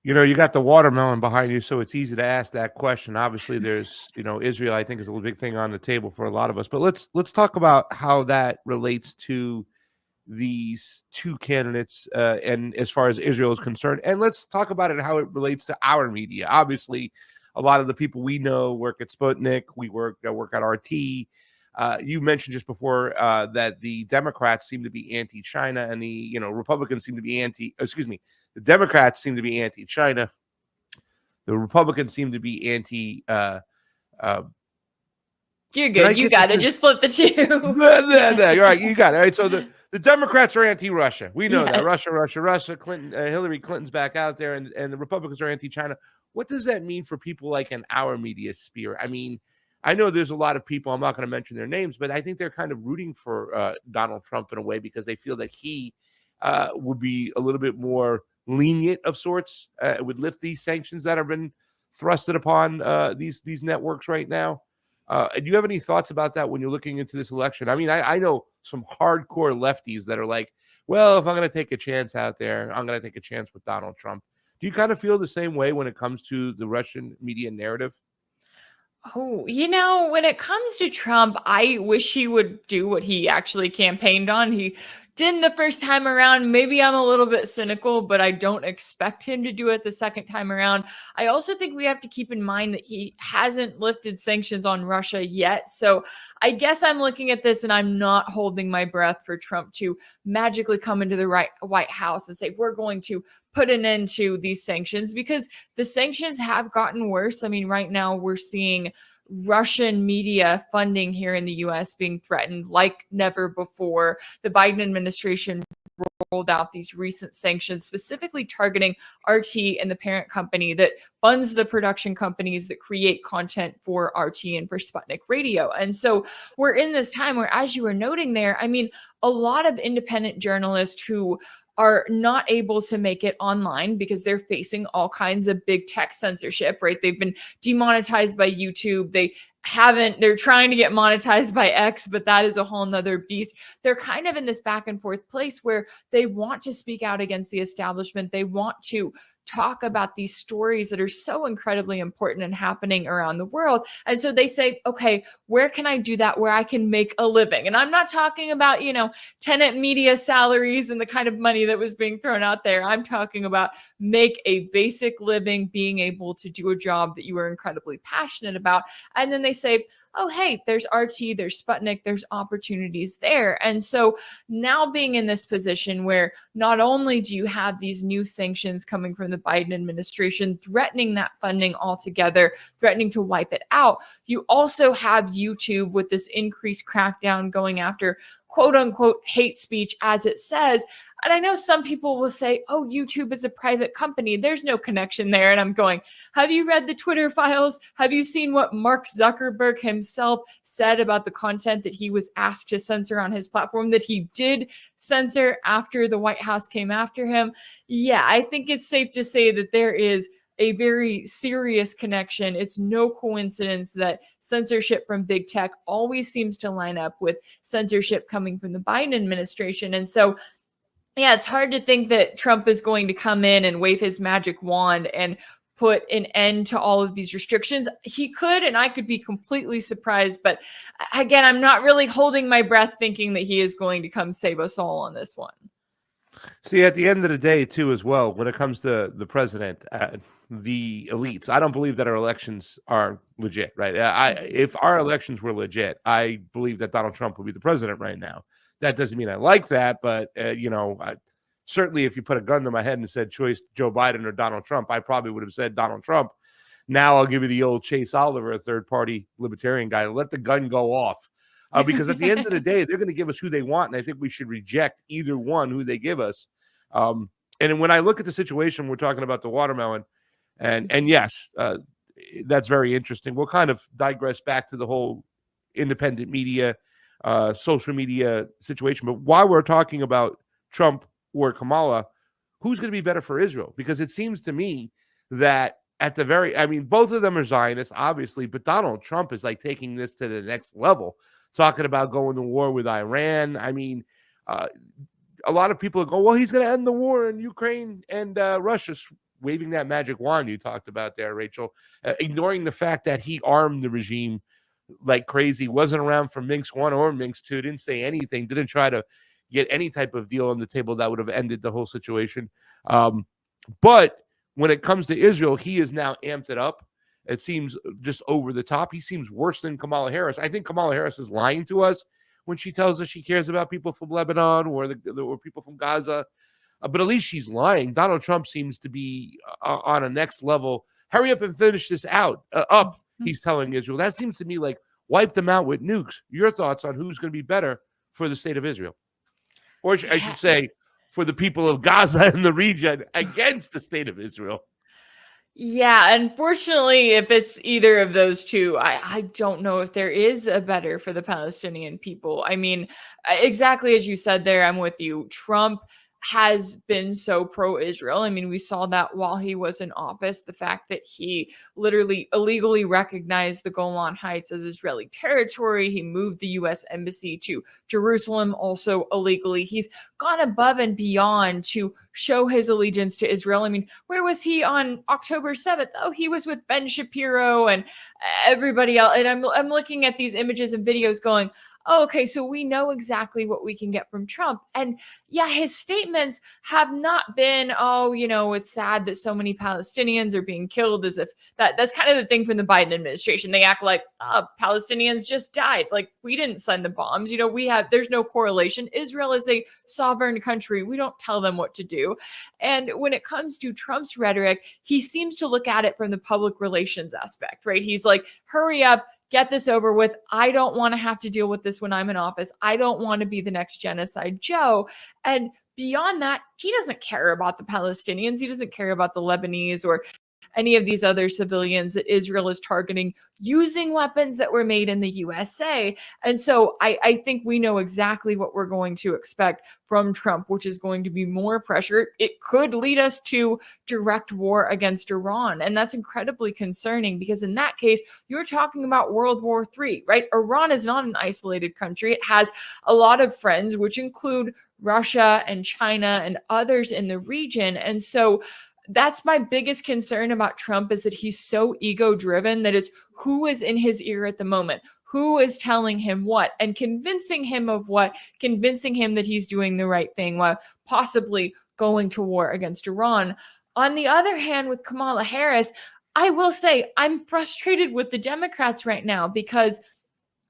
[SPEAKER 4] You got the watermelon behind you, so it's easy to ask that question. Obviously, there's, Israel, I think, is a big thing on the table for a lot of us. But let's talk about how that relates to these two candidates, and as far as Israel is concerned. And let's talk about it, how it relates to our media. Obviously, a lot of the people we know work at Sputnik. We work at RT. You mentioned just before that the Democrats seem to be anti-China, and the Republicans seem to be the Democrats seem to be anti-China. The Republicans seem to be anti.
[SPEAKER 15] You're good. You got it. Just flip the two.
[SPEAKER 4] You're right. You got it. All right. So the Democrats are anti-Russia. We know that. Russia. Clinton, Hillary Clinton's back out there, and the Republicans are anti-China. What does that mean for people like in our media sphere? I mean, I know there's a lot of people, I'm not going to mention their names, but I think they're kind of rooting for Donald Trump in a way, because they feel that he would be a little bit more lenient of sorts, would lift these sanctions that have been thrusted upon these networks right now. Do you have any thoughts about that when you're looking into this election? I mean, I know some hardcore lefties that are like, well, if I'm going to take a chance out there, I'm going to take a chance with Donald Trump. Do you kind of feel the same way when it comes to the Russian media narrative?
[SPEAKER 15] Oh, when it comes to Trump, I wish he would do what he actually campaigned on. He didn't the first time around. Maybe I'm a little bit cynical, but I don't expect him to do it the second time around. I also think we have to keep in mind that he hasn't lifted sanctions on Russia yet. So I guess I'm looking at this and I'm not holding my breath for Trump to magically come into the White House and say, we're going to put an end to these sanctions, because the sanctions have gotten worse. I mean, right now we're seeing Russian media funding here in the U.S. being threatened like never before. The Biden administration rolled out these recent sanctions specifically targeting RT and the parent company that funds the production companies that create content for RT and for Sputnik Radio. And so we're in this time where, as you were noting there, I mean, a lot of independent journalists who are not able to make it online because they're facing all kinds of big tech censorship, right? They've been demonetized by YouTube. They're trying to get monetized by X, but that is a whole nother beast. They're kind of in this back and forth place where they want to speak out against the establishment. They want to talk about these stories that are so incredibly important and happening around the world. And so they say, okay, where can I do that where I can make a living? And I'm not talking about, tenant media salaries and the kind of money that was being thrown out there. I'm talking about make a basic living, being able to do a job that you are incredibly passionate about. And then they say, oh, hey, there's RT, there's Sputnik, there's opportunities there. And so now being in this position where not only do you have these new sanctions coming from the Biden administration, threatening that funding altogether, threatening to wipe it out, you also have YouTube with this increased crackdown going after quote unquote hate speech, as it says. And I know some people will say, oh, YouTube is a private company. There's no connection there. And I'm going, have you read the Twitter files? Have you seen what Mark Zuckerberg himself said about the content that he was asked to censor on his platform, that he did censor after the White House came after him? Yeah, I think it's safe to say that there is a very serious connection. It's no coincidence that censorship from big tech always seems to line up with censorship coming from the Biden administration. And so, yeah, it's hard to think that Trump is going to come in and wave his magic wand and put an end to all of these restrictions. He could, and I could be completely surprised. But again, I'm not really holding my breath thinking that he is going to come save us all on this one.
[SPEAKER 4] See, at the end of the day, too, as well, when it comes to the president, the elites, I don't believe that our elections are legit, right? If our elections were legit, I believe that Donald Trump would be the president right now. That doesn't mean I like that, but, certainly if you put a gun to my head and said choice Joe Biden or Donald Trump, I probably would have said Donald Trump. Now I'll give you the old Chase Oliver, a third-party libertarian guy. Let the gun go off. Because at the end of the day, they're going to give us who they want, and I think we should reject either one who they give us. And when I look at the situation, we're talking about the watermelon, and yes, that's very interesting. We'll kind of digress back to the whole independent media, social media situation. But while we're talking about Trump or Kamala, who's going to be better for Israel? Because it seems to me that both of them are Zionists, obviously, but Donald Trump is like taking this to the next level, talking about going to war with Iran. A lot of people go, well, he's going to end the war in Ukraine and Russia, waving that magic wand you talked about there, Rachel, ignoring the fact that he armed the regime like crazy, wasn't around for Minsk 1 or Minsk 2, didn't say anything, didn't try to get any type of deal on the table that would have ended the whole situation. But when it comes to Israel, he is now amped it up. It seems just over the top. He seems worse than Kamala Harris. I think Kamala Harris is lying to us when she tells us she cares about people from Lebanon or people from Gaza. But at least she's lying. Donald Trump seems to be on a next level. Hurry up and finish this up, he's telling Israel. That seems to me like wipe them out with nukes. Your thoughts on who's going to be better for the state of Israel? Or I should say, for the people of Gaza and the region against the state of Israel.
[SPEAKER 15] Yeah, unfortunately, if it's either of those two, I don't know if there is a better for the Palestinian people. I mean, exactly as you said there, I'm with you. Trump has been so pro-Israel. I mean, we saw that while he was in office, the fact that he literally illegally recognized the Golan Heights as Israeli territory. He moved the U.S. embassy to Jerusalem also illegally. He's gone above and beyond to show his allegiance to Israel. I mean, where was he on October 7th? Oh, he was with Ben Shapiro and everybody else. And I'm looking at these images and videos going, oh, okay, so we know exactly what we can get from Trump. And yeah, his statements have not been, oh, it's sad that so many Palestinians are being killed, as if that's kind of the thing from the Biden administration. They act like, oh, Palestinians just died. Like, we didn't send the bombs. There's no correlation. Israel is a sovereign country. We don't tell them what to do. And when it comes to Trump's rhetoric, he seems to look at it from the public relations aspect, right? He's like, hurry up, get this over with. I don't want to have to deal with this when I'm in office. I don't want to be the next Genocide Joe. And beyond that, he doesn't care about the Palestinians. He doesn't care about the Lebanese or any of these other civilians that Israel is targeting using weapons that were made in the USA. And so I think we know exactly what we're going to expect from Trump, which is going to be more pressure. It could lead us to direct war against Iran. And that's incredibly concerning because in that case, you're talking about World War III, right? Iran is not an isolated country. It has a lot of friends, which include Russia and China and others in the region. And so that's my biggest concern about Trump is that he's so ego driven that it's who is in his ear at the moment, who is telling him what and convincing him of what, convincing him that he's doing the right thing while possibly going to war against Iran. On the other hand, with Kamala Harris, I will say I'm frustrated with the Democrats right now because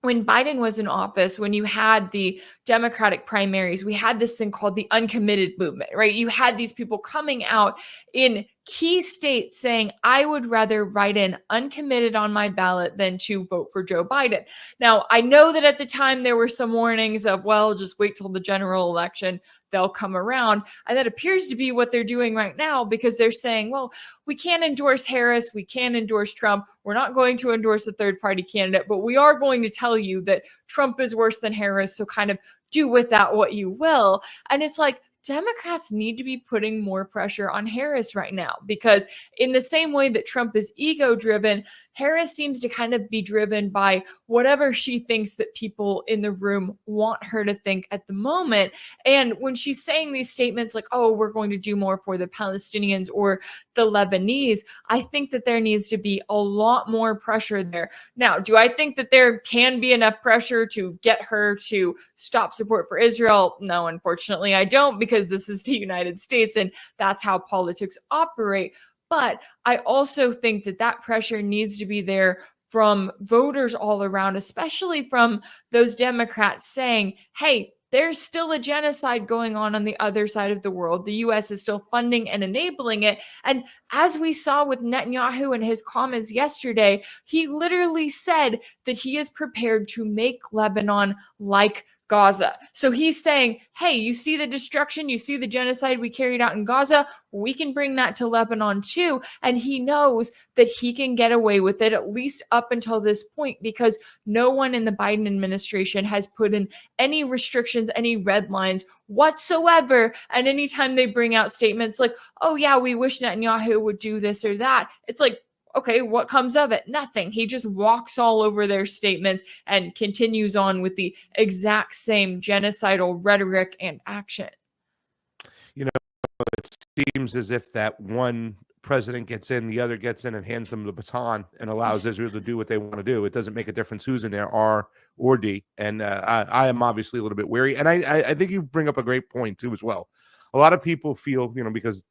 [SPEAKER 15] when Biden was in office, when you had the Democratic primaries, we had this thing called the uncommitted movement, right? You had these people coming out in key states saying, I would rather write in uncommitted on my ballot than to vote for Joe Biden. Now, I know that at the time there were some warnings of, well, just wait till the general election, they'll come around. And that appears to be what they're doing right now because they're saying, well, we can't endorse Harris, we can't endorse Trump, we're not going to endorse a third party candidate, but we are going to tell you that Trump is worse than Harris, so kind of do with that what you will. And it's like, Democrats need to be putting more pressure on Harris right now because in the same way that Trump is ego driven, Harris seems to kind of be driven by whatever she thinks that people in the room want her to think at the moment. And when she's saying these statements like, oh, we're going to do more for the Palestinians or the Lebanese, I think that there needs to be a lot more pressure there. Now, do I think that there can be enough pressure to get her to stop support for Israel? No, unfortunately, I don't, because this is the United States and that's how politics operate. But I also think that that pressure needs to be there from voters all around, especially from those Democrats saying, hey, there's still a genocide going on the other side of the world. The U.S. is still funding and enabling it. And as we saw with Netanyahu and his comments yesterday, he literally said that he is prepared to make Lebanon like Gaza. So he's saying, hey, you see the destruction, you see the genocide we carried out in Gaza, we can bring that to Lebanon too. And he knows that he can get away with it, at least up until this point, because no one in the Biden administration has put in any restrictions, any red lines whatsoever. And anytime they bring out statements like, oh yeah, we wish Netanyahu would do this or that, it's like, okay, what comes of it? Nothing. He just walks all over their statements and continues on with the exact same genocidal rhetoric and action.
[SPEAKER 4] You know, it seems as if that one president gets in, the other gets in and hands them the baton and allows Israel to do what they want to do. It doesn't make a difference who's in there, R or D. And I am obviously a little bit weary. And I think you bring up a great point too as well. A lot of people feel, you know, because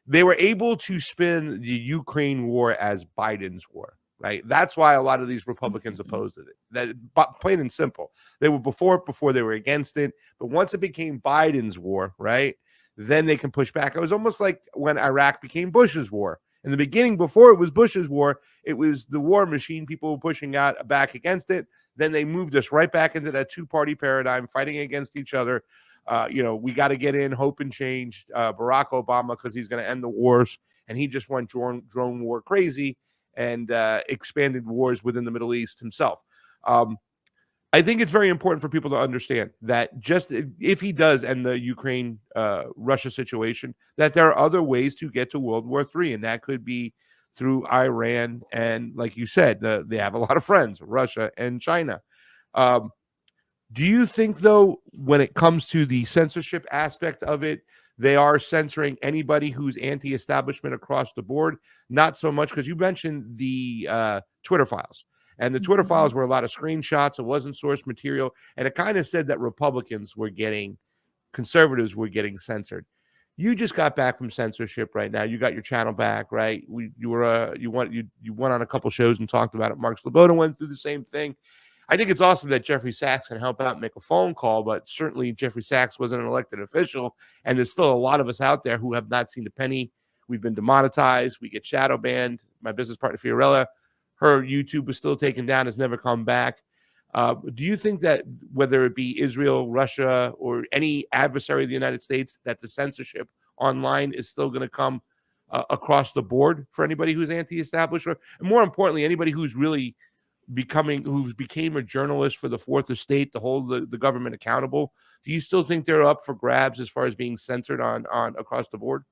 [SPEAKER 4] they were able to spin the Ukraine war as Biden's war, right? That's why a lot of these Republicans opposed it. That plain and simple. They were before they were against it. But once it became Biden's war, right, then they can push back. It was almost like when Iraq became Bush's war. In the beginning, before it was Bush's war, it was the war machine. People were pushing out back against it. Then they moved us right back into that two-party paradigm, fighting against each other. You know, we got to get in, hope and change Barack Obama because he's going to end the wars. And he just went drone war crazy and expanded wars within the Middle East himself. I think it's very important for people to understand that just if he does end the Ukraine Russia situation, that there are other ways to get to World War III. And that could be through Iran. And like you said, they have a lot of friends, Russia and China. Do you think, though, when it comes to the censorship aspect of it, they are censoring anybody who's anti-establishment across the board? Not so much, because you mentioned the Twitter files. And the Twitter files were a lot of screenshots. It wasn't source material. And it kind of said that conservatives were getting censored. You just got back from censorship right now. You got your channel back, right? You went on a couple shows and talked about it. Mark Sloboda went through the same thing. I think it's awesome that Jeffrey Sachs can help out and make a phone call, but certainly Jeffrey Sachs wasn't an elected official, and there's still a lot of us out there who have not seen a penny. We've been demonetized. We get shadow banned. My business partner, Fiorella, her YouTube was still taken down, has never come back. Do you think that whether it be Israel, Russia, or any adversary of the United States, that the censorship online is still going to come across the board for anybody who's anti-establishment, and more importantly, anybody who's really who became a journalist for the fourth estate to hold the government accountable? Do you still think they're up for grabs as far as being censored on across the board?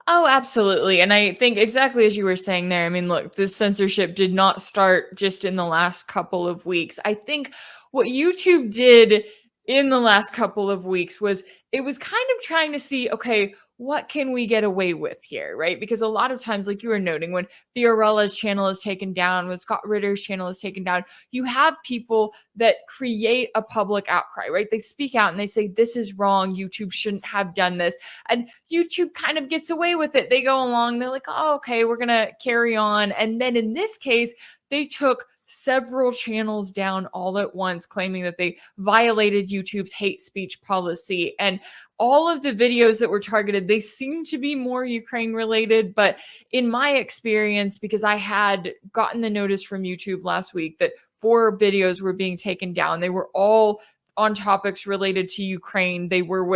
[SPEAKER 15] Oh, absolutely. And I think exactly as you were saying there, I mean, look, this censorship did not start just in the last couple of weeks. I think what YouTube did in the last couple of weeks was it was kind of trying to see, okay, what can we get away with here, right? Because a lot of times, like you were noting, when Fiorella's channel is taken down, when Scott Ritter's channel is taken down, you have people that create a public outcry, right? They speak out and they say, this is wrong. YouTube shouldn't have done this. And YouTube kind of gets away with it. They go along, they're like, oh, okay, we're going to carry on. And then in this case, they took several channels down all at once, claiming that they violated YouTube's hate speech policy. And all of the videos that were targeted, they seem to be more Ukraine related. But in my experience, because I had gotten the notice from YouTube last week that 4 videos were being taken down, they were all on topics related to Ukraine. They were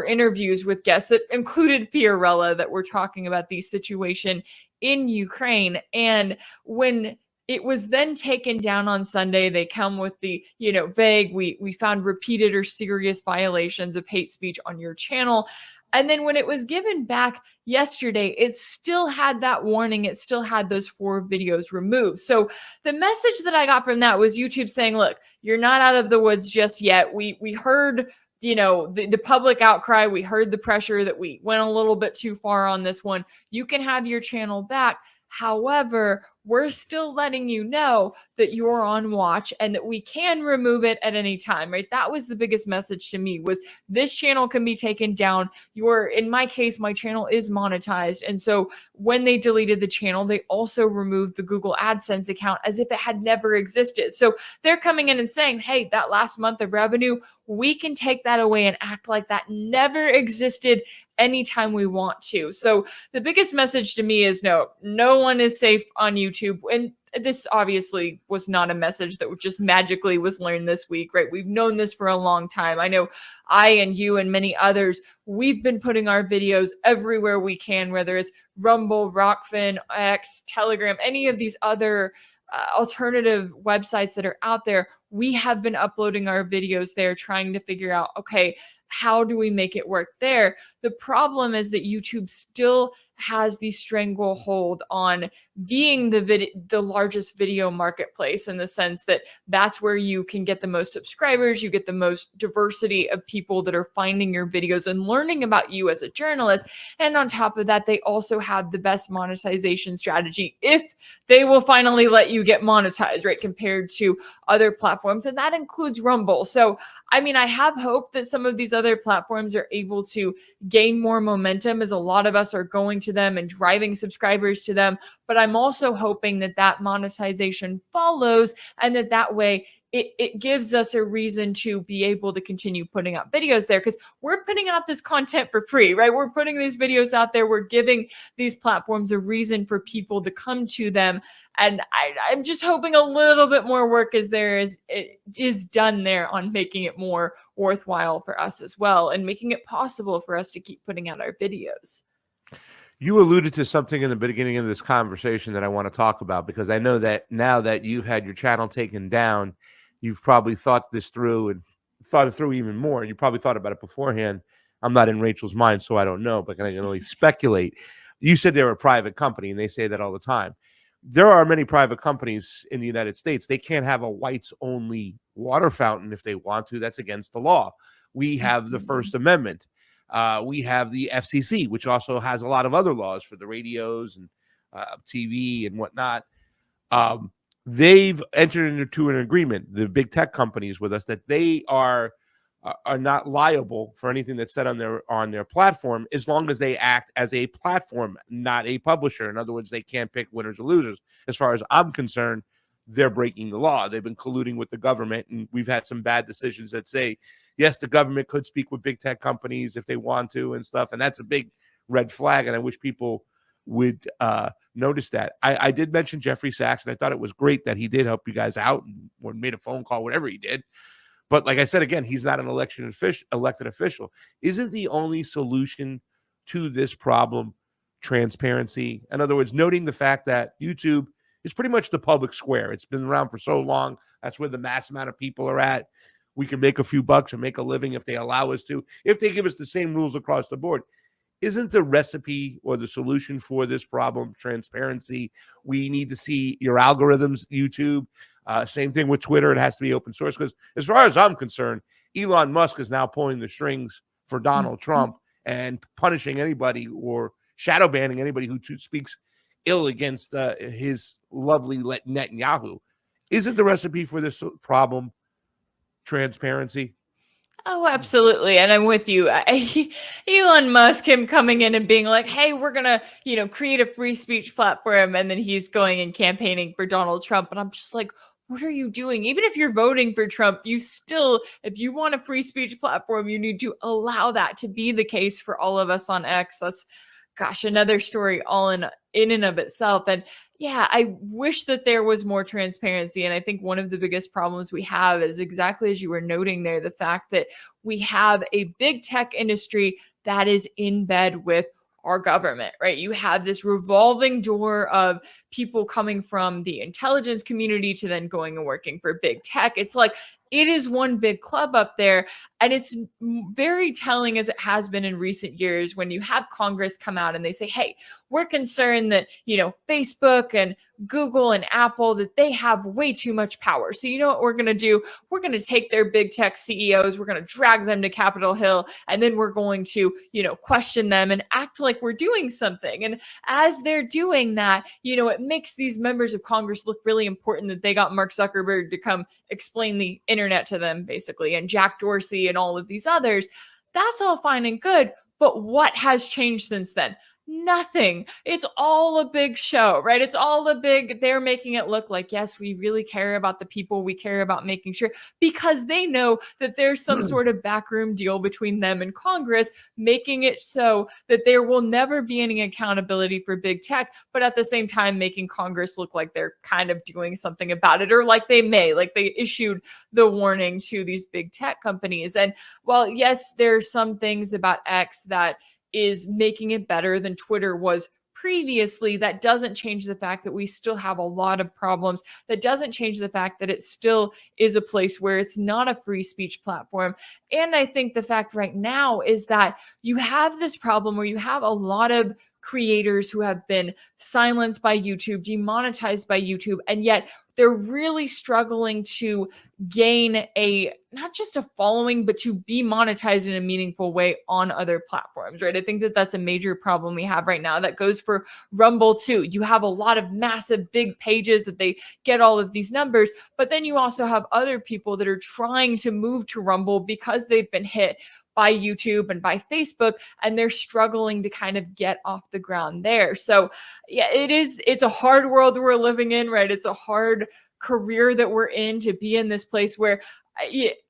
[SPEAKER 15] interviews with guests that included Fiorella that were talking about the situation in Ukraine. And when it was then taken down on Sunday, they come with the, vague, we found repeated or serious violations of hate speech on your channel. And then when it was given back yesterday, it still had that warning. It still had those 4 videos removed. So the message that I got from that was YouTube saying, look, you're not out of the woods just yet. We heard the public outcry. We heard the pressure that we went a little bit too far on this one. You can have your channel back. However, we're still letting you know that you're on watch and that we can remove it at any time, right? That was the biggest message to me, was this channel can be taken down. In my case, my channel is monetized. And so when they deleted the channel, they also removed the Google AdSense account as if it had never existed. So they're coming in and saying, hey, that last month of revenue, we can take that away and act like that never existed anytime we want to. So the biggest message to me is no one is safe on YouTube. And this obviously was not a message that just magically was learned this week, right? We've known this for a long time. I know I and you and many others, we've been putting our videos everywhere we can, whether it's Rumble, Rockfin, X, Telegram, any of these other alternative websites that are out there. We have been uploading our videos there, trying to figure out, okay, how do we make it work there? The problem is that YouTube still has the stranglehold on being the largest video marketplace, in the sense that that's where you can get the most subscribers, you get the most diversity of people that are finding your videos and learning about you as a journalist. And on top of that, they also have the best monetization strategy, if they will finally let you get monetized, right, compared to other platforms. And that includes Rumble. So, I mean, I have hope that some of these other platforms are able to gain more momentum, as a lot of us are going to them and driving subscribers to them. But I'm also hoping that monetization follows, and that way it gives us a reason to be able to continue putting out videos there, because we're putting out this content for free, right? We're putting these videos out there. We're giving these platforms a reason for people to come to them. And I'm just hoping a little bit more work is done there on making it more worthwhile for us as well, and making it possible for us to keep putting out our videos.
[SPEAKER 4] You alluded to something in the beginning of this conversation that I want to talk about, because I know that now that you've had your channel taken down, you've probably thought this through and thought it through even more. You probably thought about it beforehand. I'm not in Rachel's mind, so I don't know, but I can only speculate. You said they're a private company, and they say that all the time. There are many private companies in the United States. They can't have a whites-only water fountain if they want to. That's against the law. We have the First Amendment. We have the FCC, which also has a lot of other laws for the radios and TV and whatnot. They've entered into an agreement, the big tech companies, with us, that they are not liable for anything that's said on their platform, as long as they act as a platform, not a publisher. In other words, they can't pick winners or losers. As far as I'm concerned, they're breaking the law. They've been colluding with the government, and we've had some bad decisions that say, yes, the government could speak with big tech companies if they want to and stuff, and that's a big red flag, and I wish people would notice that. I did mention Jeffrey Sachs, and I thought it was great that he did help you guys out or made a phone call, whatever he did. But like I said, again, he's not an elected official. Isn't the only solution to this problem transparency? In other words, noting the fact that YouTube is pretty much the public square. It's been around for so long. That's where the mass amount of people are at. We can make a few bucks and make a living if they allow us to, if they give us the same rules across the board. Isn't the recipe or the solution for this problem transparency? We need to see your algorithms, YouTube. Same thing with Twitter. It has to be open source, because as far as I'm concerned, Elon Musk is now pulling the strings for Donald Trump and punishing anybody or shadow banning anybody who speaks ill against his lovely Netanyahu. Isn't the recipe for this problem transparency?
[SPEAKER 15] Oh, absolutely. And I'm with you. Elon Musk, him coming in and being like, hey, we're going to, create a free speech platform. And then he's going and campaigning for Donald Trump. And I'm just like, what are you doing? Even if you're voting for Trump, you still, if you want a free speech platform, you need to allow that to be the case for all of us on X. That's, gosh, another story all in and of itself. And yeah, I wish that there was more transparency. And I think one of the biggest problems we have is exactly as you were noting there, the fact that we have a big tech industry that is in bed with our government, right? You have this revolving door of people coming from the intelligence community to then going and working for big tech. It's like, it is one big club up there. And it's very telling, as it has been in recent years, when you have Congress come out and they say, hey, we're concerned that, Facebook and Google and Apple, that they have way too much power. So you know what we're going to do? We're going to take their big tech CEOs, we're going to drag them to Capitol Hill, and then we're going to, question them and act like we're doing something. And as they're doing that, it makes these members of Congress look really important that they got Mark Zuckerberg to come explain the internet to them, basically, and Jack Dorsey and all of these others. That's all fine and good. But what has changed since then? Nothing. It's all a big show, right? It's all they're making it look like, yes, we really care about the people. We care about making sure, because they know that there's some sort of backroom deal between them and Congress, making it so that there will never be any accountability for big tech, but at the same time, making Congress look like they're kind of doing something about it, or like they issued the warning to these big tech companies. And while, yes, there's some things about X that is making it better than Twitter was previously, that doesn't change the fact that we still have a lot of problems. That doesn't change the fact that it still is a place where it's not a free speech platform. And I think the fact right now is that you have this problem where you have a lot of creators who have been silenced by YouTube, demonetized by YouTube, and yet they're really struggling to gain not just a following, but to be monetized in a meaningful way on other platforms, right? I think that that's a major problem we have right now. That goes for Rumble too. You have a lot of massive big pages that they get all of these numbers, but then you also have other people that are trying to move to Rumble because they've been hit by YouTube and by Facebook, and they're struggling to kind of get off the ground there. So yeah, it's a hard world we're living in, right? It's a hard career that we're in, to be in this place where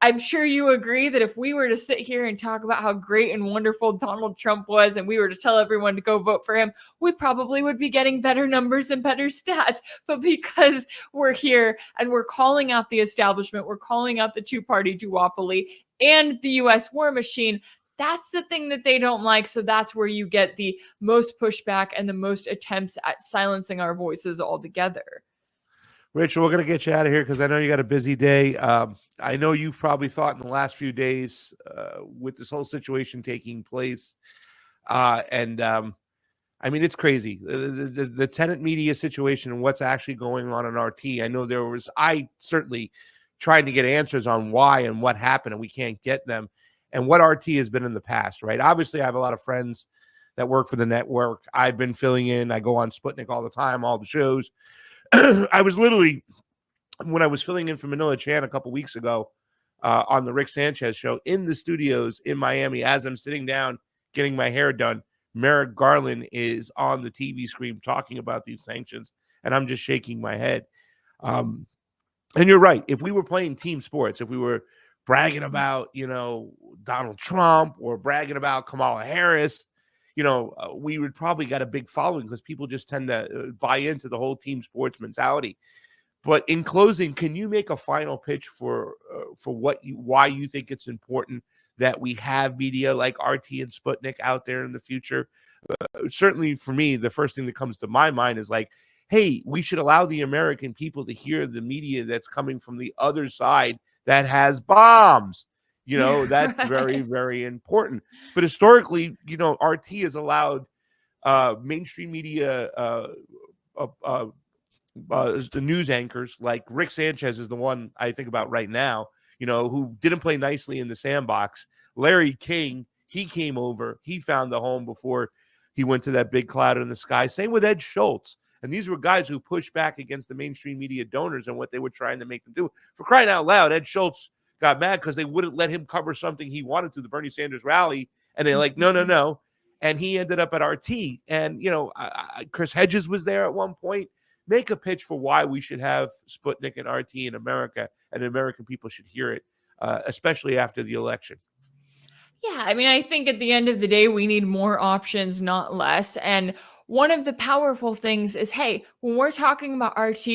[SPEAKER 15] I'm sure you agree that if we were to sit here and talk about how great and wonderful Donald Trump was, and we were to tell everyone to go vote for him, we probably would be getting better numbers and better stats. But because we're here and we're calling out the establishment, we're calling out the two-party duopoly and the U.S. war machine, that's the thing that they don't like. So that's where you get the most pushback and the most attempts at silencing our voices altogether.
[SPEAKER 4] Rachel, we're going to get you out of here because I know you got a busy day. I know you've probably thought in the last few days with this whole situation taking place. I mean, it's crazy. The tenant media situation and what's actually going on in RT. I know I certainly tried to get answers on why and what happened, and we can't get them. And what RT has been in the past, right? Obviously, I have a lot of friends that work for the network. I've been filling in. I go on Sputnik all the time, all the shows. I was literally, when I was filling in for Manila Chan a couple weeks ago on the Rick Sanchez show, in the studios in Miami, as I'm sitting down getting my hair done, Merrick Garland is on the TV screen talking about these sanctions, and I'm just shaking my head. And you're right. If we were playing team sports, if we were bragging about, Donald Trump or bragging about Kamala Harris, we would probably get a big following because people just tend to buy into the whole team sports mentality. But in closing, can you make a final pitch for why you think it's important that we have media like RT and Sputnik out there in the future. Certainly for me, the first thing that comes to my mind is like, hey, we should allow the American people to hear the media that's coming from the other side that has bombs. That's very, very important. But historically, RT has allowed mainstream media, the news anchors like Rick Sanchez is the one I think about right now, who didn't play nicely in the sandbox. Larry King, he came over, he found the home before he went to that big cloud in the sky. Same with Ed Schultz. And these were guys who pushed back against the mainstream media donors and what they were trying to make them do. For crying out loud, Ed Schultz got mad because they wouldn't let him cover something he wanted to, the Bernie Sanders rally. And they're like, no. And he ended up at RT. And, Chris Hedges was there at one point. Make a pitch for why we should have Sputnik and RT in America, and American people should hear it, especially after the election.
[SPEAKER 15] Yeah, I mean, I think at the end of the day, we need more options, not less. And one of the powerful things is, hey, when we're talking about RT,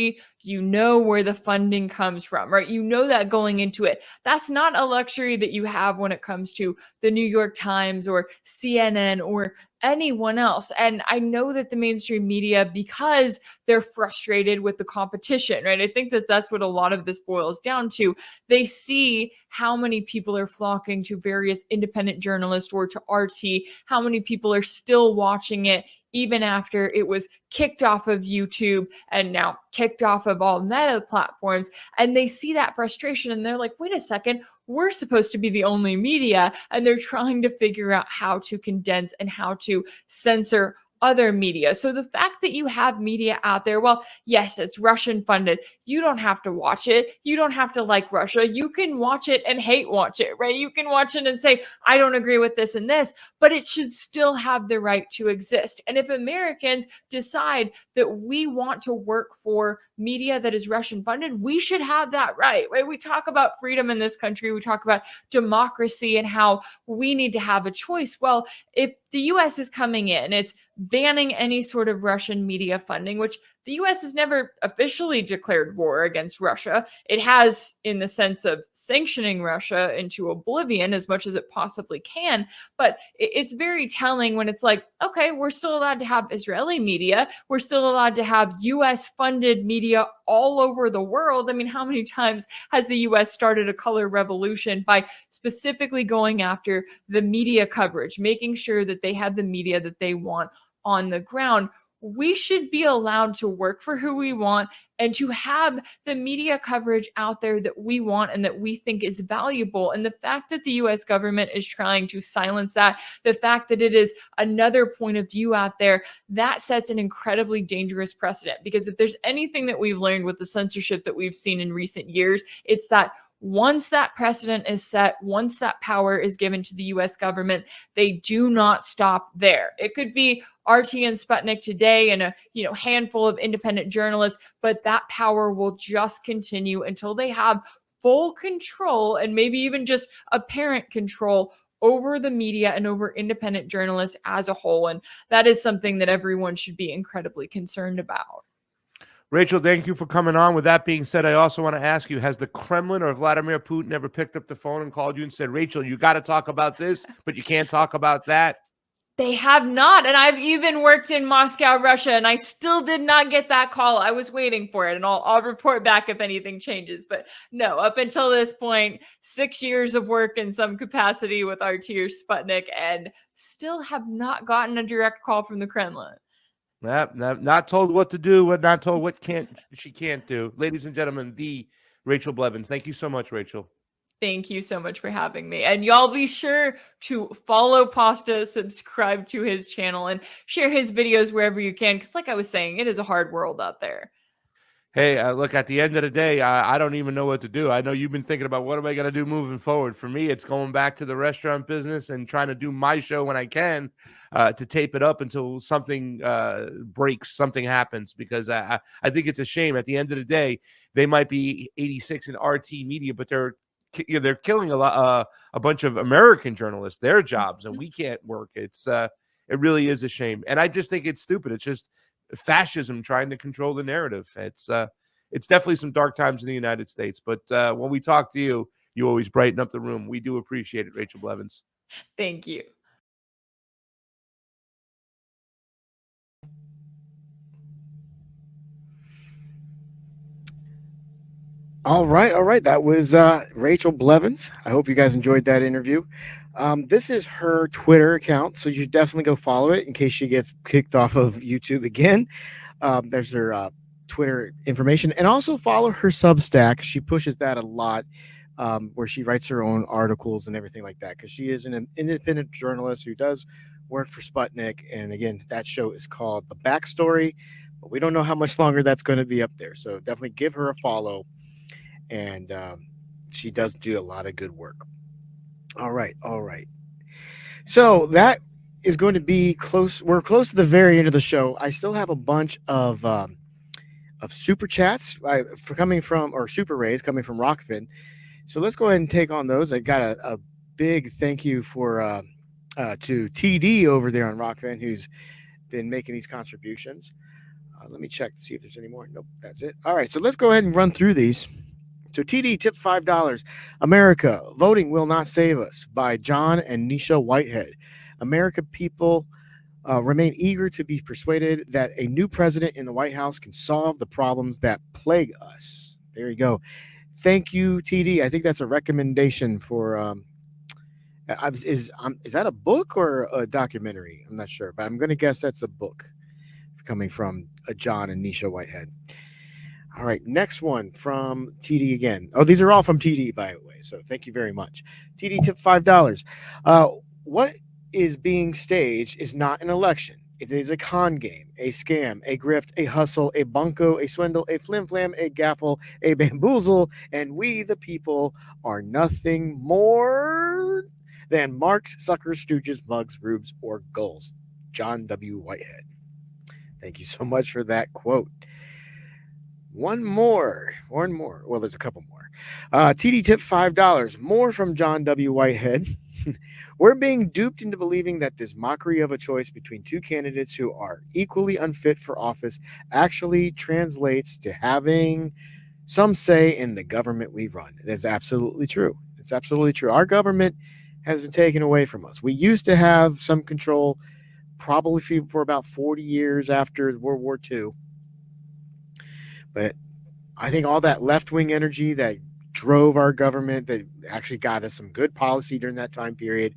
[SPEAKER 15] you know where the funding comes from, right? You know that going into it. That's not a luxury that you have when it comes to the New York Times or CNN or anyone else. And I know that the mainstream media, because they're frustrated with the competition, right? I think that that's what a lot of this boils down to. They see how many people are flocking to various independent journalists or to RT, how many people are still watching it even after it was kicked off of YouTube and now kicked off of all meta platforms. And they see that frustration and they're like, wait a second, we're supposed to be the only media. And they're trying to figure out how to condense and how to censor other media. So the fact that you have media out there, well, yes, it's Russian funded. You don't have to watch it. You don't have to like Russia. You can watch it and hate watch it, right? You can watch it and say, I don't agree with this and this, but it should still have the right to exist. And if Americans decide that we want to work for media that is Russian funded, we should have that right? We talk about freedom in this country. We talk about democracy and how we need to have a choice. Well, if the US is coming in, it's banning any sort of Russian media funding, which the US has never officially declared war against Russia. It has in the sense of sanctioning Russia into oblivion as much as it possibly can. But it's very telling when it's like, okay, we're still allowed to have Israeli media. We're still allowed to have US funded media all over the world. I mean, how many times has the US started a color revolution by specifically going after the media coverage, making sure that they have the media that they want on the ground? We should be allowed to work for who we want and to have the media coverage out there that we want and that we think is valuable. And the fact that the US government is trying to silence that, the fact that it is another point of view out there, that sets an incredibly dangerous precedent. Because if there's anything that we've learned with the censorship that we've seen in recent years, it's that once that precedent is set, once that power is given to the US government, they do not stop there. It could be RT and Sputnik today and a handful of independent journalists, but that power will just continue until they have full control and maybe even just apparent control over the media and over independent journalists as a whole. And that is something that everyone should be incredibly concerned about.
[SPEAKER 4] Rachel, thank you for coming on. With that being said, I also want to ask you, has the Kremlin or Vladimir Putin ever picked up the phone and called you and said, Rachel, you got to talk about this, but you can't talk about that?
[SPEAKER 15] They have not. And I've even worked in Moscow, Russia, and I still did not get that call. I was waiting for it, and I'll report back if anything changes. But no, up until this point, 6 years of work in some capacity with RT or Sputnik, and still have not gotten a direct call from the Kremlin.
[SPEAKER 4] Not told what to do, not told what she can't do. Ladies and gentlemen, the Rachel Blevins. Thank you so much, Rachel.
[SPEAKER 15] Thank you so much for having me. And y'all be sure to follow Pasta, subscribe to his channel, and share his videos wherever you can. Because like I was saying, it is a hard world out there.
[SPEAKER 4] Hey, look, at the end of the day, I don't even know what to do. I know you've been thinking about what am I going to do moving forward. For me, it's going back to the restaurant business and trying to do my show when I can to tape it up until something breaks, something happens. Because I think it's a shame. At the end of the day, they might be 86 in RT media, but they're killing a bunch of American journalists, their jobs, and we can't work. It really is a shame. And I just think it's stupid. It's just fascism trying to control the narrative. It's definitely some dark times in the United States. But when we talk to you, You always brighten up the room. We do appreciate it, Rachel Blevins.
[SPEAKER 15] Thank you.
[SPEAKER 6] All right. That was Rachel Blevins. I hope you guys enjoyed that interview. This is her Twitter account, so you should definitely go follow it in case she gets kicked off of YouTube again. There's her Twitter information, and also follow her Substack. She pushes that a lot, where she writes her own articles and everything like that, because she is an independent journalist who does work for Sputnik. And again, that show is called The Backstory, but we don't know how much longer that's going to be up there. So definitely give her a follow. And she does do a lot of good work. All right. So that is going to be close. We're close to the very end of the show. I still have a bunch of super chats coming from, or super rays coming from Rockfin. So let's go ahead and take on those. I got a big thank you for to TD over there on Rockfin, who's been making these contributions. Let me check to see if there's any more. Nope, that's it. All right, so let's go ahead and run through these. So TD tip $5. America, voting will not save us, by John and Nisha Whitehead. America people remain eager to be persuaded that a new president in the White House can solve the problems that plague us. There you go. Thank you, TD. I think that's a recommendation for. Is that a book or a documentary? I'm not sure, but I'm going to guess that's a book coming from John and Nisha Whitehead. All right, next one from TD again. Oh, these are all from TD, by the way. So thank you very much. TD tip $5. What is being staged is not an election. It is a con game, a scam, a grift, a hustle, a bunko, a swindle, a flim-flam, a gaffle, a bamboozle, and we, the people, are nothing more than marks, suckers, stooges, mugs, rubes, or gulls. John W. Whitehead. Thank you so much for that quote. One more. Well, there's a couple more. TD tip $5. More from John W. Whitehead. We're being duped into believing that this mockery of a choice between two candidates who are equally unfit for office actually translates to having some say in the government we run. That's absolutely true. It's absolutely true. Our government has been taken away from us. We used to have some control probably for about 40 years after World War II. But I think all that left-wing energy that drove our government, that actually got us some good policy during that time period,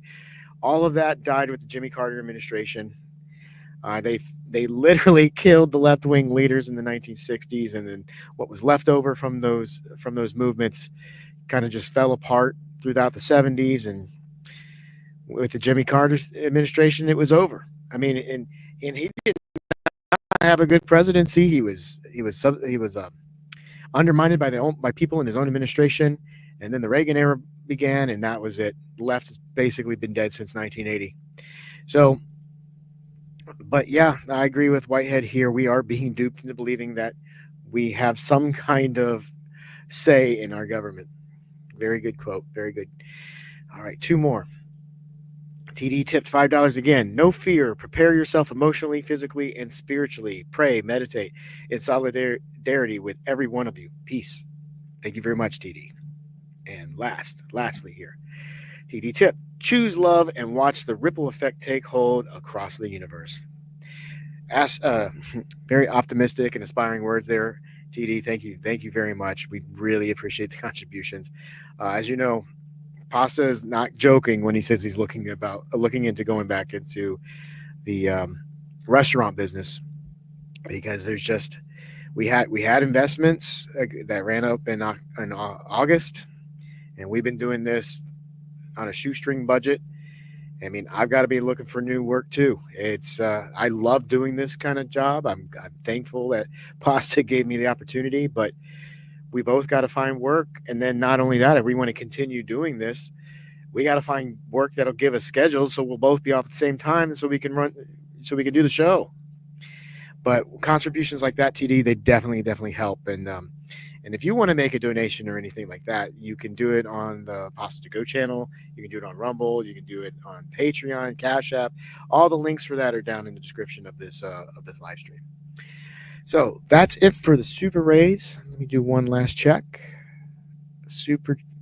[SPEAKER 6] all of that died with the Jimmy Carter administration. They literally killed the left-wing leaders in the 1960s, and then what was left over from those movements kind of just fell apart throughout the 70s. And with the Jimmy Carter administration, it was over. I mean, and he did not have a good presidency. He was undermined by people in his own administration, and then the Reagan era began, and that was it. The left has basically been dead since 1980. So, but yeah, I agree with Whitehead here. We are being duped into believing that we have some kind of say in our government. Very good quote. Very good. All right, two more. TD tipped $5 again. No fear. Prepare yourself emotionally, physically, and spiritually. Pray, meditate in solidarity with every one of you. Peace. Thank you very much, TD. And lastly here, TD tip. Choose love and watch the ripple effect take hold across the universe. Very optimistic and aspiring words there, TD. Thank you very much. We really appreciate the contributions. As you know, Pasta is not joking when he says he's looking into going back into the restaurant business, because there's just we had investments that ran up in August, and we've been doing this on a shoestring budget. I mean, I've got to be looking for new work too. It's I love doing this kind of job. I'm thankful that Pasta gave me the opportunity, but we both got to find work. And then not only that, if we want to continue doing this, we got to find work that'll give us schedules so we'll both be off at the same time, so we can do the show. But contributions like that, TD, they definitely help. And if you want to make a donation or anything like that, you can do it on the Pasta to Go channel. You can do it on Rumble. You can do it on Patreon, Cash App. All the links for that are down in the description of this live stream. So that's it for the Super Rays. Let me do one last check.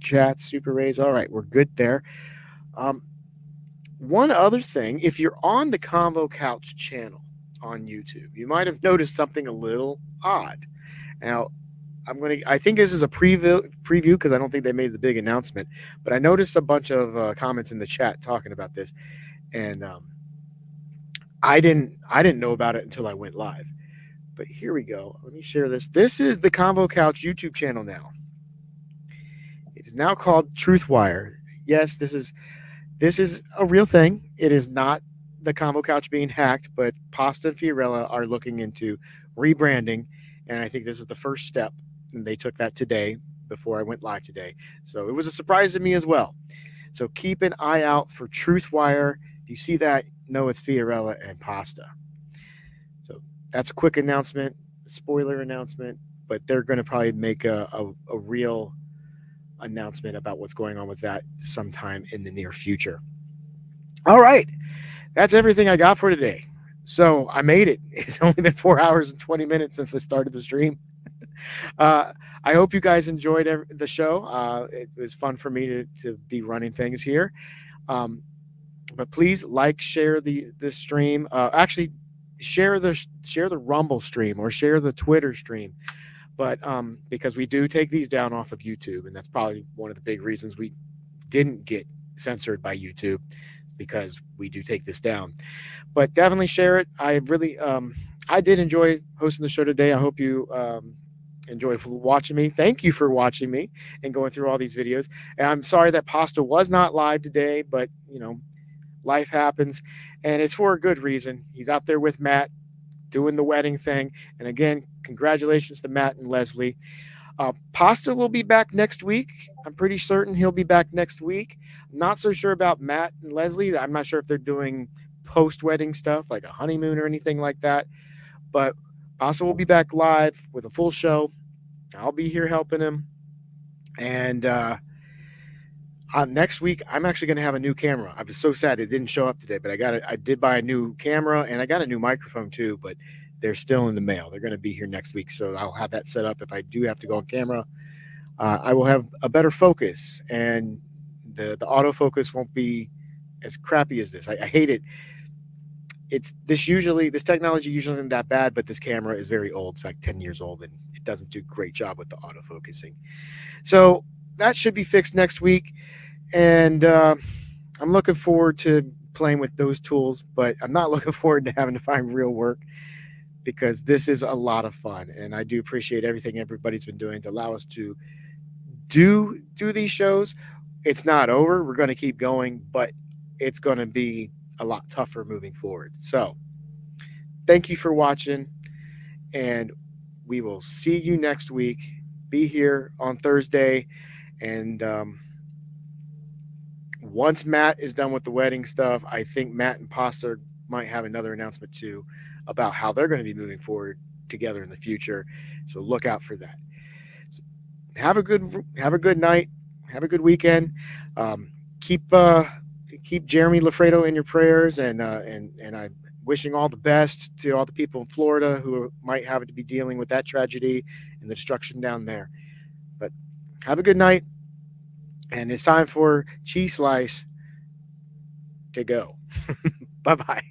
[SPEAKER 6] chats, super raise. All right, we're good there. One other thing, if you're on the Convo Couch channel on YouTube, you might have noticed something a little odd. Now, I think this is a preview because I don't think they made the big announcement, but I noticed a bunch of comments in the chat talking about this, and I didn't know about it until I went live. But here we go. Let me share this. This is the Convo Couch YouTube channel now. It is now called Truthwire. Yes, this is a real thing. It is not the Convo Couch being hacked, but Pasta and Fiorella are looking into rebranding, and I think this is the first step. And they took that today before I went live today. So it was a surprise to me as well. So keep an eye out for Truthwire. If you see that, know it's Fiorella and Pasta. So that's a quick announcement, spoiler announcement, but they're going to probably make a real announcement about what's going on with that sometime in the near future. All right. That's everything I got for today. So I made it. It's only been 4 hours and 20 minutes since I started the stream. I hope you guys enjoyed the show. It was fun for me to be running things here. But please share the stream. Actually, share the Rumble stream or share the Twitter stream. But because we do take these down off of YouTube, and that's probably one of the big reasons we didn't get censored by YouTube, because we do take this down. But definitely share it. I really, I did enjoy hosting the show today. I hope you enjoyed watching me. Thank you for watching me and going through all these videos. And I'm sorry that Pasta was not live today, but life happens, and it's for a good reason. He's out there with Matt doing the wedding thing. And again, congratulations to Matt and Leslie. Pasta will be back next week. I'm pretty certain he'll be back next week. I'm not so sure about Matt and Leslie. I'm not sure if they're doing post-wedding stuff like a honeymoon or anything like that. But Pasta will be back live with a full show. I'll be here helping him. And next week, I'm actually going to have a new camera. I was so sad it didn't show up today, but I did buy a new camera, and I got a new microphone too, but they're still in the mail. They're going to be here next week, so I'll have that set up. If I do have to go on camera, I will have a better focus, and the autofocus won't be as crappy as this. I hate it. This technology usually isn't that bad, but this camera is very old. It's like 10 years old, and it doesn't do a great job with the autofocusing. So that should be fixed next week. And I'm looking forward to playing with those tools, but I'm not looking forward to having to find real work, because this is a lot of fun. And I do appreciate everything everybody's been doing to allow us to do these shows. It's not over. We're going to keep going, but it's going to be a lot tougher moving forward. So thank you for watching, and we will see you next week. Be here on Thursday. And once Matt is done with the wedding stuff, I think Matt and Pasta might have another announcement too about how they're going to be moving forward together in the future. So look out for that. So have a good night. Have a good weekend. Keep Jeremy Lafredo in your prayers, and I'm wishing all the best to all the people in Florida who might have to be dealing with that tragedy and the destruction down there. But have a good night. And it's time for CheeseSlice to go. Bye-bye.